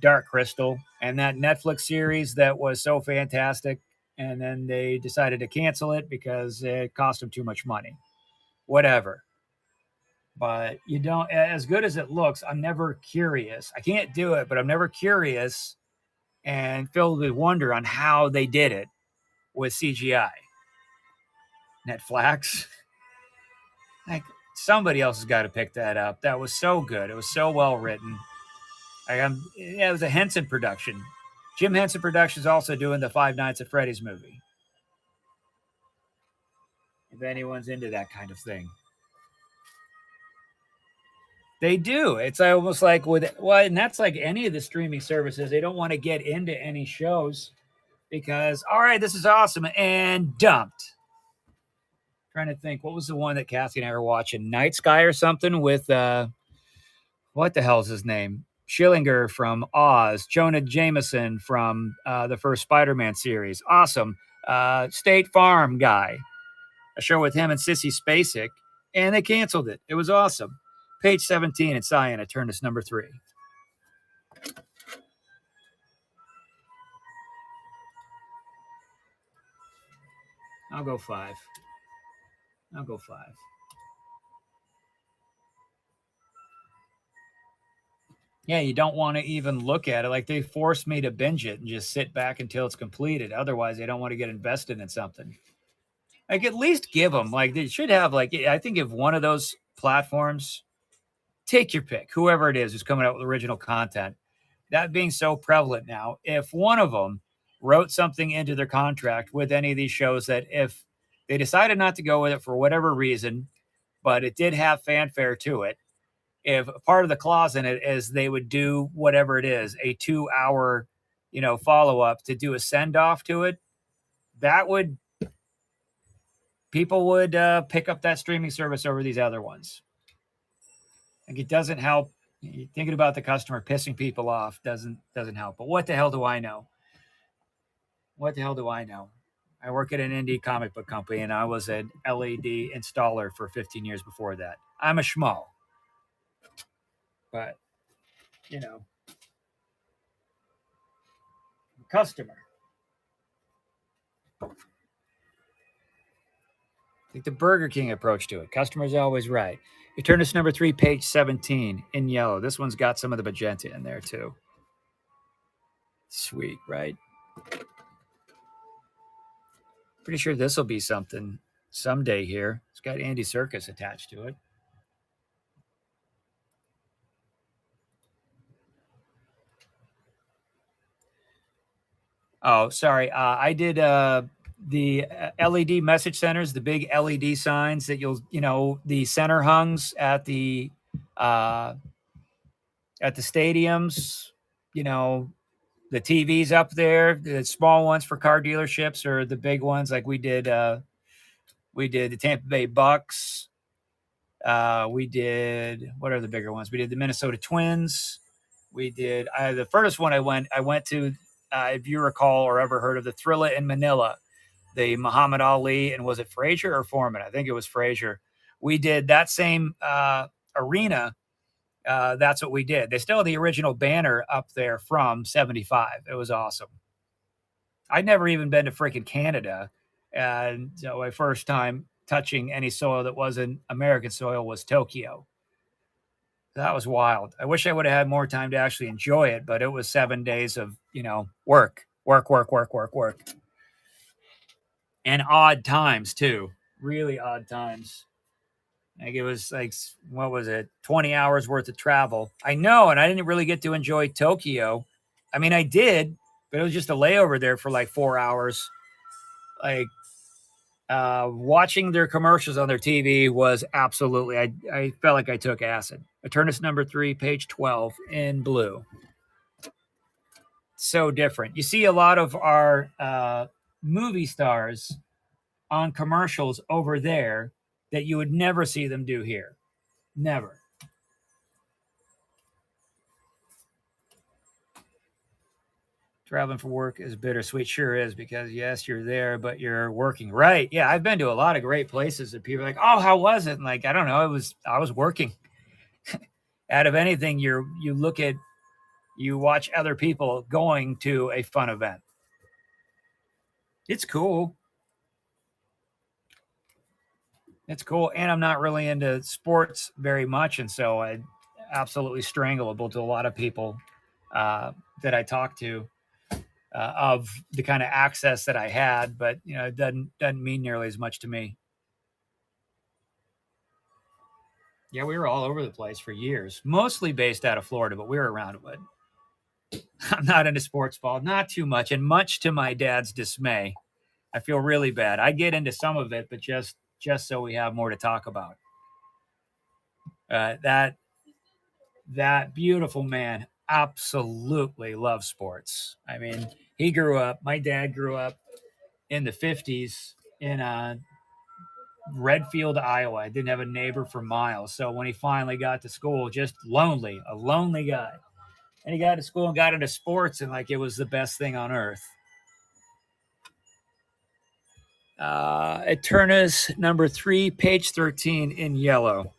Dark Crystal, and that Netflix series that was so fantastic, and then they decided to cancel it because it cost them too much money. Whatever. But you don't, as good as it looks, I'm never curious. I can't do it, but I'm never curious and filled with wonder on how they did it with CGI. Netflix. Like, somebody else has got to pick that up. That was so good. It was so well written. It was a Henson production. Jim Henson Productions also doing the Five Nights at Freddy's movie. If anyone's into that kind of thing. They do. It's almost like and that's like any of the streaming services. They don't want to get into any shows because, all right, this is awesome, and dumped. Trying to think, what was the one that Cassie and I were watching? Night Sky or something with, what the hell's his name? Schillinger from Oz, Jonah Jameson from the first Spider-Man series. Awesome. State Farm guy. A show with him and Sissy Spacek, and they canceled it. It was awesome. Page 17 in Cyan, Eternus number 3. I'll go 5. Yeah, you don't want to even look at it. Like, they forced me to binge it and just sit back until it's completed. Otherwise, they don't want to get invested in something. Like, at least give them, like, they should have, like, I think if one of those platforms, take your pick, whoever it is who's coming out with original content. That being so prevalent now, if one of them wrote something into their contract with any of these shows that if they decided not to go with it for whatever reason, but it did have fanfare to it, if part of the clause in it is they would do whatever it is, a 2-hour, follow-up to do a send-off to it, people would pick up that streaming service over these other ones. Like, it doesn't help. Thinking about the customer pissing people off doesn't help. But what the hell do I know? I work at an indie comic book company, and I was an LED installer for 15 years before that. I'm a schmo. But, customer. I think the Burger King approach to it. Customer's always right. Eternus number 3, page 17 in yellow. This one's got some of the magenta in there too. Sweet, right? Pretty sure this will be something someday here. It's got Andy Serkis attached to it. Oh, sorry. I did the LED message centers, the big LED signs that the center hungs at the stadiums, the TVs up there, the small ones for car dealerships or the big ones. Like we did the Tampa Bay Bucks. We did, what are the bigger ones? We did the Minnesota Twins. We did the first one I went to, if you recall or ever heard of the Thrilla in Manila, the Muhammad Ali, and was it Frazier or Foreman? I think it was Frazier. We did that same arena. That's what we did. They still have the original banner up there from 75. It was awesome. I'd never even been to freaking Canada. And so my first time touching any soil that wasn't American soil was Tokyo. That was wild. I wish I would have had more time to actually enjoy it, but it was 7 days of, work. And odd times too. Really odd times. Like it was like, what was it, 20 hours worth of travel. I know, and I didn't really get to enjoy Tokyo. I mean, I did, but it was just a layover there for like 4 hours. Like watching their commercials on their TV was absolutely, I felt like I took acid. Eternus number 3, page 12 in blue. So different. You see a lot of our movie stars on commercials over there that you would never see them do here. Never. Traveling for work is bittersweet. Sure is, because yes, you're there, but you're working. Right. Yeah, I've been to a lot of great places that people are like, oh, how was it? And like, I don't know, I was working. Out of anything, you watch other people going to a fun event. It's cool. It's cool. And I'm not really into sports very much. And so I absolutely strangleable to a lot of people that I talk to of the kind of access that I had, but you know, it doesn't mean nearly as much to me. Yeah, we were all over the place for years, mostly based out of Florida, but we were around it. I'm not into sports ball, not too much, and much to my dad's dismay. I feel really bad. I get into some of it, but just so we have more to talk about. That beautiful man absolutely loves sports. I mean, my dad grew up in the 50s in Redfield, Iowa. I didn't have a neighbor for miles. So when he finally got to school, just a lonely guy. And he got to school and got into sports, and like it was the best thing on earth. Eternus number 3, page 13 in yellow.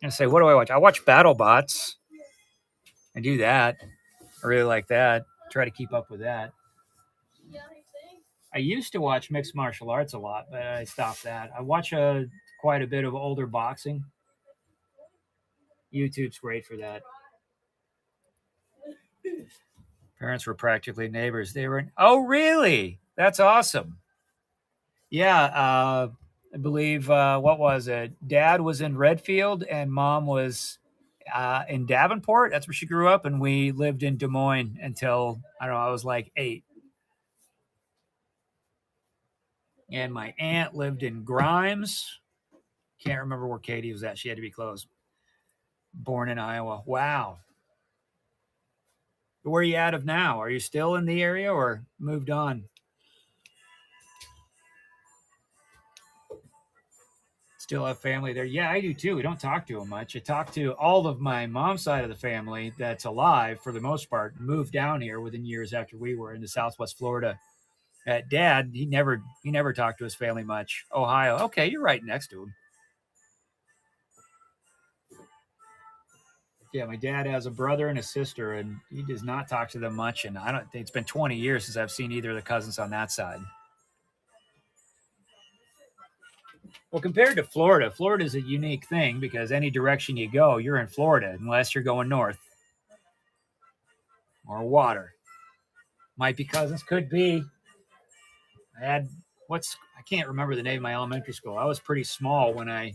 I say, what do I watch? I watch BattleBots. I do that. I really like that. Try to keep up with that. I used to watch mixed martial arts a lot, but I stopped that. I watch quite a bit of older boxing. YouTube's great for that. Parents were practically neighbors. They were oh, really? That's awesome. Yeah, I believe, what was it? Dad was in Redfield and Mom was in Davenport. That's where she grew up, and we lived in Des Moines until, I don't know, I was like 8. And my aunt lived in Grimes. Can't remember where Katie was at. She had to be close. Born in Iowa. Wow. Where are you out of now? Are you still in the area or moved on? Still have family there? Yeah, I do too. We don't talk to them much. I talk to all of my mom's side of the family that's alive for the most part, moved down here within years after we were into Southwest Florida. Dad, he never talked to his family much. Ohio. Okay, you're right next to him. Yeah, my dad has a brother and a sister, and he does not talk to them much. And I don't think it's been 20 years since I've seen either of the cousins on that side. Well, compared to Florida, Florida is a unique thing because any direction you go, you're in Florida unless you're going north or water. Might be cousins, could be. I can't remember the name of my elementary school. I was pretty small when I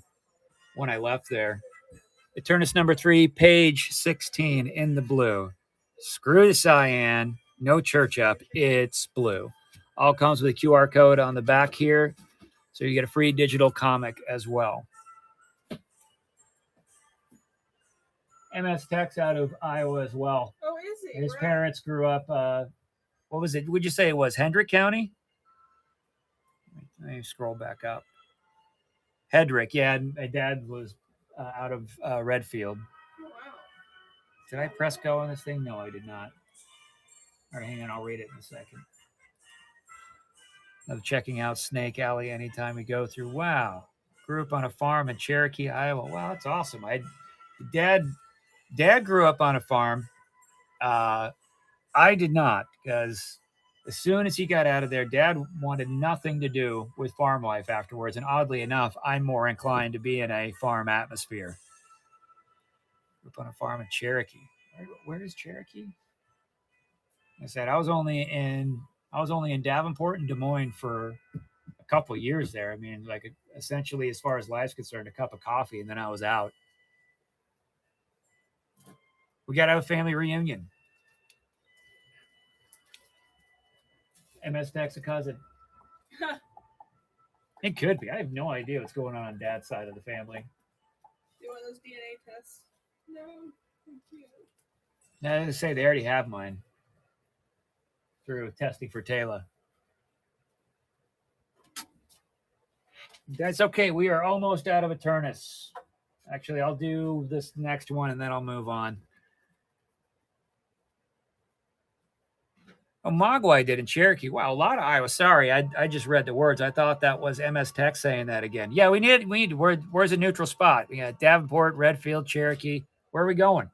left there. Eternus number 3, page 16 in the blue. Screw the cyan. No church up. It's blue. All comes with a QR code on the back here. So you get a free digital comic as well. MS Tech's out of Iowa as well. Oh, is he? His parents grew up, what was it? Would you say it was Hendrick County? Let me scroll back up. Hedrick, yeah. My dad was out of Redfield. Oh, wow. Did I press go on this thing? No, I did not. All right, hang on. I'll read it in a second. Of checking out Snake Alley anytime we go through. Wow. Grew up on a farm in Cherokee, Iowa. Wow, that's awesome. Dad grew up on a farm. I did not, because as soon as he got out of there, Dad wanted nothing to do with farm life afterwards. And oddly enough, I'm more inclined to be in a farm atmosphere. Grew up on a farm in Cherokee. Where is Cherokee? I said I was only in Davenport and Des Moines for couple years there. I mean, like essentially, as far as life's concerned, a cup of coffee, and then I was out. We got to have a family reunion. MS Tech's a cousin. It could be. I have no idea what's going on Dad's side of the family. Do one of those DNA tests. No, thank you. I was gonna say they already have mine through testing for Taylor. That's okay. We are almost out of Eternus. Actually, I'll do this next one and then I'll move on. Oh, Mogwai did in Cherokee. Wow, a lot of Iowa. Sorry, I just read the words. I thought that was MS Tech saying that again. Yeah, we need where's a neutral spot? We got Davenport, Redfield, Cherokee. Where are we going?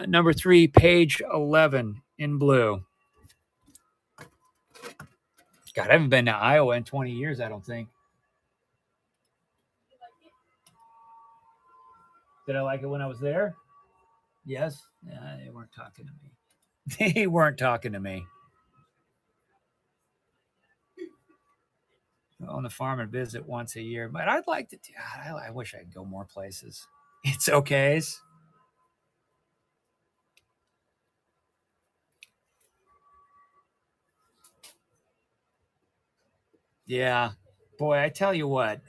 Number 3, page 11 in blue. God, I haven't been to Iowa in 20 years, I don't think. Did I like it when I was there? Yes. They weren't talking to me. They weren't talking to me. On the farm and visit once a year, but I'd like to. I wish I could go more places. It's okay. Yeah, boy, I tell you what,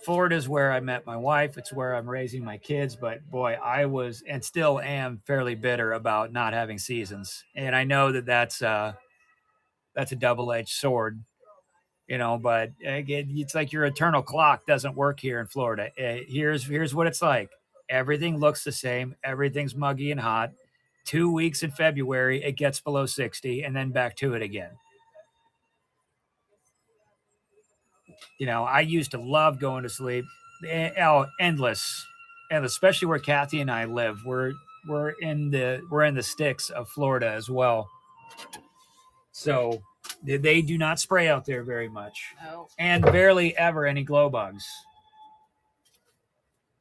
Florida's where I met my wife. It's where I'm raising my kids. But boy, I was and still am fairly bitter about not having seasons. And I know that that's a double-edged sword, but again, it's like your eternal clock doesn't work here in Florida. Here's what it's like. Everything looks the same. Everything's muggy and hot. 2 weeks in February, it gets below 60 and then back to it again. I used to love going to sleep. Endless, and especially where Kathy and I live. We're in the sticks of Florida as well. So they do not spray out there very much, and barely ever any glow bugs.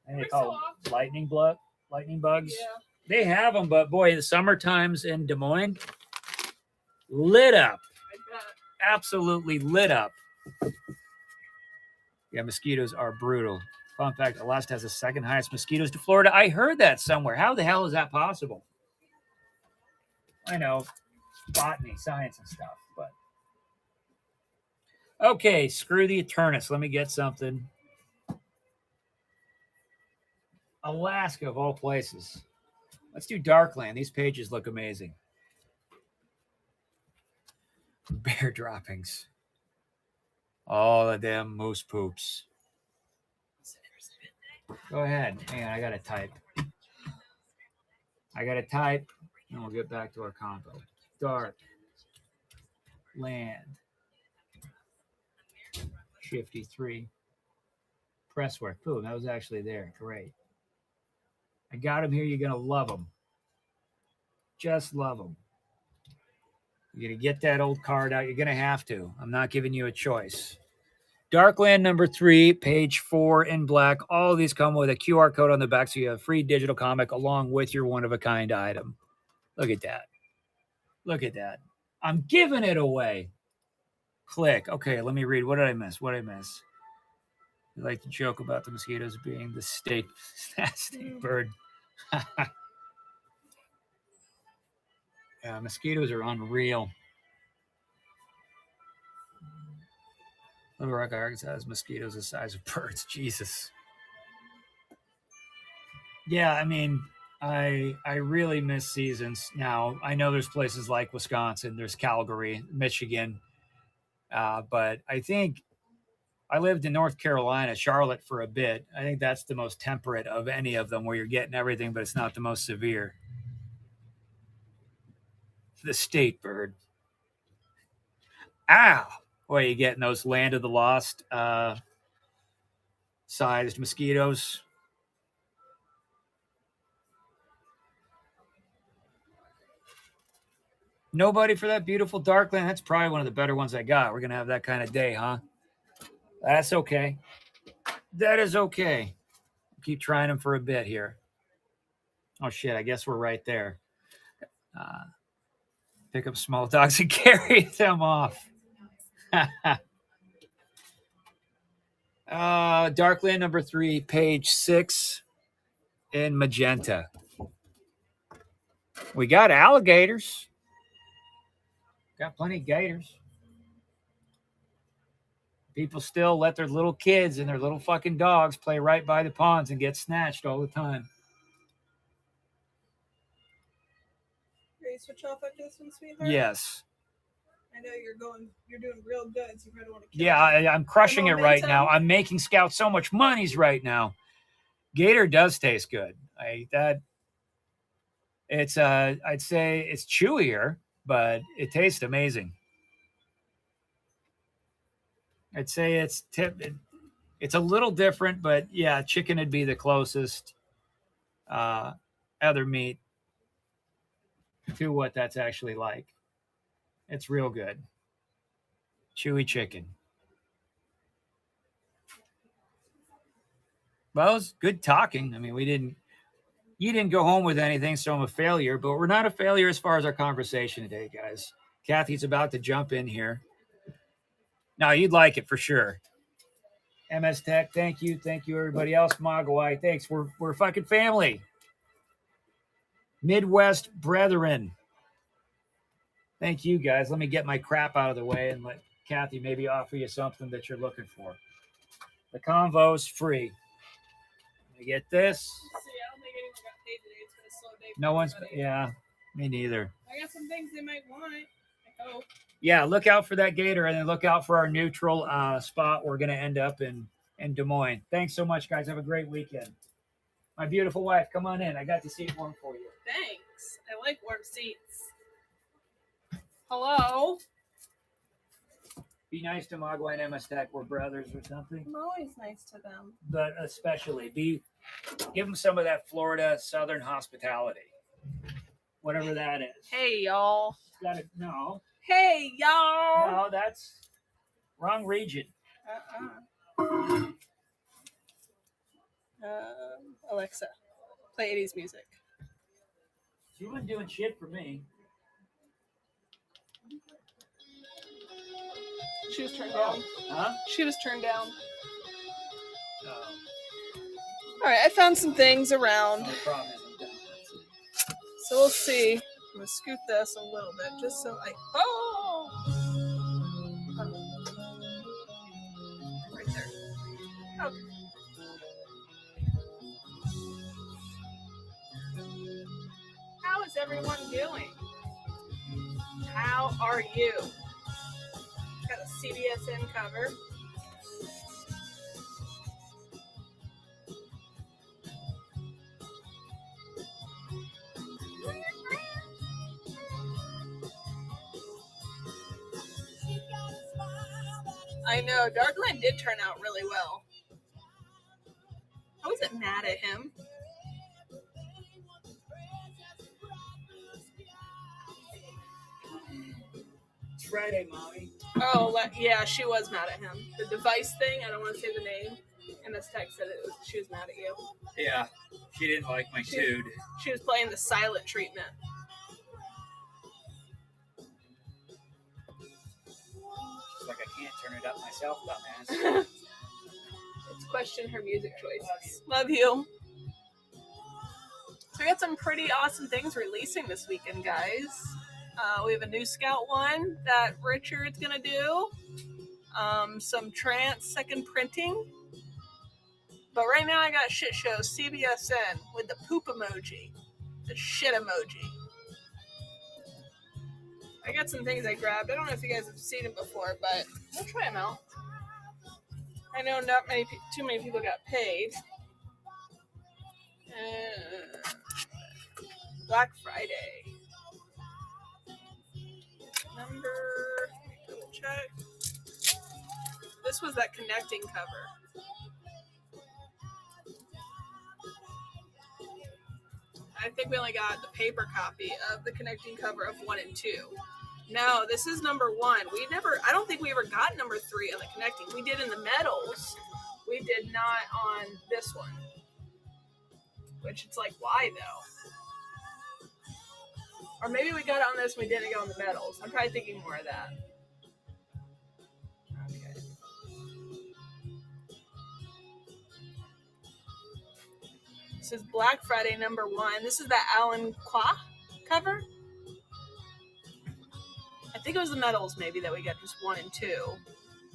And they call them lightning bugs. Yeah. They have them, but boy, the summer times in Des Moines, lit up, absolutely lit up. Yeah, mosquitoes are brutal. Fun fact, Alaska has the second highest mosquitoes to Florida. I heard that somewhere. How the hell is that possible? I know, botany, science and stuff, but. Okay, screw the Eternus. Let me get something. Alaska, of all places. Let's do Darkland. These pages look amazing. Bear droppings. All of them moose poops. Go ahead. Hang on, I gotta type. And we'll get back to our combo. Dark Land. Shifty 3. Presswork. Boom, that was actually there. Great. I got them here. You're gonna love them. Just love them. You're gonna get that old card out. You're gonna have to. I'm not giving you a choice. Darkland number 3, page 4 in black. All of these come with a QR code on the back, so you have a free digital comic along with your one-of-a-kind item. Look at that. Look at that. I'm giving it away. Click. Okay, let me read. What did I miss? I like to joke about the mosquitoes being the state bird. Yeah, mosquitoes are unreal. Little Rock, Arkansas has mosquitoes the size of birds. Jesus. Yeah, I mean, I really miss seasons. Now, I know there's places like Wisconsin, there's Calgary, Michigan, but I think I lived in North Carolina, Charlotte for a bit. I think that's the most temperate of any of them, where you're getting everything, but it's not the most severe. The state bird. Ow! Boy, you getting those Land of the Lost sized mosquitoes. Nobody for that beautiful Darkland. That's probably one of the better ones I got. We're going to have that kind of day, huh? That's okay. That is okay. Keep trying them for a bit here. Oh, shit. I guess we're right there. Pick up small dogs and carry them off. Darkland number 3, page 6 in magenta. We got alligators. Got plenty of gators. People still let their little kids and their little fucking dogs play right by the ponds and get snatched all the time. Ready to switch off after this one, sweetheart? Yes. I know you're doing real good, so you probably want to keep Yeah, I'm crushing it right momentum. now. I'm making Scout so much monies right now. Gator does taste good. I'd say it's chewier, but it tastes amazing. I'd say it's a little different, but yeah, chicken would be the closest other meat to what that's actually like. It's real good. Chewy chicken. Well, it was good talking. I mean, you didn't go home with anything, so I'm a failure, but we're not a failure as far as our conversation today, guys. Kathy's about to jump in here. No, you'd like it for sure. MS Tech, thank you. Thank you, everybody else. Mogwai, thanks. We're fucking family. Midwest Brethren. Thank you, guys. Let me get my crap out of the way and let Kathy maybe offer you something that you're looking for. The convo's free. Let me get this. See, I don't think anyone got paid today. It's been a slow day for No one's, everybody. yeah, me neither. I got some things they might want. I hope. Yeah, look out for that gator and then look out for our neutral spot. We're going to end up in Des Moines. Thanks so much, guys. Have a great weekend. My beautiful wife, come on in. I got the seat warm for you. Thanks. I like warm seats. Hello. Be nice to Mogwai and MS Tech. We're brothers or something. I'm always nice to them. But especially, give them some of that Florida Southern hospitality. Whatever that is. Hey, y'all. No. Hey, y'all. No, that's wrong region. Alexa, play 80s music. She wasn't doing shit for me. She was turned down. Huh? She was turned down. No. All right, I found some things around. No problem. I'm done. So we'll see. I'm going to scoot this a little bit just so I... Oh! Right there. Okay. How is everyone doing? How are you? Got a CBSN cover. I know, Darkland did turn out really well. I wasn't mad at him. It's Friday, Mommy. Oh, yeah, she was mad at him. The device thing, I don't want to say the name. And this text said she was mad at you. Yeah, she didn't like my dude. She was playing the silent treatment. She's like, I can't turn it up myself, dumbass. Let's question her music choices. Love you. So we got some pretty awesome things releasing this weekend, guys. We have a new Scout one that Richard's gonna do. Some trance second printing. But right now I got shit show CBSN with the poop emoji. The shit emoji. I got some things I grabbed. I don't know if you guys have seen them before, but we'll try them out. I know not too many people got paid. Black Friday. Double check. This was that connecting cover. I think we only got the paper copy of the connecting cover of 1 and 2. No, this is number 1. I don't think we ever got number 3 on the connecting. We did in the medals. We did not on this one. Which it's like, why though? Or maybe we got on this and we didn't get on the medals. I'm probably thinking more of that. Okay. This is Black Friday #1. This is the Alan Qua cover. I think it was the medals maybe that we got just 1 and 2.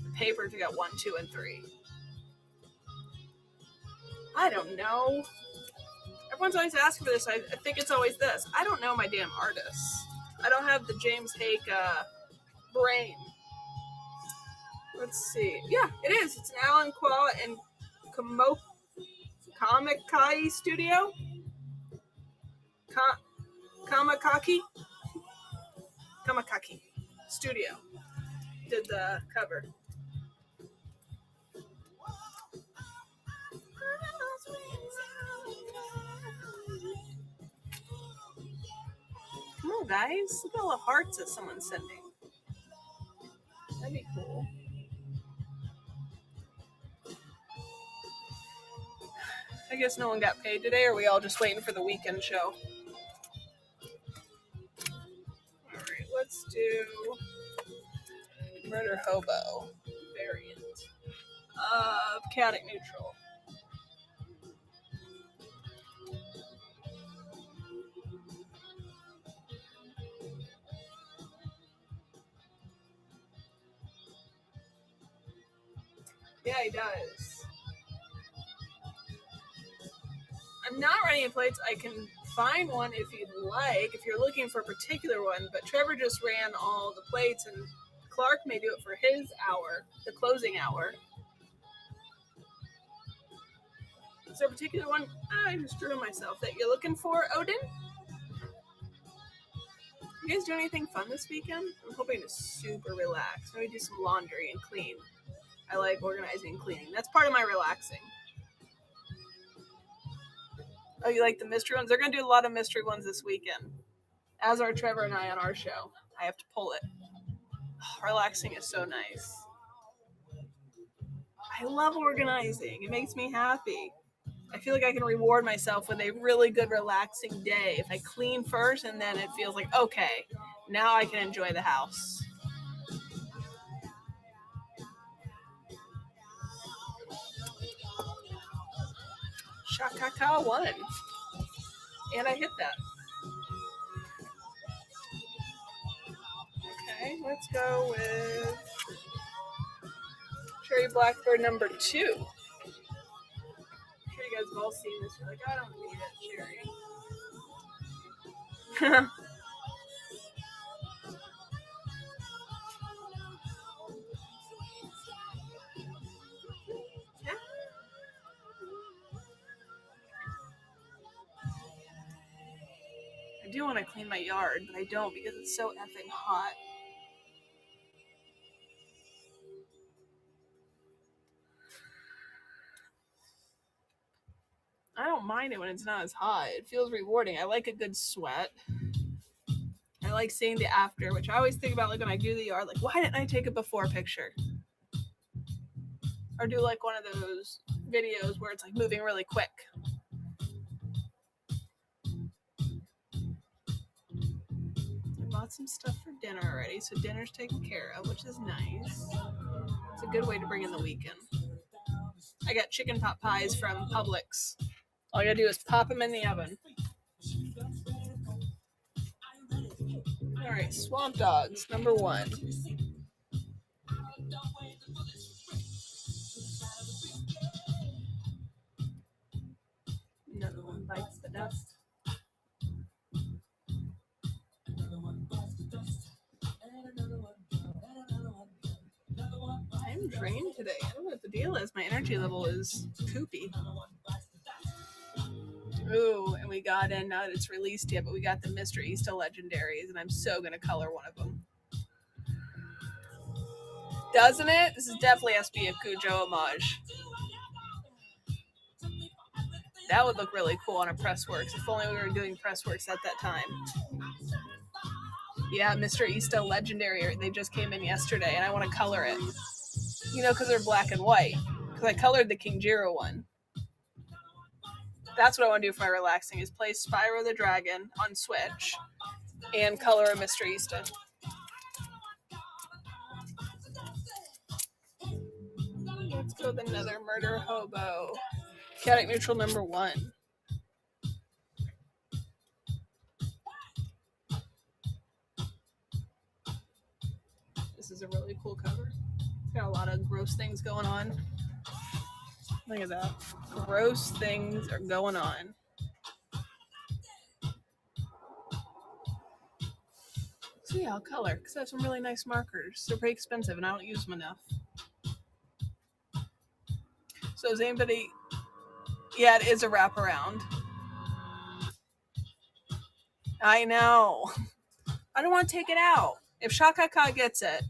The papers we got 1, 2, and 3. I don't know. Everyone's always asking for this. I think it's always this. I don't know my damn artists. I don't have the James Hake brain. Let's see. Yeah, it is. It's an Alan Qua and Kamikai Studio. Kamakaki Studio did the cover. Come on, guys. Look at all the hearts that someone's sending. That'd be cool. I guess no one got paid today, or are we all just waiting for the weekend show? Alright, let's do Murder Hobo variant of Chaotic Neutral. Yeah, he does. I'm not running plates. I can find one if you'd like, if you're looking for a particular one, but Trevor just ran all the plates and Clark may do it for his hour, the closing hour. Is there a particular one? I just drew myself that you're looking for, Odin? You guys do anything fun this weekend? I'm hoping to super relax. Maybe do some laundry and clean. I like organizing and cleaning. That's part of my relaxing. Oh, you like the mystery ones? They're going to do a lot of mystery ones this weekend. As are Trevor and I on our show. I have to pull it. Oh, relaxing is so nice. I love organizing. It makes me happy. I feel like I can reward myself with a really good relaxing day. If I clean first and then it feels like, okay, now I can enjoy the house. Shakaka won. And I hit that. Okay, let's go with Cherry Blackbird #2. I'm sure you guys have all seen this. You're like, I don't need it, Cherry. I do want to clean my yard, but I don't because it's so effing hot. I don't mind it when it's not as hot. It feels rewarding. I like a good sweat. I like seeing the after, which I always think about like when I do the yard, like, why didn't I take a before picture? Or do like one of those videos where it's like moving really quick. I bought some stuff for dinner already, so dinner's taken care of, which is nice. It's a good way to bring in the weekend. I got chicken pot pies from Publix. All you gotta do is pop them in the oven. All right, Swamp Dogs, #1. Another one bites the dust. I'm drained today. I don't know what the deal is. My energy level is poopy. Ooh, and we got in, not that it's released yet, but we got the Mr. Easta Legendaries, and I'm so going to color one of them. Doesn't it? This is definitely has to be a Cujo homage. That would look really cool on a Pressworks. If only we were doing Pressworks at that time. Yeah, Mr. Easta Legendary. They just came in yesterday, and I want to color it. You know, because they're black and white. Because I colored the King Jiro one. That's what I want to do for my relaxing, is play Spyro the Dragon on Switch. and color of Mr. Easton. Let's go with another murder hobo. Chaotic neutral number 1. This is a really cool cover. It's got a lot of gross things going on. Look at that. Gross things are going on. So yeah, I'll color because I have some really nice markers. They're pretty expensive and I don't use them enough. So is anybody... Yeah, it is a wraparound. I know. I don't want to take it out. If Shaka Ka gets it,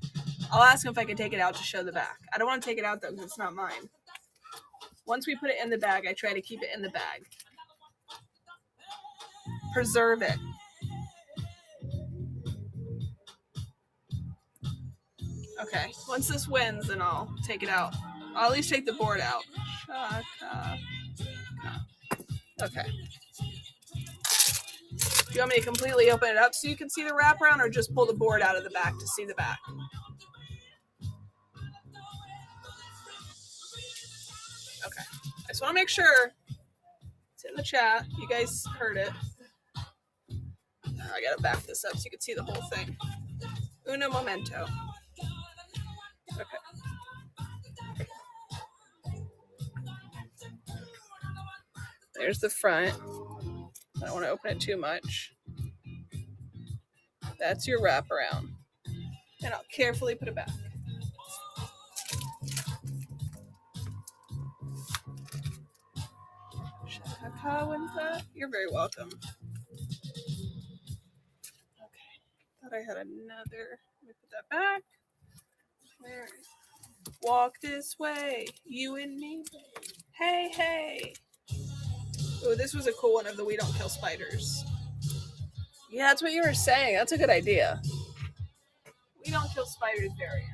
I'll ask him if I can take it out to show the back. I don't want to take it out though because it's not mine. Once we put it in the bag, I try to keep it in the bag. Preserve it. Okay, once this wins, then I'll take it out. I'll at least take the board out. Shaka. Okay. Do you want me to completely open it up so you can see the wraparound, or just pull the board out of the back to see the back? Okay. I just want to make sure it's in the chat. You guys heard it. I gotta back this up so you can see the whole thing. Uno momento. Okay. There's the front. I don't want to open it too much. That's your wraparound. And I'll carefully put it back. Shaka wins that. You're very welcome. Okay. Thought I had another. Let me put that back. Where? Walk this way, you and me. Hey, hey. Oh, this was a cool one of the We Don't Kill Spiders. Yeah, that's what you were saying. That's a good idea. We Don't Kill Spiders variant.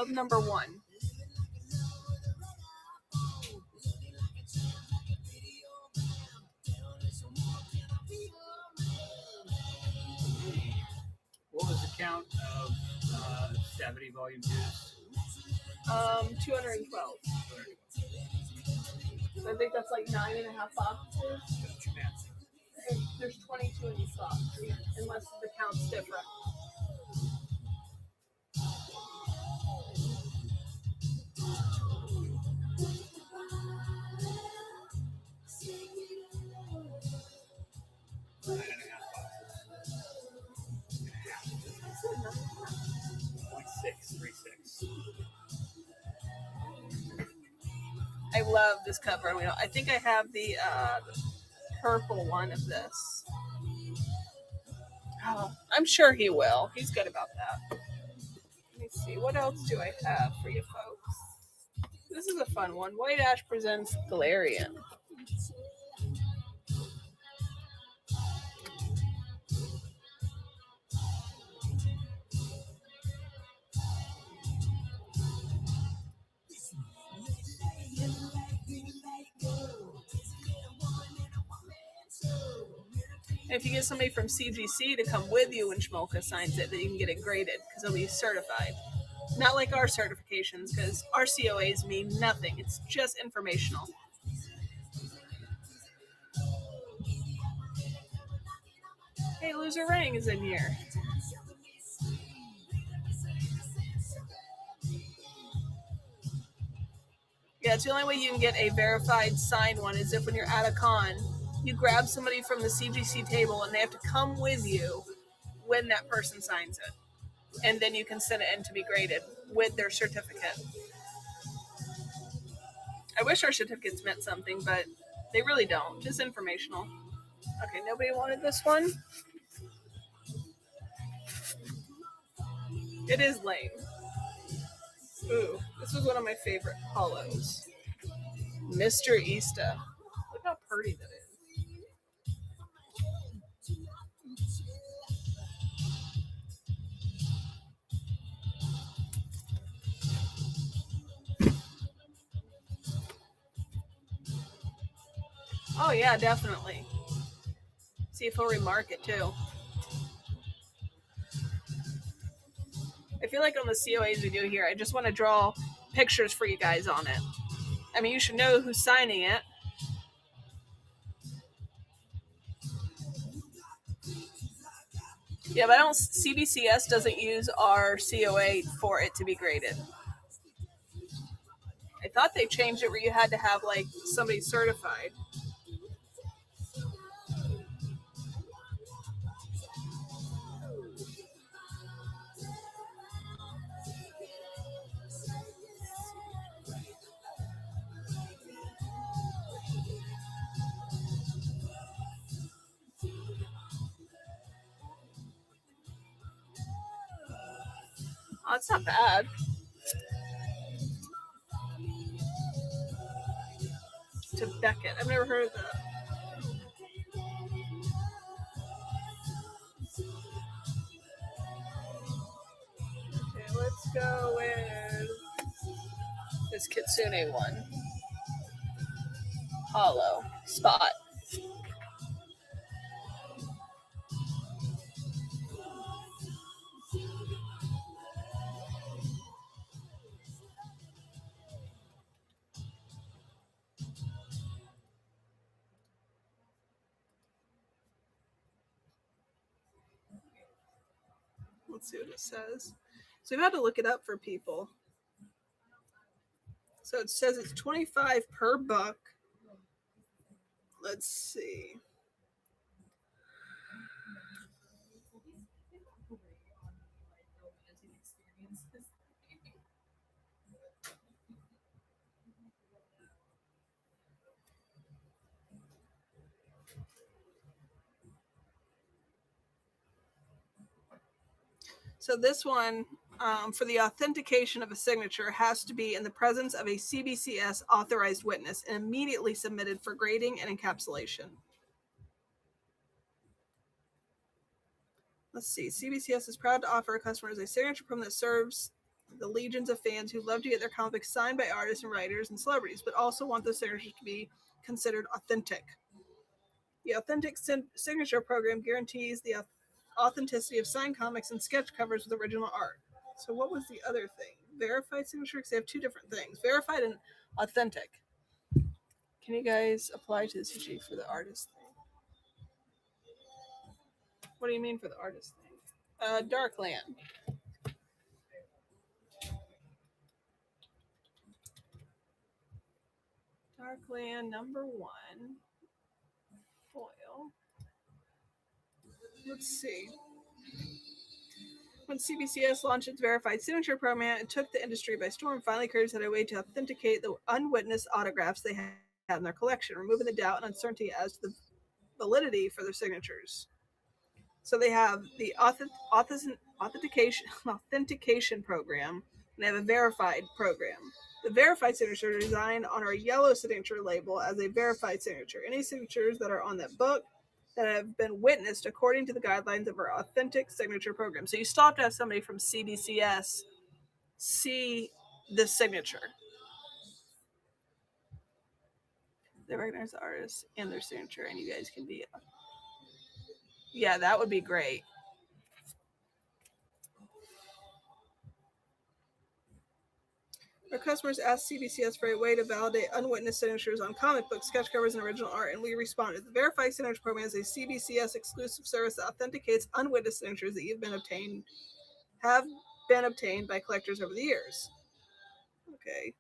Number 1. What was the count of 70 volume 2s? 212. So I think that's like 9.5 boxes. There's 22 in each box, unless the count's different. I love this cover. I think I have the purple one of this. Oh, I'm sure he will. He's good about that. Let me see. What else do I have for you folks? This is a fun one. White Ash presents Galarian. If you get somebody from CGC to come with you when Shmolka signs it, then you can get it graded because it'll be certified. Not like our certifications, because our COAs mean nothing. It's just informational. Hey, Loser Rang is in here. Yeah, it's the only way you can get a verified signed one is if when you're at a con, you grab somebody from the CGC table and they have to come with you when that person signs it. And then you can send it in to be graded with their certificate. I wish our certificates meant something, but they really don't. Just informational. Okay, nobody wanted this one? It is lame. Ooh, this was one of my favorite hollows. Mr. Easta. Look how pretty that is. Oh yeah, definitely. See if he'll remark it too. I feel like on the COAs we do here, I just want to draw pictures for you guys on it. I mean, you should know who's signing it. Yeah, but CBCS doesn't use our COA for it to be graded. I thought they changed it where you had to have like somebody certified. Oh, it's not bad. To Beckett. I've never heard of that. Okay, let's go with this Kitsune one. Hollow. Spot. Let's see what it says. So we've had to look it up for people. So it says it's $25 per buck. Let's see. So this one, for the authentication of a signature, has to be in the presence of a CBCS authorized witness and immediately submitted for grading and encapsulation. Let's see. CBCS is proud to offer customers a signature program that serves the legions of fans who love to get their comics signed by artists and writers and celebrities, but also want those signatures to be considered authentic. The Authentic Signature Program guarantees the authenticity of signed comics and sketch covers with original art. So what was the other thing? Verified signature? Because they have two different things. Verified and authentic. Can you guys apply to the CG for the artist thing? What do you mean for the artist thing? Darkland. Darkland number 1. Foil. Let's see. When CBCS launched its verified signature program, it took the industry by storm. Finally, creators had a way to authenticate the unwitnessed autographs they had in their collection, removing the doubt and uncertainty as to the validity for their signatures. So they have the authentication program, and they have a verified program. The verified signature is designed on our yellow signature label as a verified signature. Any signatures that are on that book that have been witnessed according to the guidelines of our authentic signature program. So you still have to have somebody from CBCS see this signature. They recognize the artist and their signature, and you guys can be. Yeah, that would be great. Our customers asked CBCS for a way to validate unwitnessed signatures on comic books, sketch covers, and original art, and we responded. The Verified Signature Program is a CBCS exclusive service that authenticates unwitnessed signatures that have been obtained by collectors over the years. Okay.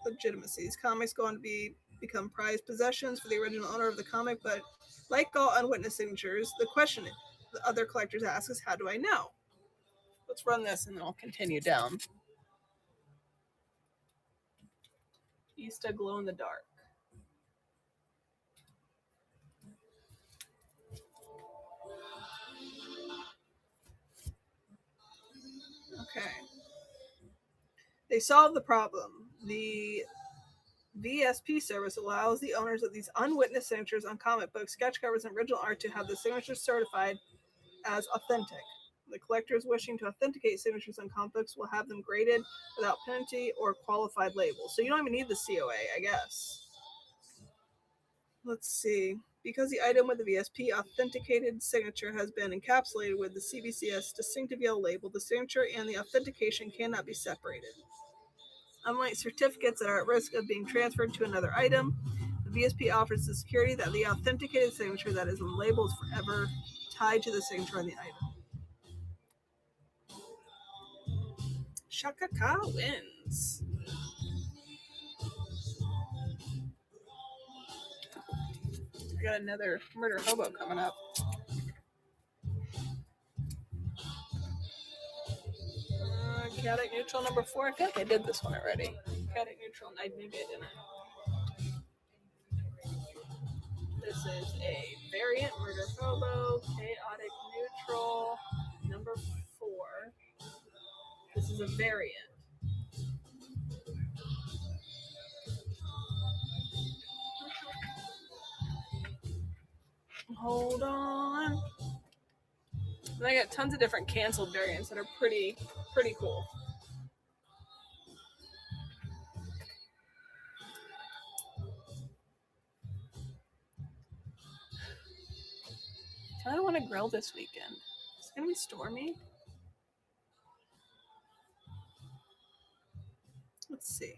Legitimacy. These comics go on to become prized possessions for the original owner of the comic, but like all unwitnessed signatures, the question the other collectors ask is, how do I know? Let's run this and then I'll continue down. Easta glow in the dark. Okay. They solved the problem. The VSP service allows the owners of these unwitnessed signatures on comic books, sketch covers, and original art to have the signatures certified as authentic. The collectors wishing to authenticate signatures on comic books will have them graded without penalty or qualified label. So you don't even need the COA, I guess. Let's see. Because the item with the VSP authenticated signature has been encapsulated with the CVCS distinctive yellow label, the signature and the authentication cannot be separated. Unlike certificates that are at risk of being transferred to another item, the VSP offers the security that the authenticated signature that is on the label is forever tied to the signature on the item. Shaka Ka wins. I got another murder hobo coming up. Chaotic neutral number 4. I feel like I did this one already. Chaotic neutral, maybe I didn't. This is a variant murder hobo, chaotic neutral number 4. This is a variant. Hold on. And I got tons of different canceled variants that are pretty cool. I want to grill this weekend. It's gonna be stormy. Let's see.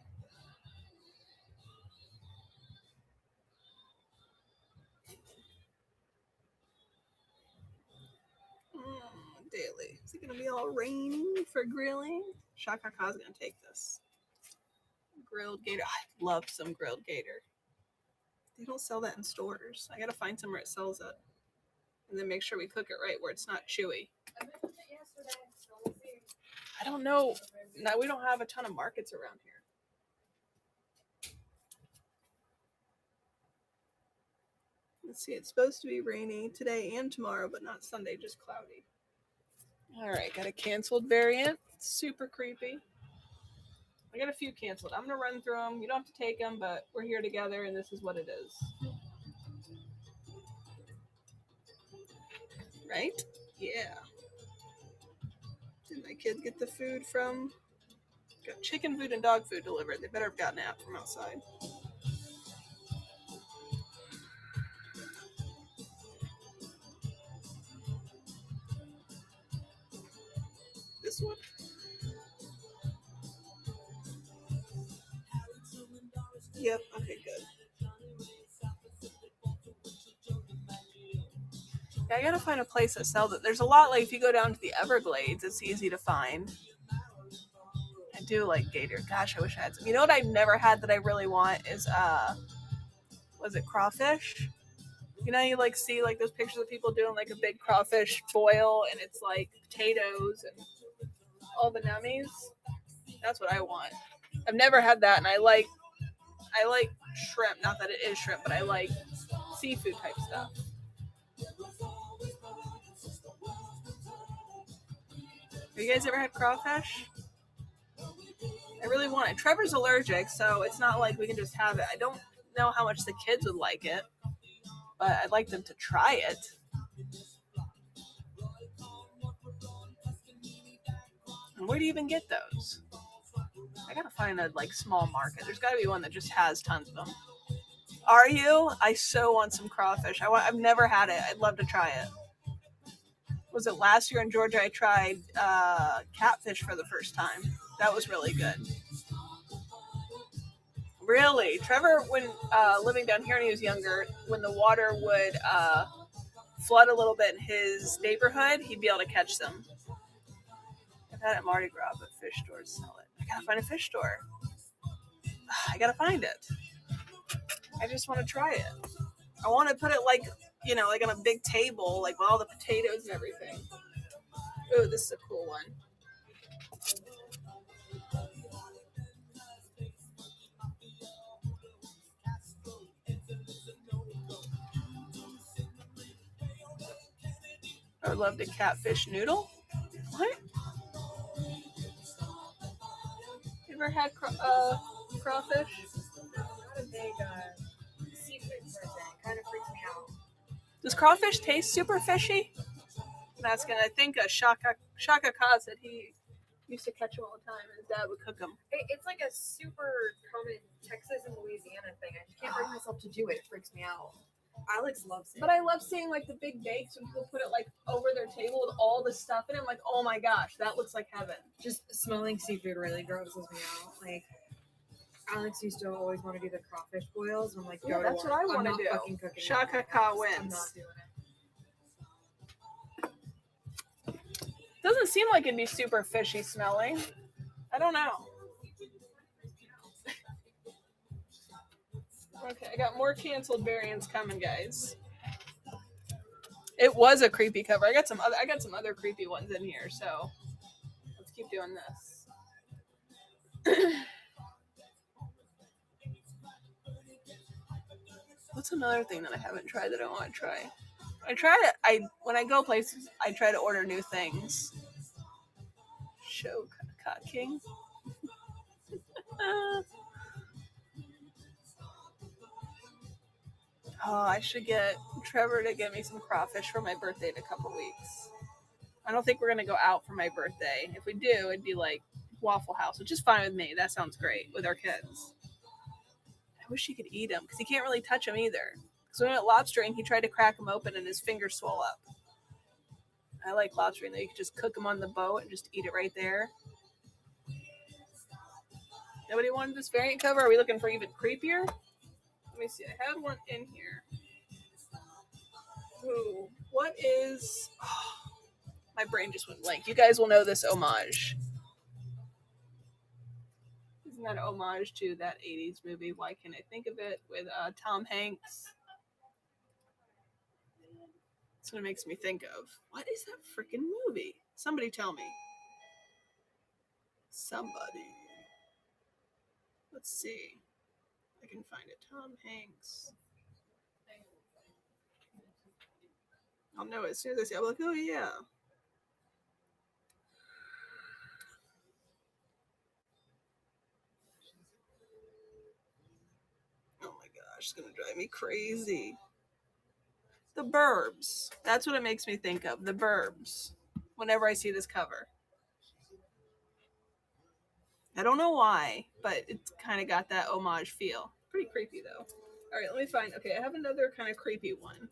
Daily. Is it gonna be all rainy for grilling? Shaka Ka's gonna take this. Grilled gator. I love some grilled gator. They don't sell that in stores. I gotta find somewhere it sells it. And then make sure we cook it right where it's not chewy. I don't know. No, we don't have a ton of markets around here. Let's see, it's supposed to be rainy today and tomorrow, but not Sunday, just cloudy. All right, got a canceled variant. Super creepy. I got a few canceled. I'm going to run through them. You don't have to take them, but we're here together, and this is what it is. Right? Yeah. Did my kid get the food from... Got chicken food and dog food delivered. They better have gotten it from outside. This one? Yep, okay, good. Yeah, I gotta find a place that sells it. There's a lot, like, if you go down to the Everglades, it's easy to find. I do like gator. Gosh, I wish I had some. You know what I've never had that I really want is, was it crawfish? You know, you, like, see, like, those pictures of people doing, like, a big crawfish boil, and it's, like, potatoes and all the nummies. That's what I want. I've never had that, and I like shrimp. Not that it is shrimp, but I like seafood type stuff. Have you guys ever had crawfish? I really want it. Trevor's allergic, so it's not like we can just have it. I don't know how much the kids would like it, but I'd like them to try it. And where do you even get those? I gotta find a small market. There's gotta be one that just has tons of them. Are you? I so want some crawfish. I've never had it. I'd love to try it. Was it last year in Georgia? I tried catfish for the first time. That was really good. Really? Trevor, when living down here when he was younger, when the water would flood a little bit in his neighborhood, he'd be able to catch them. I've had it at Mardi Gras, but fish stores sell it. I gotta find a fish store. I gotta find it. I just want to try it. I want to put it like on a big table, like with all the potatoes and everything. Ooh, this is a cool one. I would love to catfish noodle. What? You ever had crawfish? I'm not a big seafood person. It kind of freaks me out. Does crawfish taste super fishy? I'm asking. I think Shaka Ka said he used to catch them all the time, and his dad would cook them. It's like a super common Texas and Louisiana thing. I just can't bring myself to do it. It freaks me out. Alex loves it. But I love seeing like the big bakes when people put it like over their table with all the stuff in it. I'm like, oh my gosh, that looks like heaven. Just smelling seafood really grosses me out. Like, Alex used to always want to do the crawfish boils. And I'm like, Yeah, go that's to what I work. want to I'm do. not fucking cooking. Shaka that. Ka I'm wins. not doing it. Doesn't seem like it'd be super fishy smelling. I don't know. Okay, I got more canceled variants coming, guys. It was a creepy cover. I got some other creepy ones in here, so let's keep doing this. What's another thing that I haven't tried that I want to try? When I go places, I try to order new things. Show Cod King. Oh, I should get Trevor to get me some crawfish for my birthday in a couple weeks. I don't think we're gonna go out for my birthday. If we do, it'd be like Waffle House, which is fine with me. That sounds great with our kids. I wish he could eat them because he can't really touch them either. Because when we went lobstering, he tried to crack them open and his fingers swell up. I like lobstering though. You can just cook them on the boat and just eat it right there. Nobody wanted this variant cover? Are we looking for even creepier? Let me see. I had one in here. Ooh, what is... Oh, my brain just went blank. You guys will know this homage. Isn't that an homage to that 80s movie? Why can't I think of it? With Tom Hanks. That's what it makes me think of. What is that freaking movie? Somebody tell me. Somebody. Let's see. I can find it. Tom Hanks. I'll know it as soon as I see it. I'm like, oh yeah. Oh my gosh, it's gonna drive me crazy. The Burbs. That's what it makes me think of. The Burbs. Whenever I see this cover. I don't know why, but it's kind of got that homage feel. Pretty creepy though. All right, let me find. Okay, I have another kind of creepy one.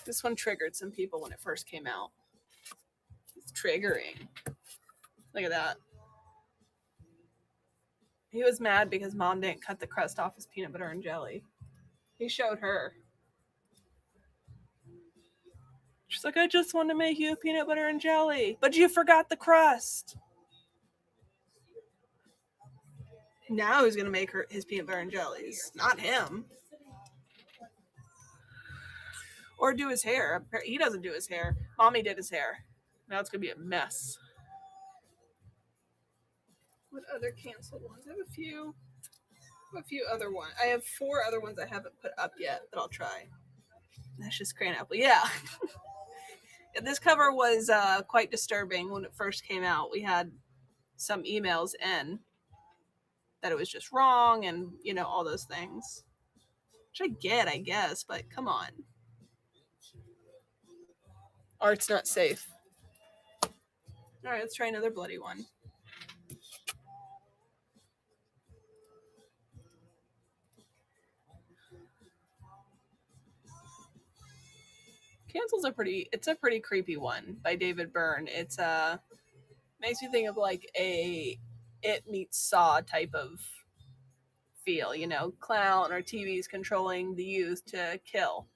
This one triggered some people when it first came out. It's triggering. Look at that. He was mad because mom didn't cut the crust off his peanut butter and jelly. He showed her. She's like, I just want to make you a peanut butter and jelly, but you forgot the crust. Now he's gonna make her his peanut butter and jellies, not him. Or do his hair. He doesn't do his hair. Mommy did his hair. Now it's gonna be a mess. What other canceled ones? I have a few other ones. I have 4 other ones I haven't put up yet that I'll try. That's just crayon apple. Yeah. This cover was quite disturbing when it first came out. We had some emails in that it was just wrong and, you know, all those things. Which I get, I guess, but come on. Art's not safe. All right, let's try another bloody one. Cancel's a pretty creepy one by David Byrne. It's makes me think of like a It meets Saw type of feel, you know, clown or TVs controlling the youth to kill.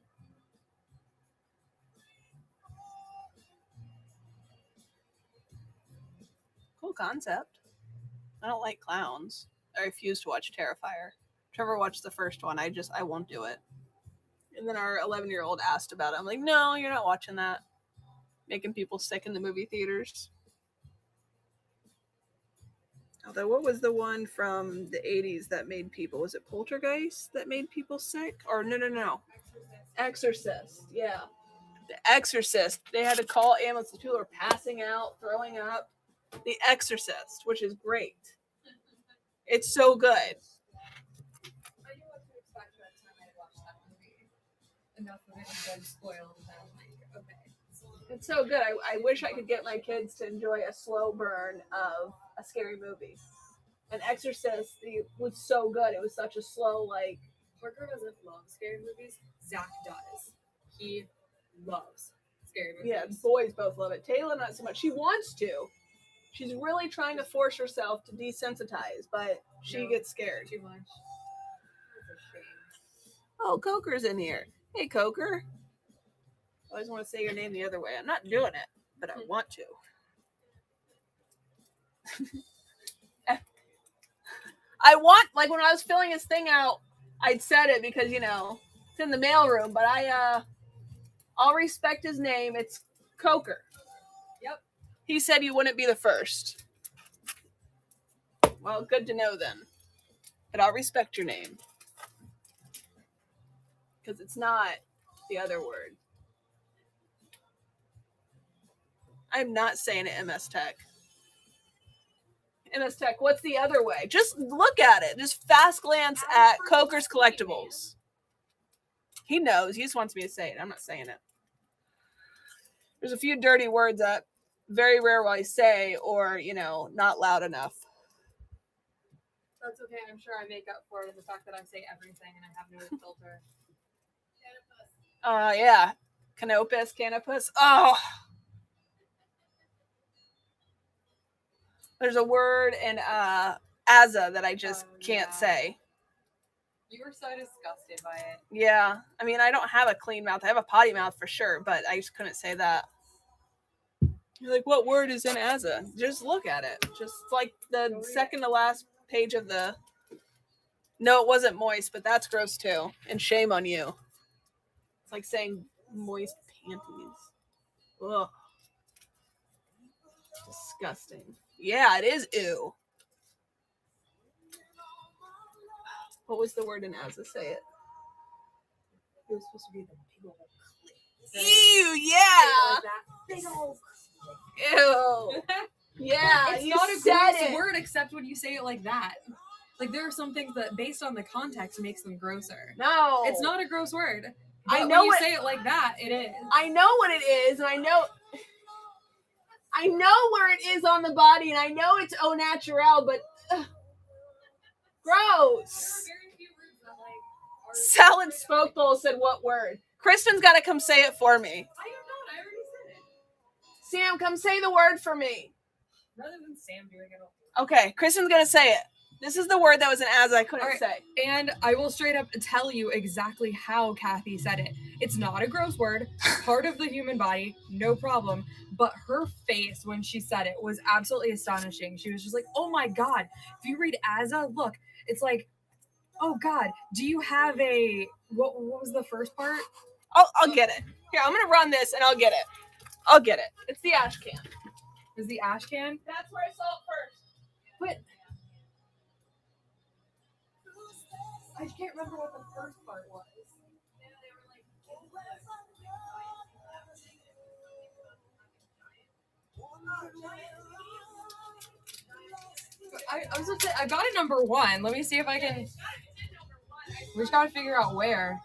Cool concept. I don't like clowns. I refuse to watch Terrifier. Trevor watched the first one. I won't do it. And then our 11-year-old asked about it. I'm like, no, you're not watching that. Making people sick in the movie theaters. Although, what was the one from the 80s that made people? Was it Poltergeist that made people sick? Or no. Exorcist. Yeah. The Exorcist. They had to call ambulance. People were passing out, throwing up. The Exorcist, which is great. It's so good. I knew what to expect by the time I watched that movie. Enough of it had been spoiled that I'm like, okay. It's so good. I wish I could get my kids to enjoy a slow burn of a scary movie. And Exorcist was so good. It was such a slow, like, Parker doesn't love scary movies. Zach does. He loves scary movies. Yeah, the boys both love it. Taylor not so much. She wants to. She's really trying to force herself to desensitize, but she No. gets scared. Too much. It's a shame. Oh, Coker's in here. Hey, Coker. I always want to say your name the other way. I'm not doing it, but I want to. I want, like when I was filling his thing out, I'd said it because, you know, it's in the mailroom, but I'll respect his name. It's Coker. Yep. He said you wouldn't be the first. Well, good to know then. But I'll respect your name. Because it's not the other word. I'm not saying it MS Tech. MS Tech, what's the other way? Just look at it. Just fast glance at Coker's Collectibles. He knows. He just wants me to say it. I'm not saying it. There's a few dirty words that very rarely I say or, you know, not loud enough. That's okay. I'm sure I make up for it in the fact that I say everything and I have no filter. Yeah. Canopus. Oh. There's a word in Azza that I just can't say. You were so disgusted by it. Yeah. I mean, I don't have a clean mouth. I have a potty mouth for sure, but I just couldn't say that. You're like, what word is in Azza? Just look at it. Just like the second to last page of the... No, it wasn't moist, but that's gross too. And shame on you. It's like saying moist panties. Ugh. Disgusting. Yeah, it is ew. What was the word in Azza? Say it. It was supposed to be the big old Ew, yeah. like that. Big old Ew. Yeah, it's you not a said gross it. word except when you say it like that. Like there are some things that, based on the context, makes them grosser. No, It's not a gross word. I But know when you what- say it like that, it is. I know what it is, and I know where it is on the body, and I know it's au naturel, but gross. Salad Spoke Bowl said what word? Kristen's got to come say it for me. I am not. I already said it. Sam, come say the word for me. Rather than Sam doing it. Okay, Kristen's gonna say it. This is the word that was in Azza I couldn't All right. say. And I will straight up tell you exactly how Kathy said it. It's not a gross word, part of the human body, no problem. But her face when she said it was absolutely astonishing. She was just like, oh my God. If you read Azza, look, it's like, oh God, do you have a, what was the first part? I'll get it. Here, I'm gonna run this and I'll get it. I'll get it. It's the ash can. Is the ash can? That's where I saw it first. But I can't remember what the first part was. I was gonna say I got it number 1. Let me see if I can. We just gotta figure out where.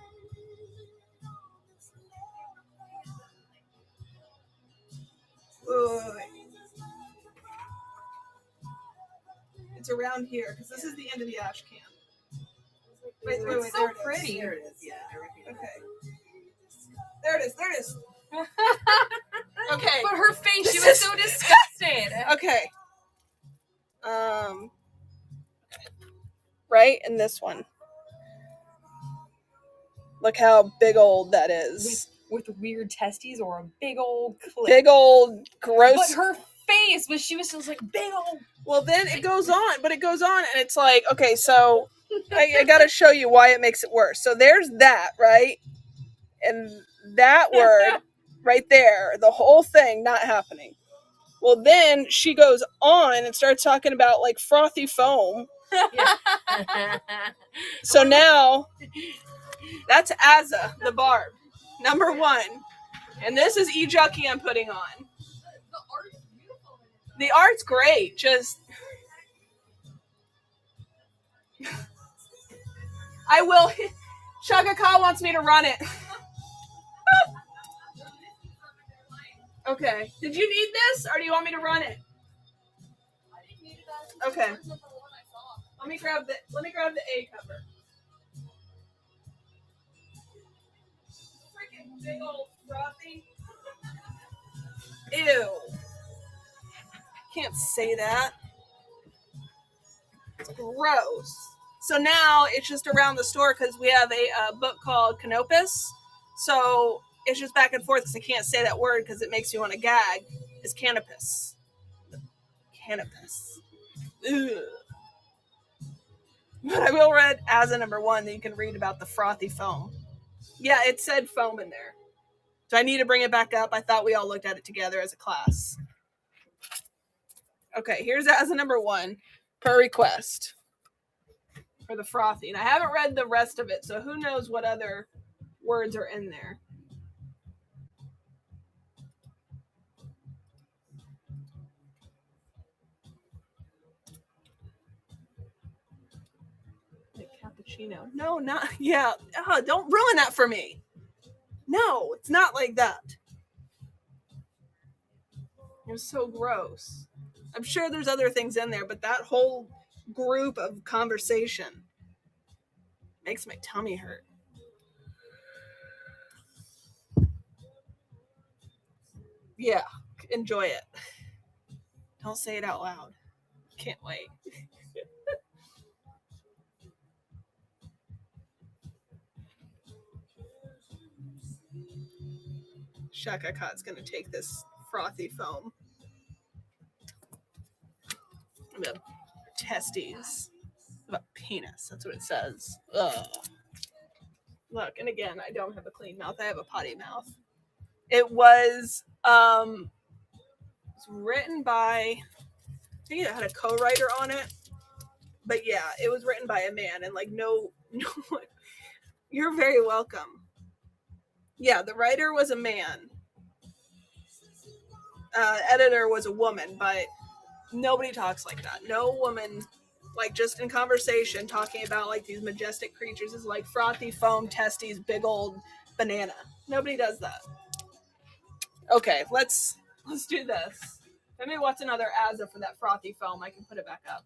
It's around here because this is the end of the ash can. Wait, It's so there it is. pretty. There it is. Yeah, okay. There it is. There it is. Okay. But her face, she was so disgusted. Okay. Right in this one. Look how big old that is. With weird testes or a big old clit. Big old gross. But her face was, she was just like big old. Well, then it goes on, and it's like, okay, so I gotta show you why it makes it worse. So there's that, right? And that word right there, the whole thing not happening. Well, then she goes on and starts talking about like frothy foam. So now that's Azza, the barb, number 1. And this is E-Jucky I'm putting on. The art's great, just... I will... Chaka Khan wants me to run it. Okay. Did you need this, or do you want me to run it? Okay. Let me grab the A cover. Big old frothy. Ew. Can't say that. It's gross. So now it's just around the store because we have a book called Canopus. So it's just back and forth because I can't say that word because it makes you want to gag. It's Canopus. Canopus. Ugh. But I will read as a number one that you can read about the frothy foam. Yeah, it said foam in there. Do I need to bring it back up? I thought we all looked at it together as a class. Okay, here's as a number one per request for the frothy. And I haven't read the rest of it, so who knows what other words are in there. Like cappuccino. No, not, yeah. Oh, don't ruin that for me. No, it's not like that. It was so gross. I'm sure there's other things in there, but that whole group of conversation makes my tummy hurt. Yeah, enjoy it. Don't say it out loud. Can't wait. Shaka Khan's gonna take this frothy foam. The testes of a penis. That's what it says. Ugh. Look, and again, I don't have a clean mouth. I have a potty mouth. It was written by, I think it had a co-writer on it. But yeah, it was written by a man, and like no, you're very welcome. Yeah, the writer was a man. Editor was a woman, but nobody talks like that. No woman, like just in conversation, talking about like these majestic creatures is like frothy foam, testes, big old banana. Nobody does that. Okay, let's do this. Let me watch another Azza for that frothy foam. I can put it back up.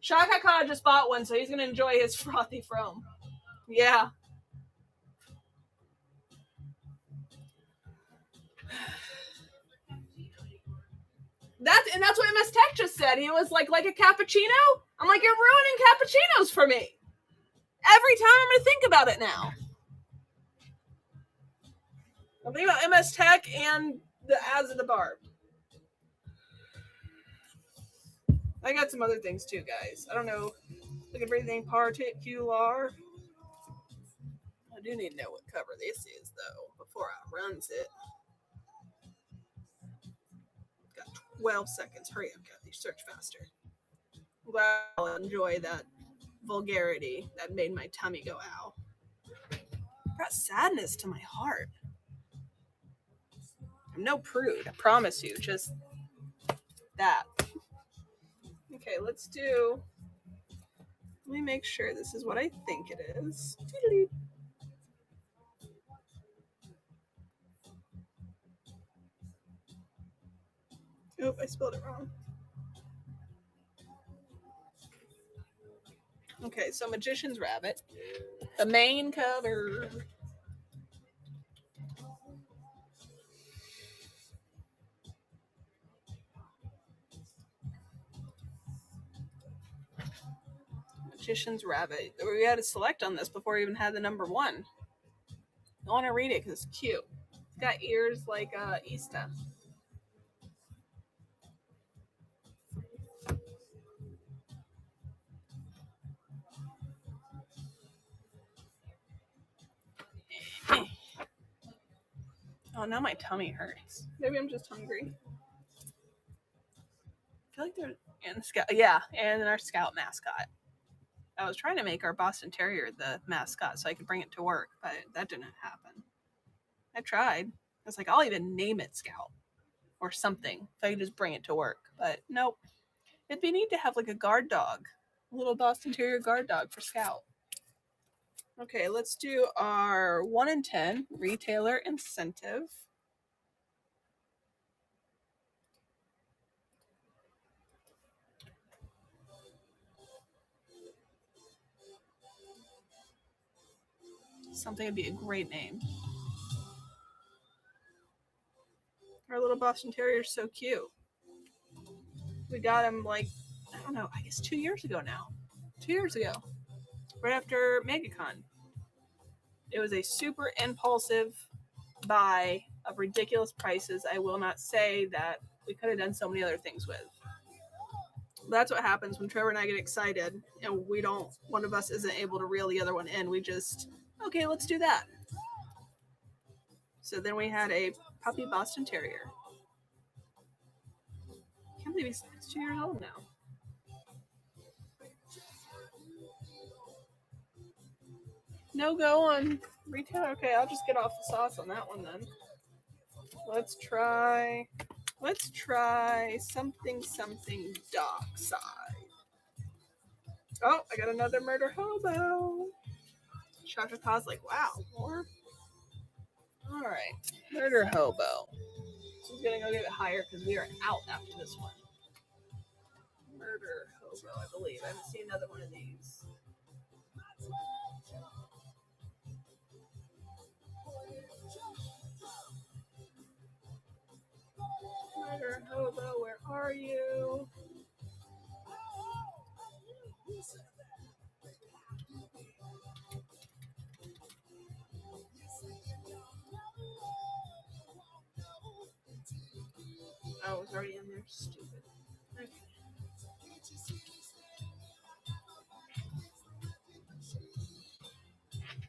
Shaka Khan just bought one, so he's gonna enjoy his frothy foam. Yeah. That's what MS Tech just said. He was like a cappuccino? I'm like, you're ruining cappuccinos for me. Every time I'm gonna think about it now. I'm thinking about MS Tech and the ads of the Barb. I got some other things too, guys. I don't know. Look at everything particular. I do need to know what cover this is, though, before I runs it. Got 12 seconds. Hurry up, Kathy. Search faster. I'm glad I'll enjoy that vulgarity that made my tummy go ow. Brought sadness to my heart. I'm no prude, I promise you. Just that. Okay, let's do. Let me make sure this is what I think it is. Oop, I spelled it wrong. Okay, so Magician's Rabbit. The main cover. Magician's Rabbit. We had to select on this before we even had the number one. I want to read it because it's cute. It's got ears like Easter. Oh, now my tummy hurts. Maybe I'm just hungry. I feel like they're in Scout. Yeah, and our Scout mascot. I was trying to make our Boston Terrier the mascot so I could bring it to work, but that didn't happen. I tried. I was like, I'll even name it Scout or something if I could just bring it to work. But nope. It'd be neat to have like a guard dog, a little Boston Terrier guard dog for Scout. Okay, let's do our 1 in 10 retailer incentive. Something would be a great name. Our little Boston Terrier is so cute. We got him like, I don't know, I guess 2 years ago now. 2 years ago. Right after MegaCon. It was a super impulsive buy of ridiculous prices. I will not say that we could have done so many other things with. That's what happens when Trevor and I get excited and one of us isn't able to reel the other one in. We just, okay, let's do that. So then we had a puppy Boston Terrier. I can't believe he's 2 years old now. No go on retail. Okay, I'll just get off the sauce on that one then. Let's try something dockside. Oh, I got another murder hobo. Shaka Khan's like, wow, more? Alright, murder hobo. So I'm gonna go get it higher because we are out after this one. Murder hobo, I believe. I haven't seen another one of these. Murder hobo, where are you? Oh, it's already in there. Stupid. Okay.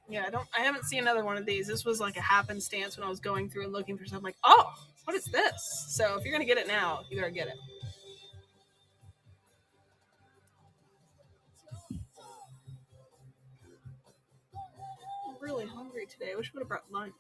Yeah, I haven't seen another one of these. This was like a happenstance when I was going through and looking for something like, oh, what is this? So if you're gonna get it now, you better get it. I'm really hungry today. I wish we would have brought lunch.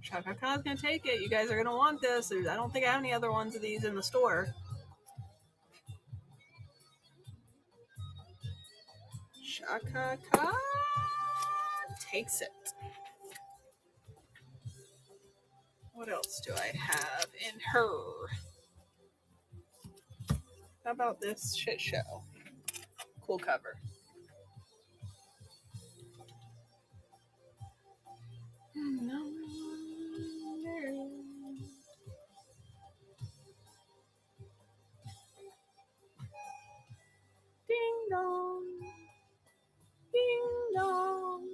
Shaka Khan's gonna take it. You guys are gonna want this. I don't think I have any other ones of these in the store. Shaka Khan takes it. What else do I have in her? How about this shit show? Cool cover. No. Ding dong. Ding dong.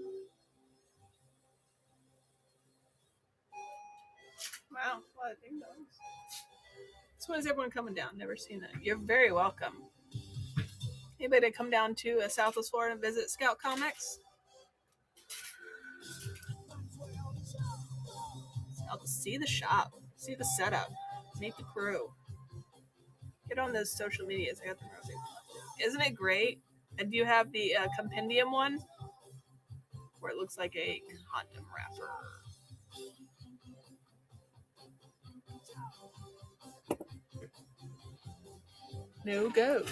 Wow, a lot of ding dongs. So when is everyone coming down? Never seen that. You're very welcome. Anybody to come down to Southwest Florida and visit Scout Comics? I'll see the shop, see the setup, meet the crew. Get on those social medias. I got them rosy. Isn't it great? And do you have the compendium one? Where it looks like a condom wrapper. No go.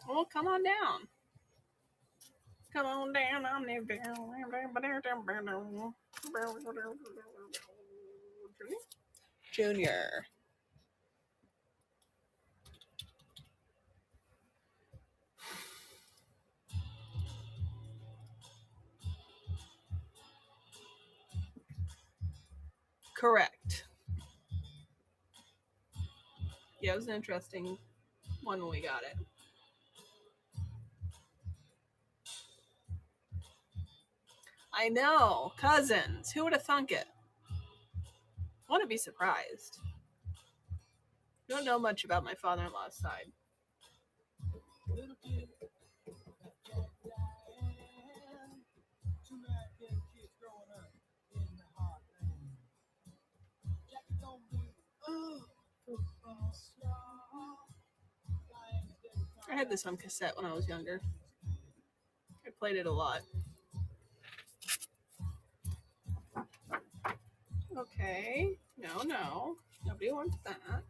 Oh, come on down. Come on down. I'm there. Junior. Correct. Yeah, it was an interesting one when we got it. I know. Cousins. Who would have thunk it? I want to be surprised. Don't know much about my father-in-law's side. I had this on cassette when I was younger. I played it a lot. Okay. No. Nobody wants that.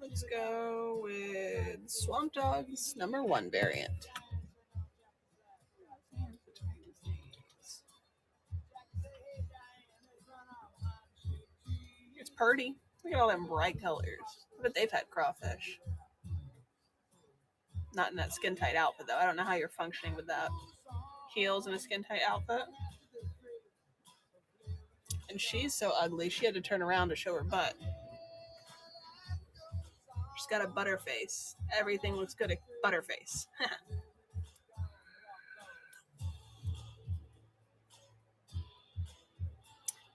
Let's go with Swamp Dogs #1 variant. pretty. Look at all them bright colors. I bet they've had crawfish. Not in that skin tight outfit though. I don't know how you're functioning with that. Heels and a skin tight outfit. And she's so ugly, she had to turn around to show her butt. She's got a butter face. Everything looks good at butter face.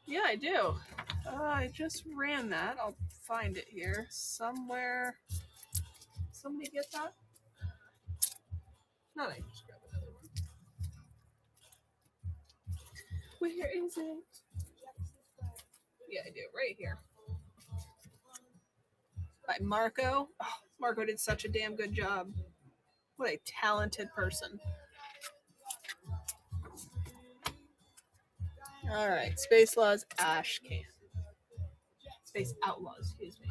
Yeah, I do. I just ran that. I'll find it here somewhere. Somebody get that? No, I can just grab another one. Where is it? Yeah, I do. Right here. By Marco. Oh, Marco did such a damn good job. What a talented person. All right, Space Laws Ash Can. Space Outlaws, excuse me.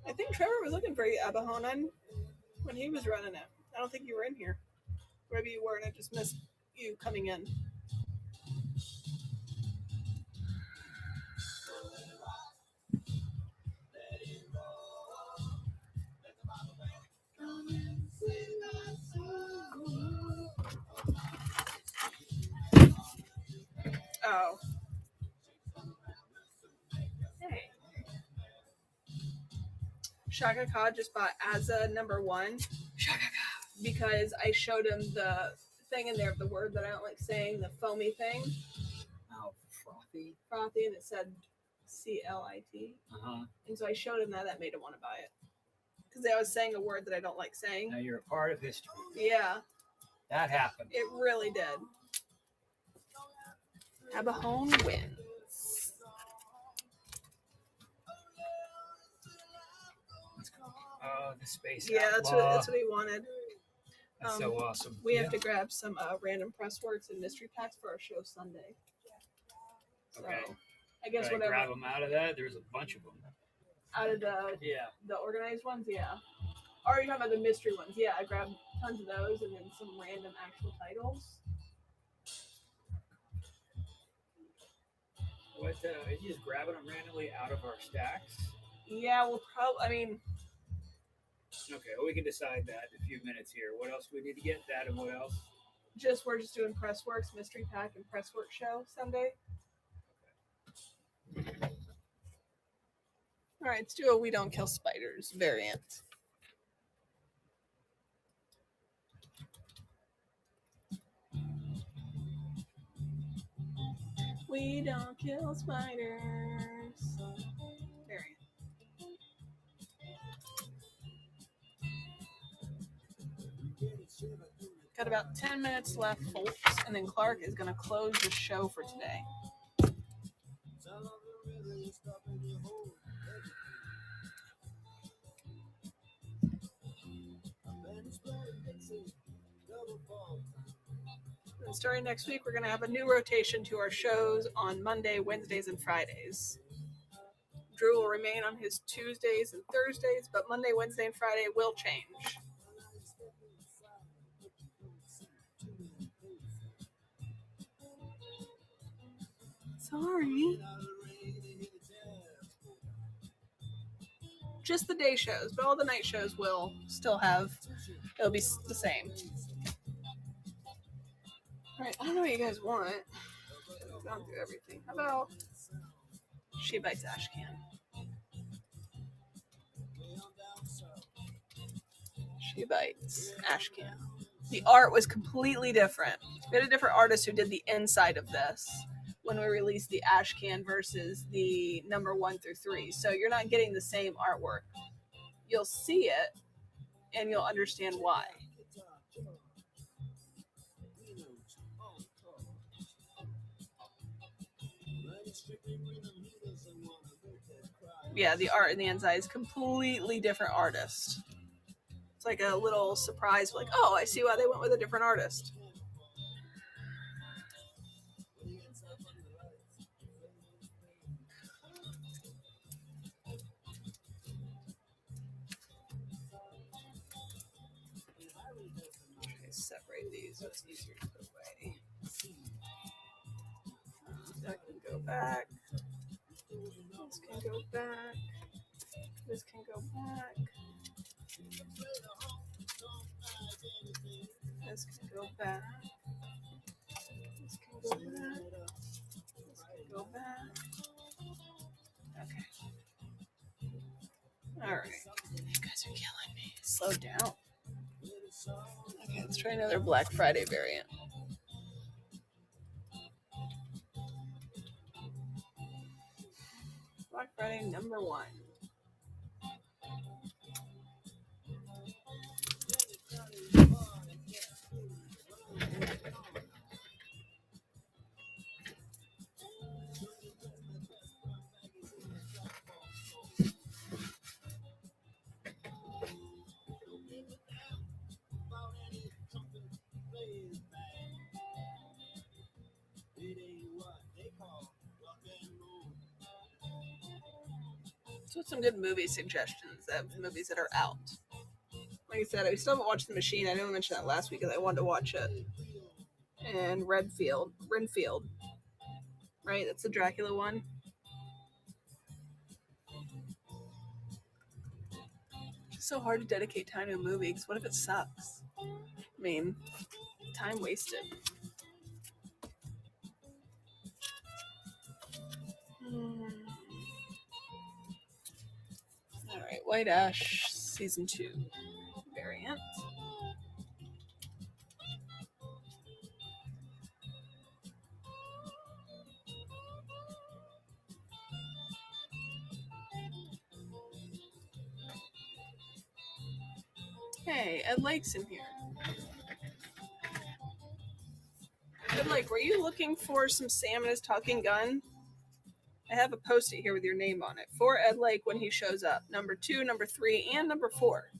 I think Trevor was looking for you, Abahonan, when he was running it. I don't think you were in here. Maybe you were, and I just missed you coming in. Oh. Hey. Shaka Khan just bought Azza #1. Shaka Khan. Because I showed him the thing in there of the word that I don't like saying, the foamy thing. Oh, frothy. Frothy, and it said CLIT. Uh-huh. And so I showed him that made him want to buy it. Because I was saying a word that I don't like saying. Now you're a part of history. Yeah. That happened. It really did. Abahone wins. Oh, the space. Yeah, outlaw. that's what he wanted. That's so awesome. We have to grab some random press works and mystery packs for our show Sunday. So, Okay. I guess Can I whatever. grab them out of that? There's a bunch of them. Out of the Yeah. organized ones, yeah. Or are you talking about the mystery ones? Yeah, I grabbed tons of those and then some random actual titles. What? Are you just grabbing them randomly out of our stacks? Yeah, we'll probably. I mean, Okay, well, we can decide that in a few minutes here. What else do we need to get? That and what else? we're just doing Pressworks mystery pack and Presswork show Sunday. All right, let's do a We Don't Kill Spiders variant. We don't kill spiders. Variant. Got about 10 minutes left, folks, and then Clark is going to close the show for today. And starting next week, we're going to have a new rotation to our shows on Monday, Wednesdays, and Fridays. Drew will remain on his Tuesdays and Thursdays, but Monday, Wednesday, and Friday will change. Sorry. Just the day shows, but all the night shows will still have, it'll be the same. All right, I don't know what you guys want. I've gone through everything. How about She Bites Ash Can? She Bites Ash Can. The art was completely different. We had a different artist who did the inside of this when we released the Ash Can versus the #1 through 3. So you're not getting the same artwork. You'll see it and you'll understand why. Yeah, the art in the inside is completely different artist. It's like a little surprise, like, oh, I see why they went with a different artist. Okay, separate these so it's easier to put away. That can go back. This can go back. This can go back. This can go back. This can go back. This can go back. Okay. Alright. You guys are killing me. Slow down. Okay, let's try another Black Friday variant. Black Friday number 1. So what's some good movie suggestions of movies that are out? Like I said, I still haven't watched The Machine. I know I mentioned that last week because I wanted to watch it. And Renfield, right? That's the Dracula one. It's just so hard to dedicate time to a movie because what if it sucks? I mean, time wasted. All right, White Ash season 2 variant. Hey, Ed Lake's in here. Ed Lake, were you looking for some Sam and his talking gun? I have a post-it here with your name on it for Ed Lake when he shows up. Number 2, number 3, and number 4.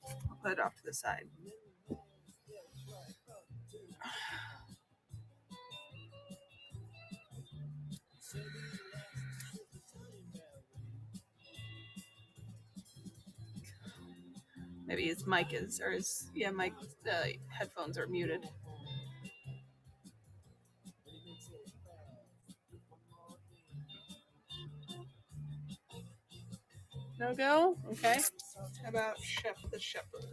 I'll put it off to the side. Maybe his mic is, or his, mic, headphones are muted. No go? Okay. How about Chef the Shepherd?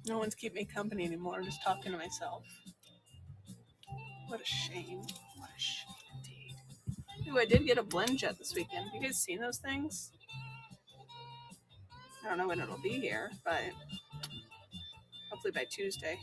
No one's keeping me company anymore. I'm just talking to myself. What a shame. What a shame indeed. Ooh, I did get a blend jet this weekend. Have you guys seen those things? I don't know when it'll be here, but hopefully by Tuesday.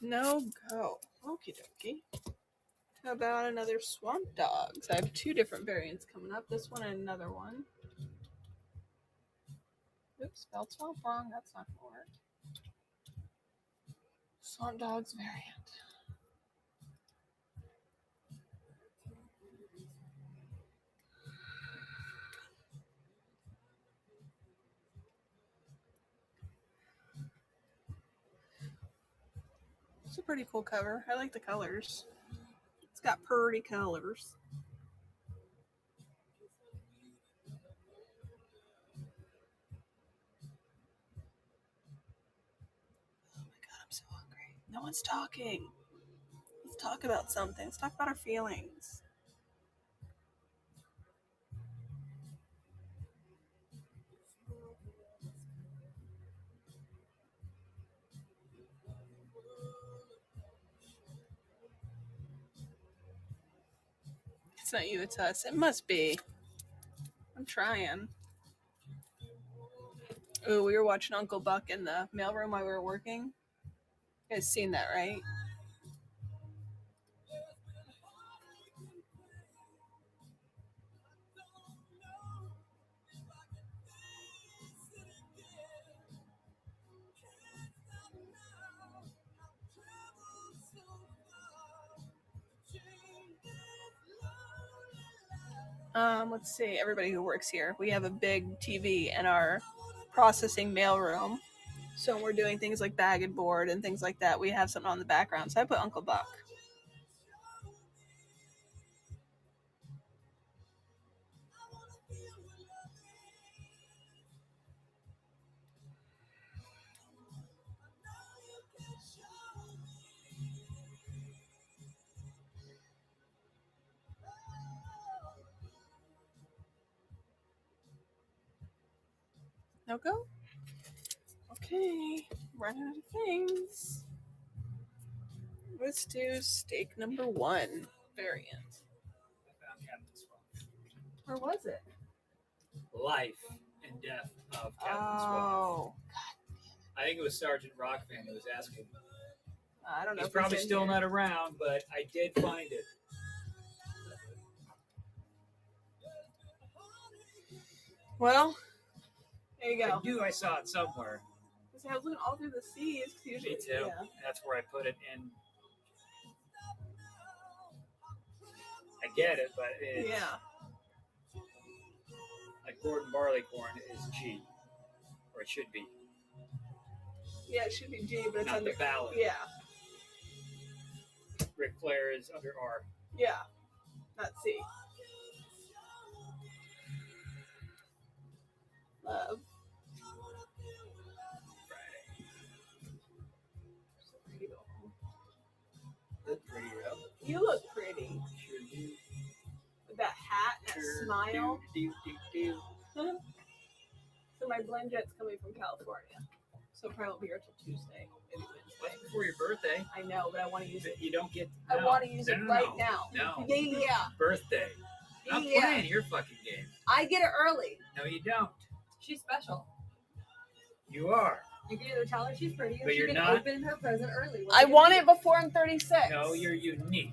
No go. Okie dokie. How about another Swamp Dogs? I have 2 different variants coming up. This one and another one. Oops, spelled swamp wrong. That's not gonna work. Swamp Dogs variant. It's a pretty cool cover. I like the colors. It's got pretty colors. Oh my god, I'm so hungry. No one's talking. Let's talk about something. Let's talk about our feelings. It's not you, it's us. It must be. I'm trying. Ooh, we were watching Uncle Buck in the mailroom while we were working. You guys seen that, right? Let's see. Everybody who works here, we have a big TV in our processing mailroom. So when we're doing things like bag and board and things like that, we have something on the background. So I put Uncle Buck. No go? Okay. Running out of things. Let's do steak number 1 variant. I found Captain Swamp. Where was it? Life and Death of Captain Swamp. Oh. I think it was Sergeant Rockfan who was asking. I don't know. He's if probably it's in still here. not around, but I did find it. Well, there you I go. knew I saw it somewhere. I was looking all through the C's. 'Cause usually, Me too. Yeah. That's where I put it in. I get it, but it's Yeah. like Gordon Barleycorn is G, or it should be. Yeah, it should be G, but it's Not under. the ballad. Yeah. Ric Flair is under R. Yeah. Not C. Love. Look pretty, yo. You look pretty. Sure do. With that hat and that Sure smile. do. So my blend jet's coming from California. So it probably won't be here till Tuesday, maybe Wednesday. That's before your birthday. I know, but I want to use it. You don't get. I no. want to use No, it no, right no. now. No. Yeah. Birthday. I'm Yeah. playing your fucking game. I get it early. No, you don't. She's special. You are. You can either tell her she's pretty or But she you're can not- open her present early. What I are you want gonna it before I'm 36. No, you're unique.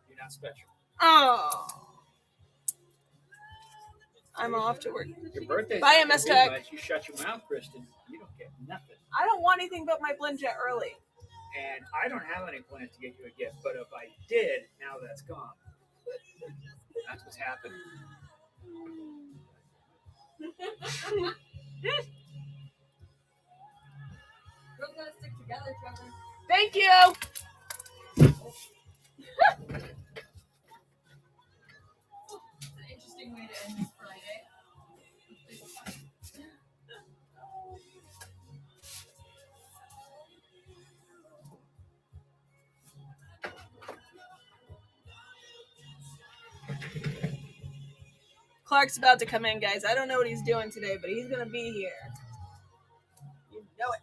You're not special. Oh. I'm off to work. Your birthday's Bye, not MS gonna be Tech. much. You shut your mouth, Kristen. You don't get nothing. I don't want anything but my blend jet early. And I don't have any plans to get you a gift, but if I did, now that's gone. That's what's happening. We're gonna stick together, Trevor. Thank you. It's an interesting way to end this Friday. Clark's about to come in, guys. I don't know what he's doing today, but he's gonna be here. You know it.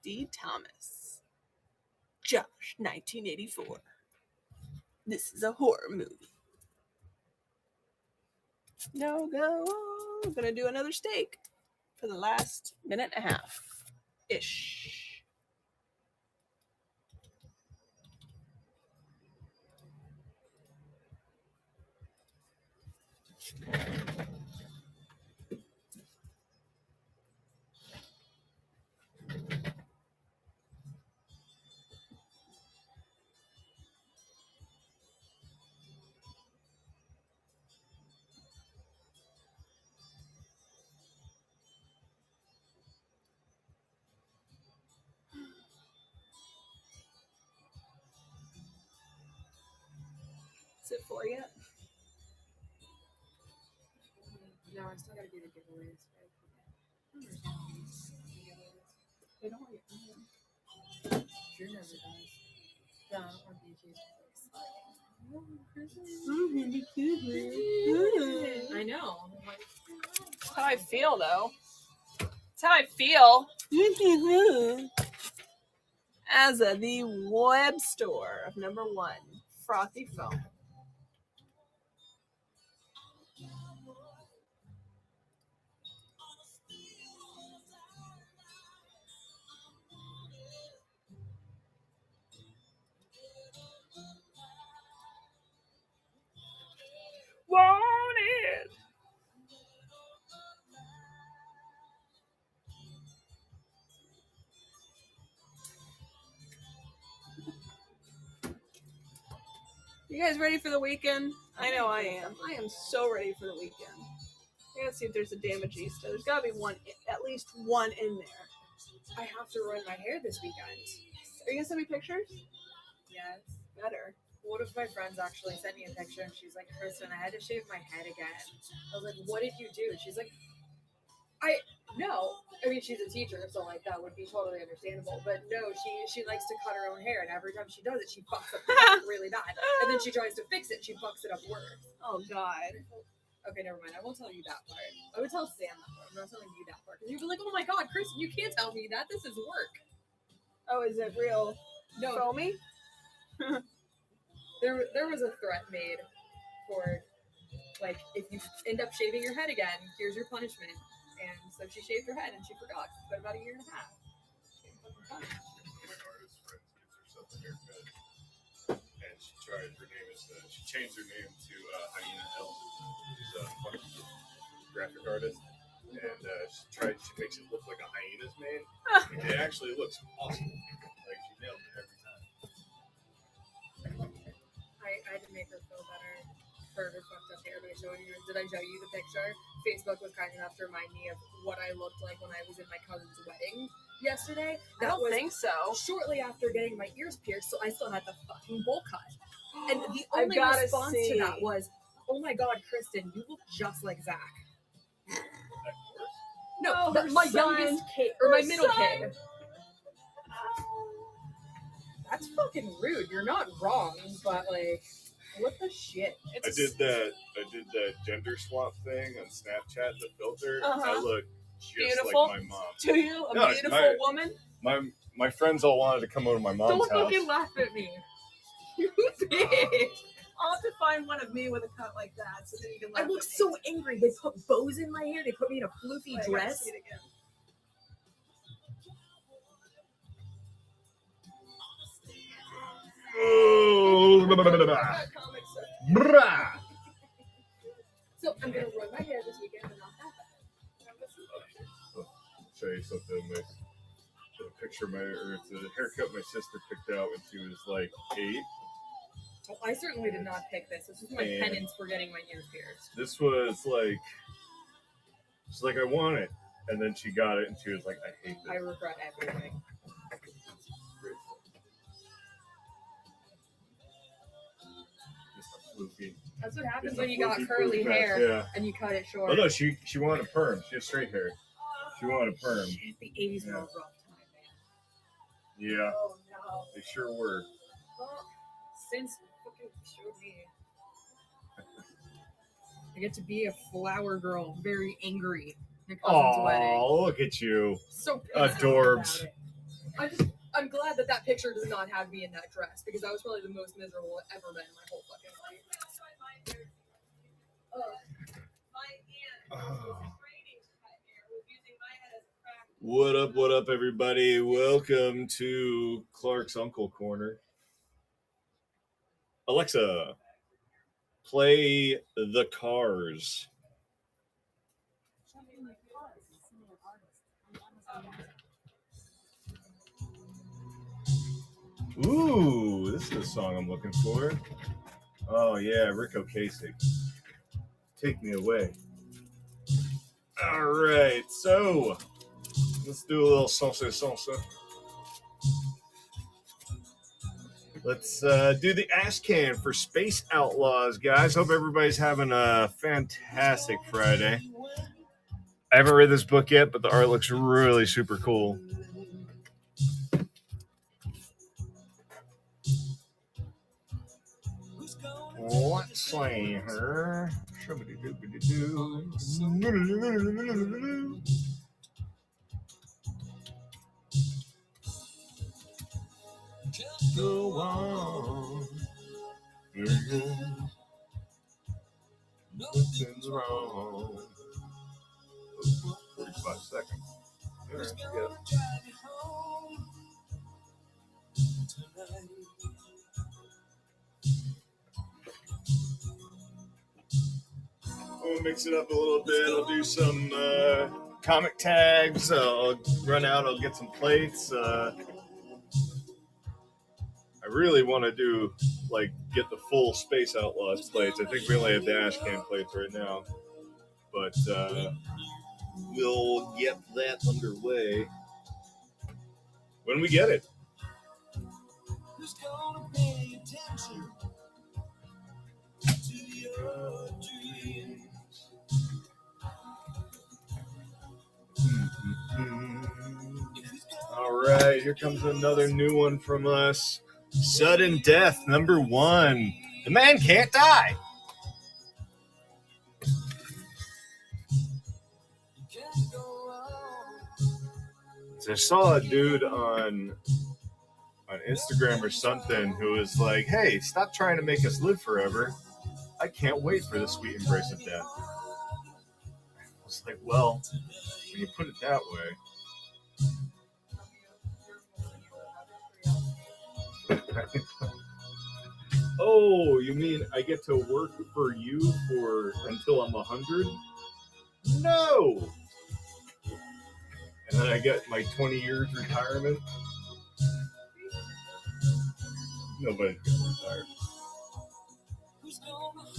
D. Thomas. Josh, 1984. This is a horror movie. No go. I'm gonna do another steak for the last minute and a half ish. Is it for yet? No, I still gotta do the giveaways. They don't want you. Drew never does. No, or BJ's. I know. That's how I feel, though. That's how I feel. As the web store of number 1. frothy foam. Want it. You guys ready for the weekend? I know I am. I am so ready for the weekend. I gotta see if there's a Damagista. There's gotta be one, at least one in there. I have to run my hair this weekend. Are you gonna send me pictures? Yes. Better. One of my friends actually sent me a picture and she's like, Kristen, I had to shave my head again. I was like, what did you do? She's like, no. I mean, she's a teacher, so like that would be totally understandable. But no, she likes to cut her own hair, and every time she does it, she fucks up the back really bad. And then she tries to fix it, she fucks it up worse. Oh God. Okay, never mind. I won't tell you that part. I would tell Sam that part. I'm not telling you that part because you'd be like, oh my God, Kristen, you can't tell me that. This is work. Oh, is it real? No. Foamy? There was a threat made for, like, if you end up shaving your head again, here's your punishment. And so she shaved her head and she forgot. It's been about a year and a half. One of my artist friends gives herself a haircut, and she tried. Her name is. She changed her name to Hyena L. She's a funny graphic artist, and she makes it look like a hyena's mane. It actually looks awesome. Like she nailed it every time. I had to make her feel better for her fucked up hair by showing her. Did I show you the picture? Facebook was kind enough to remind me of what I looked like when I was in my cousin's wedding yesterday. I don't think so. Shortly after getting my ears pierced, so I still had the fucking bowl cut. And the I've only gotta response to see. that was, oh my God, Kristen, you look just like Zach. No, Oh, her my son. youngest kid, or my Her middle son. kid. That's fucking rude. You're not wrong, but like, what the shit? I did that gender swap thing on Snapchat, the filter. Uh-huh. I look just Beautiful. like my mom. Do you? A No, it's beautiful woman? My friends all wanted to come over to my mom's Don't house. fucking laugh at me. You bitch. I'll have to find one of me with a cut like that so then you can I laugh look at me. so angry. They put bows in my hair. They put me in a floofy Wait, I gotta dress. see it again. Brah. So I'm gonna run my hair this weekend and not that bad. Show you something. It's a picture of it's a haircut my sister picked out when she was like 8. Well, I certainly did not pick this. This was my And- penance for getting my ears pierced. This was like, she's like, I want it, and then she got it, and she was like, I hate I this. regret everything. Just a floofy. That's what happens Just a when you got floofy curly floof hair patch, yeah. and you cut it short. Oh no, she wanted a perm. She has straight hair. She wanted a perm. The 80s were Yeah. a rough time, man. Yeah, Oh no. they sure were. Well, since fucking showed me. I get to be a flower girl, very angry. At cousin's wedding. Oh, look at you. So pissed Adorbs. about it. I'm glad that picture does not have me in that dress because that was probably the most miserable I've ever been in my whole fucking life. What up, everybody? Welcome to Clark's Uncle Corner. Alexa, play The Cars. Ooh, this is the song I'm looking for. Oh, yeah, Rick Ocasek. Take me away. All right, so let's do a little salsa. Let's do the ash can for Space Outlaws, guys. Hope everybody's having a fantastic Friday. I haven't read this book yet, but the art looks really super cool. Let's see her. Go on. Nothing's wrong. 45 seconds. All right, yeah. We'll mix it up a little bit. I'll do some comic tags. I'll run out. I'll get some plates. I really want to do, like, get the full Space Outlaws plates. I think we only have the Ashcan plates right now. But we'll get that underway when we get it. Who's gonna pay attention to your dreams? All right, here comes another new one from us. Sudden Death, number 1. The man can't die. So I saw a dude on Instagram or something who was like, hey, stop trying to make us live forever. I can't wait for the sweet embrace of death. I was like, well, when you put it that way. Oh, you mean I get to work for you for until I'm 100? No. And then I get my 20 years retirement. Nobody's gonna retire.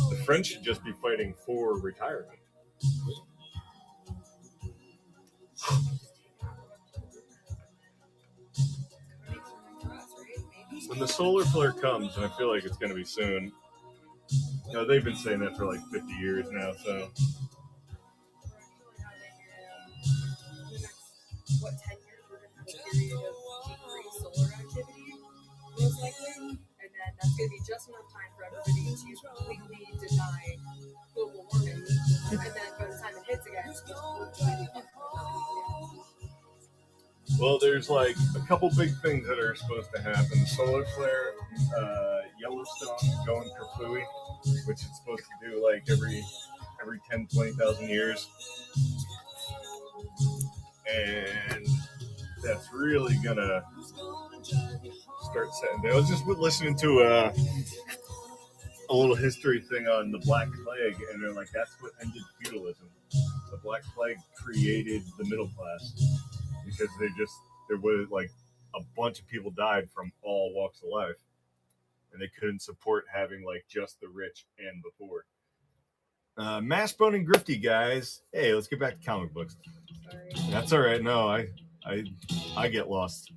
The French should just be fighting for retirement. When the solar flare comes, and I feel like it's going to be soon, you know, they've been saying that for like 50 years now, so. What, 10 years we're going to have a period of decreased solar activity, most likely, and then that's going to be just enough time for everybody to completely deny global warming, and then by the time it hits again, it's just completely Well, there's like a couple big things that are supposed to happen. The solar flare, Yellowstone going kerplooey, which it's supposed to do like every 10, 20,000 years. And that's really gonna start setting down. I was just listening to a little history thing on the Black Plague, and they're like, that's what ended feudalism. The Black Plague created the middle class because there was like a bunch of people died from all walks of life, and they couldn't support having like just the rich and the poor. Mashbone and Grifty, guys. Hey, let's get back to comic books. Sorry. That's all right. No, I get lost.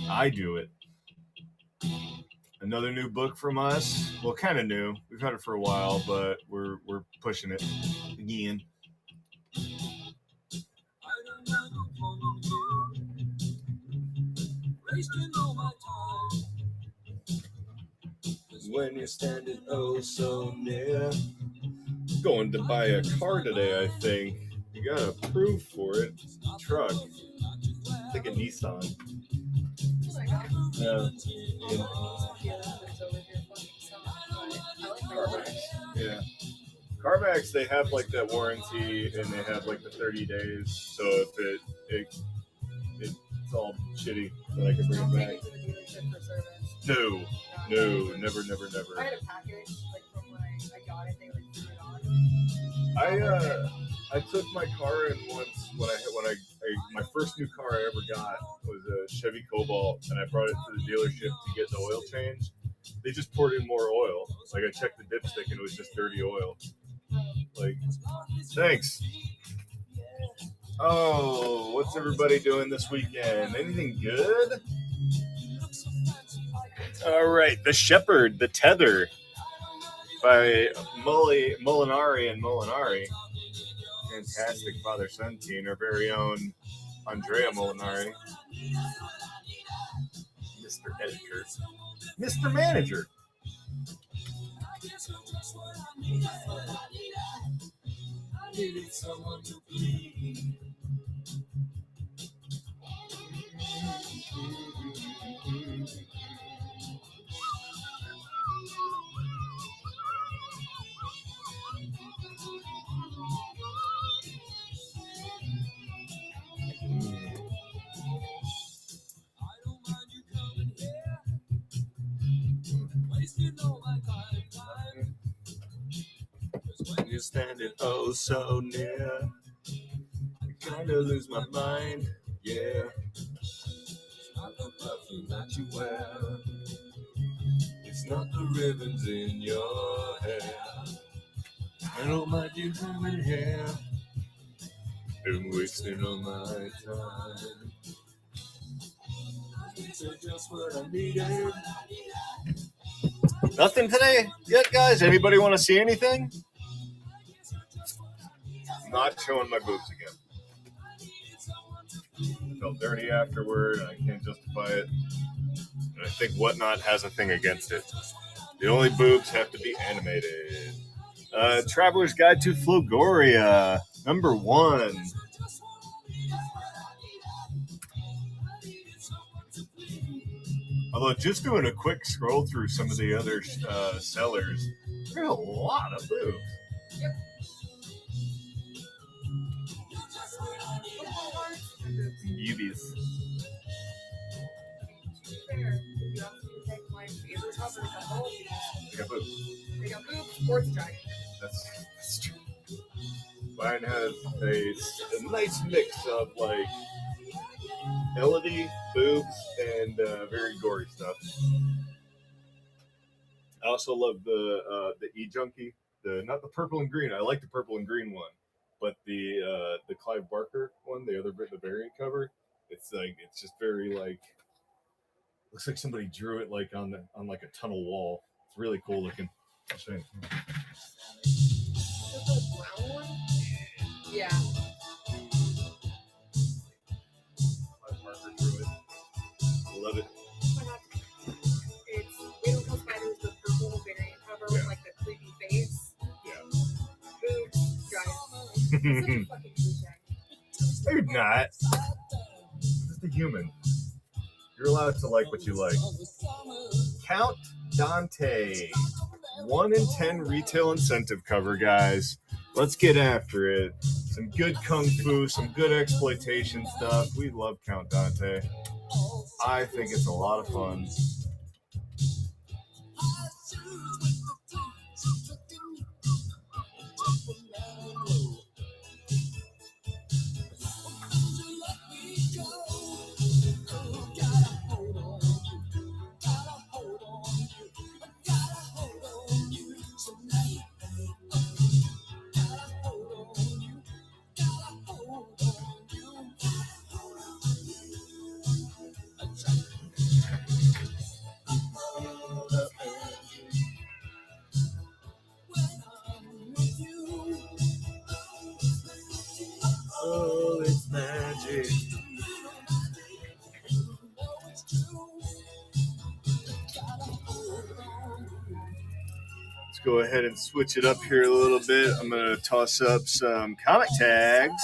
I do it. Another new book from us. Well, kind of new. We've had it for a while, but we're pushing it again. When you're standing oh so near, going to buy a car today, I think. You gotta prove for it. Truck. I think a Nissan. CarMax. Yeah. CarMax, they have like that warranty, and they have like the 30 days. So if it's all shitty, then I can bring it back. No, never. I had a package, like from when I got it, they like threw it on. I took my car in once when my first new car I ever got was a Chevy Cobalt, and I brought it to the dealership to get the oil changed. They just poured in more oil. Like I checked the dipstick and it was just dirty oil. Like, thanks. Oh, what's everybody doing this weekend? Anything good? All right, The Shepherd, The Tether by Molinari and Molinari. Fantastic father-son team, our very own Andrea Molinari. Mr. Editor. Mr. Manager. Needed someone to please. you're standing oh so near. I kinda lose my mind, yeah. It's not the perfume that you wear. It's not the ribbons in your hair. I don't mind you having hair. I'm wasting all my time. These are just what I needed. Nothing today yet, guys? Anybody want to see anything? Not showing my boobs again. I felt dirty afterward, and I can't justify it. And I think Whatnot has a thing against it. The only boobs have to be animated. Traveler's Guide to Flogoria, number 1. Although just doing a quick scroll through some of the other sellers, there's a lot of boobs. Ubies. They got boobs. They got boobs, or it's giant. That's true. Mine has a nice mix of like melody, boobs, and very gory stuff. I also love the E-Junkie, not the purple and green. I like the purple and green one, but the Clive Barker one, the variant cover. It's just very like, looks like somebody drew it like on like a tunnel wall. It's really cool looking. I'll show you. The brown one? Yeah. Clive Barker drew it. I love it. It's Little Kill Spiders, the purple variant cover with like the creepy face. Yeah. Boobs, giant. It's such a fucking boob. They're not. Just a human. You're allowed to like what you like. Count Dante. 1 in 10 retail incentive cover, guys. Let's get after it. Some good kung fu, some good exploitation stuff. We love Count Dante. I think it's a lot of fun. Oh, it's magic. Let's go ahead and switch it up here a little bit. I'm going to toss up some comic tags.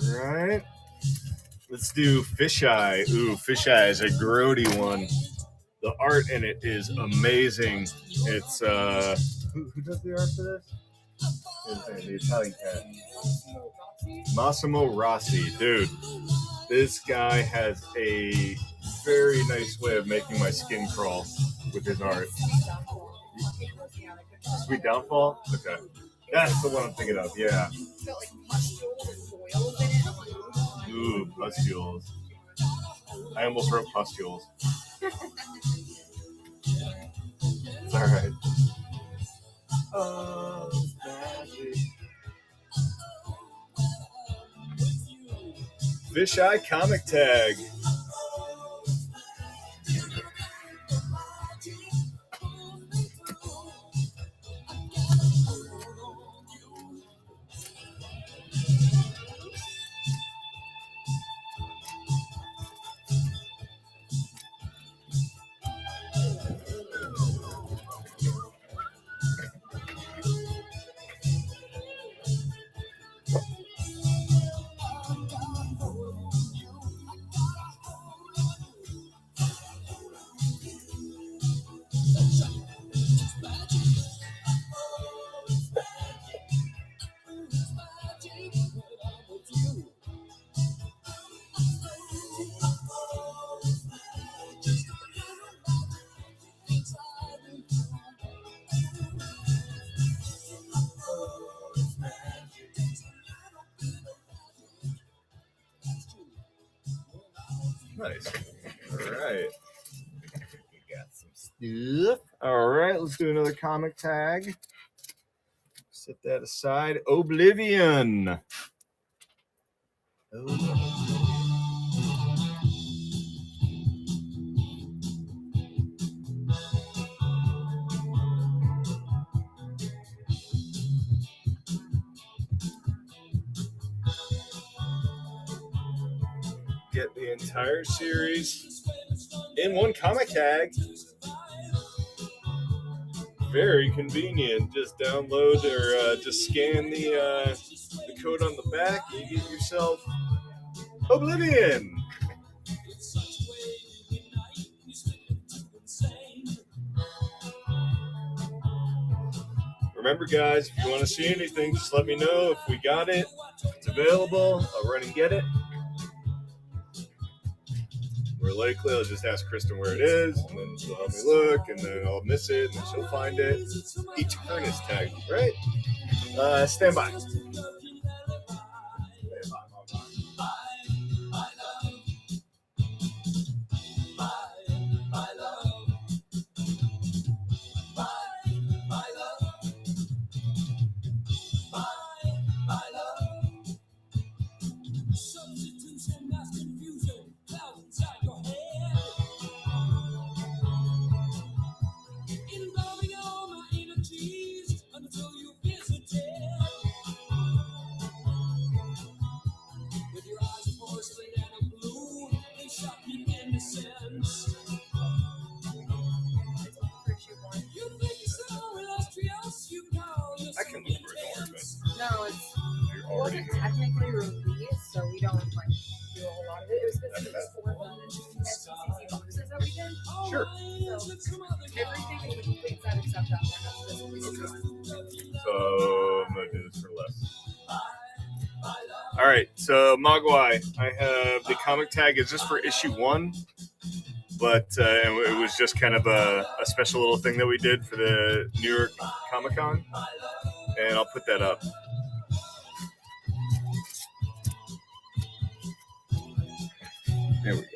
All right. Let's do Fisheye. Ooh, Fisheye is a grody one. The art in it is amazing. It's who does the art for this? The Italian cat. Massimo Rossi, dude. This guy has a very nice way of making my skin crawl with his art. Sweet Downfall? Okay. That's the one I'm thinking of, yeah. Ooh, pustules. I almost wrote pustules. It's alright. Oh, magic. Fisheye comic tag. Nice. All right. We got some stuff. All right, let's do another comic tag. Set that aside. Oblivion. Get the entire series in one comic tag. Very convenient. Just download or just scan the code on the back. And you get yourself Oblivion. Remember, guys, if you want to see anything, just let me know. If we got it, if it's available, I'll run and get it. More likely, I'll just ask Kristen where it is, and then she'll help me look, and then I'll miss it, and then she'll find it. Eternus tag, right? Stand by. I can look for it, don't worry about it. No, it's You're it already wasn't technically released, so we don't like do a whole lot of it. It was specifically for the SCCC boxes that we did. Sure. So everything is a complete set except that one. That's this Okay. So I'm gonna do this for less. All right. So Mogwai, I have the comic tag is just for issue 1, but it was just kind of a special little thing that we did for the New York Comic Con, and I'll put that up. There we go.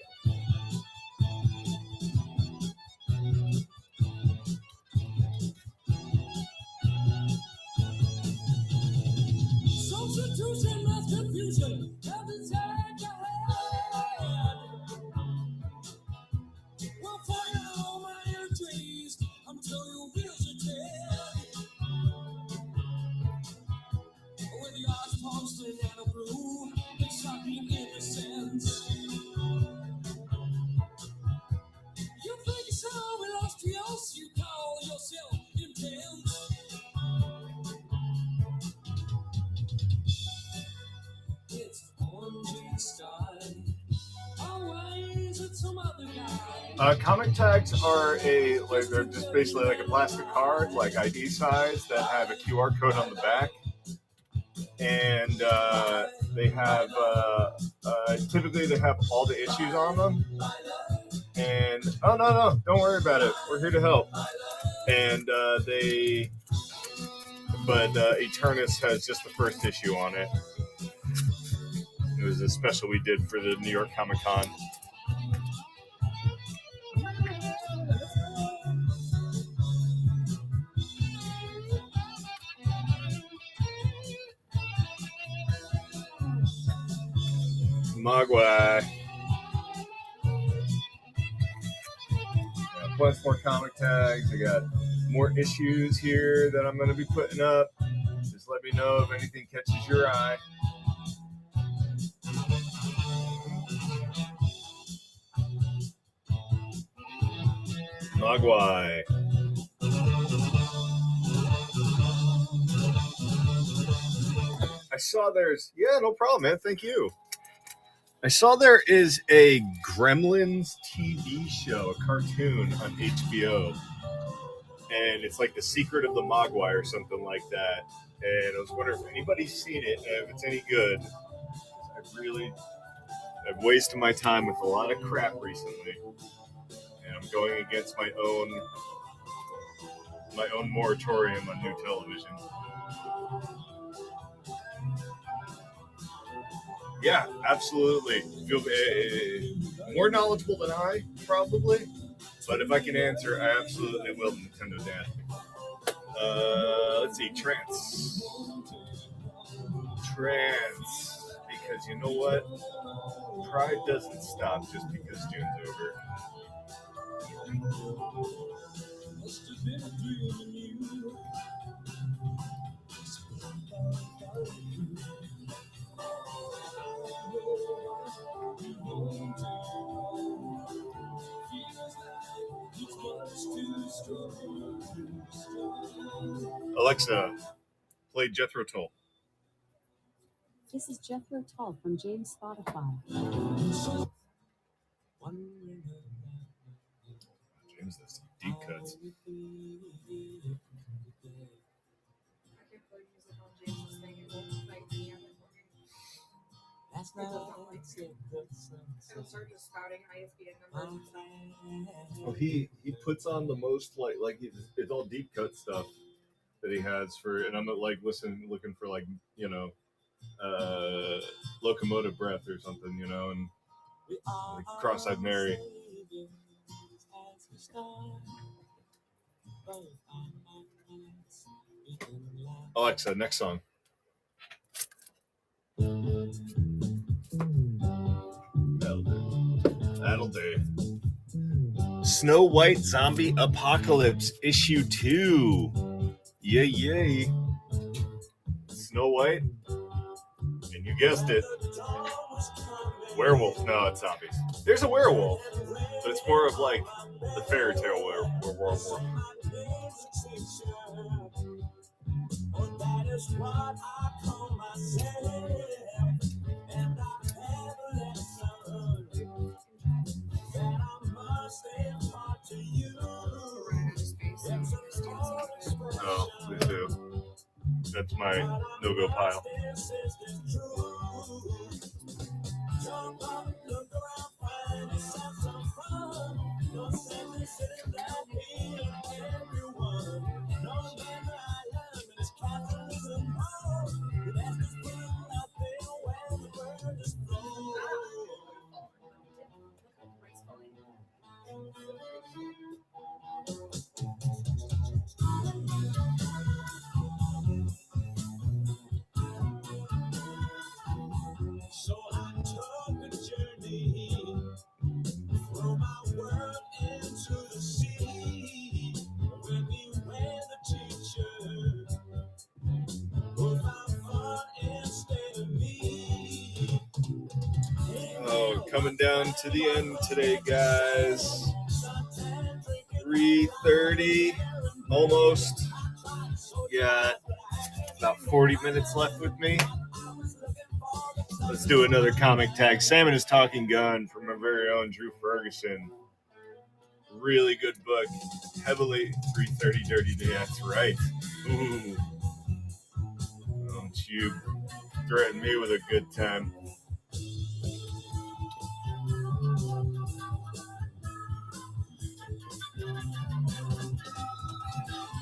Substitution of confusion. Heaven's hand to hand. We'll find all my entries until your wheels are dead. With the eyes constant and a blue, it's shocking innocence. You think so illustrious, you call yourself intense. It's orangey sky. Always with some other guy. Comic tags are they're just basically like a plastic card, like ID size, that have a QR code on the back, and they have typically they have all the issues on them. And no, don't worry about it. We're here to help. And Eternus has just the first issue on it. It was a special we did for the New York Comic Con. Mogwai. Plus more comic tags. I got more issues here that I'm going to be putting up. Just let me know if anything catches your eye. Mogwai. I saw no problem, man. Thank you. I saw there is a Gremlins TV show, a cartoon on HBO. And it's like The Secret of the Mogwai or something like that. And I was wondering if anybody's seen it and if it's any good. I've wasted my time with a lot of crap recently. And I'm going against my own moratorium on new television. Yeah, absolutely. Feel more knowledgeable than I, probably. But if I can answer, I absolutely will, Nintendo Dad. Let's see, trance. Because you know what? Pride doesn't stop just because June's over. Alexa, play Jethro Tull. This is Jethro Tull from James Spotify. James does some deep cuts. Oh, he puts on the most like it's all deep cut stuff that he has for, and I'm like looking for like, you know, Locomotive Breath or something, you know, and like Cross-Eyed Mary. Alexa, next song. That'll do. Snow White Zombie Apocalypse Issue 2. Yay. Snow White. And you guessed it. Werewolf. No, it's zombies. There's a werewolf, but it's more of like the fairy tale werewolf. That is what I call myself. And I never let someone that I must impart to you. Oh, please do. That's my no-go pile. So I took a journey from my world into the sea. When we were the teacher, both have fun instead of me. Oh, coming down to the end today, guys. 3:30, almost. Got about 40 minutes left with me. Let's do another comic tag. Sam and His Talking Gun from our very own Drew Ferguson. Really good book. Heavily 3:30 Dirty Day. That's right. Ooh. Don't you threaten me with a good time.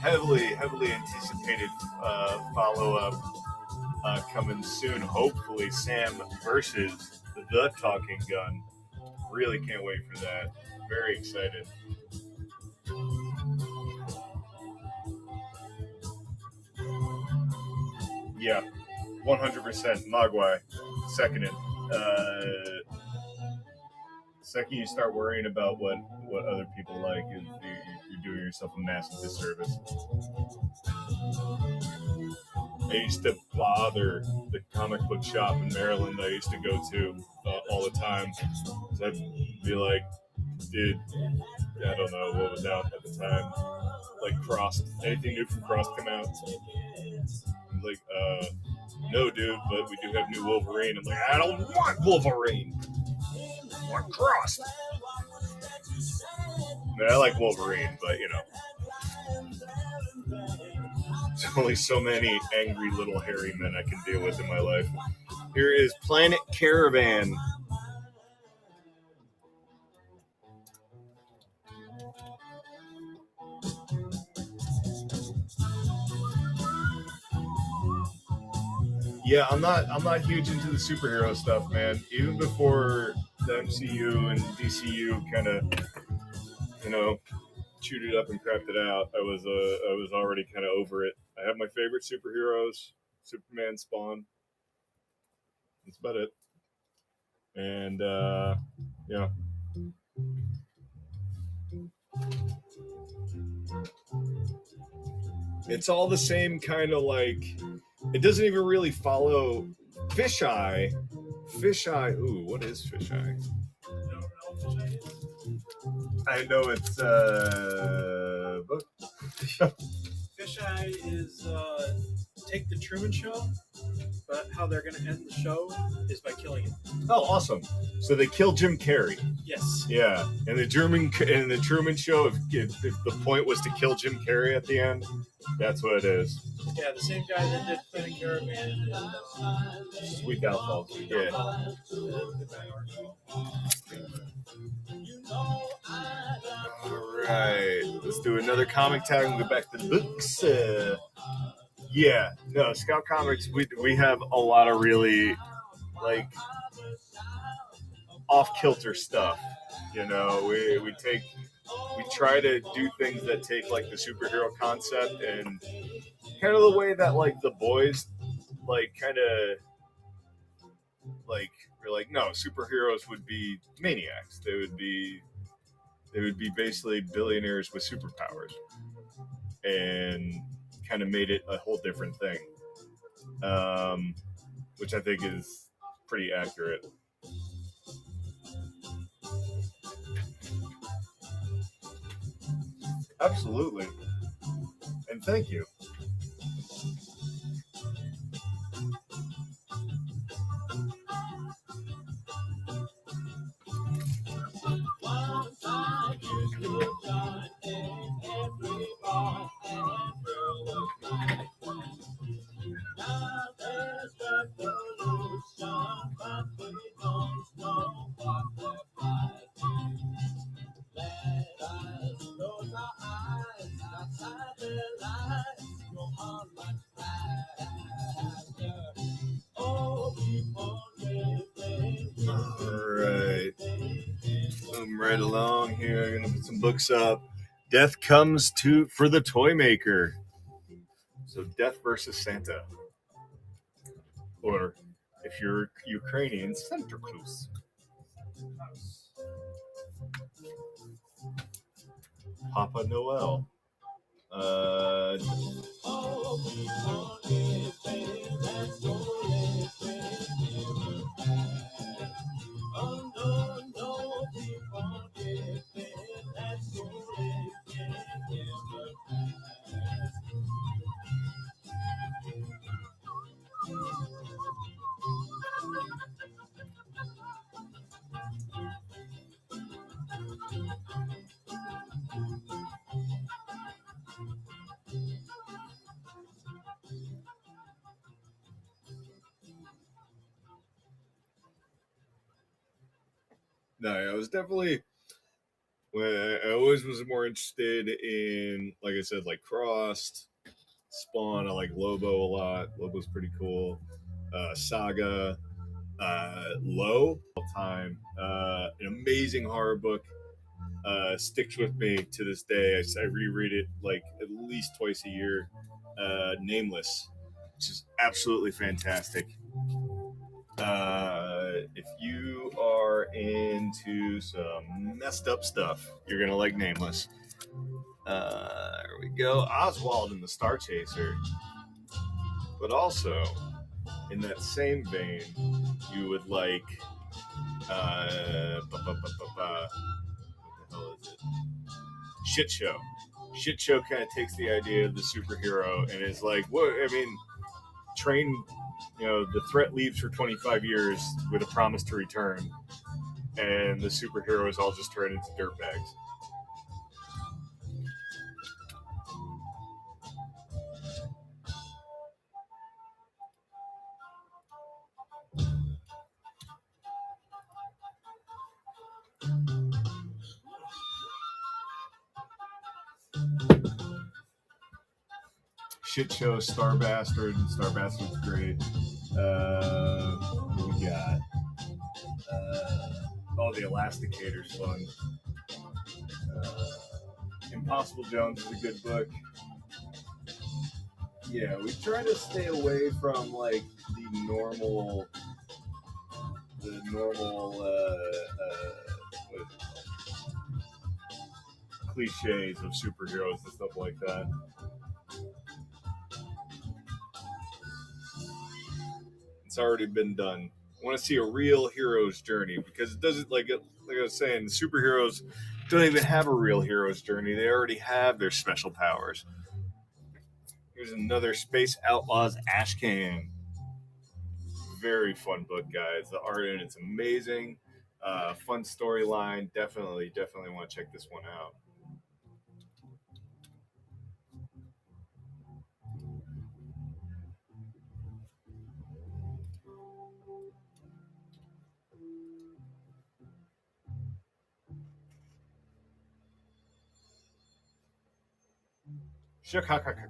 Heavily anticipated follow-up coming soon. Hopefully, Sam versus the Talking Gun. Really can't wait for that. Very excited. Yeah, 100% Mogwai. Seconded. Second you start worrying about what other people like, you're doing yourself a massive disservice. I used to bother the comic book shop in Maryland I used to go to all the time. So I'd be like, dude, I don't know what was out at the time. Like Crossed. Anything new from Crossed come out? I'm like, no, dude, but we do have new Wolverine. I'm like, I don't want Wolverine. I want Crossed. I like Wolverine, but you know. There's only so many angry little hairy men I can deal with in my life. Here is Planet Caravan. Yeah, I'm not huge into the superhero stuff, man. Even before the MCU and DCU kind of, chewed it up and crapped it out, I was already kind of over it. I have my favorite superheroes: Superman, Spawn. That's about it. And yeah. It's all the same kind of like. It doesn't even really follow Fisheye. Ooh, what is Fisheye? I know it's book. Fisheye is take the Truman Show, but how they're going to end the show is by killing him. Oh, awesome! So they kill Jim Carrey. Yes. Yeah, and the Truman Show, if the point was to kill Jim Carrey at the end, that's what it is. Yeah, the same guy that did Planet Caravan and Sweet Downfall. Yeah. All right, let's do another comic tag and go back to the books. Yeah, no, Scout Comics, we have a lot of really, like, off-kilter stuff. We try to do things that take, like, the superhero concept and kind of the way that, like, the boys, like, kind of, like, we're like, no, superheroes would be maniacs. They would be basically billionaires with superpowers, and kind of made it a whole different thing, which I think is pretty accurate. Absolutely, and thank you. Right along here. I'm gonna put some books up. Death Comes for the Toy Maker. So Death versus Santa, or if you're Ukrainian, Santa Claus. Papa Noel. No, I was definitely. I always was more interested in, like I said, like Crossed, Spawn. I like Lobo a lot. Lobo's pretty cool. Saga, Low, all time. An amazing horror book. Sticks with me to this day. I reread it like at least twice a year. Nameless, which is absolutely fantastic. If you are into some messed up stuff, you're gonna like Nameless. There we go. Oswald and the Star Chaser. But also, in that same vein, you would like what the hell is it? Shit Show. Shit Show kind of takes the idea of the superhero and is like, what? I mean, train. The threat leaves for 25 years with a promise to return, and the superheroes all just turn into dirtbags. Shit Show, Star Bastard, and Star Bastard's great. What we got? The Elasticators fun. Impossible Jones is a good book. Yeah, we try to stay away from like the normal what is it? Cliches of superheroes and stuff like that. It's already been done. I want to see a real hero's journey because it doesn't like I was saying, superheroes don't even have a real hero's journey. They already have their special powers. Here's another Space Outlaws Ashcan. Very fun book, guys. The art in it's amazing. Fun storyline. Definitely want to check this one out. Shakakaka.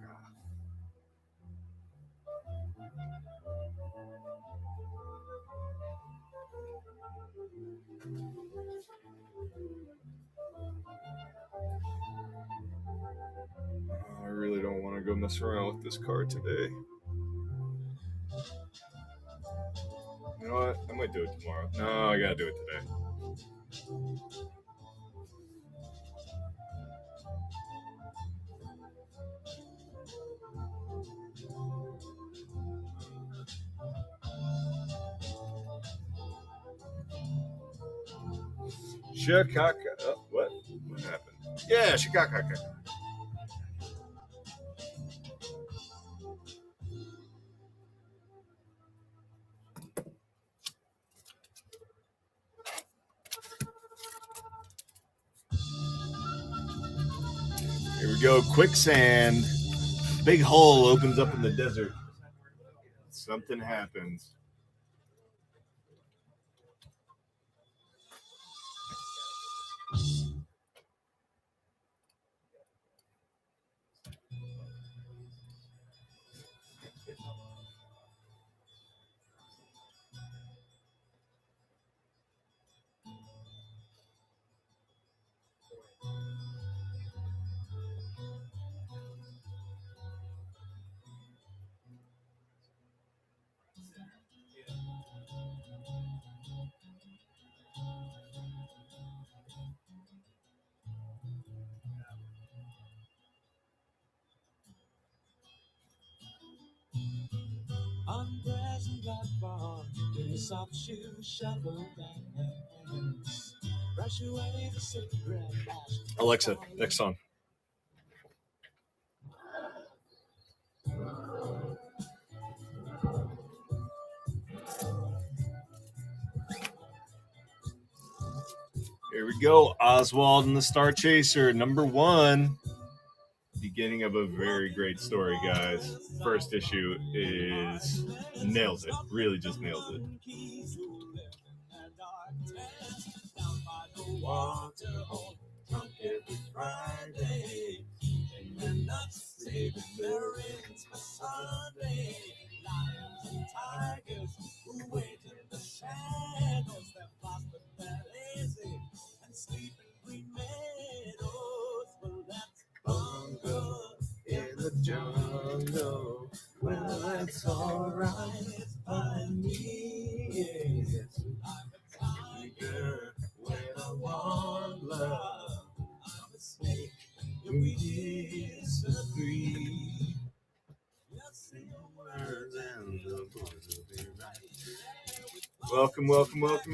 I really don't want to go mess around with this card today. You know what? I might do it tomorrow. No, I gotta do it today. Shikaka. Oh, what? What happened? Yeah, Shikaka. Here we go. Quicksand. Big hole opens up in the desert. Something happens. On present platform, do your soft shoe shuffle dance. Brush away the cigarette ash. Alexa, next song. Here we go. Oswald and the Star Chaser, #1. Beginning of a very great story, guys. First issue is nails it. Really just nails it. In the jungle, well, that's alright by me. Yes. I'm a tiger when I want love. I'm a snake and we disagree. Just say words and the boys will be right. Welcome,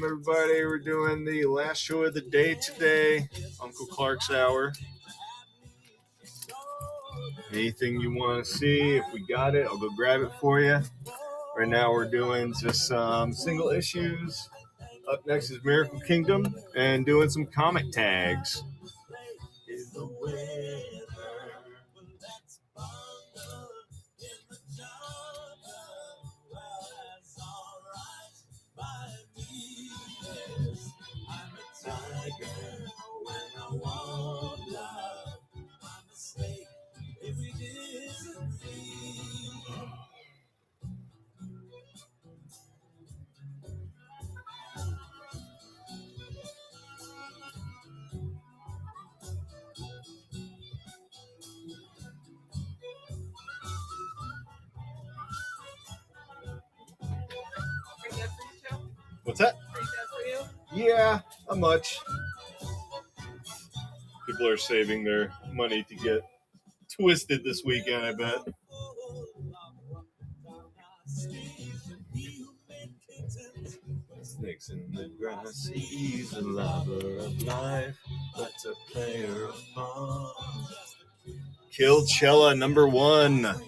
everybody. We're doing the last show of the day today, Uncle Clark's Hour. Anything you want to see, if we got it, I'll go grab it for you. Right now we're doing just some single issues. Up next is Miracle Kingdom and doing some comic tags. What's that? Pretty fast for you? Yeah, not much. People are saving their money to get twisted this weekend, I bet. Snakes in the grass, he's a lover of life, but a player of fun. Killcella #1.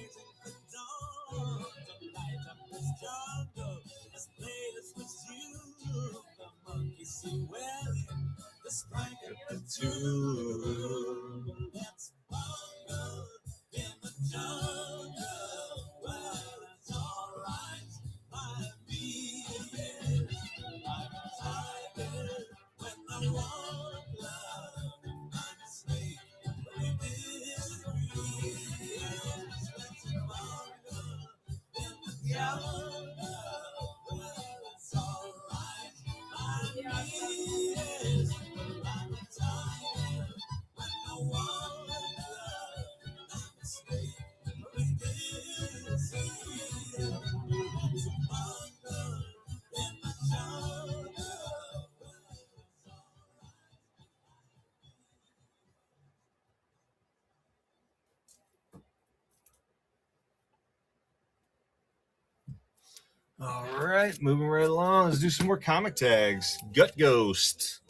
All right, moving right along. Let's do some more comic tags. Gut Ghost.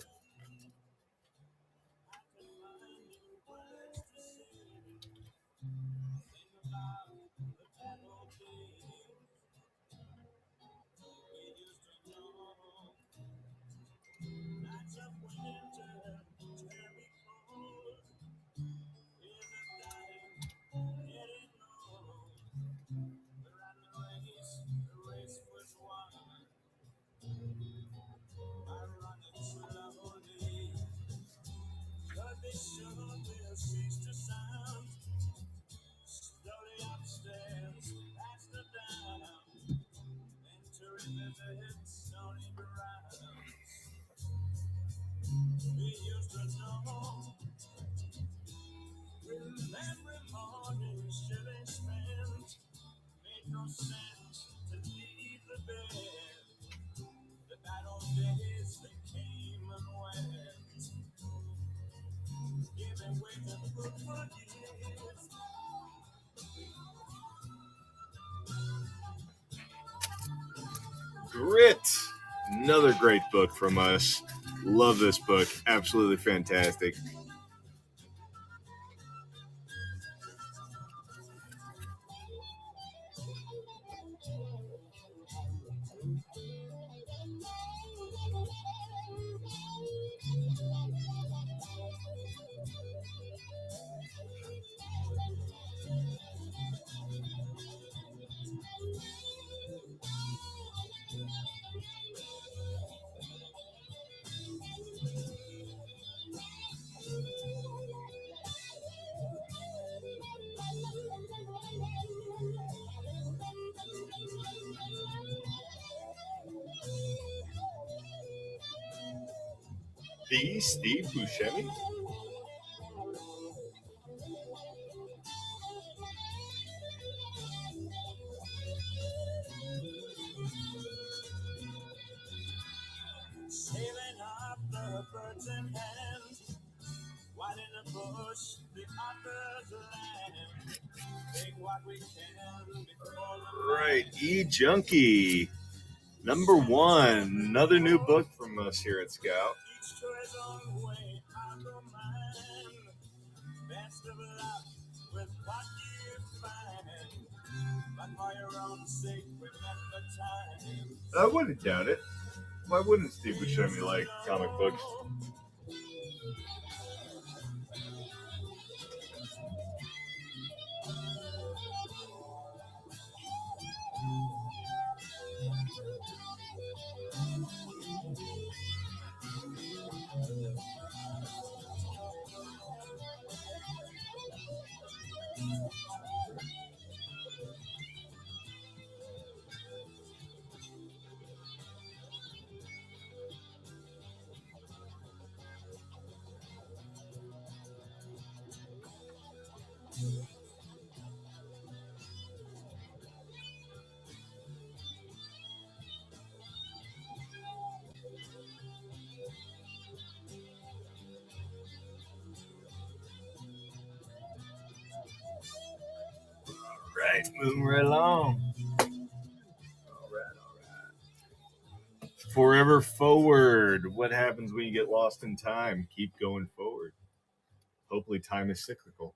Grit. Another great book from us. Love this book. Absolutely fantastic. The Steve Buscemi. Sailing up the birds in hand, while in the bush the otters land. Take what we can before the Right, E-Junkie. #1. Another new book from us here at Scout. each to his own way. I go mine. Best of luck with what you find. But for your own sake, remember time. I wouldn't doubt it. Why wouldn't Steve Buscemi like comic books? right, moving right along. All right. Forever forward. What happens when you get lost in time? Keep going forward. Hopefully, time is cyclical.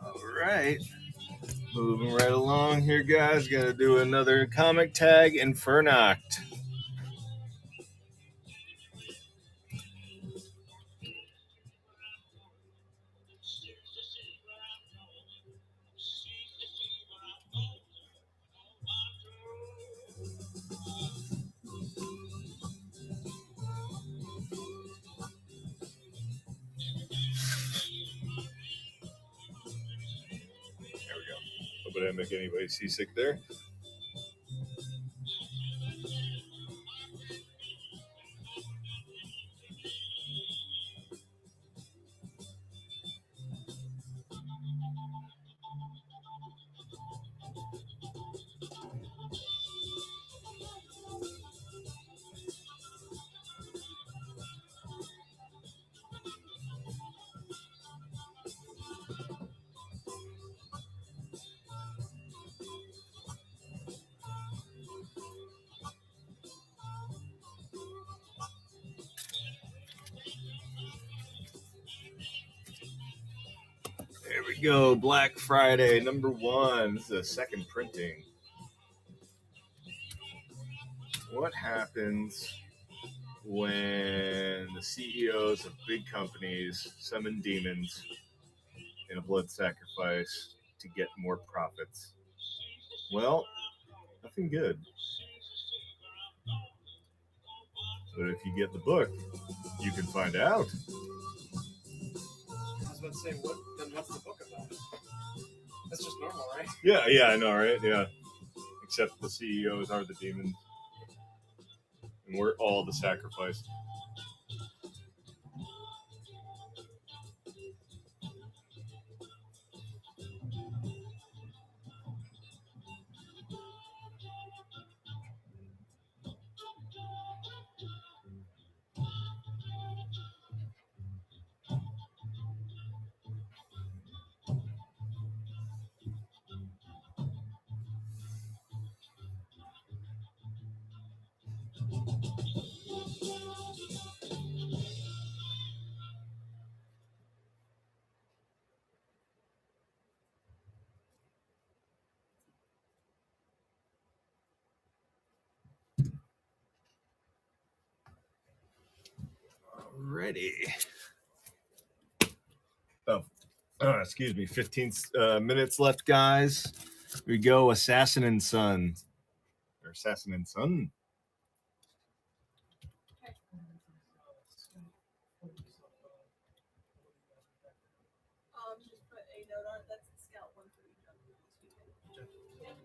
All right. Moving right along here, guys. Gonna do another comic tag, Infernoct. There we go. Hope I didn't make anybody seasick there. There we go. Black Friday, #1. This is a second printing. What happens when the CEOs of big companies summon demons in a blood sacrifice to get more profits? Well, nothing good. But if you get the book, you can find out. I was about to say, what's the book about? That's just normal, right? Yeah, I know, right? Yeah. Except the CEOs are the demons. And we're all the sacrifice. Alrighty. Excuse me. 15 minutes left, guys. Here we go. Assassin and Son. Or Assassin and Son. Just put a note on it. That's the scout one for each of this weekend.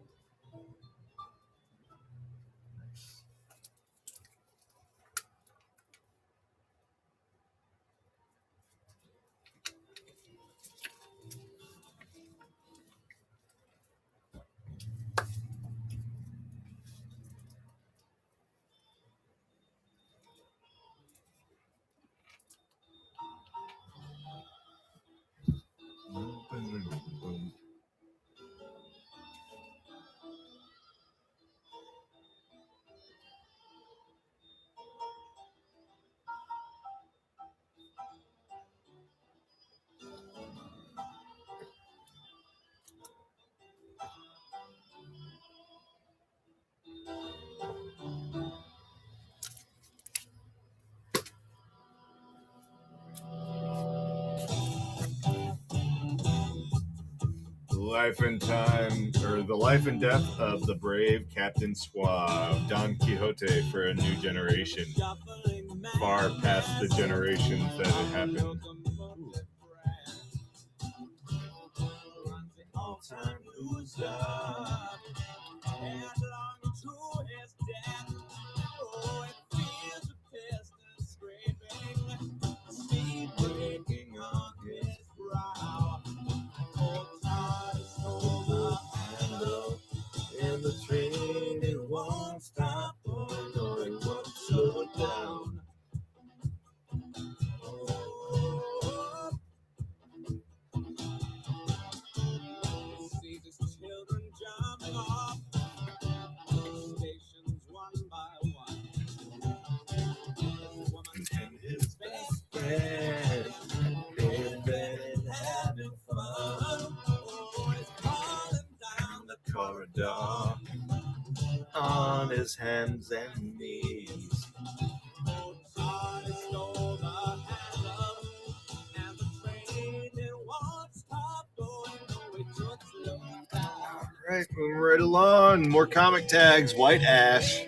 life and death of the brave Captain Suave, Don Quixote for a new generation, far past the generations that it happened. And the train, it won't stop, oh no, it won't slow down. Oh. See these children jumping off stations one by one. This woman and his best friend, they've been having fun. Oh, he's calling down the corridor on his hands and knees. Charlie stole the handle, and the train, it won't stop going, no, it just slow down. All right, moving right along. More comic tags. White Ash.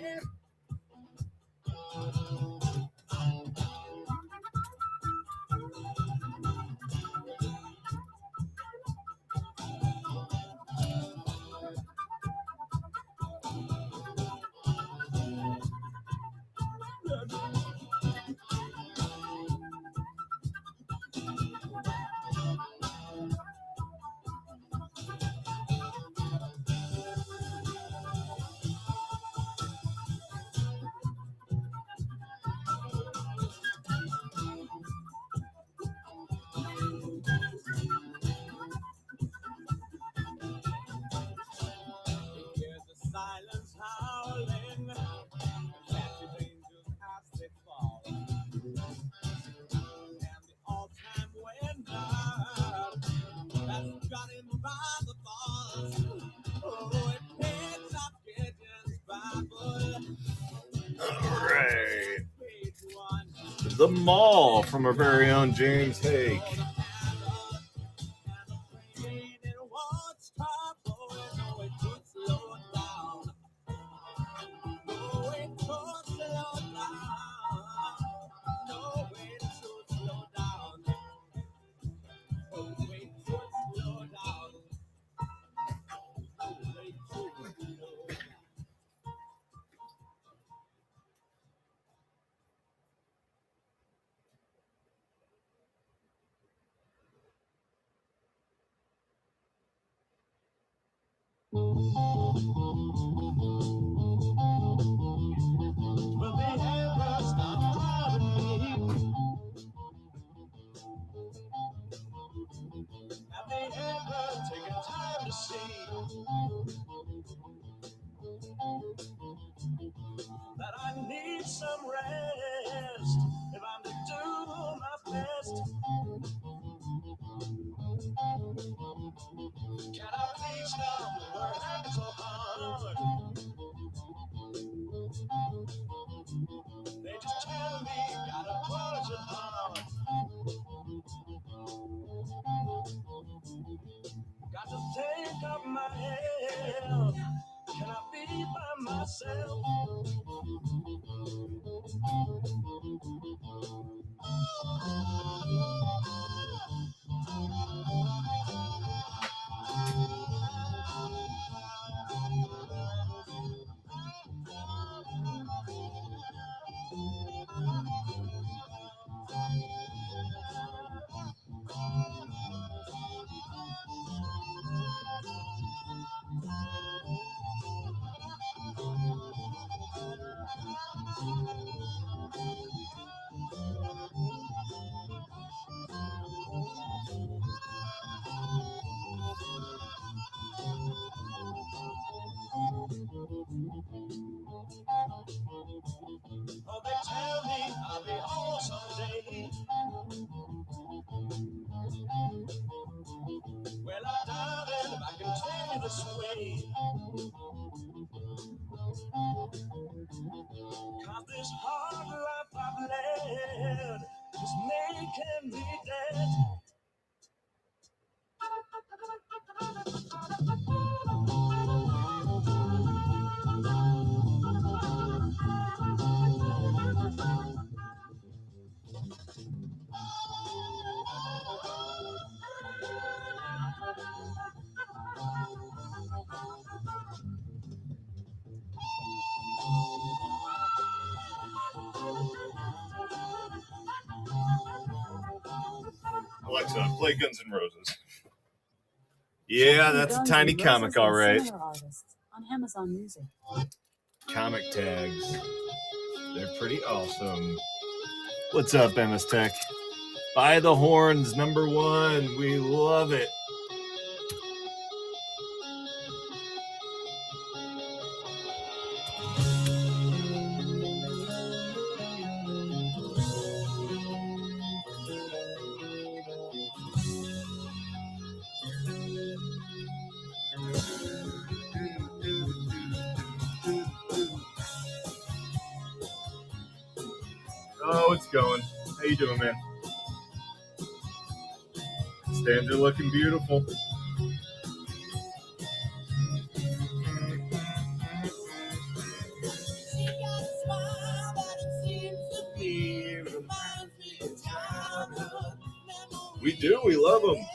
Silence howling, catching angels as they fall, and the all-time winner, that's got him by the balls. Oh, it picks up pigeons Bible. All right, The Mall from our very own James Hake. Will they ever stop driving me? Have they ever taken time to see that I need some rest if I'm to do my best? Can I please stop working so hard? They just tell me gotta push it hard. Got to take up my health. Can I be by myself? Oh, they tell me I'll be home someday. Well, I doubt it if I continue this way. 'Cause this hard life I've led is making me dead. What's up? Play Guns N' Roses. Yeah, that's a Guns tiny N' comic, Roses all and right. similar artists on Amazon Music. Comic tags. They're pretty awesome. What's up, MS Tech? By the Horns, #1. We love it. Oh, it's going. How you doing, man? Stands are looking beautiful. We do. We love them.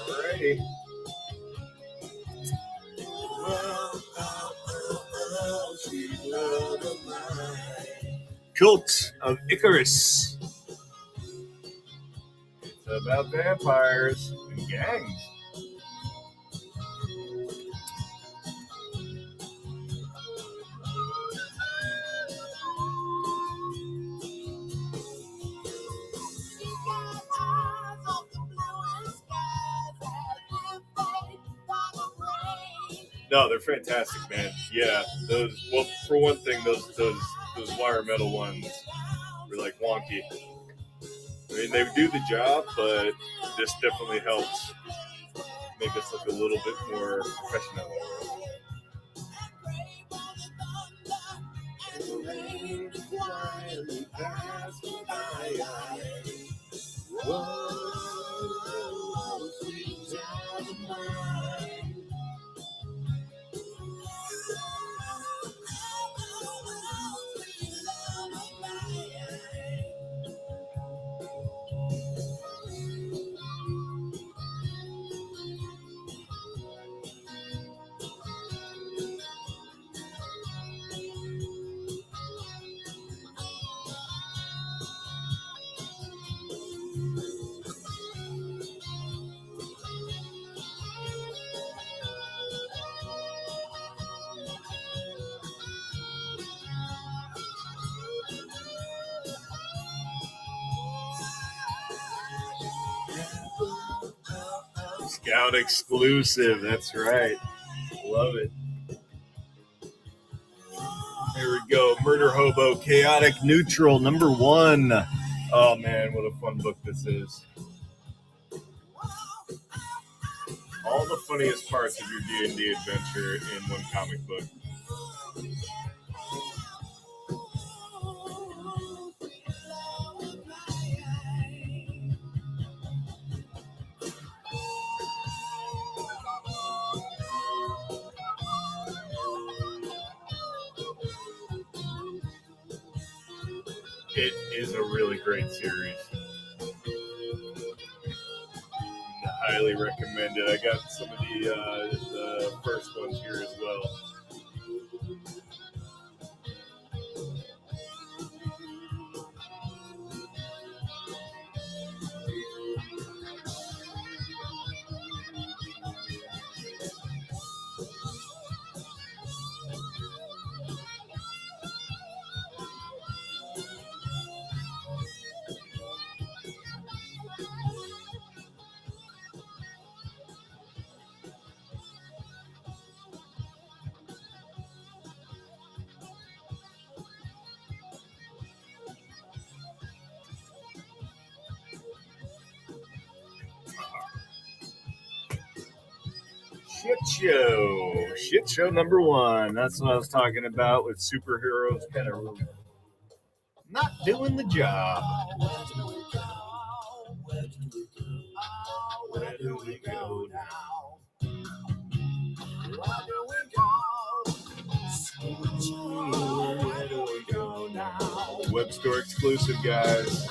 Alrighty. Cult of Icarus. It's about vampires and gangs. No, they're fantastic, man. Yeah, those. Well, for one thing, those wire metal ones were like wonky. I mean, they do the job, but this definitely helps make us look a little bit more professional. Scout exclusive, that's right. Love it. There we go. Murder Hobo, Chaotic Neutral, #1. Oh man, what a fun book this is. All the funniest parts of your D&D adventure in one comic book. It is a really great series. I highly recommend it. I got some of the first ones here as well. Shit show #1. That's what I was talking about with superheroes kind of not doing the job. Where do we go now? Web Store exclusive, guys.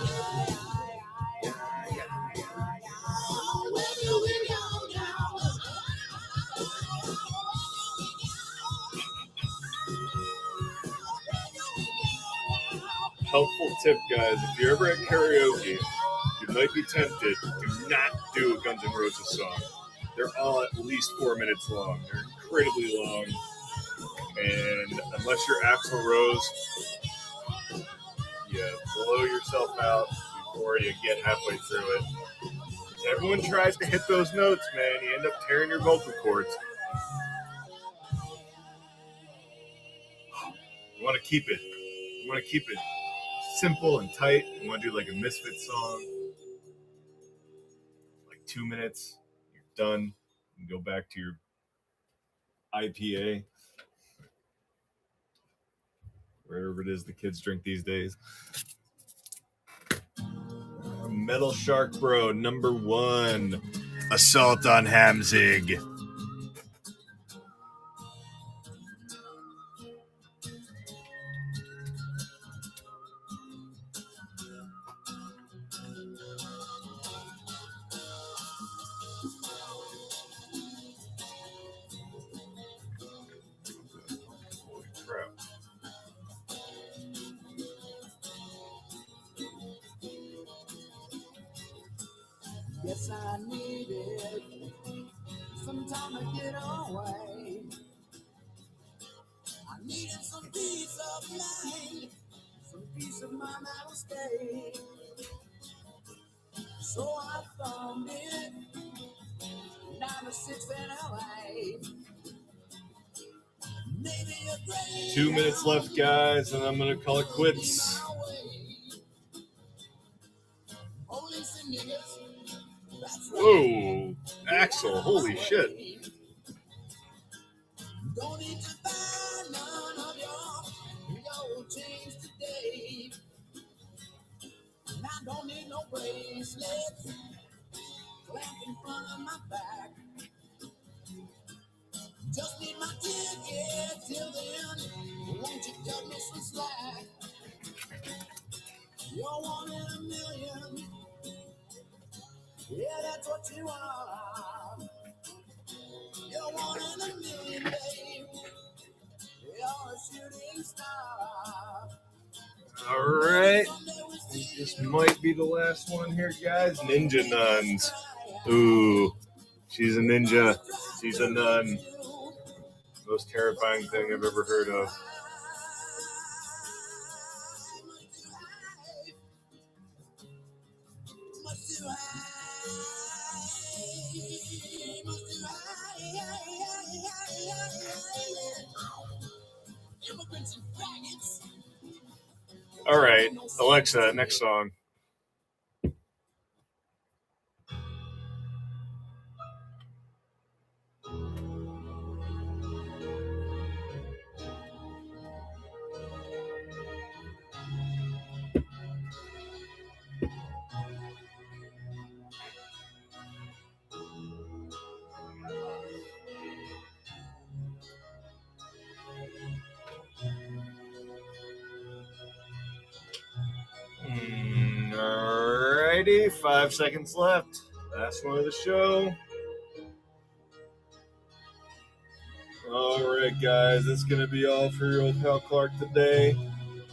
Helpful tip, guys. If you're ever at karaoke, you might be tempted. Do not do a Guns N' Roses song. They're all at least 4 minutes long. They're incredibly long. And unless you're Axl Rose, you blow yourself out before you get halfway through it. Everyone tries to hit those notes, man. You end up tearing your vocal cords. You want to keep it. You want to keep it simple and tight. You want to do like a Misfit song. Like 2 minutes. You're done. You can go back to your IPA. Wherever it is the kids drink these days. Metal Shark Bro, number 1. Assault on Hamzig. Holy crap. Yes, I needed some time to get away. I needed some peace of mind, some peace of mind that'll stay. So I found it down to 6 in LA. Maybe a great 2 minutes left, guys, and I'm going to call it quits. police and niggas. That's Whoa, Axel, holy shit. Don't need to buy none of your chains today. And I don't need no bracelets clamped in front of my back. Just need my ticket till then. Won't you cut me some slack? You're 1 in a million. Yeah, that's what you are. You're 1 in a million, babe. You're a shooting star. All right. This might be the last one here, guys. Ninja nuns. Ooh, she's a ninja. She's a nun. Most terrifying thing I've ever heard of. All right, Alexa, next song. Alrighty, 5 seconds left. Last one of the show. Alright, guys, that's going to be all for your old pal Clark today.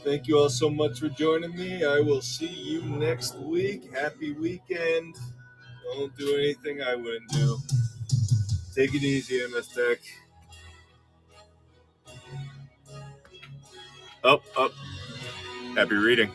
Thank you all so much for joining me. I will see you next week. Happy weekend. Don't do anything I wouldn't do. Take it easy, MS Tech. Up. Happy reading.